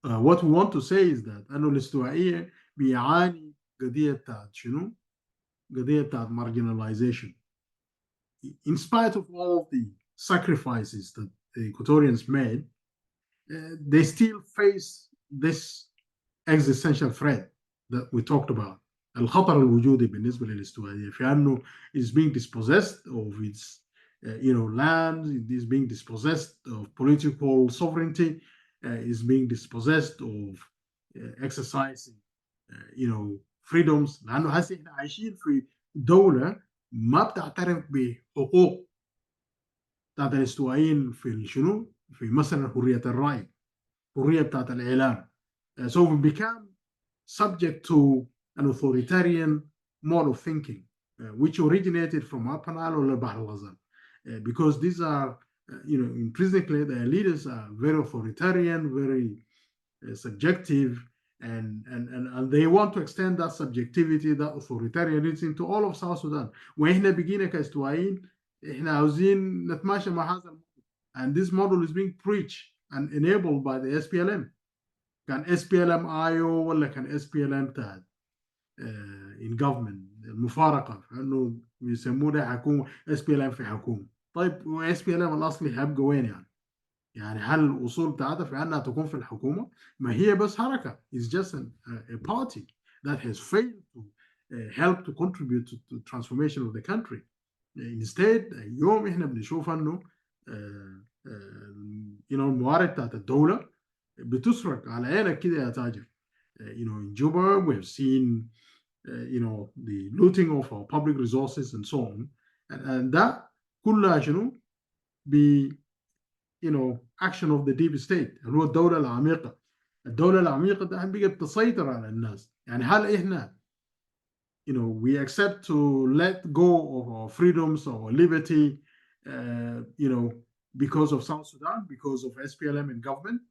what we want to say is that انه الاستوائية بيعاني قضية بتاعت شنو؟ قضية بتاعت marginalization. In spite of all the sacrifices that the Equatorians made, they still face this existential threat that we talked about. الخطر الوجودي بالنسبة للاستوائية في أنه is being dispossessed of its land, it is being dispossessed of political sovereignty, is being dispossessed of exercising freedoms. لأنه هسه احنا عايشين في دولة ما بتعترف بحقوق بتاعت الاستوائيين في شنو؟ في مثلا حرية الرأي، حرية بتاعت الإعلام. So we become subject to an authoritarian mode of thinking, which originated from Upper Nile or Bahr al-Ghazal, because these are, intrinsically, their leaders are very authoritarian, very subjective, and they want to extend that subjectivity, that authoritarianism to all of South Sudan. وإحنا بقينا كاستوائيين إحنا عاوزين نتماشى مع هذا الموضوع. And this model is being preached and enabled by the SPLM. كان SPLM IO ولا كان SPLM بتاع in government المفارقة انه بيسموه ده حكومة SPLM في حكومة. طيب و SPLM الاصلي هيبقى وين يعني هل الاصول بتاعتها في انها تكون في الحكومة؟ ما هي بس حركة. It's just a party that has failed to help to contribute to the transformation of the country. Instead اليوم احنا بنشوف انه الموارد بتاعت الدولة بتسرق على عينك كده يا تاجر. In Juba we have seen the looting of our public resources and so on, and that كلها شنو ب action of the deep state اللي هو الدولة العميقة. الدولة العميقة ده بقت تسيطر على الناس. يعني هل احنا we accept to let go of our freedoms or liberty because of South Sudan, because of SPLM and government?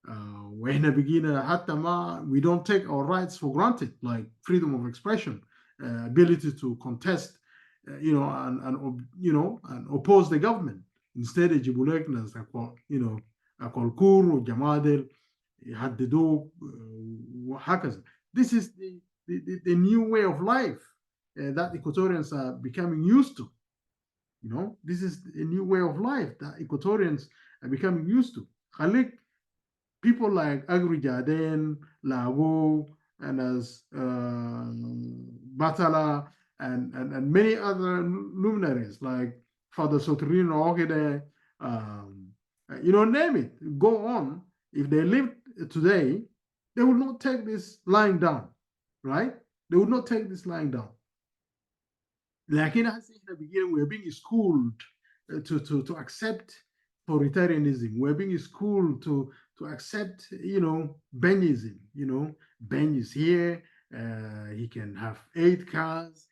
واحنا بقينا حتى ما we don't take our rights for granted, like freedom of expression, ability to contest and oppose the government. Instead يجيبوا لك ناس كولكور وجمادل يهددوك وهكذا. This is the new way of life that Equatorians are becoming used to. This is a new way of life that Equatorians are becoming used to. خليك people like Agri Jaden, Lagu, and as Batala, and many other luminaries like Father Sotrino, name it, go on. If they live today, they will not take this lying down, right? They would not take this lying down. لكن هسه احنا بقينا we're being schooled to accept authoritarianism. We're being schooled to accept, Benyism. Ben is here. He can have 8 cars.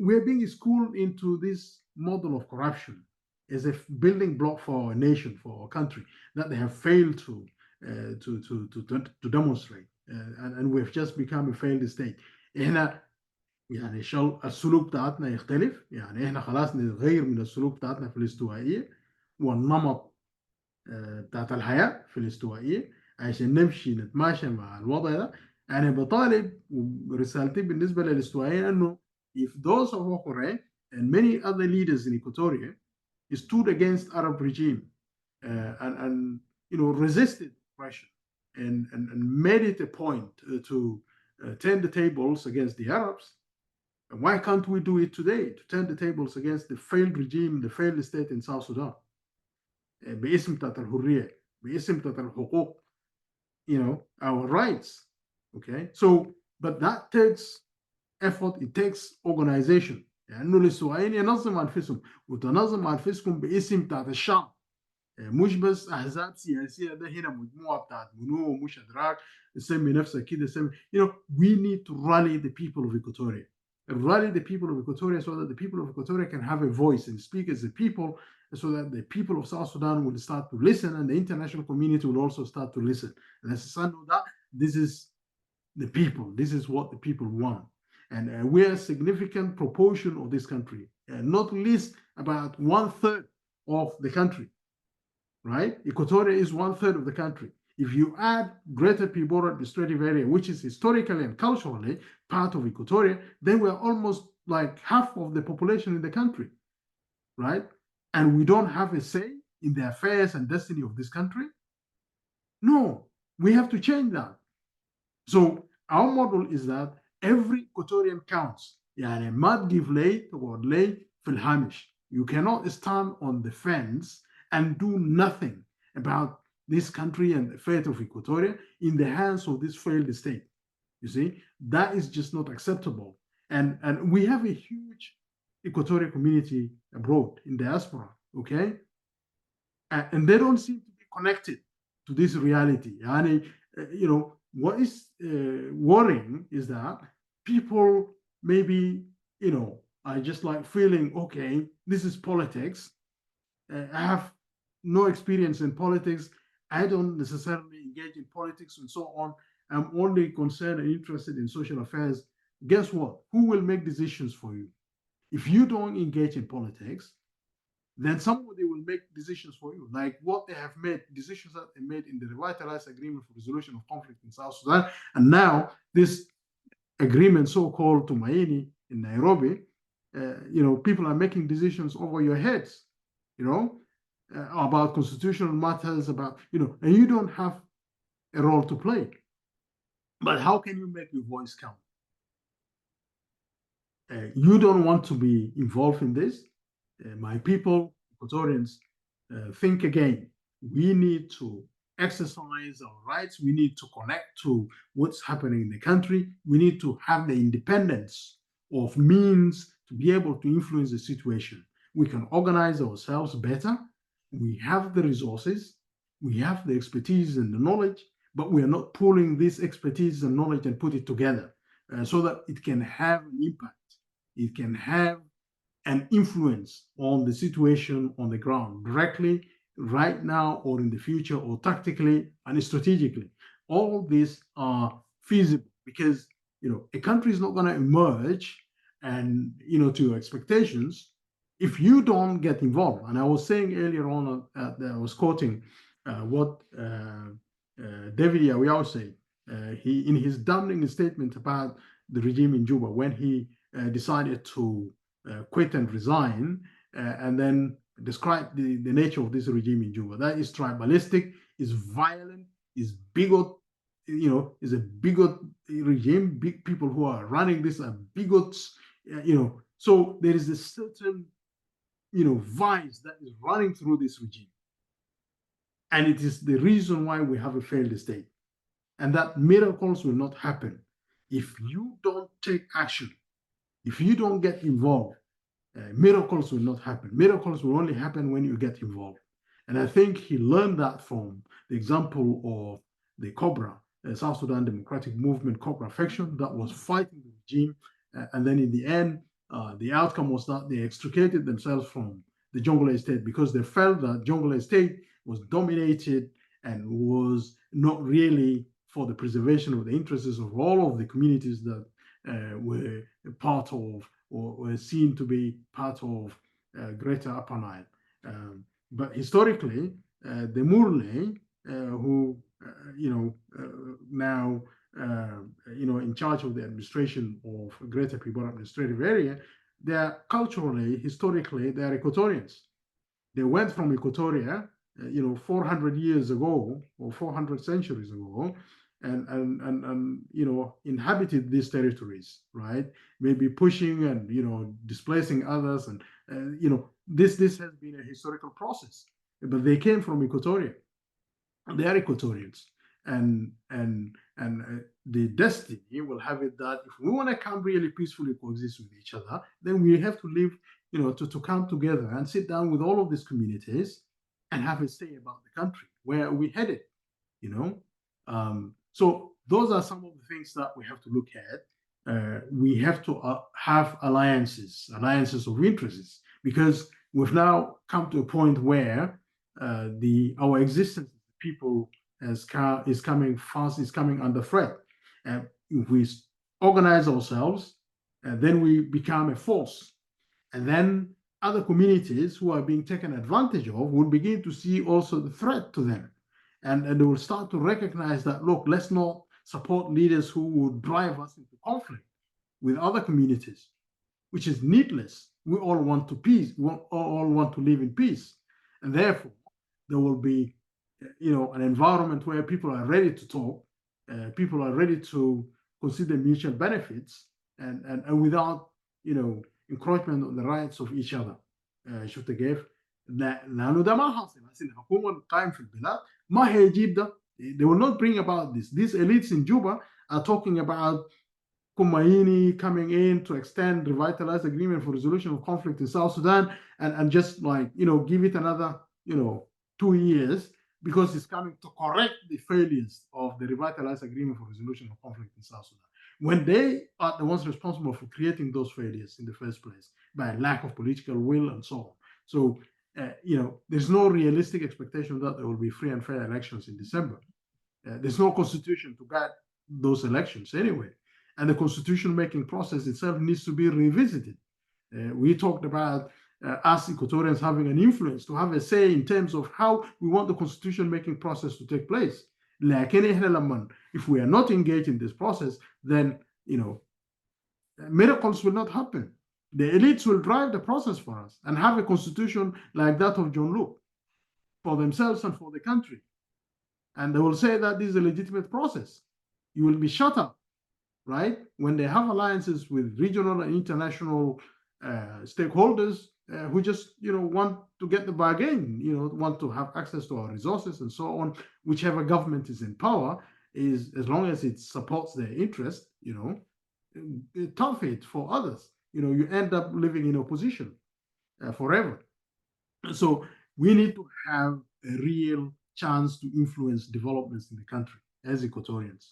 We're being schooled into this model of corruption as a building block for our nation, for our country, that they have failed to demonstrate, and we've just become a failed state. هنا يعني السلوك بتاعتنا يختلف، يعني احنا خلاص نتغير من السلوك بتاعتنا في الاستوائية والنمط بتاعت الحياة في الاستوائية عشان نمشي نتماشى مع الوضع ده. أنا بطالب ورسالتي بالنسبة للاستوائية إنه if those of Okore and many other leaders in Equatoria stood against Arab regime and resisted oppression and made it a point to turn the tables against the Arabs, why can't we do it today to turn the tables against the failed regime, the failed state in South Sudan? باسم بتاعت الحرية، باسم بتاعت الحقوق, our rights. Okay, so but that takes effort, it takes organization. لأنه الاستوائيين ينظم أنفسهم وتنظم أنفسكم باسم بتاعت الشعب، مش بس أحزاب سياسية. ده هنا مجموعة بتاعت منو مش أدراك تسمي نفسك كده سمي. We need to rally the people of Equatoria. Rally the people of Equatoria so that the people of Equatoria can have a voice and speak as a people, so that the people of South Sudan will start to listen and the international community will also start to listen. And as a know that this is the people, this is what the people want. And we're a significant proportion of this country, not least about 1/3 of the country, right? Equatoria is 1/3 of the country. If you add Greater Pibora Administrative Area, which is historically and culturally part of Equatoria, then we're almost like half of the population in the country, right? And we don't have a say in the affairs and destiny of this country? No, we have to change that. So our model is that every Equatorian counts. يعني ما تجيب لي تقعد لي في الهامش. You cannot stand on the fence and do nothing about this country and the fate of Equatoria in the hands of this failed state. You see, that is just not acceptable. And we have a huge Equatorial community abroad in diaspora, okay? And they don't seem to be connected to this reality. And, what is worrying is that people maybe, are just like feeling, okay, this is politics. I have no experience in politics. I don't necessarily engage in politics and so on. I'm only concerned and interested in social affairs. Guess what? Who will make decisions for you? If you don't engage in politics, then somebody will make decisions for you, like what they have made, decisions that they made in the revitalized agreement for resolution of conflict in South Sudan. And now this agreement, so-called Tumaini in Nairobi, people are making decisions over your heads, about constitutional matters, about, and you don't have a role to play. But how can you make your voice count? You don't want to be involved in this. My people, Equatorians, think again. We need to exercise our rights. We need to connect to what's happening in the country. We need to have the independence of means to be able to influence the situation. We can organize ourselves better. We have the resources. We have the expertise and the knowledge, but we are not pulling this expertise and knowledge and put it together so that it can have an impact. It can have an influence on the situation on the ground directly, right now or in the future, or tactically and strategically. All these are feasible because a country is not going to emerge and to your expectations if you don't get involved. And I was saying earlier on that I was quoting what David Yawiao said. He in his damning statement about the regime in Juba when he decided to quit and resign, and then describe the nature of this regime in Juba. That is tribalistic, is violent, is bigot, is a bigot regime. Big people who are running this are bigots, So there is a certain vice that is running through this regime. And it is the reason why we have a failed state. And that miracles will not happen if you don't take action, if you don't get involved. Miracles will not happen. Miracles will only happen when you get involved. And I think he learned that from the example of the Cobra, South Sudan Democratic Movement Cobra faction that was fighting the regime. And then in the end, the outcome was that they extricated themselves from the Jonglei state because they felt that Jonglei state was dominated and was not really for the preservation of the interests of all of the communities that were part of or were seen to be part of Greater Upper Nile. But historically, the Murle, who now in charge of the administration of Greater Pibor Administrative Area, they are culturally, historically, they are Equatorians. They went from Equatoria, 400 years ago or 400 centuries ago, and inhabited these territories, right? Maybe pushing and displacing others, and this has been a historical process. But they came from Equatoria. They are Equatorians, and the destiny will have it that if we want to come really peacefully coexist with each other, then we have to live, to come together and sit down with all of these communities and have a say about the country, where we headed, So those are some of the things that we have to look at. We have to have alliances of interests, because we've now come to a point where our existence as people is coming under threat. If we organize ourselves, then we become a force, and then other communities who are being taken advantage of will begin to see also the threat to them. And they will start to recognize that, look, let's not support leaders who would drive us into conflict with other communities, which is needless. We all want to peace. We all want to live in peace. And therefore, there will be, an environment where people are ready to talk, people are ready to consider mutual benefits, and without, encroachment on the rights of each other. شفت كيف؟ لأنه ده ما حاصل. الحكومة القائمة في البلاد ما هيجيب ده. They will not bring about this. These elites in Juba are talking about Kumaini coming in to extend revitalized agreement for resolution of conflict in South Sudan, and just give it another 2 years, because it's coming to correct the failures of the revitalized agreement for resolution of conflict in South Sudan, when they are the ones responsible for creating those failures in the first place by lack of political will and so on. So there's no realistic expectation that there will be free and fair elections in December. There's no constitution to guide those elections anyway. And the constitution making process itself needs to be revisited. We talked about us Equatorians having an influence, to have a say in terms of how we want the constitution making process to take place. If we are not engaged in this process, then miracles will not happen. The elites will drive the process for us and have a constitution like that of John Luke for themselves and for the country. And they will say that this is a legitimate process. You will be shut up, right? When they have alliances with regional and international stakeholders who just, want to get the bargain, want to have access to our resources and so on, whichever government is in power, is as long as it supports their interest, tough it for others. You end up living in opposition forever. So we need to have a real chance to influence developments in the country as Equatorians.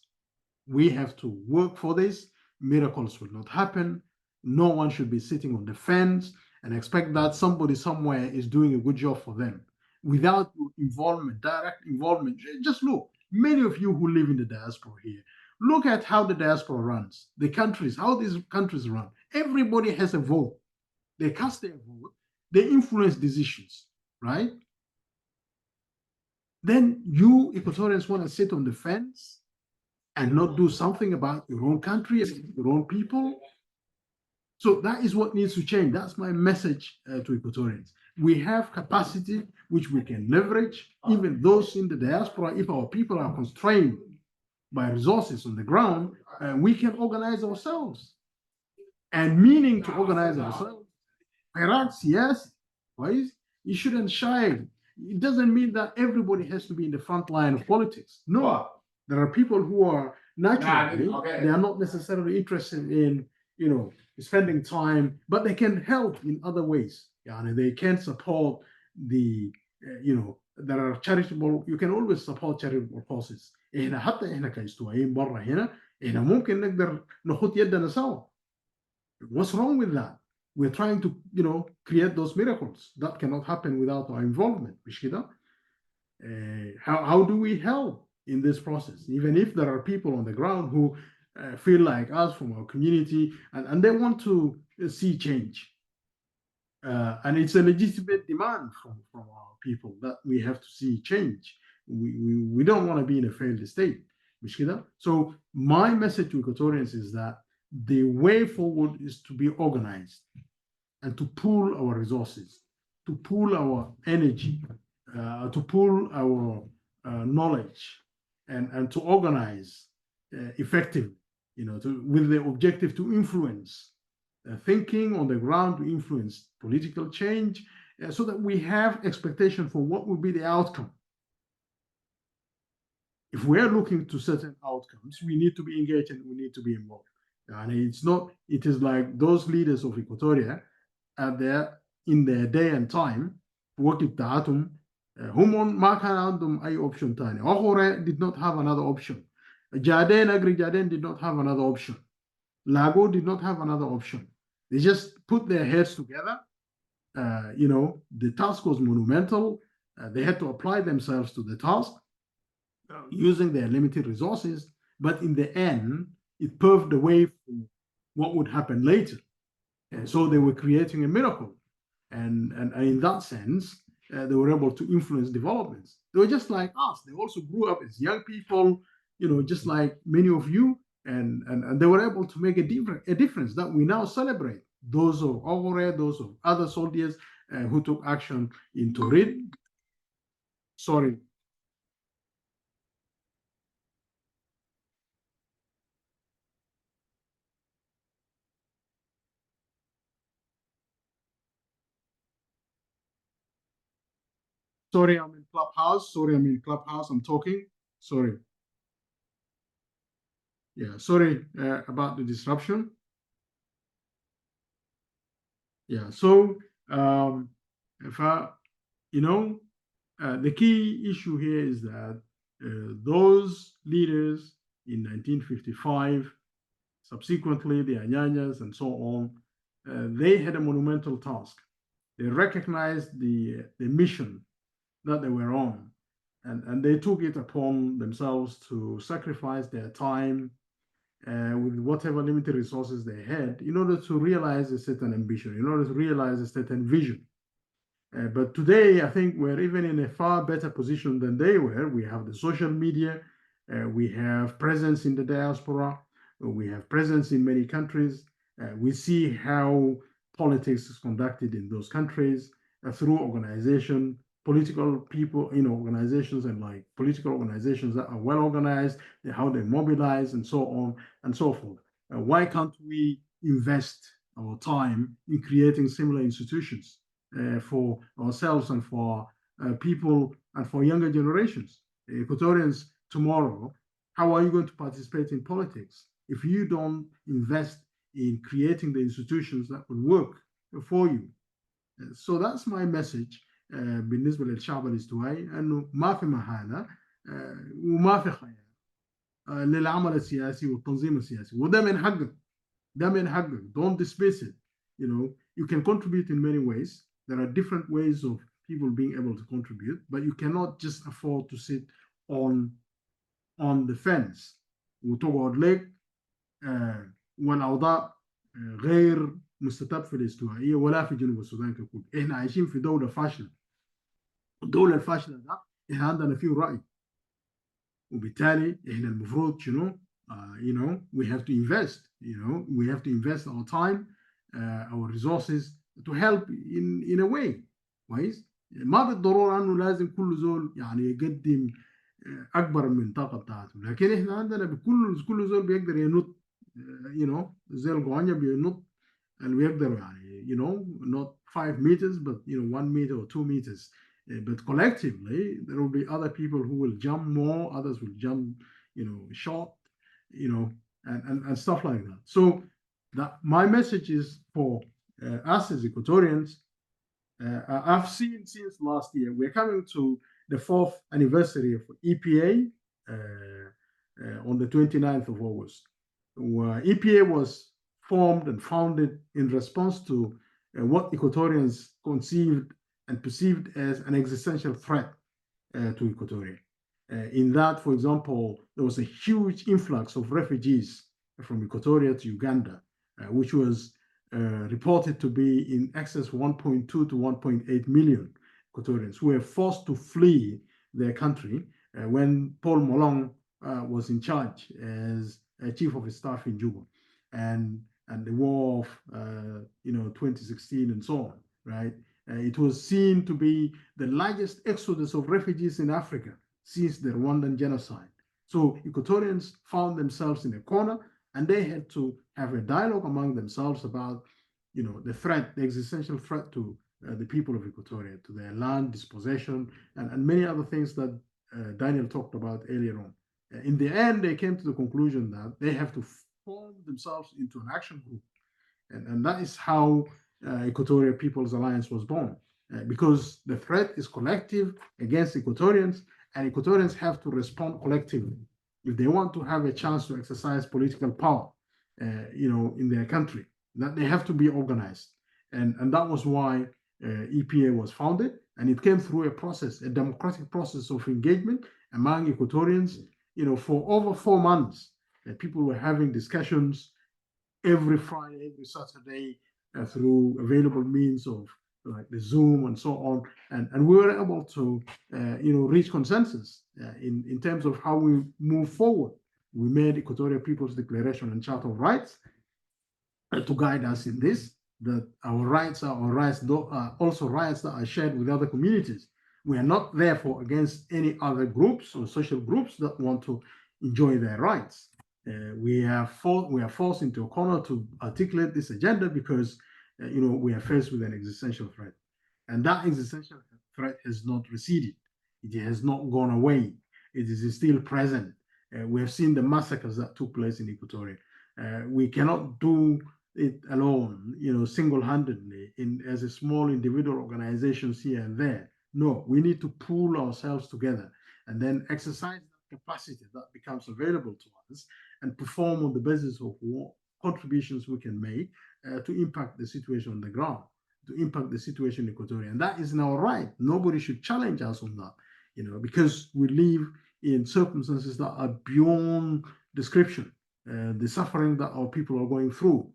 We have to work for this. Miracles will not happen. No one should be sitting on the fence and expect that somebody somewhere is doing a good job for them without involvement, direct involvement. Just look, many of you who live in the diaspora here, look at how the diaspora runs, the countries, how these countries run. Everybody has a vote. They cast their vote. They influence decisions, right? Then you Equatorians want to sit on the fence and not do something about your own country, your own people. So that is what needs to change. That's my message to Equatorians. We have capacity which we can leverage. Even those in the diaspora, if our people are constrained by resources on the ground, we can organize ourselves. And meaning to organize ourselves, perhaps, yes, كويس. You shouldn't shy. It doesn't mean that everybody has to be in the front line of politics. No, there are people who are naturally, they are not necessarily interested in, you know, spending time, but they can help in other ways. Yani they can support the, you know, there are charitable, you can always support charitable causes. إحنا حتى إحنا كاستوائيين برا هنا إحنا ممكن نقدر نخط يدنا سوا. What's wrong with that? We're trying to, you know, create those miracles. That cannot happen without our involvement. مش كده؟ How do we help in this process? Even if there are people on the ground who feel like us from our community and they want to see change. And it's a legitimate demand from our people that we have to see change. We don't want to be in a failed state. مش كده? So my message to Equatorians is that the way forward is to be organized and to pool our resources, to pool our energy, to pool our knowledge, and to organize effectively, you know, with the objective to influence thinking on the ground, to influence political change, so that we have expectation for what will be the outcome. If we are looking to certain outcomes, we need to be engaged and we need to be involved. And it's not, it is like those leaders of Equatoria are there in their day and time, وقت بتاعتهم هم ما كان عندهم أي option تاني. أخورة did not have another option. Jadin, Agri Jadin did not have another option. Lagu did not have another option. They just put their heads together. You know, the task was monumental. They had to apply themselves to the task using their limited resources. But in the end, it paved the way for what would happen later. And so they were creating a miracle. And in that sense, they were able to influence developments. They were just like us. They also grew up as young people, you know, just like many of you. And they were able to make a difference that we now celebrate. Those of Ogore, those of other soldiers who took action in Torit. Sorry. Sorry, I'm in Clubhouse. Sorry, I'm in Clubhouse. I'm talking. Sorry. Yeah, sorry about the disruption. Yeah, so you know, the key issue here is that those leaders in 1955, subsequently the Anyanyas and so on, they had a monumental task. They recognized the mission that they were on, and they took it upon themselves to sacrifice their time with whatever limited resources they had in order to realize a certain ambition, in order to realize a certain vision. But today, I think we're even in a far better position than they were. We have the social media, we have presence in the diaspora, we have presence in many countries. We see how politics is conducted in those countries through organization, political people, you know, organizations and like political organizations that are well organized, how they mobilize and so on and so forth. Why can't we invest our time in creating similar institutions for ourselves and for people and for younger generations? Equatorians tomorrow, how are you going to participate in politics if you don't invest in creating the institutions that will work for you? So that's my message بالنسبة للشعب الاستوائي، أنه ما في مهانة وما في خيال للعمل السياسي والتنظيم السياسي، وده من حقك، ده من حقك. Don't dismiss it. You know, you can contribute in many ways. There are different ways of people being able to contribute, but you cannot just afford to sit on the fence وتقعد لك والأوضاع غير مستتب في الاستوائية ولا في جنوب السودان ككل. إحنا عايشين في دولة فاشلة. الدولة الفاشلة ده إحنا عندنا فيه رأي. وبالتالي إحنا المفروض شنو؟ You know, we have to invest. You know, we have to invest our time, our resources to help in a way. كويس؟ ما بالضرورة إنه لازم كل زول يعني يقدم أكبر من الطاقة بتاعته، لكن إحنا عندنا بكل زول بيقدر ينط. You know, زي القوانية بينط اللي بيقدروا يعني not 5 meters, but 1 meter or 2 meters. But collectively, there will be other people who will jump more, others will jump, short, and stuff like that. So that my message is for us as Equatorians. I've seen since last year, we're coming to the 4th anniversary of EPA on the 29th of August. EPA was formed and founded in response to what Equatorians conceived and perceived as an existential threat to Equatoria. In that, for example, there was a huge influx of refugees from Equatoria to Uganda, which was reported to be in excess of 1.2 to 1.8 million Equatorians who were forced to flee their country when Paul Malong was in charge as chief of his staff in Juba, and the war of 2016 and so on, right? It was seen to be the largest exodus of refugees in Africa since the Rwandan genocide. So Equatorians found themselves in a corner, and they had to have a dialogue among themselves about, the threat, the existential threat to the people of Equatoria, to their land, dispossession, and many other things that Daniel talked about earlier on. In the end, they came to the conclusion that they have to form themselves into an action group. And that is how Equatoria People's Alliance was born, because the threat is collective against Equatorians, and Equatorians have to respond collectively if they want to have a chance to exercise political power, in their country. That they have to be organized, and that was why EPA was founded, and it came through a process, a democratic process of engagement among Equatorians. For over 4 months, people were having discussions every Friday, every Saturday, through available means of like the Zoom and so on, and we were able to reach consensus in terms of how we move forward. We made Equatorial People's Declaration and Charter of Rights to guide us in this, that our rights are our rights, also rights that are shared with other communities. We are not therefore against any other groups or social groups that want to enjoy their rights. We are forced into a corner to articulate this agenda because we are faced with an existential threat, and that existential threat has not receded. It has not gone away. It is still present. We have seen the massacres that took place in Equatoria. We cannot do it alone, single-handedly, as a small individual organizations here and there. No, we need to pool ourselves together and then exercise that capacity that becomes available to us and perform on the basis of what contributions we can make to impact the situation on the ground, to impact the situation in Equatoria. And that is now right. Nobody should challenge us on that, because we live in circumstances that are beyond description. The suffering that our people are going through.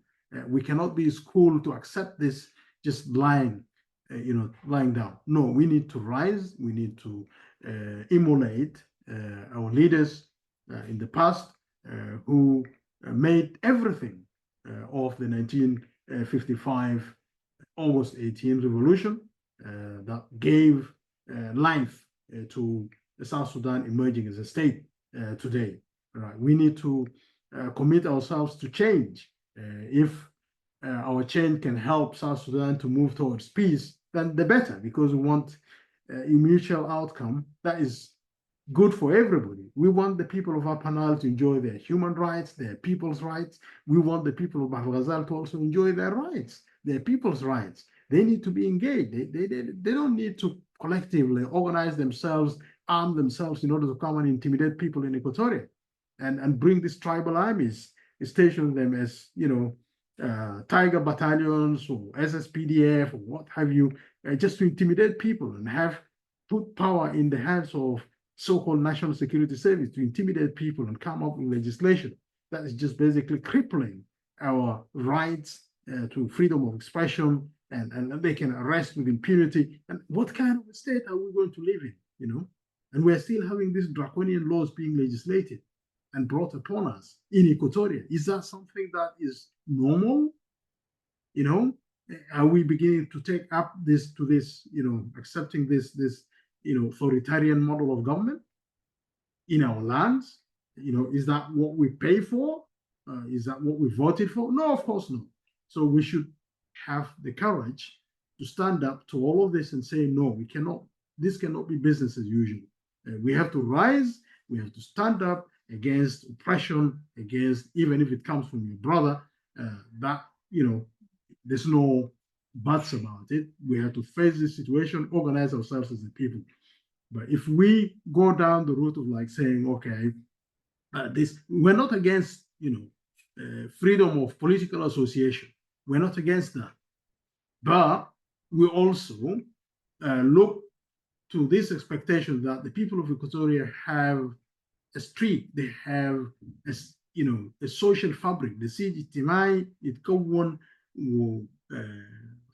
We cannot be schooled to accept this just lying down. No, we need to rise. We need to emulate our leaders in the past who made everything of the 1955 August 18 revolution that gave life to South Sudan emerging as a state today. Right? We need to commit ourselves to change. If our change can help South Sudan to move towards peace, then the better, because we want a mutual outcome that is good for everybody. We want the people of Upper Nile to enjoy their human rights, their people's rights. We want the people of Bahr Ghazal to also enjoy their rights, their people's rights. They need to be engaged. They don't need to collectively organize themselves, arm themselves in order to come and intimidate people in Equatoria and bring these tribal armies, station them as, tiger battalions or SSPDF or what have you, just to intimidate people and have put power in the hands of so-called national security service to intimidate people and come up with legislation that is just basically crippling our rights to freedom of expression, and they can arrest with impunity. And what kind of a state are we going to live in, And we're still having these draconian laws being legislated and brought upon us in Equatoria. Is that something that is normal? Are we beginning to take up this, accepting this authoritarian model of government in our lands? Is that what we pay for? Is that what we voted for? No, of course not. So we should have the courage to stand up to all of this and say, no, we cannot, this cannot be business as usual. We have to rise, we have to stand up against oppression, against, even if it comes from your brother, that, you know, there's no buts about it. We have to face this situation, organize ourselves as a people. But if we go down the route of like saying, okay, we're not against, you know, freedom of political association. We're not against that. But we also look to this expectation that the people of Equatoria have a street, they have a, you know, a social fabric. نسيج اجتماعي يتكون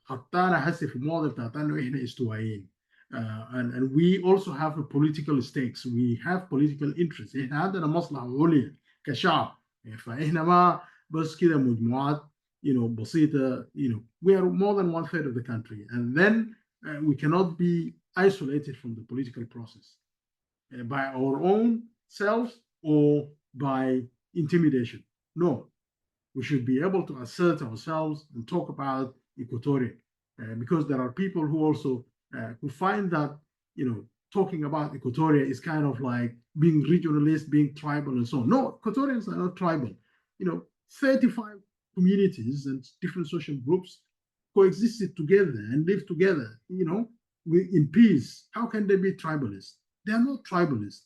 وحطانا هسه في الموضوع بتاعت انه احنا استوائيين. And we also have a political stakes. We have political interests. احنا عندنا مصلحة عليا كشعب. فاحنا ما بس كده مجموعات, you know, بسيطة. You know, we are more than 1/3 of the country, and then we cannot be isolated from the political process by our own selves or by intimidation. No, we should be able to assert ourselves and talk about Equatoria, because there are people who also who find that, you know, talking about Equatoria is kind of like being regionalist, being tribal, and so on. No, Equatorians are not tribal. You know, 35 communities and different social groups coexisted together and lived together, you know, in peace. How can they be tribalist? They are not tribalist.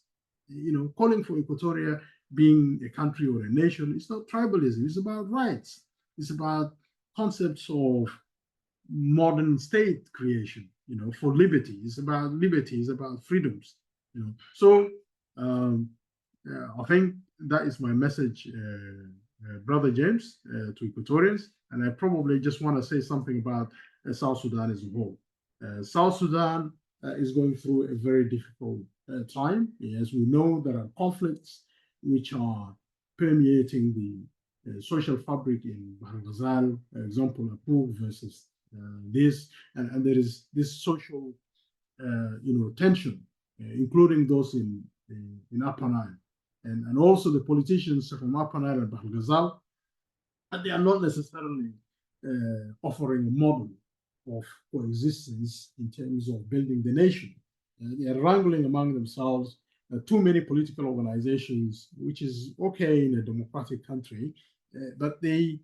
You know, calling for Equatoria being a country or a nation, it's not tribalism. It's about rights. It's about concepts of modern state creation, you know, for liberty. It's about liberty. It's about freedoms, you know. So I think that is my message, Brother James, to Equatorians. And I probably just want to say something about South Sudan as a whole. South Sudan is going through a very difficult time. As we know, there are conflicts which are permeating the social fabric in Bahr el-Ghazal, example, Apug versus this, and there is this social, you know, tension, including those in Upper Nile, and also the politicians from Upper Nile and Bahr el-Ghazal, and they are not necessarily offering a model of coexistence in terms of building the nation. They are wrangling among themselves. Too many political organizations, which is okay in a democratic country, but they,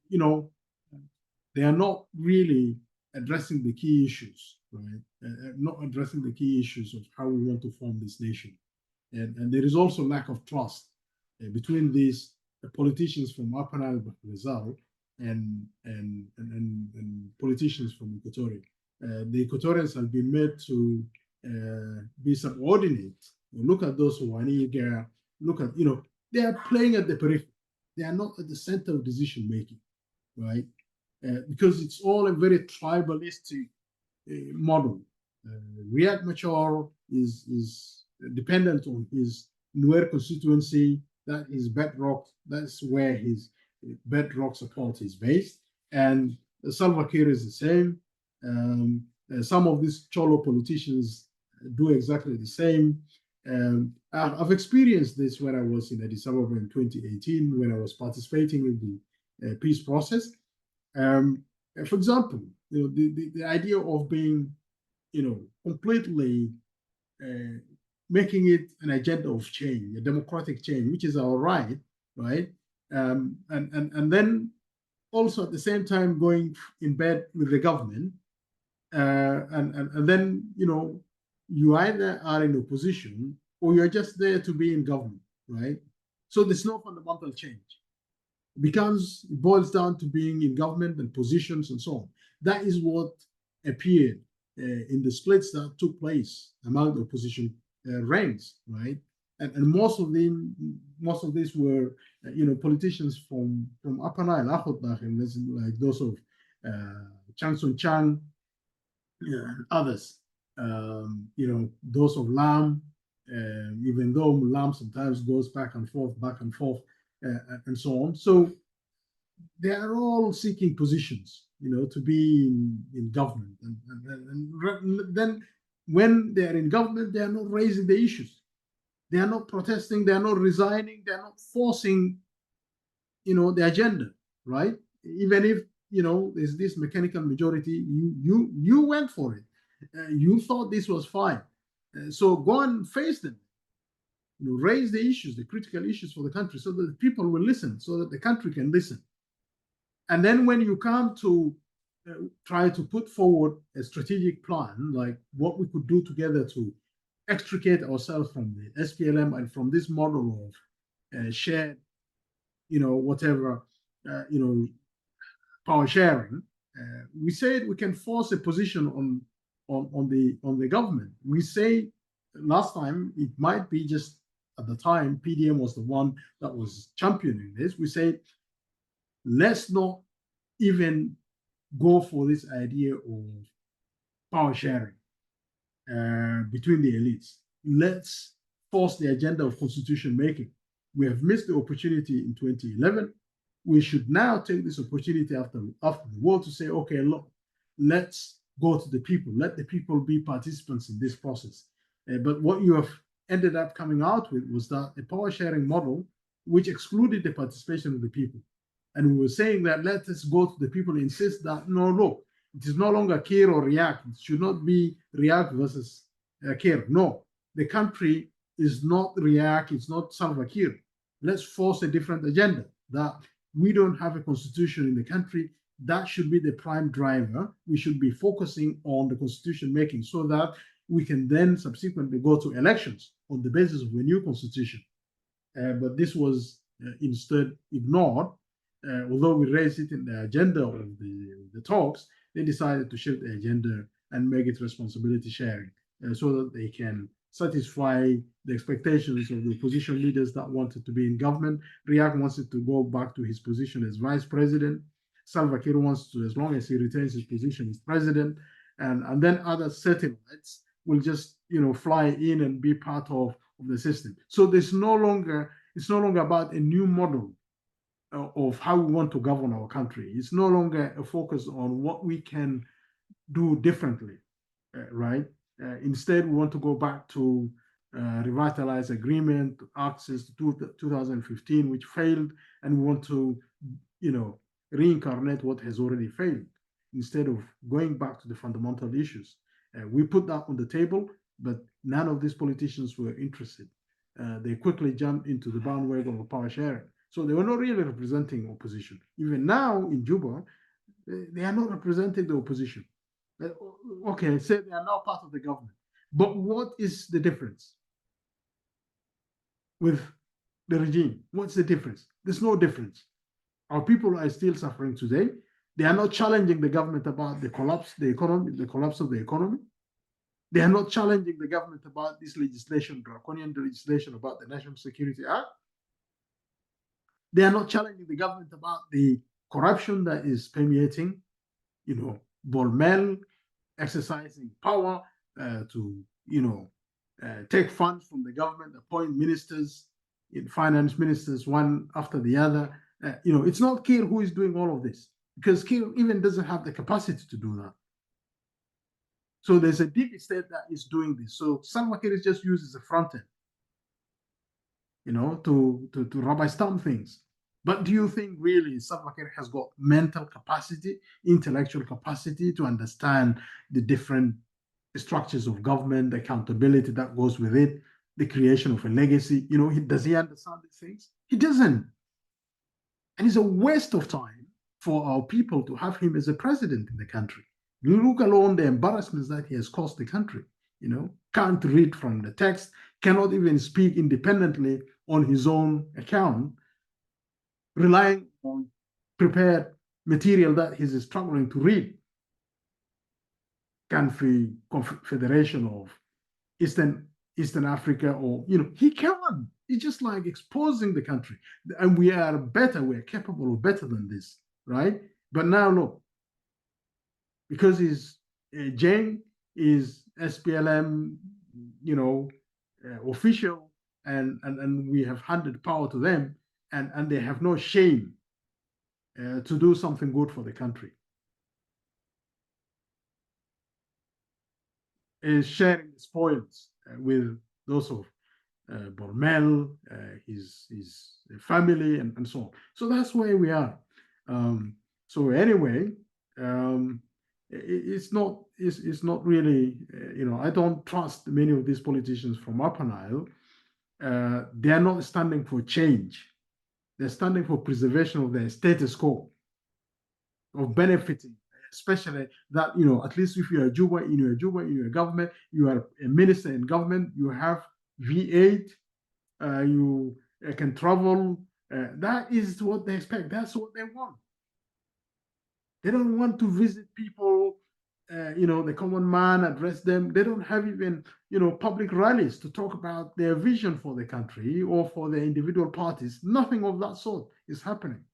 you know, they are not really addressing the key issues, right? Not addressing the key issues of how we want to form this nation. And there is also lack of trust between these politicians from Upper Nile, Bahr el-Ghazal, and politicians from Equatoria. The Equatorians have been made to be subordinate. Look at those who are eager. Look at, you know, they are playing at the periphery. They are not at the center of decision making, right? Because it's all a very tribalistic model. Riek Machar is dependent on his Nuer constituency. That is bedrock. That's where his bedrock support is based. And Salva Kiir is the same. Some of these Cholo politicians do exactly the same. I've experienced this when I was in Addis Ababa in 2018, when I was participating in the peace process. For example, you know, the idea of being, you know, completely making it an agenda of change, a democratic change, which is our right, right? And then also at the same time going in bed with the government, and then, you know, you either are in opposition or you're just there to be in government, right? So there's no fundamental change. It boils down to being in government and positions and so on. That is what appeared in the splits that took place among the opposition ranks, right? And most of these were, you know, politicians from Upper Nile, like those of Chang Sun Chang, and others. You know, those of Lam, even though Lam sometimes goes back and forth, and so on. So they are all seeking positions, you know, to be in government. And then when they are in government, they are not raising the issues. They are not protesting. They are not resigning. They are not forcing, you know, the agenda, right? Even if there's this mechanical majority. You went for it. You thought this was fine. So go and face them. Raise the issues, the critical issues for the country, so that the people will listen, so that the country can listen. And then when you come to try to put forward a strategic plan, like what we could do together to extricate ourselves from the SPLM and from this model of shared, whatever, power sharing, we said we can force a position on the government. We say last time it might be just at the time PDM was the one that was championing this. We said let's not even go for this idea of power sharing between the elites. Let's force the agenda of constitution making. We have missed the opportunity in 2011. We should now take this opportunity after the war to say, okay, look, let's go to the people. Let the people be participants in this process. But what you have ended up coming out with was that a power sharing model which excluded the participation of the people. And we were saying that let us go to the people and insist that, no, look, it is no longer Kir or React. It should not be React versus Kir. No, the country is not React. It's not Salva Kiir. Let's force a different agenda that we don't have a constitution in the country. That should be the prime driver. We should be focusing on the constitution making so that we can then subsequently go to elections on the basis of a new constitution. But this was instead ignored. Although we raised it in the agenda of the talks, they decided to shift the agenda and make it responsibility sharing so that they can satisfy the expectations of the opposition leaders that wanted to be in government. Riek wanted to go back to his position as vice president. Salva Kiir wants to, as long as he retains his position as president, and then other satellites will just fly in and be part of the system. So it's no longer about a new model of how we want to govern our country. It's no longer a focus on what we can do differently, right? Instead, we want to go back to revitalize agreement, access to 2015, which failed, and we want to, reincarnate what has already failed instead of going back to the fundamental issues. We put that on the table, but none of these politicians were interested. They quickly jumped into the bandwagon of power sharing. So they were not really representing opposition. Even now in Juba, they are not representing the opposition. Okay, say they are now part of the government. But what is the difference with the regime? What's the difference? There's no difference. Our people are still suffering today. They are not challenging the government about the collapse of the economy. They are not challenging the government about this legislation, draconian legislation about the National Security Act. They are not challenging the government about the corruption that is permeating, Bolmel exercising power to, take funds from the government, appoint ministers, finance ministers, one after the other. It's not Kiir who is doing all of this, because Kiir even doesn't have the capacity to do that. So there's a deep state that is doing this. So Salva Kiir is just used as a front end, to rubber stamp things. But do you think really Salva Kiir has got mental capacity, intellectual capacity to understand the different structures of government, the accountability that goes with it, the creation of a legacy? Does he understand these things? He doesn't. And it's a waste of time for our people to have him as a president in the country. You look alone the embarrassments that he has caused the country. Can't read from the text, cannot even speak independently on his own account, relying on prepared material that he's struggling to read. Confederation of Eastern Africa, or he can't. It's just like exposing the country, and we are capable of better than this, right? But now look, because he's Gen is SPLM, official, and we have handed power to them, and they have no shame to do something good for the country. Is sharing the spoils with those of Bormel, his family, and so on. So that's where we are. So anyway, it's not really, I don't trust many of these politicians from Upper Nile. They are not standing for change. They're standing for preservation of the status quo, of benefiting, especially that, at least if you're a Juba, in your government, you are a minister in government, you have V8, you can travel. That is what they expect. That's what they want. They don't want to visit people, the common man, address them. They don't have even, public rallies to talk about their vision for the country or for the individual parties. Nothing of that sort is happening.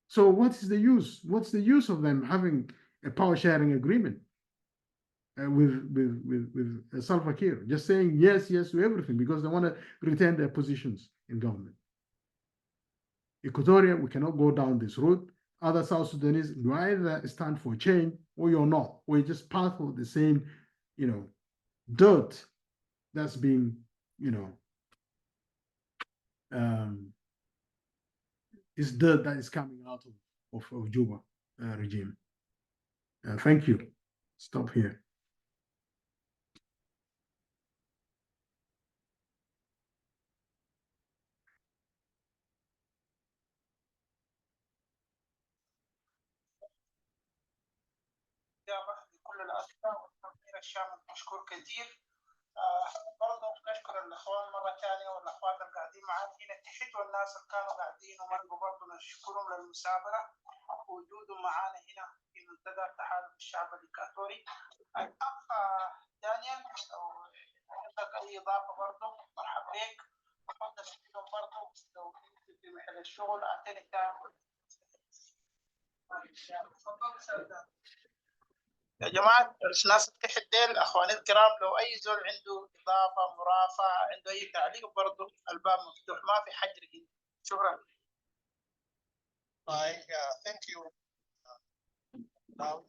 So what is the use? What's the use of them having a power sharing agreement with Salva Kiir? Just saying yes to everything because they want to retain their positions in government. Equatoria, we cannot go down this route. Other South Sudanese, you either stand for change or you're not, or you're just part of the same, dirt that's being, is dirt that is coming out of Juba regime. Thank you. Stop here. لكل الأسئلة والتقدير الشامل مشكور كثير. برضه نشكر الأخوان مرة ثانية والأخوات اللي قاعدين معانا هنا تحت والناس اللي كانوا قاعدين ومرقوا برضه نشكرهم للمثابرة ووجودهم معانا هنا في منتدى التحالف الشعب الإكواتوري. الأخ دانيال لو عندك أي إضافة برضه مرحبا بك. وحنا نشكرهم برضه لو كنت في محل الشغل أعطيني تاخذ. تفضل سردار. يا جماعة الناس تحت ديل أخواني الكرام لو أي زول عنده إضافة مرافعة عنده أي تعليق برضه الباب مفتوح ما في حجر هنا. شكرا. Thank you now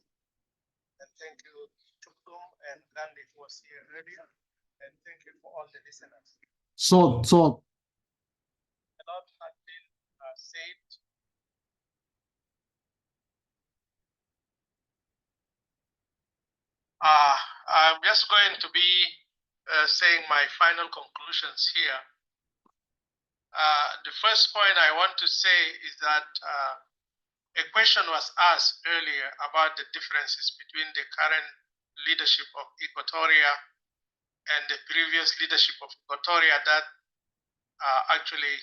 and thank you Khartoum and Gandhi who was here earlier and thank you for all the listeners. So A lot has been said. I'm just going to be saying my final conclusions here. The first point I want to say is that a question was asked earlier about the differences between the current leadership of Equatoria and the previous leadership of Equatoria that actually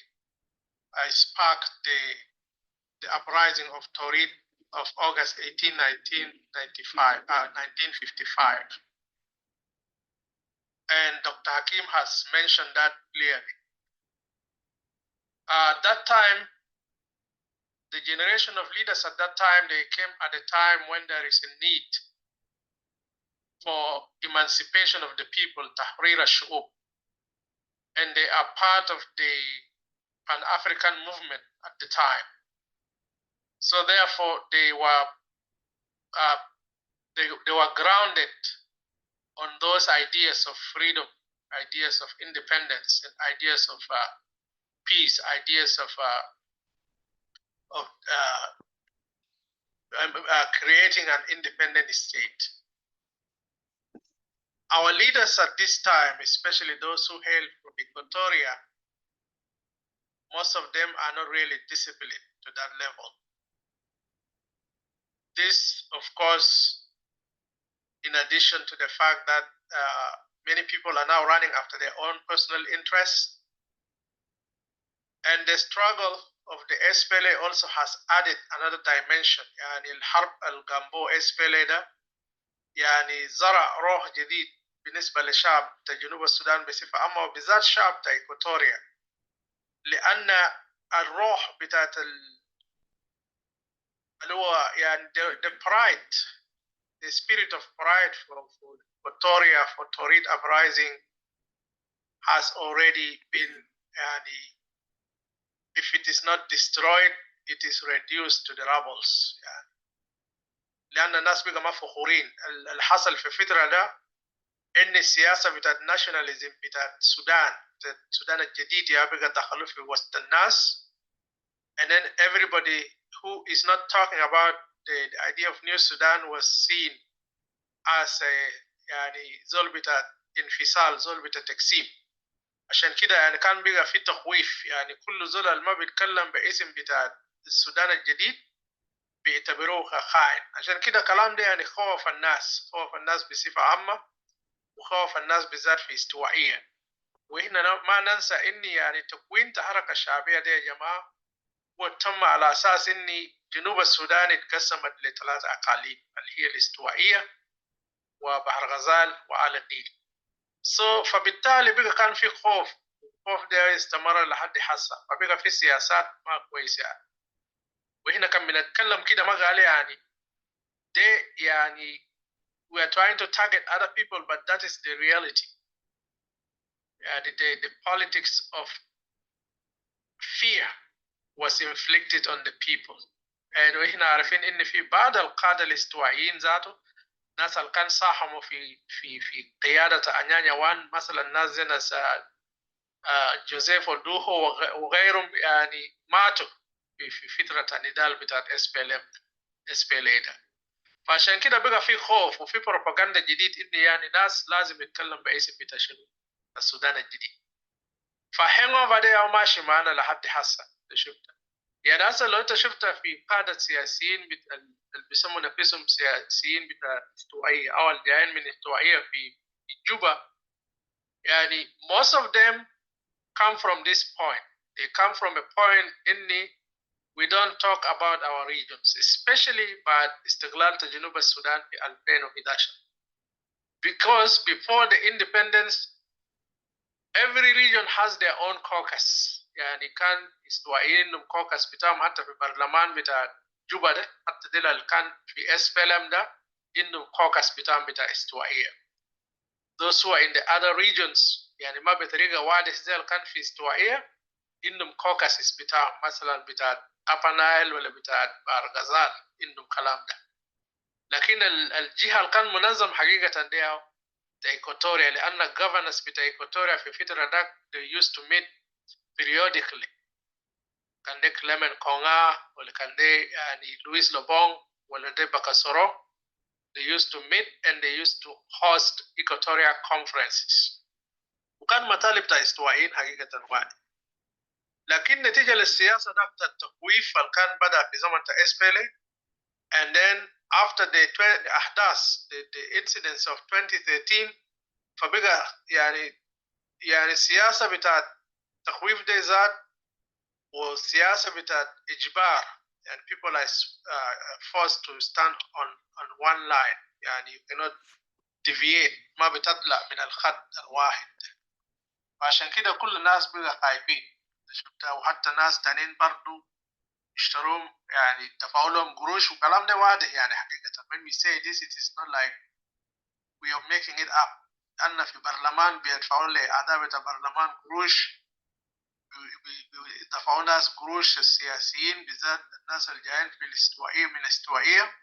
sparked the uprising of Torit of August 18, 1955. And Dr. Hakim has mentioned that clearly. That time, the generation of leaders at that time, they came at a time when there is a need for emancipation of the people, Tahrir al-Shu'ub. And they are part of the Pan-African movement at the time. So therefore, they were grounded on those ideas of freedom, ideas of independence, and ideas of peace, ideas of creating an independent state. Our leaders at this time, especially those who hail from Equatoria, most of them are not really disciplined to that level. This, of course, in addition to the fact that many people are now running after their own personal interests. And the struggle of the SPLA also has added another dimension. يعني الحرب الجامبو SPLA ده يعني زرع روح جديد بالنسبة لشعب جنوب السودان بصفة عامة وبالذات شعب إيكواتوريا، لأن الروح بتاعت اللي هو يعني the pride, the spirit of pride for Equatoria, for Torit Uprising has already been if it is not destroyed, it is reduced to the rubbles. لأن الناس بقى ما فخورين. اللي حصل في الفترة ده إن السياسة بتاعت nationalism بتاعت السودان الجديد بقى دخلوا في وسط الناس And then everybody who is not talking about the idea of New Sudan was seen as a يعني زول بتاع انفصال، زول بتاع تقسيم. عشان كده يعني كان بقى في تخويف، يعني كل زول ما بيتكلم باسم بتاع السودان الجديد بيعتبروه خائن. عشان كده كلام ده يعني خوف الناس بصفة عامة، وخوف الناس بالذات في استوائية. وإحنا ما ننسى إن يعني تكوين الحركة الشعبية دي يا جماعة وتم على أساس إن جنوب السودان اتقسمت ل3 أقاليم اللي هي الاستوائية وبحر غزال وآل النيل. فبالتالي بقى كان في خوف، الخوف ده استمر لحد هسه، فبقى في سياسات ما كويسة يعني. وإحنا كان بنتكلم كده ما قال يعني ده يعني we are trying to target other people, but that is the reality. The politics of fear was inflicted on the people. وإحنا عارفين إن في بعض القادة الاستوائيين ذاته ناس اللي كان ساهموا في قيادة أنيانيا وان، مثلا ناس زي ناس جوزيف ودوهو وغيرهم يعني ماتوا في فترة النضال بتاعت SPLA ده. فعشان كده بقى في خوف وفي بروباغندا جديد إن يعني ناس لازم يتكلم باسم بتاع السودان الجديد. فهنغوفر ده ماشي معانا لحد هسه. شفتها يعني هسه لو انت شفتها في قادة سياسيين اللي بيسموا نفسهم سياسيين بتاع استوائية او الجايين من استوائية في جوبا، يعني most of them come from this point. They come from a point in we don't talk about our regions, especially بعد استقلال جنوب السودان في 2011. Because before the independence, every region has their own caucus. يعني كان استوائيين انهم caucus بتاعهم حتى في البرلمان بتاع جوبا ده، حتى دول اللي كان في SPLM ده انهم caucus بتاعهم بتاع استوائية. Those who are in the other regions يعني ما بطريقة واضحة زي اللي كان في استوائية انهم caucuses بتاعهم، مثلا بتاع Upper Nile ولا بتاع بحر غزال انهم كلام ده. لكن الجهة اللي كان منظم حقيقة دي Equatoria، لأن governors بتاع Equatoria في فترة ده they used to meet periodically. كان ده كليمن كونغا ولا كان ده يعني لويس لوبون ولا ده بكاسورو. They used to meet and they used to host Equatoria conferences. وكان مطالب بتاع استوائيين حقيقة واحد. لكن نتيجة للسياسة ده بتاع التخويف اللي كان بدأ في زمن بتاع SPLA، and then after the أحداث the incidents of 2013، فبقى يعني السياسة بتاعت تخويف دي زاد، والسياسة بتاعت إجبار، يعني people are forced to stand on one line، يعني you cannot deviate، ما بتطلع من الخط الواحد. فعشان كده كل الناس بقى خايفين شفتها، وحتى ناس تانيين برضو اشتروهم يعني دفعوا لهم قروش، وكلام ده واضح يعني حقيقة. when we say this it is not like we are making it up. أن في برلمان بيدفعوا لأعضاء بتاع برلمان قروش، بيدفعوا ناس قروش السياسيين بالذات الناس اللي جايين في الاستوائية من الاستوائية.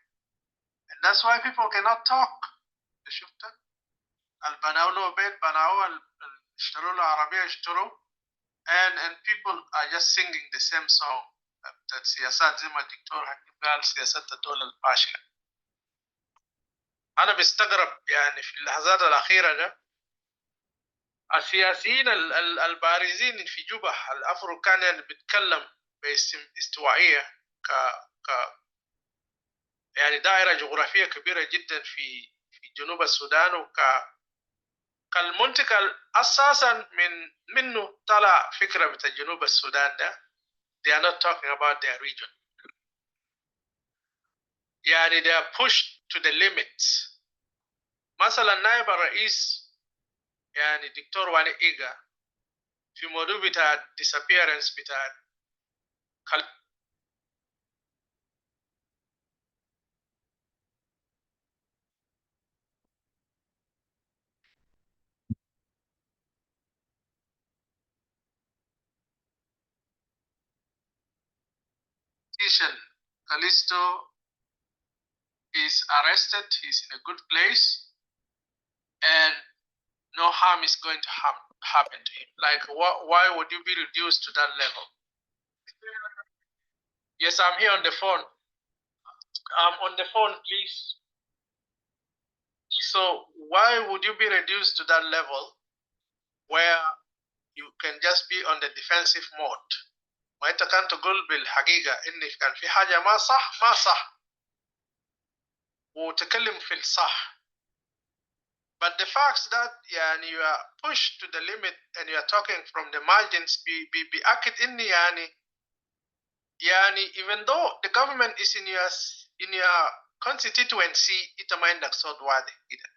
and that's why people cannot talk. شفتها البناوا له بيت، بناوا اشتروا له عربية اشتروا، and people are just singing the same song. بتاعت سياسات زي ما الدكتور حكيم قال سياسات الدولة الفاشلة. أنا بستغرب يعني في اللحظات الأخيرة ده السياسيين البارزين في جوبا الأفريقيين بيتكلم باسم استوائية ك يعني دائرة جغرافية كبيرة جدا في جنوب السودان، كالمنطقة أساسا منه طلع فكرة بتاع جنوب السودان ده. They are not talking about their region. يعني they are pushed to the limits. مثلا نائب الرئيس يعني دكتور واني إيجا في موضوع بتاع disappearance بتاع Callisto is arrested, he's in a good place, and no harm is going to happen to him. Like, why would you be reduced to that level? Yes, I'm here on the phone. I'm on the phone, please. So why would you be reduced to that level where you can just be on the defensive mode? ما انت كان تقول بالحقيقة ان كان في حاجة ما صح وتكلم في الصح. But the fact that you are pushed to the limit and you are talking from the margins بأكد اني even though the government is in your constituency انت ما عندك صوت واضح كده.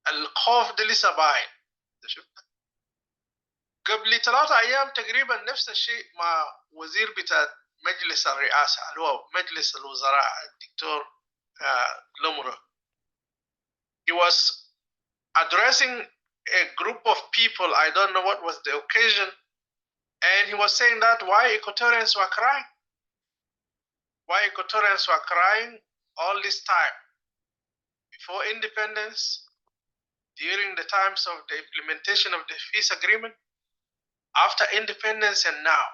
الخوف ده لسه باين. قبل 3 أيام تقريبا نفس الشيء مع وزير بتاع مجلس الرئاسة اللي هو مجلس الوزراء الدكتور لومرو. He was addressing a group of people. I don't know what was the occasion, and he was saying that why Equatorians were crying. Why Equatorians were crying all this time before independence, during the times of the implementation of the peace agreement, after independence, and now.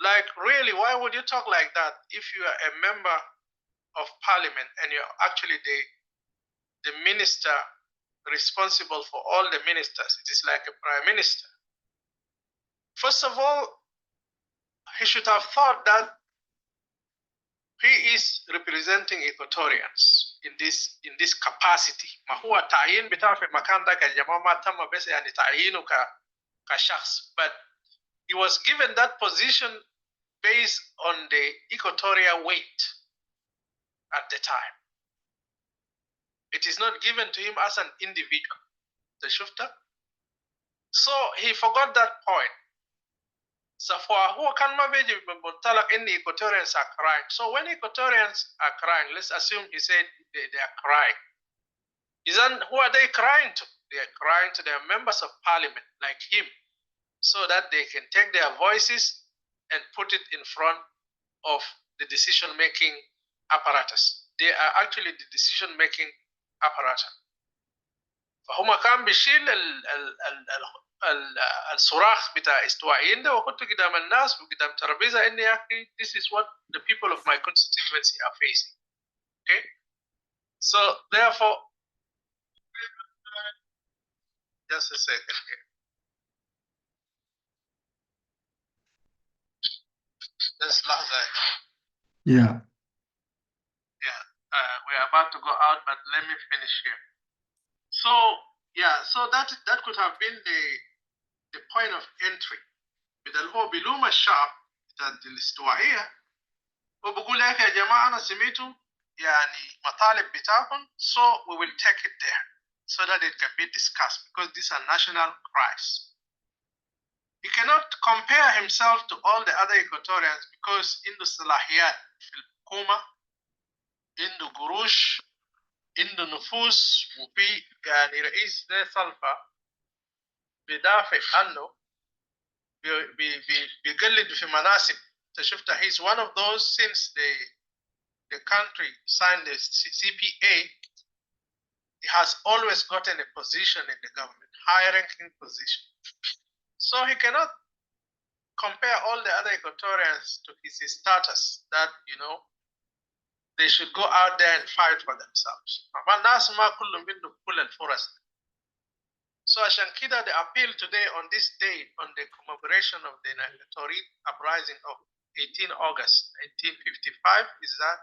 Like, really, why would you talk like that if you are a member of parliament and you're actually the minister responsible for all the ministers? It is like a prime minister. First of all, he should have thought that he is representing Equatorians in this capacity. ما هو تعيين بتاعه في المكان ده كجماعة ما تم بس يعني تعيينه كشخص. But he was given that position based on the Equatoria weight at the time. It is not given to him as an individual. The shufta. So he forgot that point. So for who can maybe any Equatorians are crying. So when Equatorians are crying, let's assume he said they are crying. Isn't who are they crying to? They are crying to their members of parliament like him, so that they can take their voices and put it in front of the decision-making apparatus. They are actually the decision-making apparatus. فهم كان بيشيل الصراخ بتاع استوائيين ده وحطه قدام الناس وقدام ترابيزه ان يا اخي this is what the people of my constituency are facing. Okay, so therefore, just a second here. Just لحظة. Yeah. We're about to go out, but let me finish here. So so that could have been the point of entry. بدل هو بيلوم الشعب بتاعت الاستوائية وبقول لك يا جماعة أنا سميتوا مطالب بتاعكم, so we will take it there so that it can be discussed because these are national cries. He cannot compare himself to all the other Equatorians because عنده صلاحيات في الحكومة, عنده قروش, عنده نفوس, وفي رئيس زي سلفا بيدافع عنه بيقلد في مناصب. شفتها, he's one of those since the country signed the CPA, he has always gotten a position in the government, high-ranking position. So he cannot compare all the other Equatorians to his status that, they should go out there and fight for themselves. So عشان كده the appeal today on this day, on the commemoration of the Torit Uprising of 18 August 1955, is that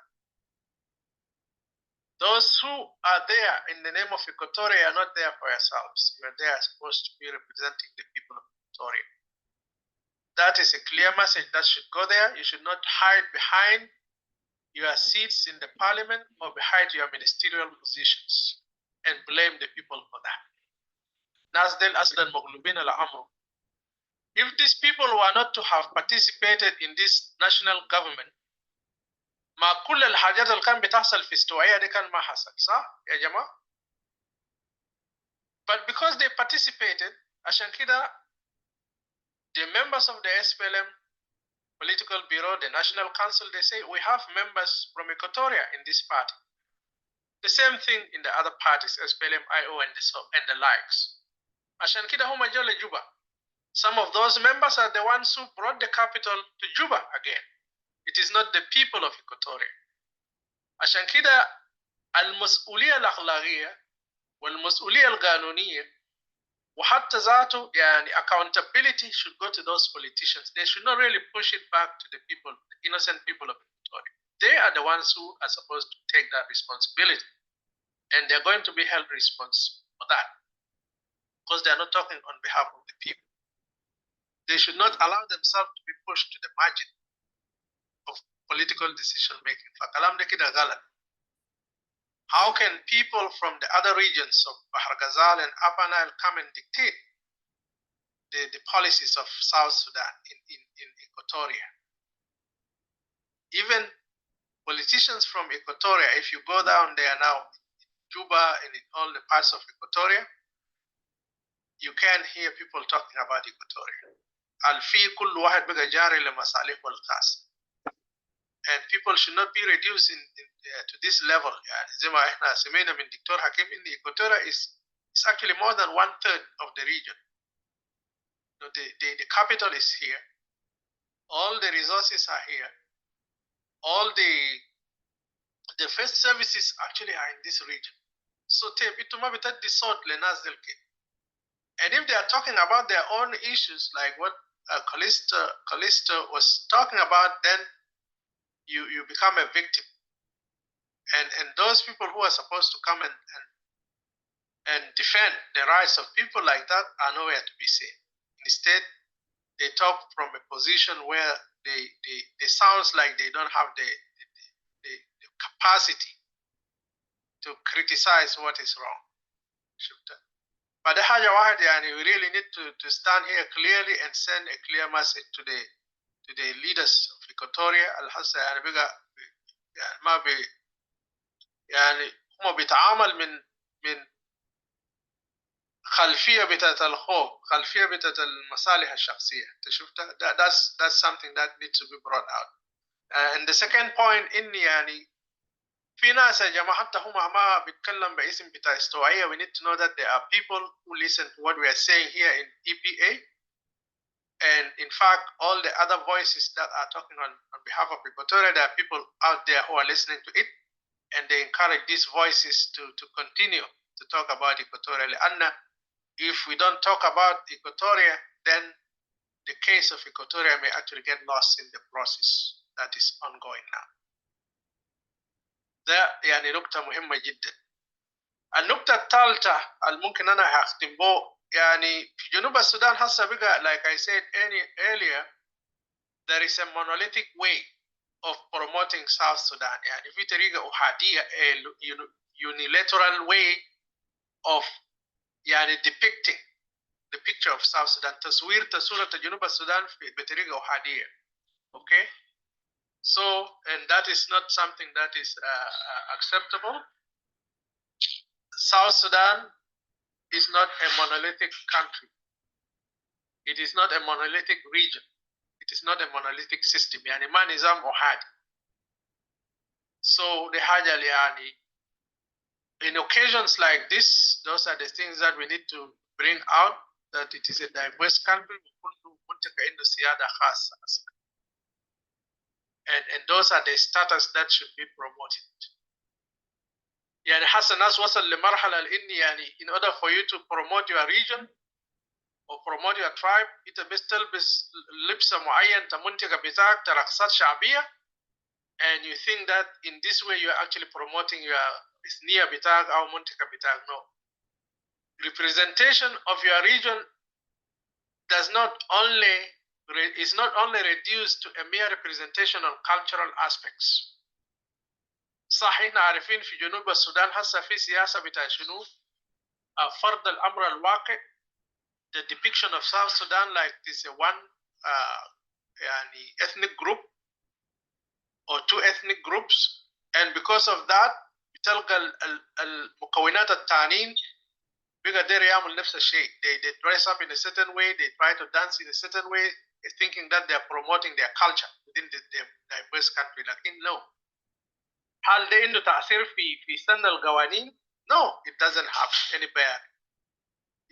those who are there in the name of Equatoria are not there for yourselves. You are there supposed to be representing the people of Equatoria. That is a clear message that should go there. You should not hide behind your seats in the parliament or behind your ministerial positions and blame the people for that. If these people were not to have participated in this national government, ما كل الحاجات اللي كان بتحصل في استوائية دي كان ما حصل, صح يا جماعة؟ But because they participated, عشان كده the members of the SPLM political bureau, the national council, they say we have members from Equatoria in this party. The same thing in the other parties, SPLM, IO, and the likes. عشان كده هم جوا لجوبا Some of those members are the ones who brought the capital to Juba again. It is not the people of Equatoria. عشان كده المسؤولية الأخلاقية والمسؤولية القانونية وحتى ذاته يعني accountability should go to those politicians. They should not really push it back to the people, the innocent people of Equatoria. They are the ones who are supposed to take that responsibility, and they're going to be held responsible for that because they are not talking on behalf of the people. They should not allow themselves to be pushed to the margin of political decision making. How can people from the other regions of Bahr Ghazal and Upper Nile come and dictate the policies of South Sudan in Equatoria? Even politicians from Equatoria, if you go down there now, in Juba and in all the parts of Equatoria, you can hear people talking about Equatoria. الفي كل واحد بقى جاري لمصالحه الخاصة. And people should not be reduced to this level. يعني زي ما احنا سمعنا من دكتور حكيم ان Equatoria is actually more than 1/3 of the region. You know, the capital is here. All the resources are here. All the first services actually are in this region. So and if they are talking about their own issues, like what Callisto was talking about, then you become a victim. And those people who are supposed to come and defend the rights of people like that are nowhere to be seen. Instead, they talk from a position where they sounds like they don't have the capacity to criticize what is wrong. But we really need to stand here clearly and send a clear message to the leaders of Equatoria. هم بيتعامل من خلفية بتاعت الخوف، خلفية بتاعت المصالح الشخصية. شفتها؟ That's something that needs to be brought out. And the second point إني في ناس يا جماعة حتى هم ما بيتكلم باسم بتاع استوائية. We need to know that there are people who listen to what we are saying here in EPA, and in fact all the other voices that are talking on behalf of Equatoria, there are people out there who are listening to it, and they encourage these voices to continue to talk about Equatoria. And if we don't talk about Equatoria, then the case of Equatoria may actually get lost in the process that is ongoing now. ده يعني نقطة مهمة جدا. النقطة الثالثة الممكن أنا هختم بو يعني في جنوب السودان هسه بقى like I said earlier, there is a monolithic way of promoting South Sudan. يعني في طريقة أحادية unilateral way of يعني depicting the picture of South Sudan. تصوير صورة جنوب السودان بطريقة أحادية. Okay? So, and that is not something that is acceptable. South Sudan is not a monolithic country. It is not a monolithic region. It is not a monolithic system. يعني ما نظام أحادي. So the حاجة يعني in occasions like this, those are the things that we need to bring out, that it is a diverse country. And those are the status that should be promoted. يعني حسن الناس وصل لمرحلة إني يعني in order for you to promote your region or promote your tribe أنت بس تلبس لبسة معين منطقة بتاعك رقصات شعبية, and you think that in this way you are actually promoting your إثنية بتاعك أو منطقة بتاعك. No. Representation of your region is not only reduced to a mere representation of cultural aspects. صح احنا عارفين في جنوب السودان هسه في سياسة بتاع شنو فرض الأمر الواقع. The depiction of South Sudan like this one يعني ethnic group or two ethnic groups, and because of that بتلقى المكونات التانيين بقى داير يعمل نفس الشيء. They dress up in a certain way, they try to dance in a certain way, thinking that they are promoting their culture within the diverse country. لكن no. هل ده عنده تأثير في سن القوانين؟ No, it doesn't have any bearing.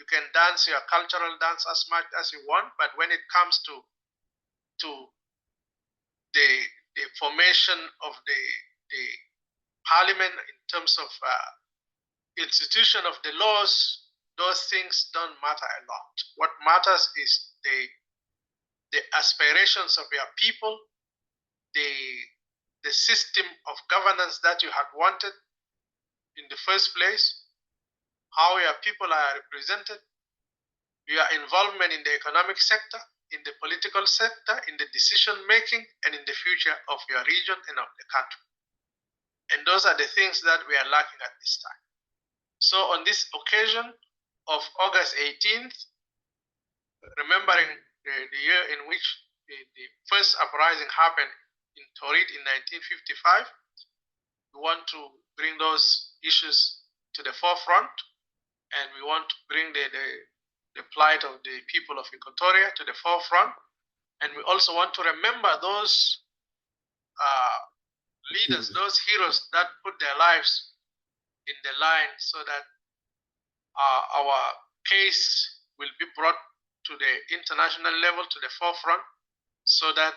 You can dance your cultural dance as much as you want, but when it comes to the formation of the parliament in terms of institution of the laws, those things don't matter a lot. What matters is the aspirations of your people, the system of governance that you had wanted in the first place, how your people are represented, your involvement in the economic sector, in the political sector, in the decision making, and in the future of your region and of the country. And those are the things that we are lacking at this time. So on this occasion of August 18th, remembering the year in which the first uprising happened in Torit in 1955, we want to bring those issues to the forefront, and we want to bring the plight of the people of Equatoria to the forefront. And we also want to remember those leaders, those heroes that put their lives in the line so that our case will be brought to the international level, to the forefront, so that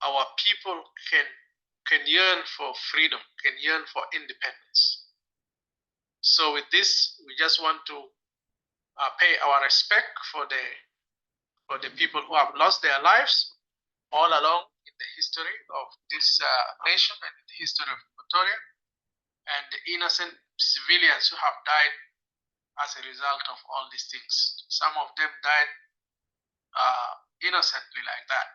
our people can yearn for freedom, can yearn for independence. So with this, we just want to pay our respect for the people who have lost their lives all along in the history of this nation and in the history of Equatoria, and the innocent civilians who have died as a result of all these things. Some of them died innocently like that.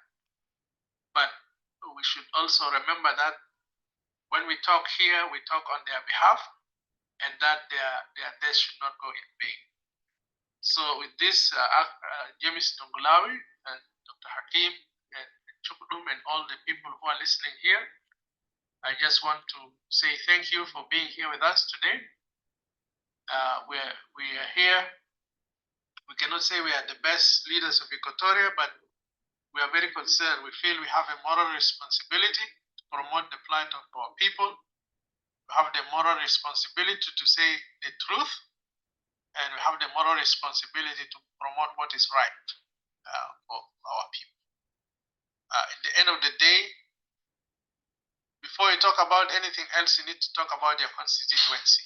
But we should also remember that when we talk here, we talk on their behalf, and that their death should not go in vain. So with this, James Tongolawi and Dr. Hakim and Chukudum and all the people who are listening here, I just want to say thank you for being here with us today. We are here. We cannot say we are the best leaders of Equatoria, but we are very concerned. We feel we have a moral responsibility to promote the plight of our people. We have the moral responsibility to say the truth, and we have the moral responsibility to promote what is right for our people. At the end of the day, before you talk about anything else, you need to talk about your constituency.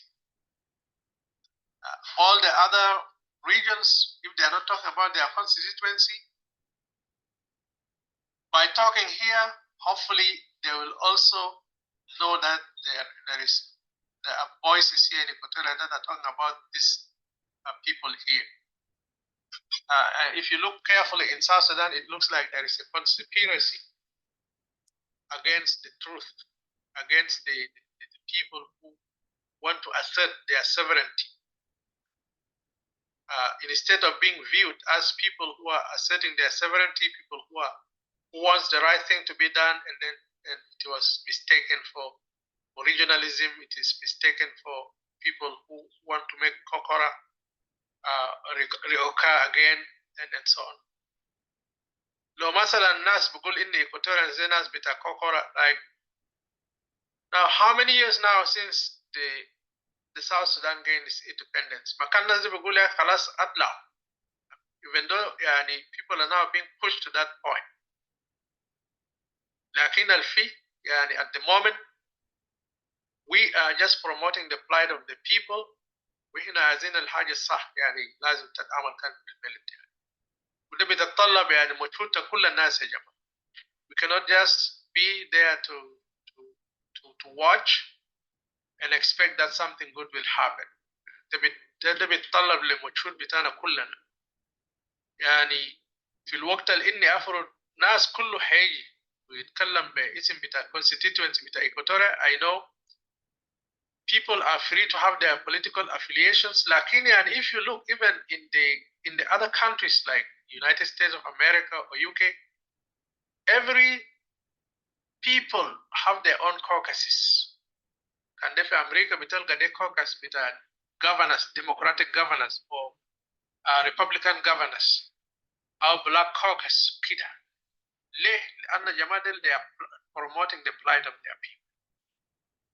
All the other regions, if they are not talking about their constituency, by talking here, hopefully they will also know that there are voices here in Equatoria that are talking about these people here. If you look carefully in South Sudan, it looks like there is a conspiracy against the truth, against the people who want to assert their sovereignty. Instead of being viewed as people who are asserting their sovereignty, people who wants the right thing to be done, and it was mistaken for regionalism, it is mistaken for people who want to make Kokora reoccur again, and so on. Lo masala nas bugul inni Equatorian zenas bita Kokora, like now how many years now since the South Sudan gained its independence? Makanna bugul ya khalas atla. Even though people are now being pushed to that point. لكن الفي at the moment we are just promoting the plight of the people. وإحنا عايزين الحاجة الصح لازم تتعامل كان في البلد وده بيتطلب مجهود كل الناس يا جماعة. We cannot just be there to watch and expect that something good will happen. ده بيتطلب لمجهود بتاعنا كلنا. في الوقت اللي إني أفرض ناس كله هيجي ويتكلم باسم بتاع constituency بتاع Equatoria, I know people are free to have their political affiliations. لكن if you look even in the other countries like United States of America or UK, every people have their own caucuses. كان ده في أمريكا بتلقى ده caucus بتاع governors, democratic governors or Republican governors أو black caucus كده. ليه؟ لأن جماعة they are promoting the plight of their people.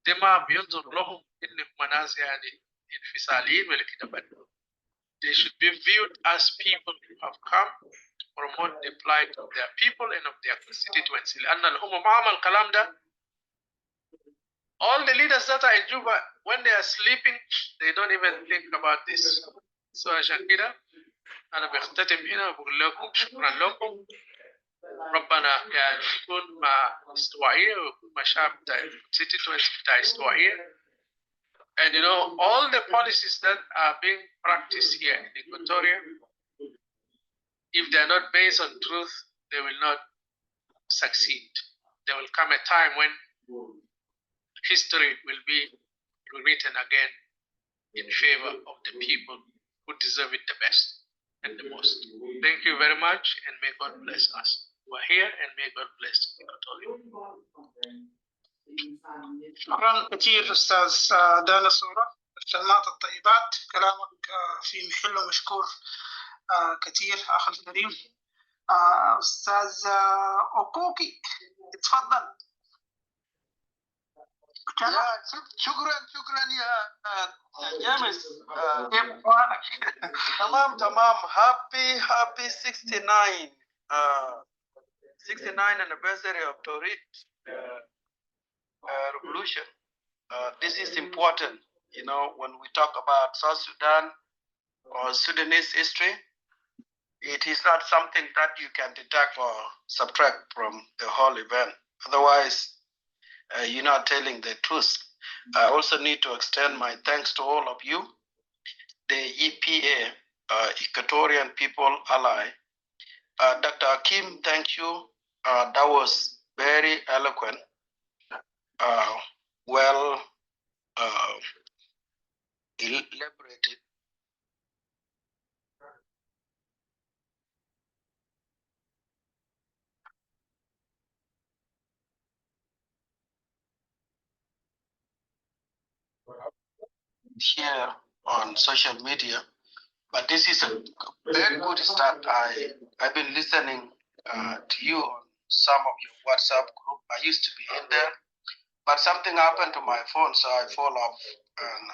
ده ما بينظر لهم إن مناس انفصاليين ولا كده بدو. they should be viewed as people who have come to promote the plight of their people and of their constituency. All the leaders that are in Juba, when they are sleeping, they don't even think about this. So عشان كده أنا بختتم هنا وبقول لكم شكرا لكم. ربنا يعني يكون مع استوائية ويكون مع شعب بتاع constituency بتاع استوائية. And you know, all the policies that are being practiced here in Equatoria, if they are not based on truth, they will not succeed. There will come a time when history will be rewritten again in favor of the people who deserve it the best and the most. Thank you very much, and may God bless us. We're here, and may God bless Equatoria. شكرا كثير أستاذ دانا صورة، الكلمات الطيبات، كلامك في محله مشكور كثير أخي الكريم. أستاذ أوكوكي اتفضل. شكرا يا جيمس. تمام. happy 69 anniversary of Torit Revolution. This is important, you know, when we talk about South Sudan or Sudanese history. It is not something that you can deduct or subtract from the whole event. Otherwise, you're not telling the truth. I also need to extend my thanks to all of you, the EPA, Equatorian People Ally. Dr. Akim, thank you. That was very eloquent, well elaborated. Here on social media, but this is a very good start. I've been listening to you on some of your WhatsApp group. I used to be in there, but something happened to my phone, so I fall off. And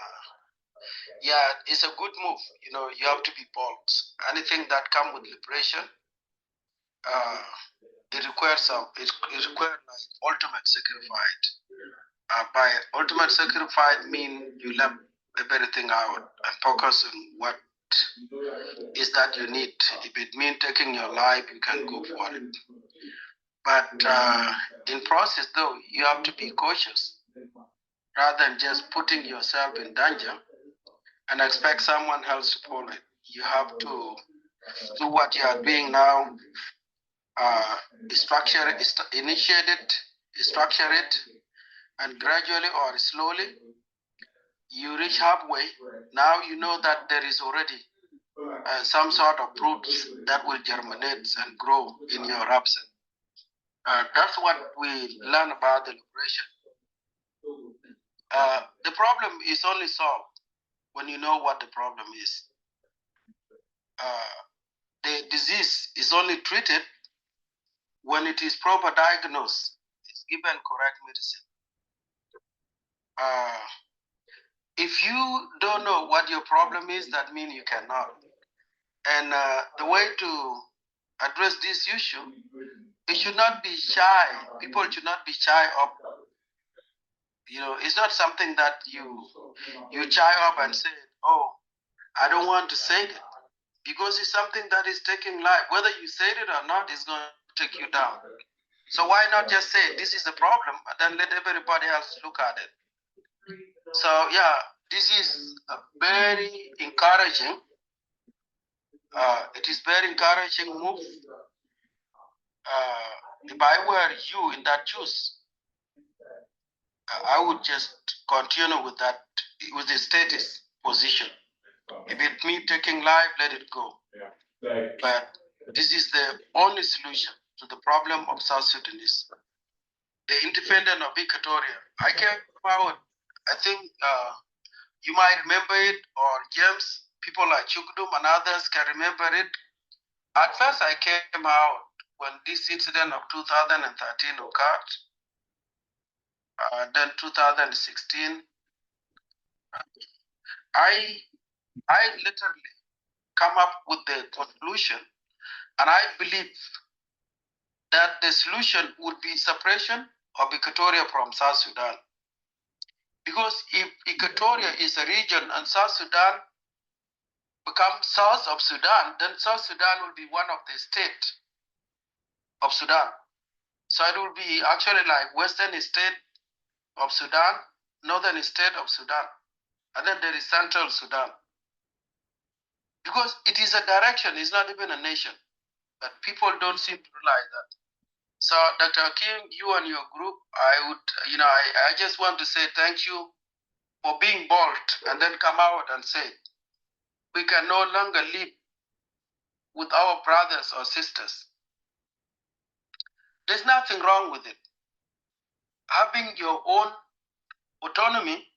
yeah, it's a good move. You know, you have to be bold. Anything that comes with liberation, it requires like ultimate sacrifice. By ultimate sacrifice mean you left everything out and focus on what is that you need. If it means taking your life, you can go for it. But in process, though, you have to be cautious rather than just putting yourself in danger and expect someone else to follow it. You have to do what you are doing now, structure it, and gradually or slowly, you reach halfway. Now you know that there is already some sort of fruits that will germinate and grow in your absence. That's what we learn about the liberation. The problem is only solved when you know what the problem is. The disease is only treated when it is proper diagnosed. It's given correct medicine. If you don't know what your problem is, that means you cannot. And the way to address this issue, it should not be shy. People should not be shy of. You know, it's not something that you shy up and say, "Oh, I don't want to say it," because it's something that is taking life. Whether you say it or not, it's going to take you down. So why not just say this is the problem and then let everybody else look at it? So yeah, this is very encouraging. It is very encouraging move. If I were you in that shoes, I would just continue with that, with the status position. If it means taking life, let it go. But this is the only solution to the problem of South Sudanese. The independent of Equatoria. I came out, I think you might remember it, or James, people like Chukdum and others can remember it. At first I came out when this incident of 2013 occurred. Then 2016, I literally come up with the conclusion, and I believe that the solution would be separation of Equatoria from South Sudan. Because if Equatoria is a region and South Sudan becomes south of Sudan, then South Sudan will be one of the states of Sudan. So it will be actually like Western state of Sudan, Northern state of Sudan, and then there is Central Sudan. Because it is a direction, it's not even a nation. But people don't seem to realize that. So Dr. Hakim, you and your group, I just want to say thank you for being bold and then come out and say, we can no longer live with our brothers or sisters. There's nothing wrong with it. Having your own autonomy,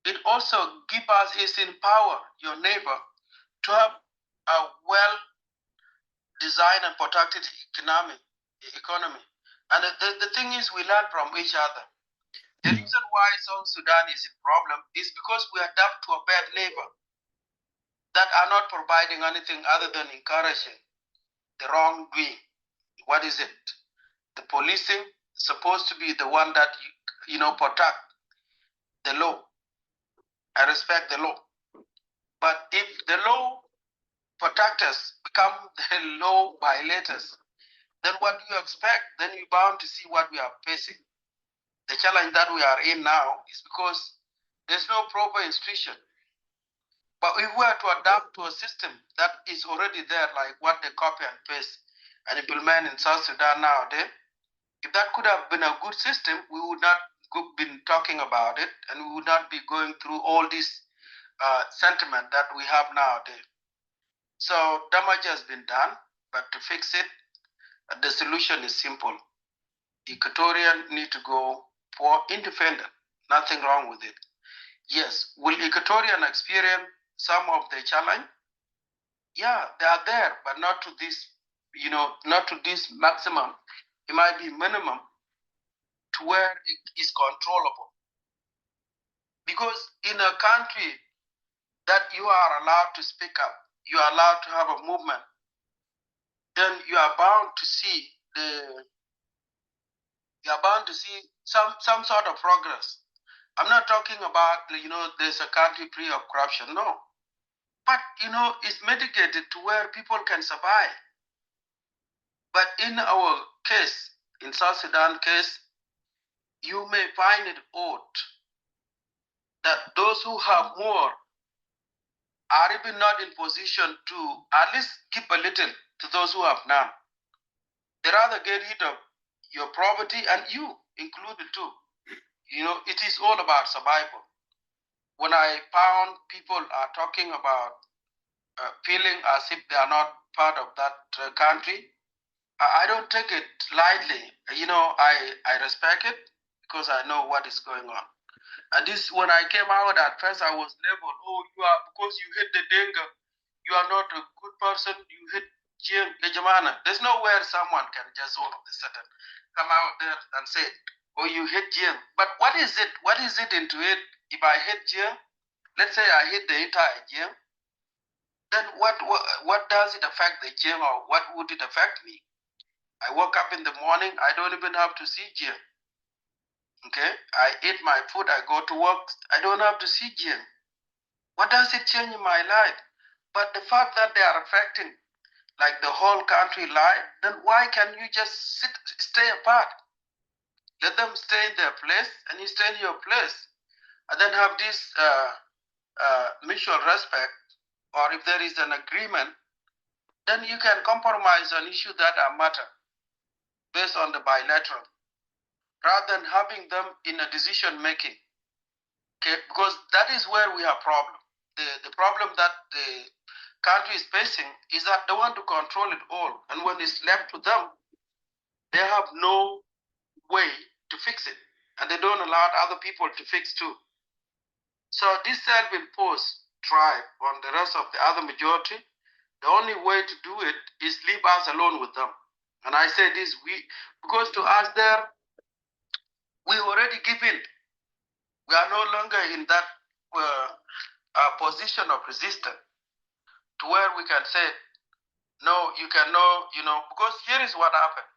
it also gives us, is empower your neighbor to have a well-designed and protected economy. And the thing is, we learn from each other. The reason why South Sudan is in problem is because we adapt to a bad neighbor that are not providing anything other than encouraging the wrongdoing. What is it? The policing is supposed to be the one that protect the law and respect the law. But if the law protectors become the law violators, then what do you expect? Then you're bound to see what we are facing. The challenge that we are in now is because there's no proper institution. But if we were to adapt to a system that is already there, like what they copy and paste and implement in South Sudan nowadays, if that could have been a good system, we would not been talking about it, and we would not be going through all this sentiment that we have nowadays. So damage has been done, but to fix it, the solution is simple. Equatorians need to go for independent. Nothing wrong with it. Yes, will Equatorian experience some of the challenge? Yeah, they are there, but not to this, not to this maximum. It might be minimum to where it is controllable. Because in a country that you are allowed to speak up, you are allowed to have a movement, then you are bound to see some sort of progress. I'm not talking about, there's a country free of corruption, no. But, it's mitigated to where people can survive. But in our case, in South Sudan case, you may find it odd that those who have more are even not in position to at least give a little to those who have none. They rather get rid of your property, and you included too. It is all about survival. When I found people are talking about feeling as if they are not part of that country, I don't take it lightly. I respect it because I know what is going on. And this, when I came out at first, I was labeled, oh, you are, because you hit the Denga, you are not a good person, you hit Jim, Jamana. There's nowhere someone can just all of a sudden come out there and say, oh, you hit Jim. But what is it? What is it into it? If I hit Jim, let's say I hit the entire Jim, then what does it affect the Jim, or what would it affect me? I woke up in the morning, I don't even have to see Jim. Okay, I eat my food, I go to work, I don't have to see Jim. What does it change in my life? But the fact that they are affecting like the whole country life, then why can you just stay apart? Let them stay in their place and you stay in your place. And then have this mutual respect, or if there is an agreement, then you can compromise on issues that are matter based on the bilateral, rather than having them in a decision making. Okay, because that is where we have problem. The problem that the country is facing is that they want to control it all, and when it's left to them, they have no way to fix it, and they don't allow other people to fix too. So this self-imposed tribe on the rest of the other majority, the only way to do it is leave us alone with them. And I say this, because to us there, we already give in. We are no longer in that position of resistance. to where we can say, no, you can know, because here is what happened.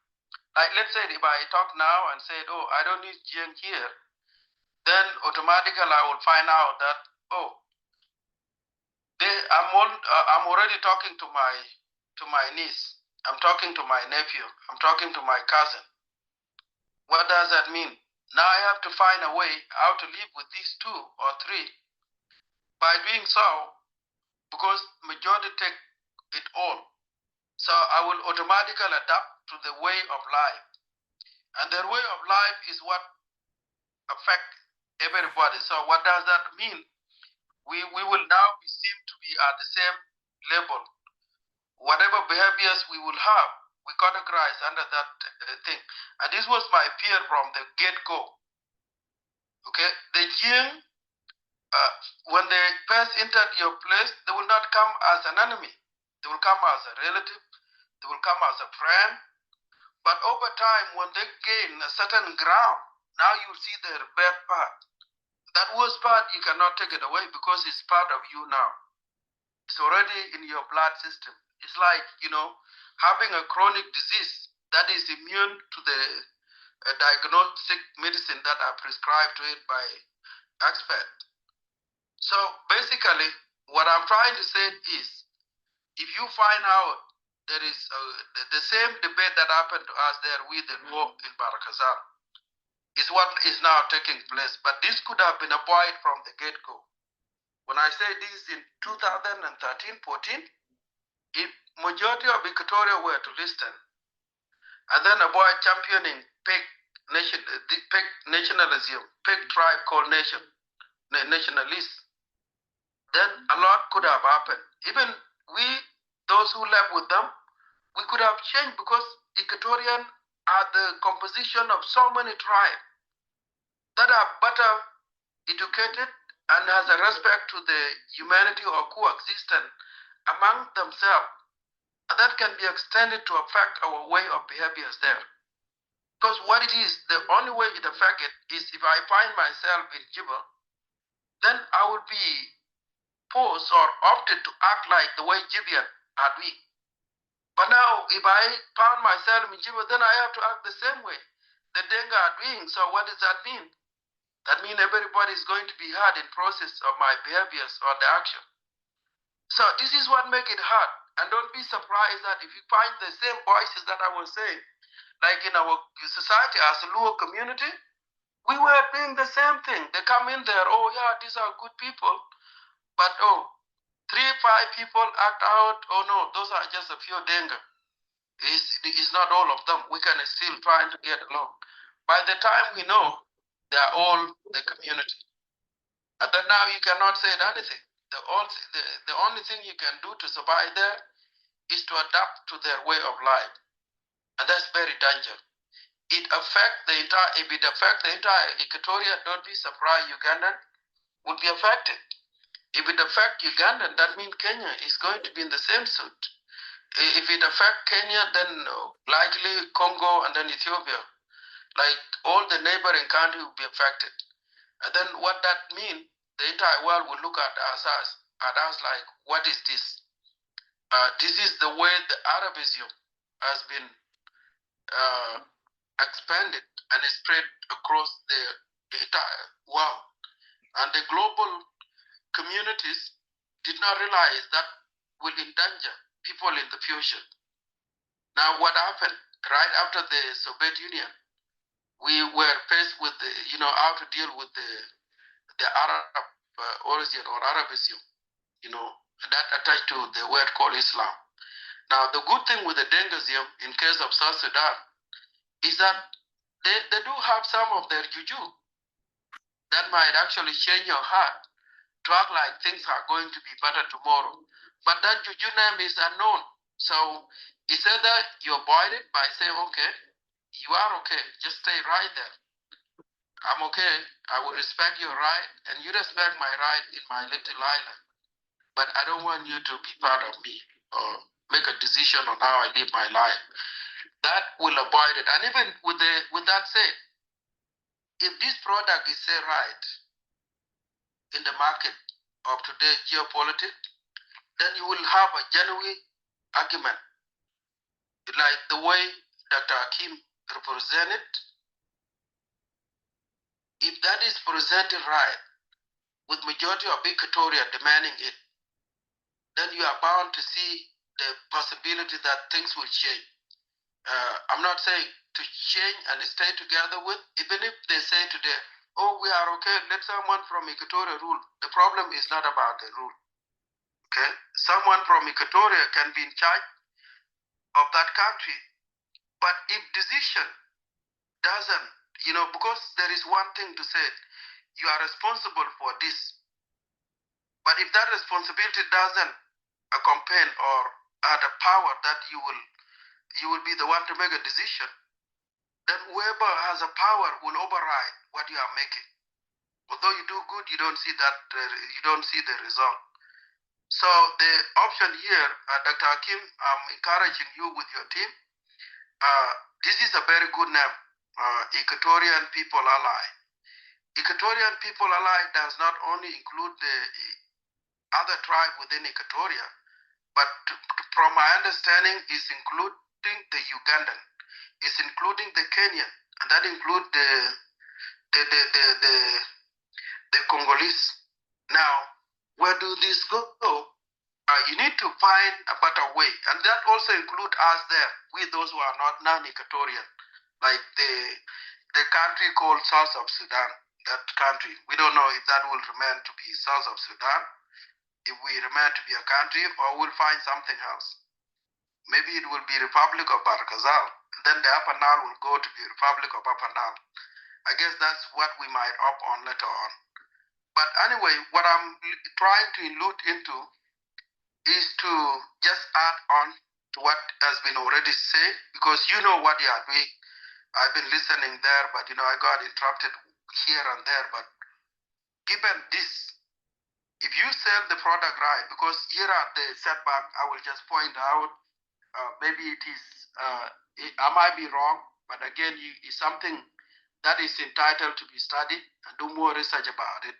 Like, let's say if I talk now and say, oh, I don't need Jiang here, then automatically I will find out that, oh, I'm already talking to my niece. I'm talking to my nephew. I'm talking to my cousin. What does that mean? Now I have to find a way how to live with these 2 or 3. By doing so, because majority take it all, so I will automatically adapt to the way of life. And their way of life is what affect everybody. So what does that mean? We will now be seen to be at the same level. Whatever behaviors we will have, we categorize under that thing. And this was my fear from the get-go. Okay, the Jing, when they first entered your place, they will not come as an enemy. They will come as a relative. They will come as a friend. But over time, when they gain a certain ground, now you see their bad part. That worst part, you cannot take it away because it's part of you now. It's already in your blood system. It's like, having a chronic disease that is immune to the diagnostic medicine that are prescribed to it by experts. So basically, what I'm trying to say is, if you find out there is the same debate that happened to us there with the war in Barakazal, is what is now taking place. But this could have been avoided from the get-go. When I say this in 2013-14, if majority of Equatoria were to listen, and then avoid championing fake nationalism, fake tribe called nationalists, then a lot could have happened. Even we, those who left with them, we could have changed because Equatorian are the composition of so many tribes that are better educated and has a respect to the humanity or coexistence among themselves. And that can be extended to affect our way of behaviors there. Because what it is, the only way it affects it is if I find myself in Juba, then I would be forced or opted to act like the way Jibian are doing. But now, if I found myself in Juba, then I have to act the same way the Denga are doing. So what does that mean? That means everybody is going to be hurt in process of my behaviors or the action. So this is what makes it hard. And don't be surprised that if you find the same voices that I was saying, like in our society as a Luo community, we were doing the same thing. They come in there, oh yeah, these are good people. But 3, 5 people act out, oh no, those are just a few Denga. It's not all of them. We can still try to get along. By the time we know, they are all the community. And then now you cannot say anything. The only thing you can do to survive there is to adapt to their way of life. And that's very dangerous. If it affects the entire Equatoria, don't be surprised Ugandan would be affected. If it affects Uganda, that means Kenya is going to be in the same suit. If it affects Kenya, then likely Congo and then Ethiopia. Like all the neighboring countries will be affected. And then what that means, the entire world will look at us like, what is this? This is the way the Arabism has been expanded and spread across the entire world. And the global communities did not realize that will endanger people in the future. Now what happened right after the Soviet Union, we were faced with how to deal with the Arab origin or Arabism, that attached to the word called Islam. Now the good thing with the Dengism in case of South Sudan is that they do have some of their juju that might actually change your heart to act like things are going to be better tomorrow. But that juju name is unknown. So it's either you avoid it by saying, okay, you are okay, just stay right there. I'm okay, I will respect your right, and you respect my right in my little island. But I don't want you to be part of me or make a decision on how I live my life. That will avoid it. And even with that said, if this product is say right in the market of today's geopolitics, then you will have a genuine argument. Like the way Dr. Hakim represented, if that is presented right, with majority of Equatoria demanding it, then you are bound to see the possibility that things will change. I'm not saying to change and stay together with, even if they say today, oh, we are okay, let someone from Equatoria rule. The problem is not about the rule. Okay? Someone from Equatoria can be in charge of that country, but if decision doesn't, because there is one thing to say, you are responsible for this. But if that responsibility doesn't accompany or add a power that you will be the one to make a decision, then whoever has a power will override what you are making. Although you do good, you don't see that you don't see the result. So the option here, Dr. Hakim, I'm encouraging you with your team. This is a very good name, Equatorian People Ally. Equatorian People Ally does not only include the other tribe within Equatoria, but from my understanding, is including the Ugandan, is including the Kenyan, and that includes the Congolese. Now, where do this go? You need to find a better way, and that also includes us there, we those who are not non-Equatorian, like the country called South of Sudan. That country, we don't know if that will remain to be South of Sudan, if we remain to be a country, or we'll find something else. Maybe it will be Republic of R-ARCSS, and then the Upper Nile will go to be Republic of Upper Nile. I guess that's what we might opt on later on. But anyway, what I'm trying to allude into is to just add on to what has been already said, because you know what you are doing. I've been listening there, but I got interrupted here and there. But given this, if you sell the product right, because here are the setback, I will just point out, maybe it is, I might be wrong, but again, it's something that is entitled to be studied and do more research about it.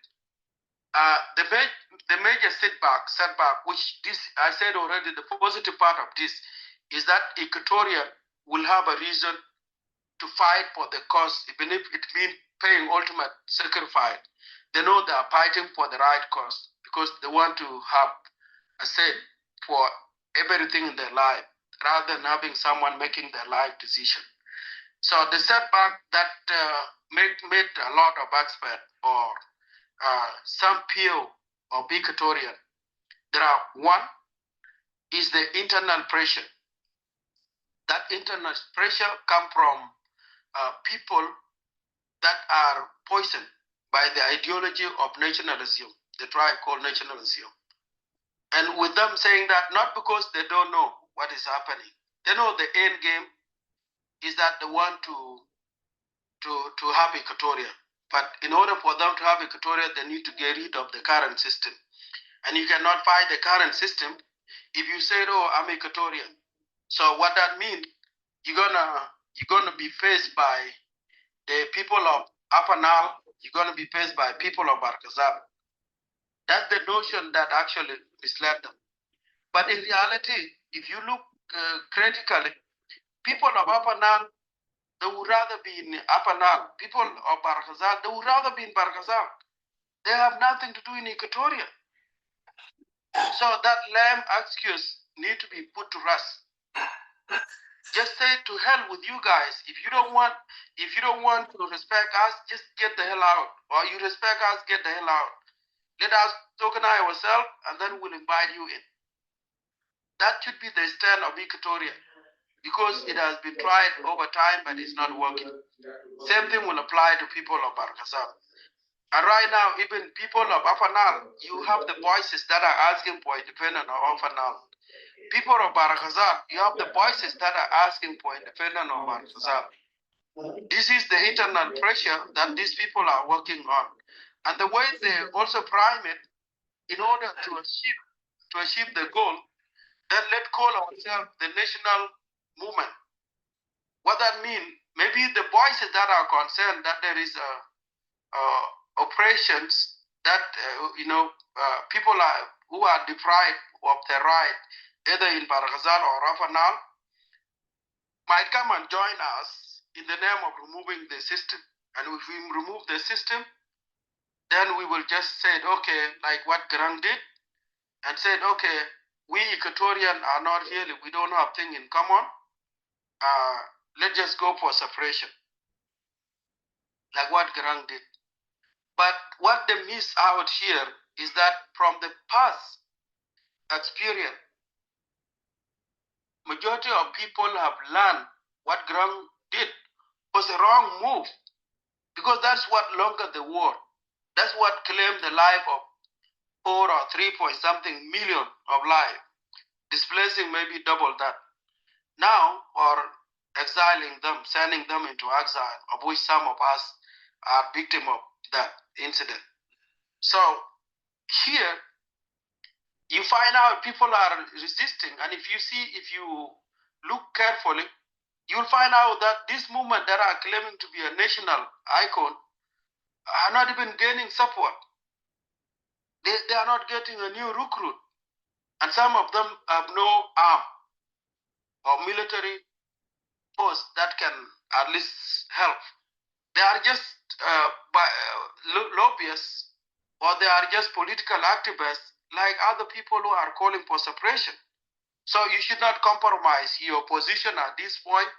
The major setback, which this, I said already, the positive part of this is that Equatoria will have a reason to fight for the cause, even if it means paying ultimate sacrifice. They know they are fighting for the right cause because they want to have a say for everything in their life rather than having someone making their life decision. So the setback that made a lot of experts or some PO of Equatoria, there are one is the internal pressure. That internal pressure comes from people that are poisoned by the ideology of nationalism, the tribe called nationalism. And with them saying that, not because they don't know what is happening, they know the end game is that they want to have Equatoria. But in order for them to have Equatoria, they need to get rid of the current system. And you cannot fight the current system if you say, oh, I'm Equatorian. So what that means, you're gonna be faced by the people of Upper Nile, you're gonna be faced by people of R-ARCSS. That's the notion that actually misled them. But in reality, if you look critically, people of Upper Nile, they would rather be in Upper Nile. People of R-ARCSS, they would rather be in R-ARCSS. They have nothing to do in Equatoria. So that lame excuse need to be put to rest. Just say to hell with you guys. If you don't want to respect us, just get the hell out. Or you respect us, get the hell out. Let us organize ourselves, and then we'll invite you in. That should be the stand of Equatoria, because it has been tried over time, but it's not working. Same thing will apply to people of R-ARCSS. And right now, even people of Upper Nile, you have the voices that are asking for independence of Upper Nile. People of R-ARCSS, you have the voices that are asking for independence of R-ARCSS. This is the internal pressure that these people are working on. And the way they also prime it, in order to achieve the goal, then let's call ourselves the national movement. What that means, maybe the voices that are concerned that there is operations that people who are deprived of their right, either in Barghazal or Rafanal, might come and join us in the name of removing the system. And if we remove the system, then we will just say, okay, like what Garang did, and said, okay, we Equatorian are not really, we don't have things in common. Let's just go for separation, like what Garang did. But what they miss out here is that from the past experience, majority of people have learned what Garang did was a wrong move, because that's what longer the war. That's what claimed the life of 4 or 3 point something million of life, displacing maybe double that. Now, or exiling them, sending them into exile, of which some of us are victim of that incident. So here, you find out people are resisting, and if you look carefully, you'll find out that this movement that are claiming to be a national icon are not even gaining support. They are not getting a new recruit, and some of them have no arm or military force that can at least help. They are just lobbyists, or they are just political activists like other people who are calling for separation. So you should not compromise your position at this point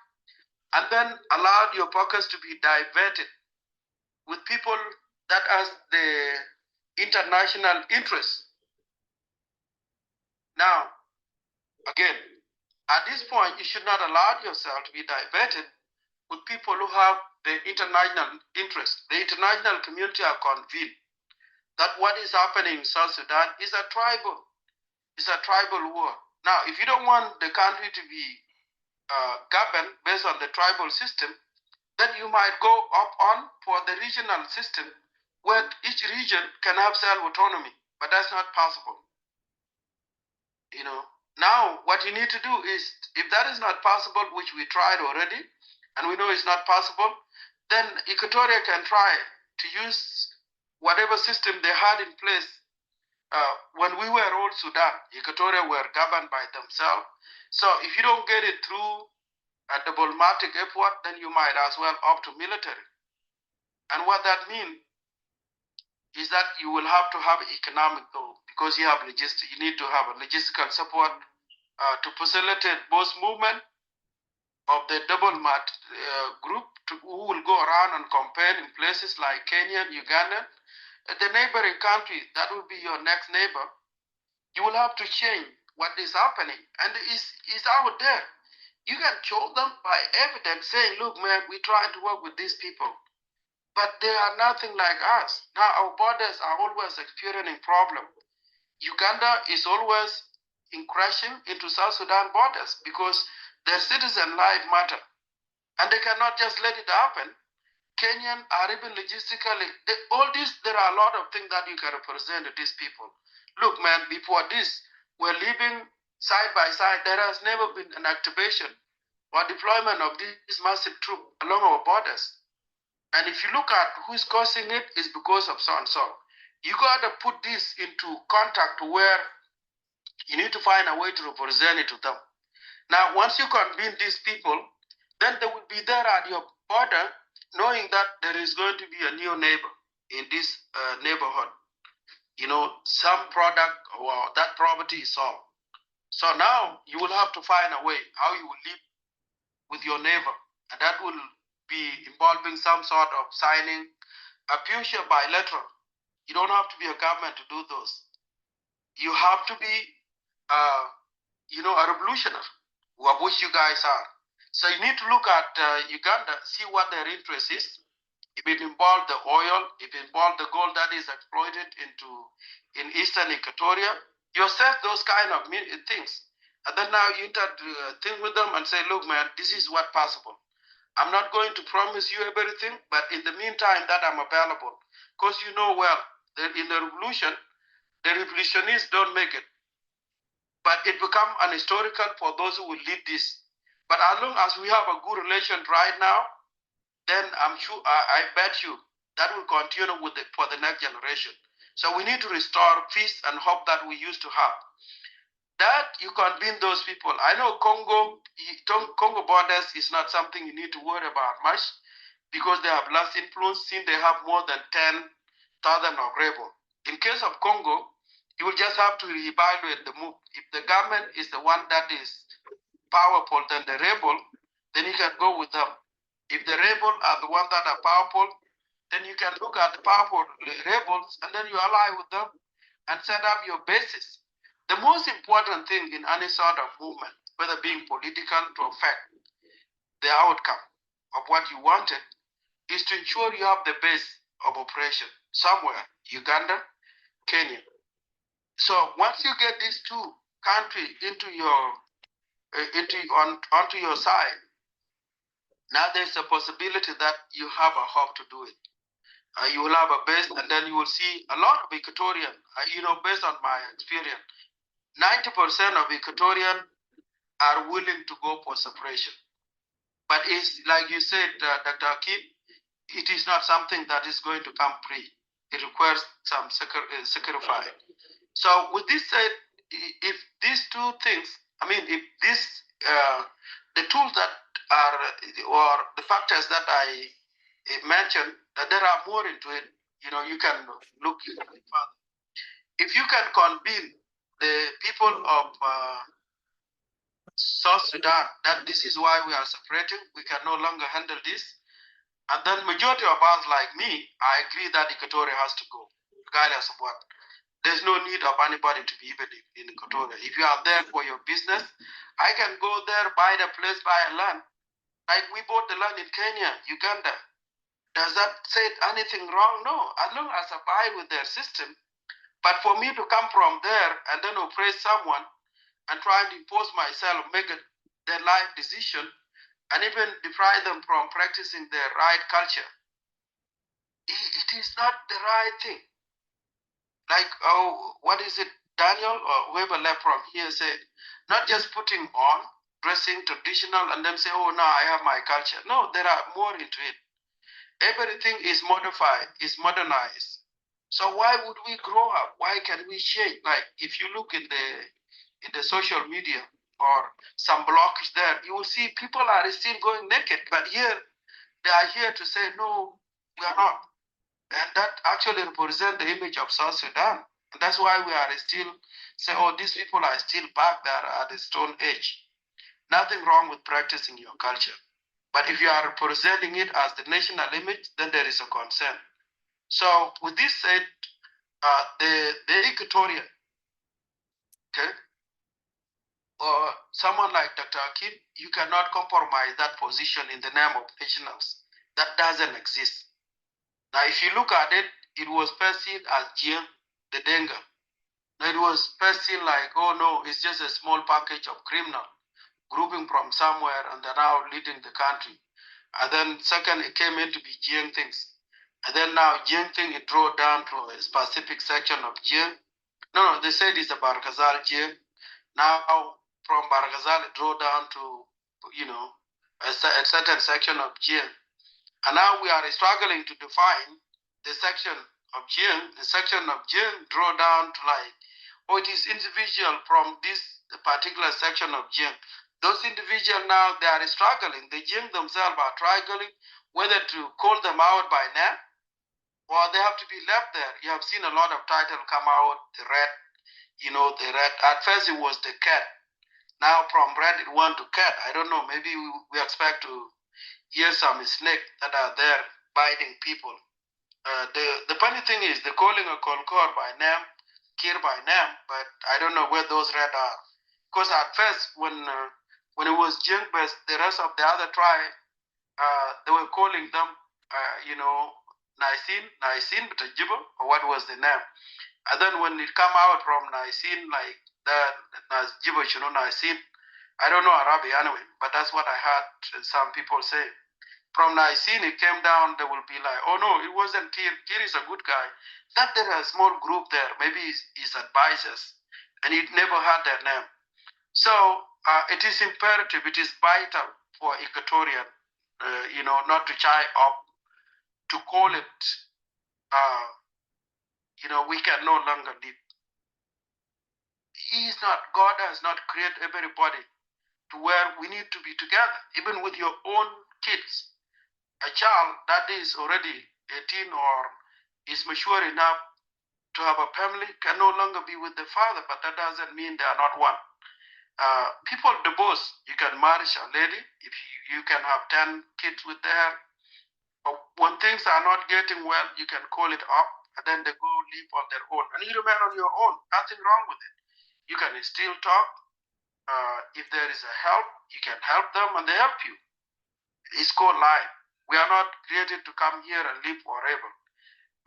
and then allow your focus to be diverted with people that has the international interest. Now, again, at this point, you should not allow yourself to be diverted with people who have the international interest. The international community are convinced that what is happening in South Sudan is a tribal war. Now, if you don't want the country to be governed based on the tribal system, then you might go up on for the regional system where each region can have self-autonomy, but that's not possible. Now what you need to do is, if that is not possible, which we tried already, and we know it's not possible, then Equatoria can try to use whatever system they had in place. When we were all Sudan, Equatoria were governed by themselves. So if you don't get it through a diplomatic effort, then you might as well opt to military. And what that means is that you will have to have economic goal, because you need to have a logistical support to facilitate both movement of the double group who will go around and campaign in places like Kenya, Uganda, the neighboring country that will be your next neighbor. You will have to change what is happening, and it's out there. You can show them by evidence saying, look, man, we're trying to work with these people, but they are nothing like us. Now our borders are always experiencing problem. Uganda is always crashing into South Sudan borders because their citizen life matter, and they cannot just let it happen. Kenyan are even logistically, all this, there are a lot of things that you can represent to these people. Look, man, before this, we're living side by side. There has never been an activation or deployment of this massive troop along our borders. And if you look at who's causing it, it's because of so and so. You got to put this into contact where you need to find a way to represent it to them. Now, once you convince these people, then they will be there at your border, knowing that there is going to be a new neighbor in this neighborhood. Some product or that property is sold. So now you will have to find a way how you will live with your neighbor, and that will be involving some sort of signing a future bilateral. You don't have to be a government to do those. You have to be, a revolutionary, of which you guys are. So you need to look at Uganda, see what their interest is. If it involves the oil, if it involves the gold that is exploited in Eastern Equatoria, you assess those kind of things. And then now you think with them and say, look, man, this is what possible. I'm not going to promise you everything, but in the meantime that I'm available. Because you know well, that in the revolution, the revolutionists don't make it. But it becomes an historical for those who will lead this. But as long as we have a good relation right now, then I'm sure, I bet you, that will continue for the next generation. So we need to restore peace and hope that we used to have. That you convince those people. I know Congo borders is not something you need to worry about much because they have less influence since they have more than 10,000 of rebels. In case of Congo, you will just have to evaluate the move. If the government is the one that is powerful than the rebel, then you can go with them. If the rebel are the ones that are powerful, then you can look at the powerful rebels and then you ally with them and set up your basis. The most important thing in any sort of movement, whether being political to affect the outcome of what you wanted, is to ensure you have the base of operation somewhere, Uganda, Kenya. So once you get these two countries into your onto your side, now there's a possibility that you have a hope to do it. You will have a base, and then you will see a lot of Equatorian. Based on my experience, 90% of Equatorian are willing to go for separation. But it's like you said, Dr. Akim, it is not something that is going to come free. It requires some sacrifice. So with this said, if these two things, if this, the tools that are, or the factors that I mentioned, that there are more into it, you can look further. If you can convince the people of South Sudan that this is why we are separating, we can no longer handle this, and then majority of us, like me, I agree that Equatoria has to go, regardless of what. There's no need of anybody to be even in Equatoria. If you are there for your business, I can go there, buy the place, buy a land. Like we bought the land in Kenya, Uganda. Does that say anything wrong? No, as long as I buy with their system. But for me to come from there and then oppress someone and try to impose myself, make their life decision, and even deprive them from practicing their right culture, it is not the right thing. Like, what is it, Daniel or whoever left from here said, not just putting on, dressing traditional and then say, oh, no, I have my culture. No, there are more into it. Everything is modified, is modernized. So why would we grow up? Why can we change? Like, if you look in the social media or some blogs there, you will see people are still going naked, but here, they are here to say, no, we are not. And that actually represents the image of South Sudan. And that's why we are still say, oh, these people are still back there at the Stone Age. Nothing wrong with practicing your culture. But if you are representing it as the national image, then there is a concern. So with this said, the Equatorian, okay, or someone like Dr. Akin, you cannot compromise that position in the name of nationals. That doesn't exist. Now, if you look at it, it was perceived as Jim, the Denga. Now, it was perceived like, oh no, it's just a small package of criminal grouping from somewhere and they're now leading the country. And then second, it came in to be Jing things. And then now Jing thing, it drew down to a specific section of Jing. No, they said it's a Barghazal Jing. Now from Barghazal, it drew down to, a certain section of Jing. And now we are struggling to define the section of Jing. The section of Jing draw down to like, oh, it is individual from this particular section of Jing. Those individuals now, they are struggling. The Jing themselves are struggling whether to call them out by name or they have to be left there. You have seen a lot of titles come out, the red, the red. At first it was the cat. Now from red it went to cat. I don't know, maybe we expect to hear some snake that are there biting people. The funny thing is the calling a Concord by name, Kir by name, but I don't know where those red are. Because at first when it was Jingbes, the rest of the other tribe, they were calling them, Naisin, Butajibo, or what was the name. And then when it come out from Naisin, like that, Jibo, Naisin, I don't know Arabic anyway, but that's what I heard some people say. From Naisin, it came down, they will be like, oh no, it wasn't Kir. Kir is a good guy. That there is a small group there, maybe his advisors, and it never had their name. So it is imperative, it is vital for Equatorian, not to shy up to call it we can no longer live. God has not created everybody to where we need to be together, even with your own kids. A child that is already 18 or is mature enough to have a family can no longer be with the father, but that doesn't mean they are not one. People divorce. You can marry a lady if you can have 10 kids with her. But when things are not getting well, you can call it up, and then they go live on their own. And you remain on your own. Nothing wrong with it. You can still talk. If there is a help, you can help them, and they help you. It's called life. We are not created to come here and live forever.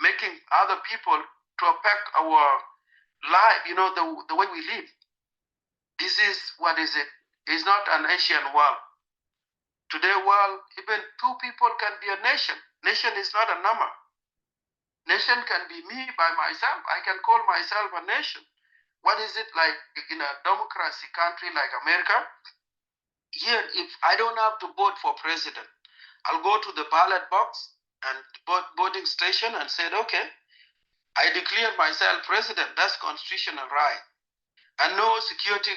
Making other people to affect our life, the way we live. This is what is it? It's not an Asian world. Today world, even two people can be a nation. Nation is not a number. Nation can be me by myself. I can call myself a nation. What is it like in a democracy country like America? Here, if I don't have to vote for president, I'll go to the ballot box and voting station and said, okay, I declare myself president. That's constitutional right. And no security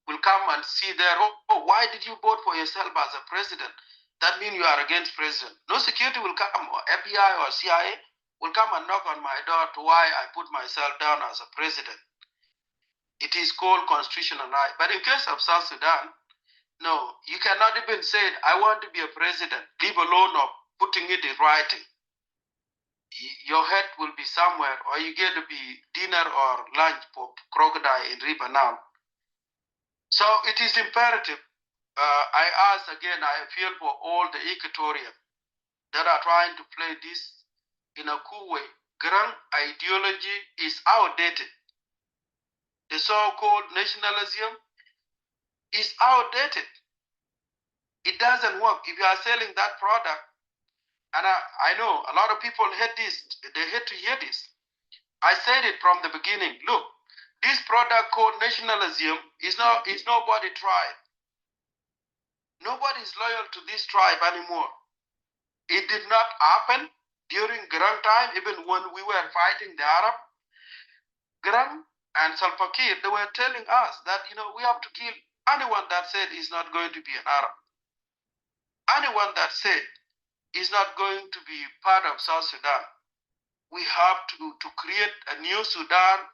will come and see there, oh, why did you vote for yourself as a president? That means you are against president. No security will come, or FBI or CIA will come and knock on my door to why I put myself down as a president. It is called constitutional right. But in case of South Sudan, no, you cannot even say, I want to be a president, leave alone of putting it in writing. Your head will be somewhere, or you get to be dinner or lunch for crocodile in river now. So it is imperative. I ask again, I appeal for all the Equatorians that are trying to play this in a cool way. Grand ideology is outdated. The so-called nationalism is outdated. It doesn't work. If you are selling that product, and I know a lot of people hate this, they hate to hear this. I said it from the beginning. Look, this product called nationalism is nobody tribe. Nobody is loyal to this tribe anymore. It did not happen during Garang time, even when we were fighting the Arab. Garang and Salva Kiir, they were telling us that, we have to kill anyone that said he's not going to be an Arab. Anyone that said he's not going to be part of South Sudan. We have to create a new Sudan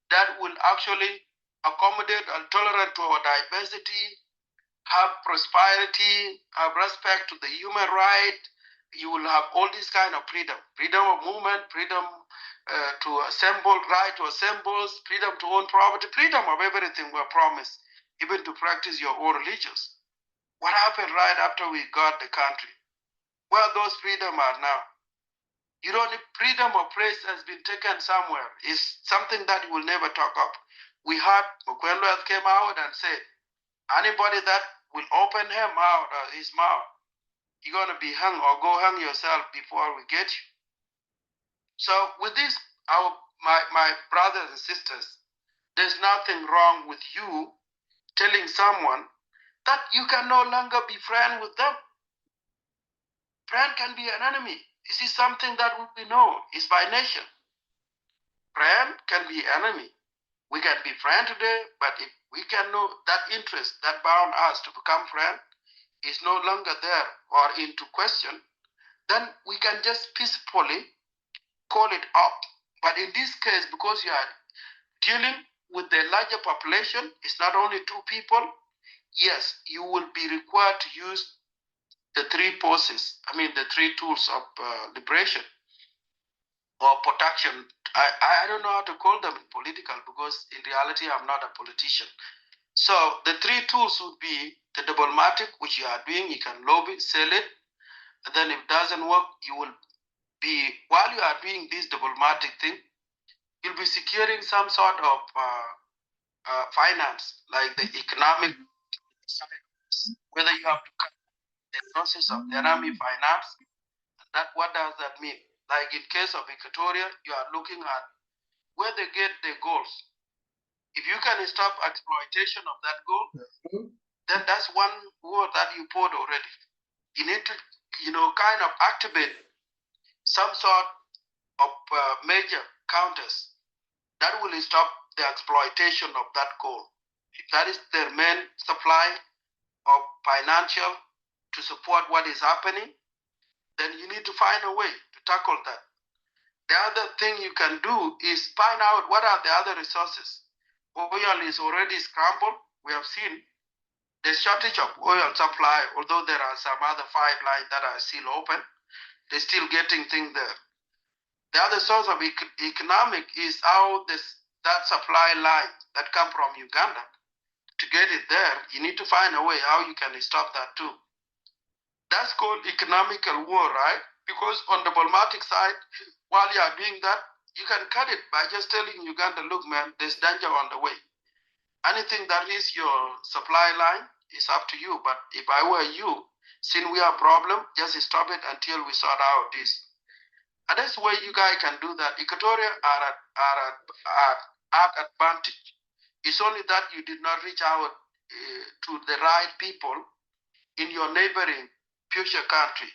that will actually accommodate and tolerant to our diversity, have prosperity, have respect to the human right. You will have all this kind of freedom of movement, freedom to assemble, right to assemble, freedom to own property, freedom of everything we're promised, even to practice your own religions. What happened right after we got the country? Where those freedom are now? Freedom of press has been taken somewhere. It's something that you will never talk of. We heard Mokwenlo came out and said, anybody that will open him out his mouth, you're going to be hung or go hang yourself before we get you. So with this, my brothers and sisters, there's nothing wrong with you telling someone that you can no longer be friend with them. Friend can be an enemy. This is something that we know is by nature. Friend can be enemy. We can be friend today, but if we can know that interest that bound us to become friend is no longer there or into question, then we can just peacefully call it up. But in this case, because you are dealing with the larger population, it's not only two people, yes, you will be required to use the three three tools of liberation or protection. I don't know how to call them in political, because in reality, I'm not a politician. So the three tools would be the diplomatic, which you are doing. You can lobby, sell it. And then if it doesn't work, you will be, while you are doing this diplomatic thing, you'll be securing some sort of finance, like the economic, whether you have to cut the process of the army finance. What does that mean? Like in case of Equatoria, you are looking at where they get their goals. If you can stop exploitation of that goal, then that's one word that you put already. You need to, kind of activate some sort of major counters. That will stop the exploitation of that coal. If that is their main supply of financial to support what is happening, then you need to find a way to tackle that. The other thing you can do is find out what are the other resources. Oil is already scrambled. We have seen the shortage of oil supply, although there are some other pipelines that are still open, they're still getting things there. The other source of economic is how that supply line that come from Uganda, to get it there, you need to find a way how you can stop that too. That's called economical war, right? Because on the diplomatic side, while you are doing that, you can cut it by just telling Uganda, look, man, there's danger on the way. Anything that is your supply line is up to you. But if I were you, since we have a problem, just stop it until we sort out this. And that's where you guys can do that. Equatoria are at advantage. It's only that you did not reach out to the right people in your neighboring future country.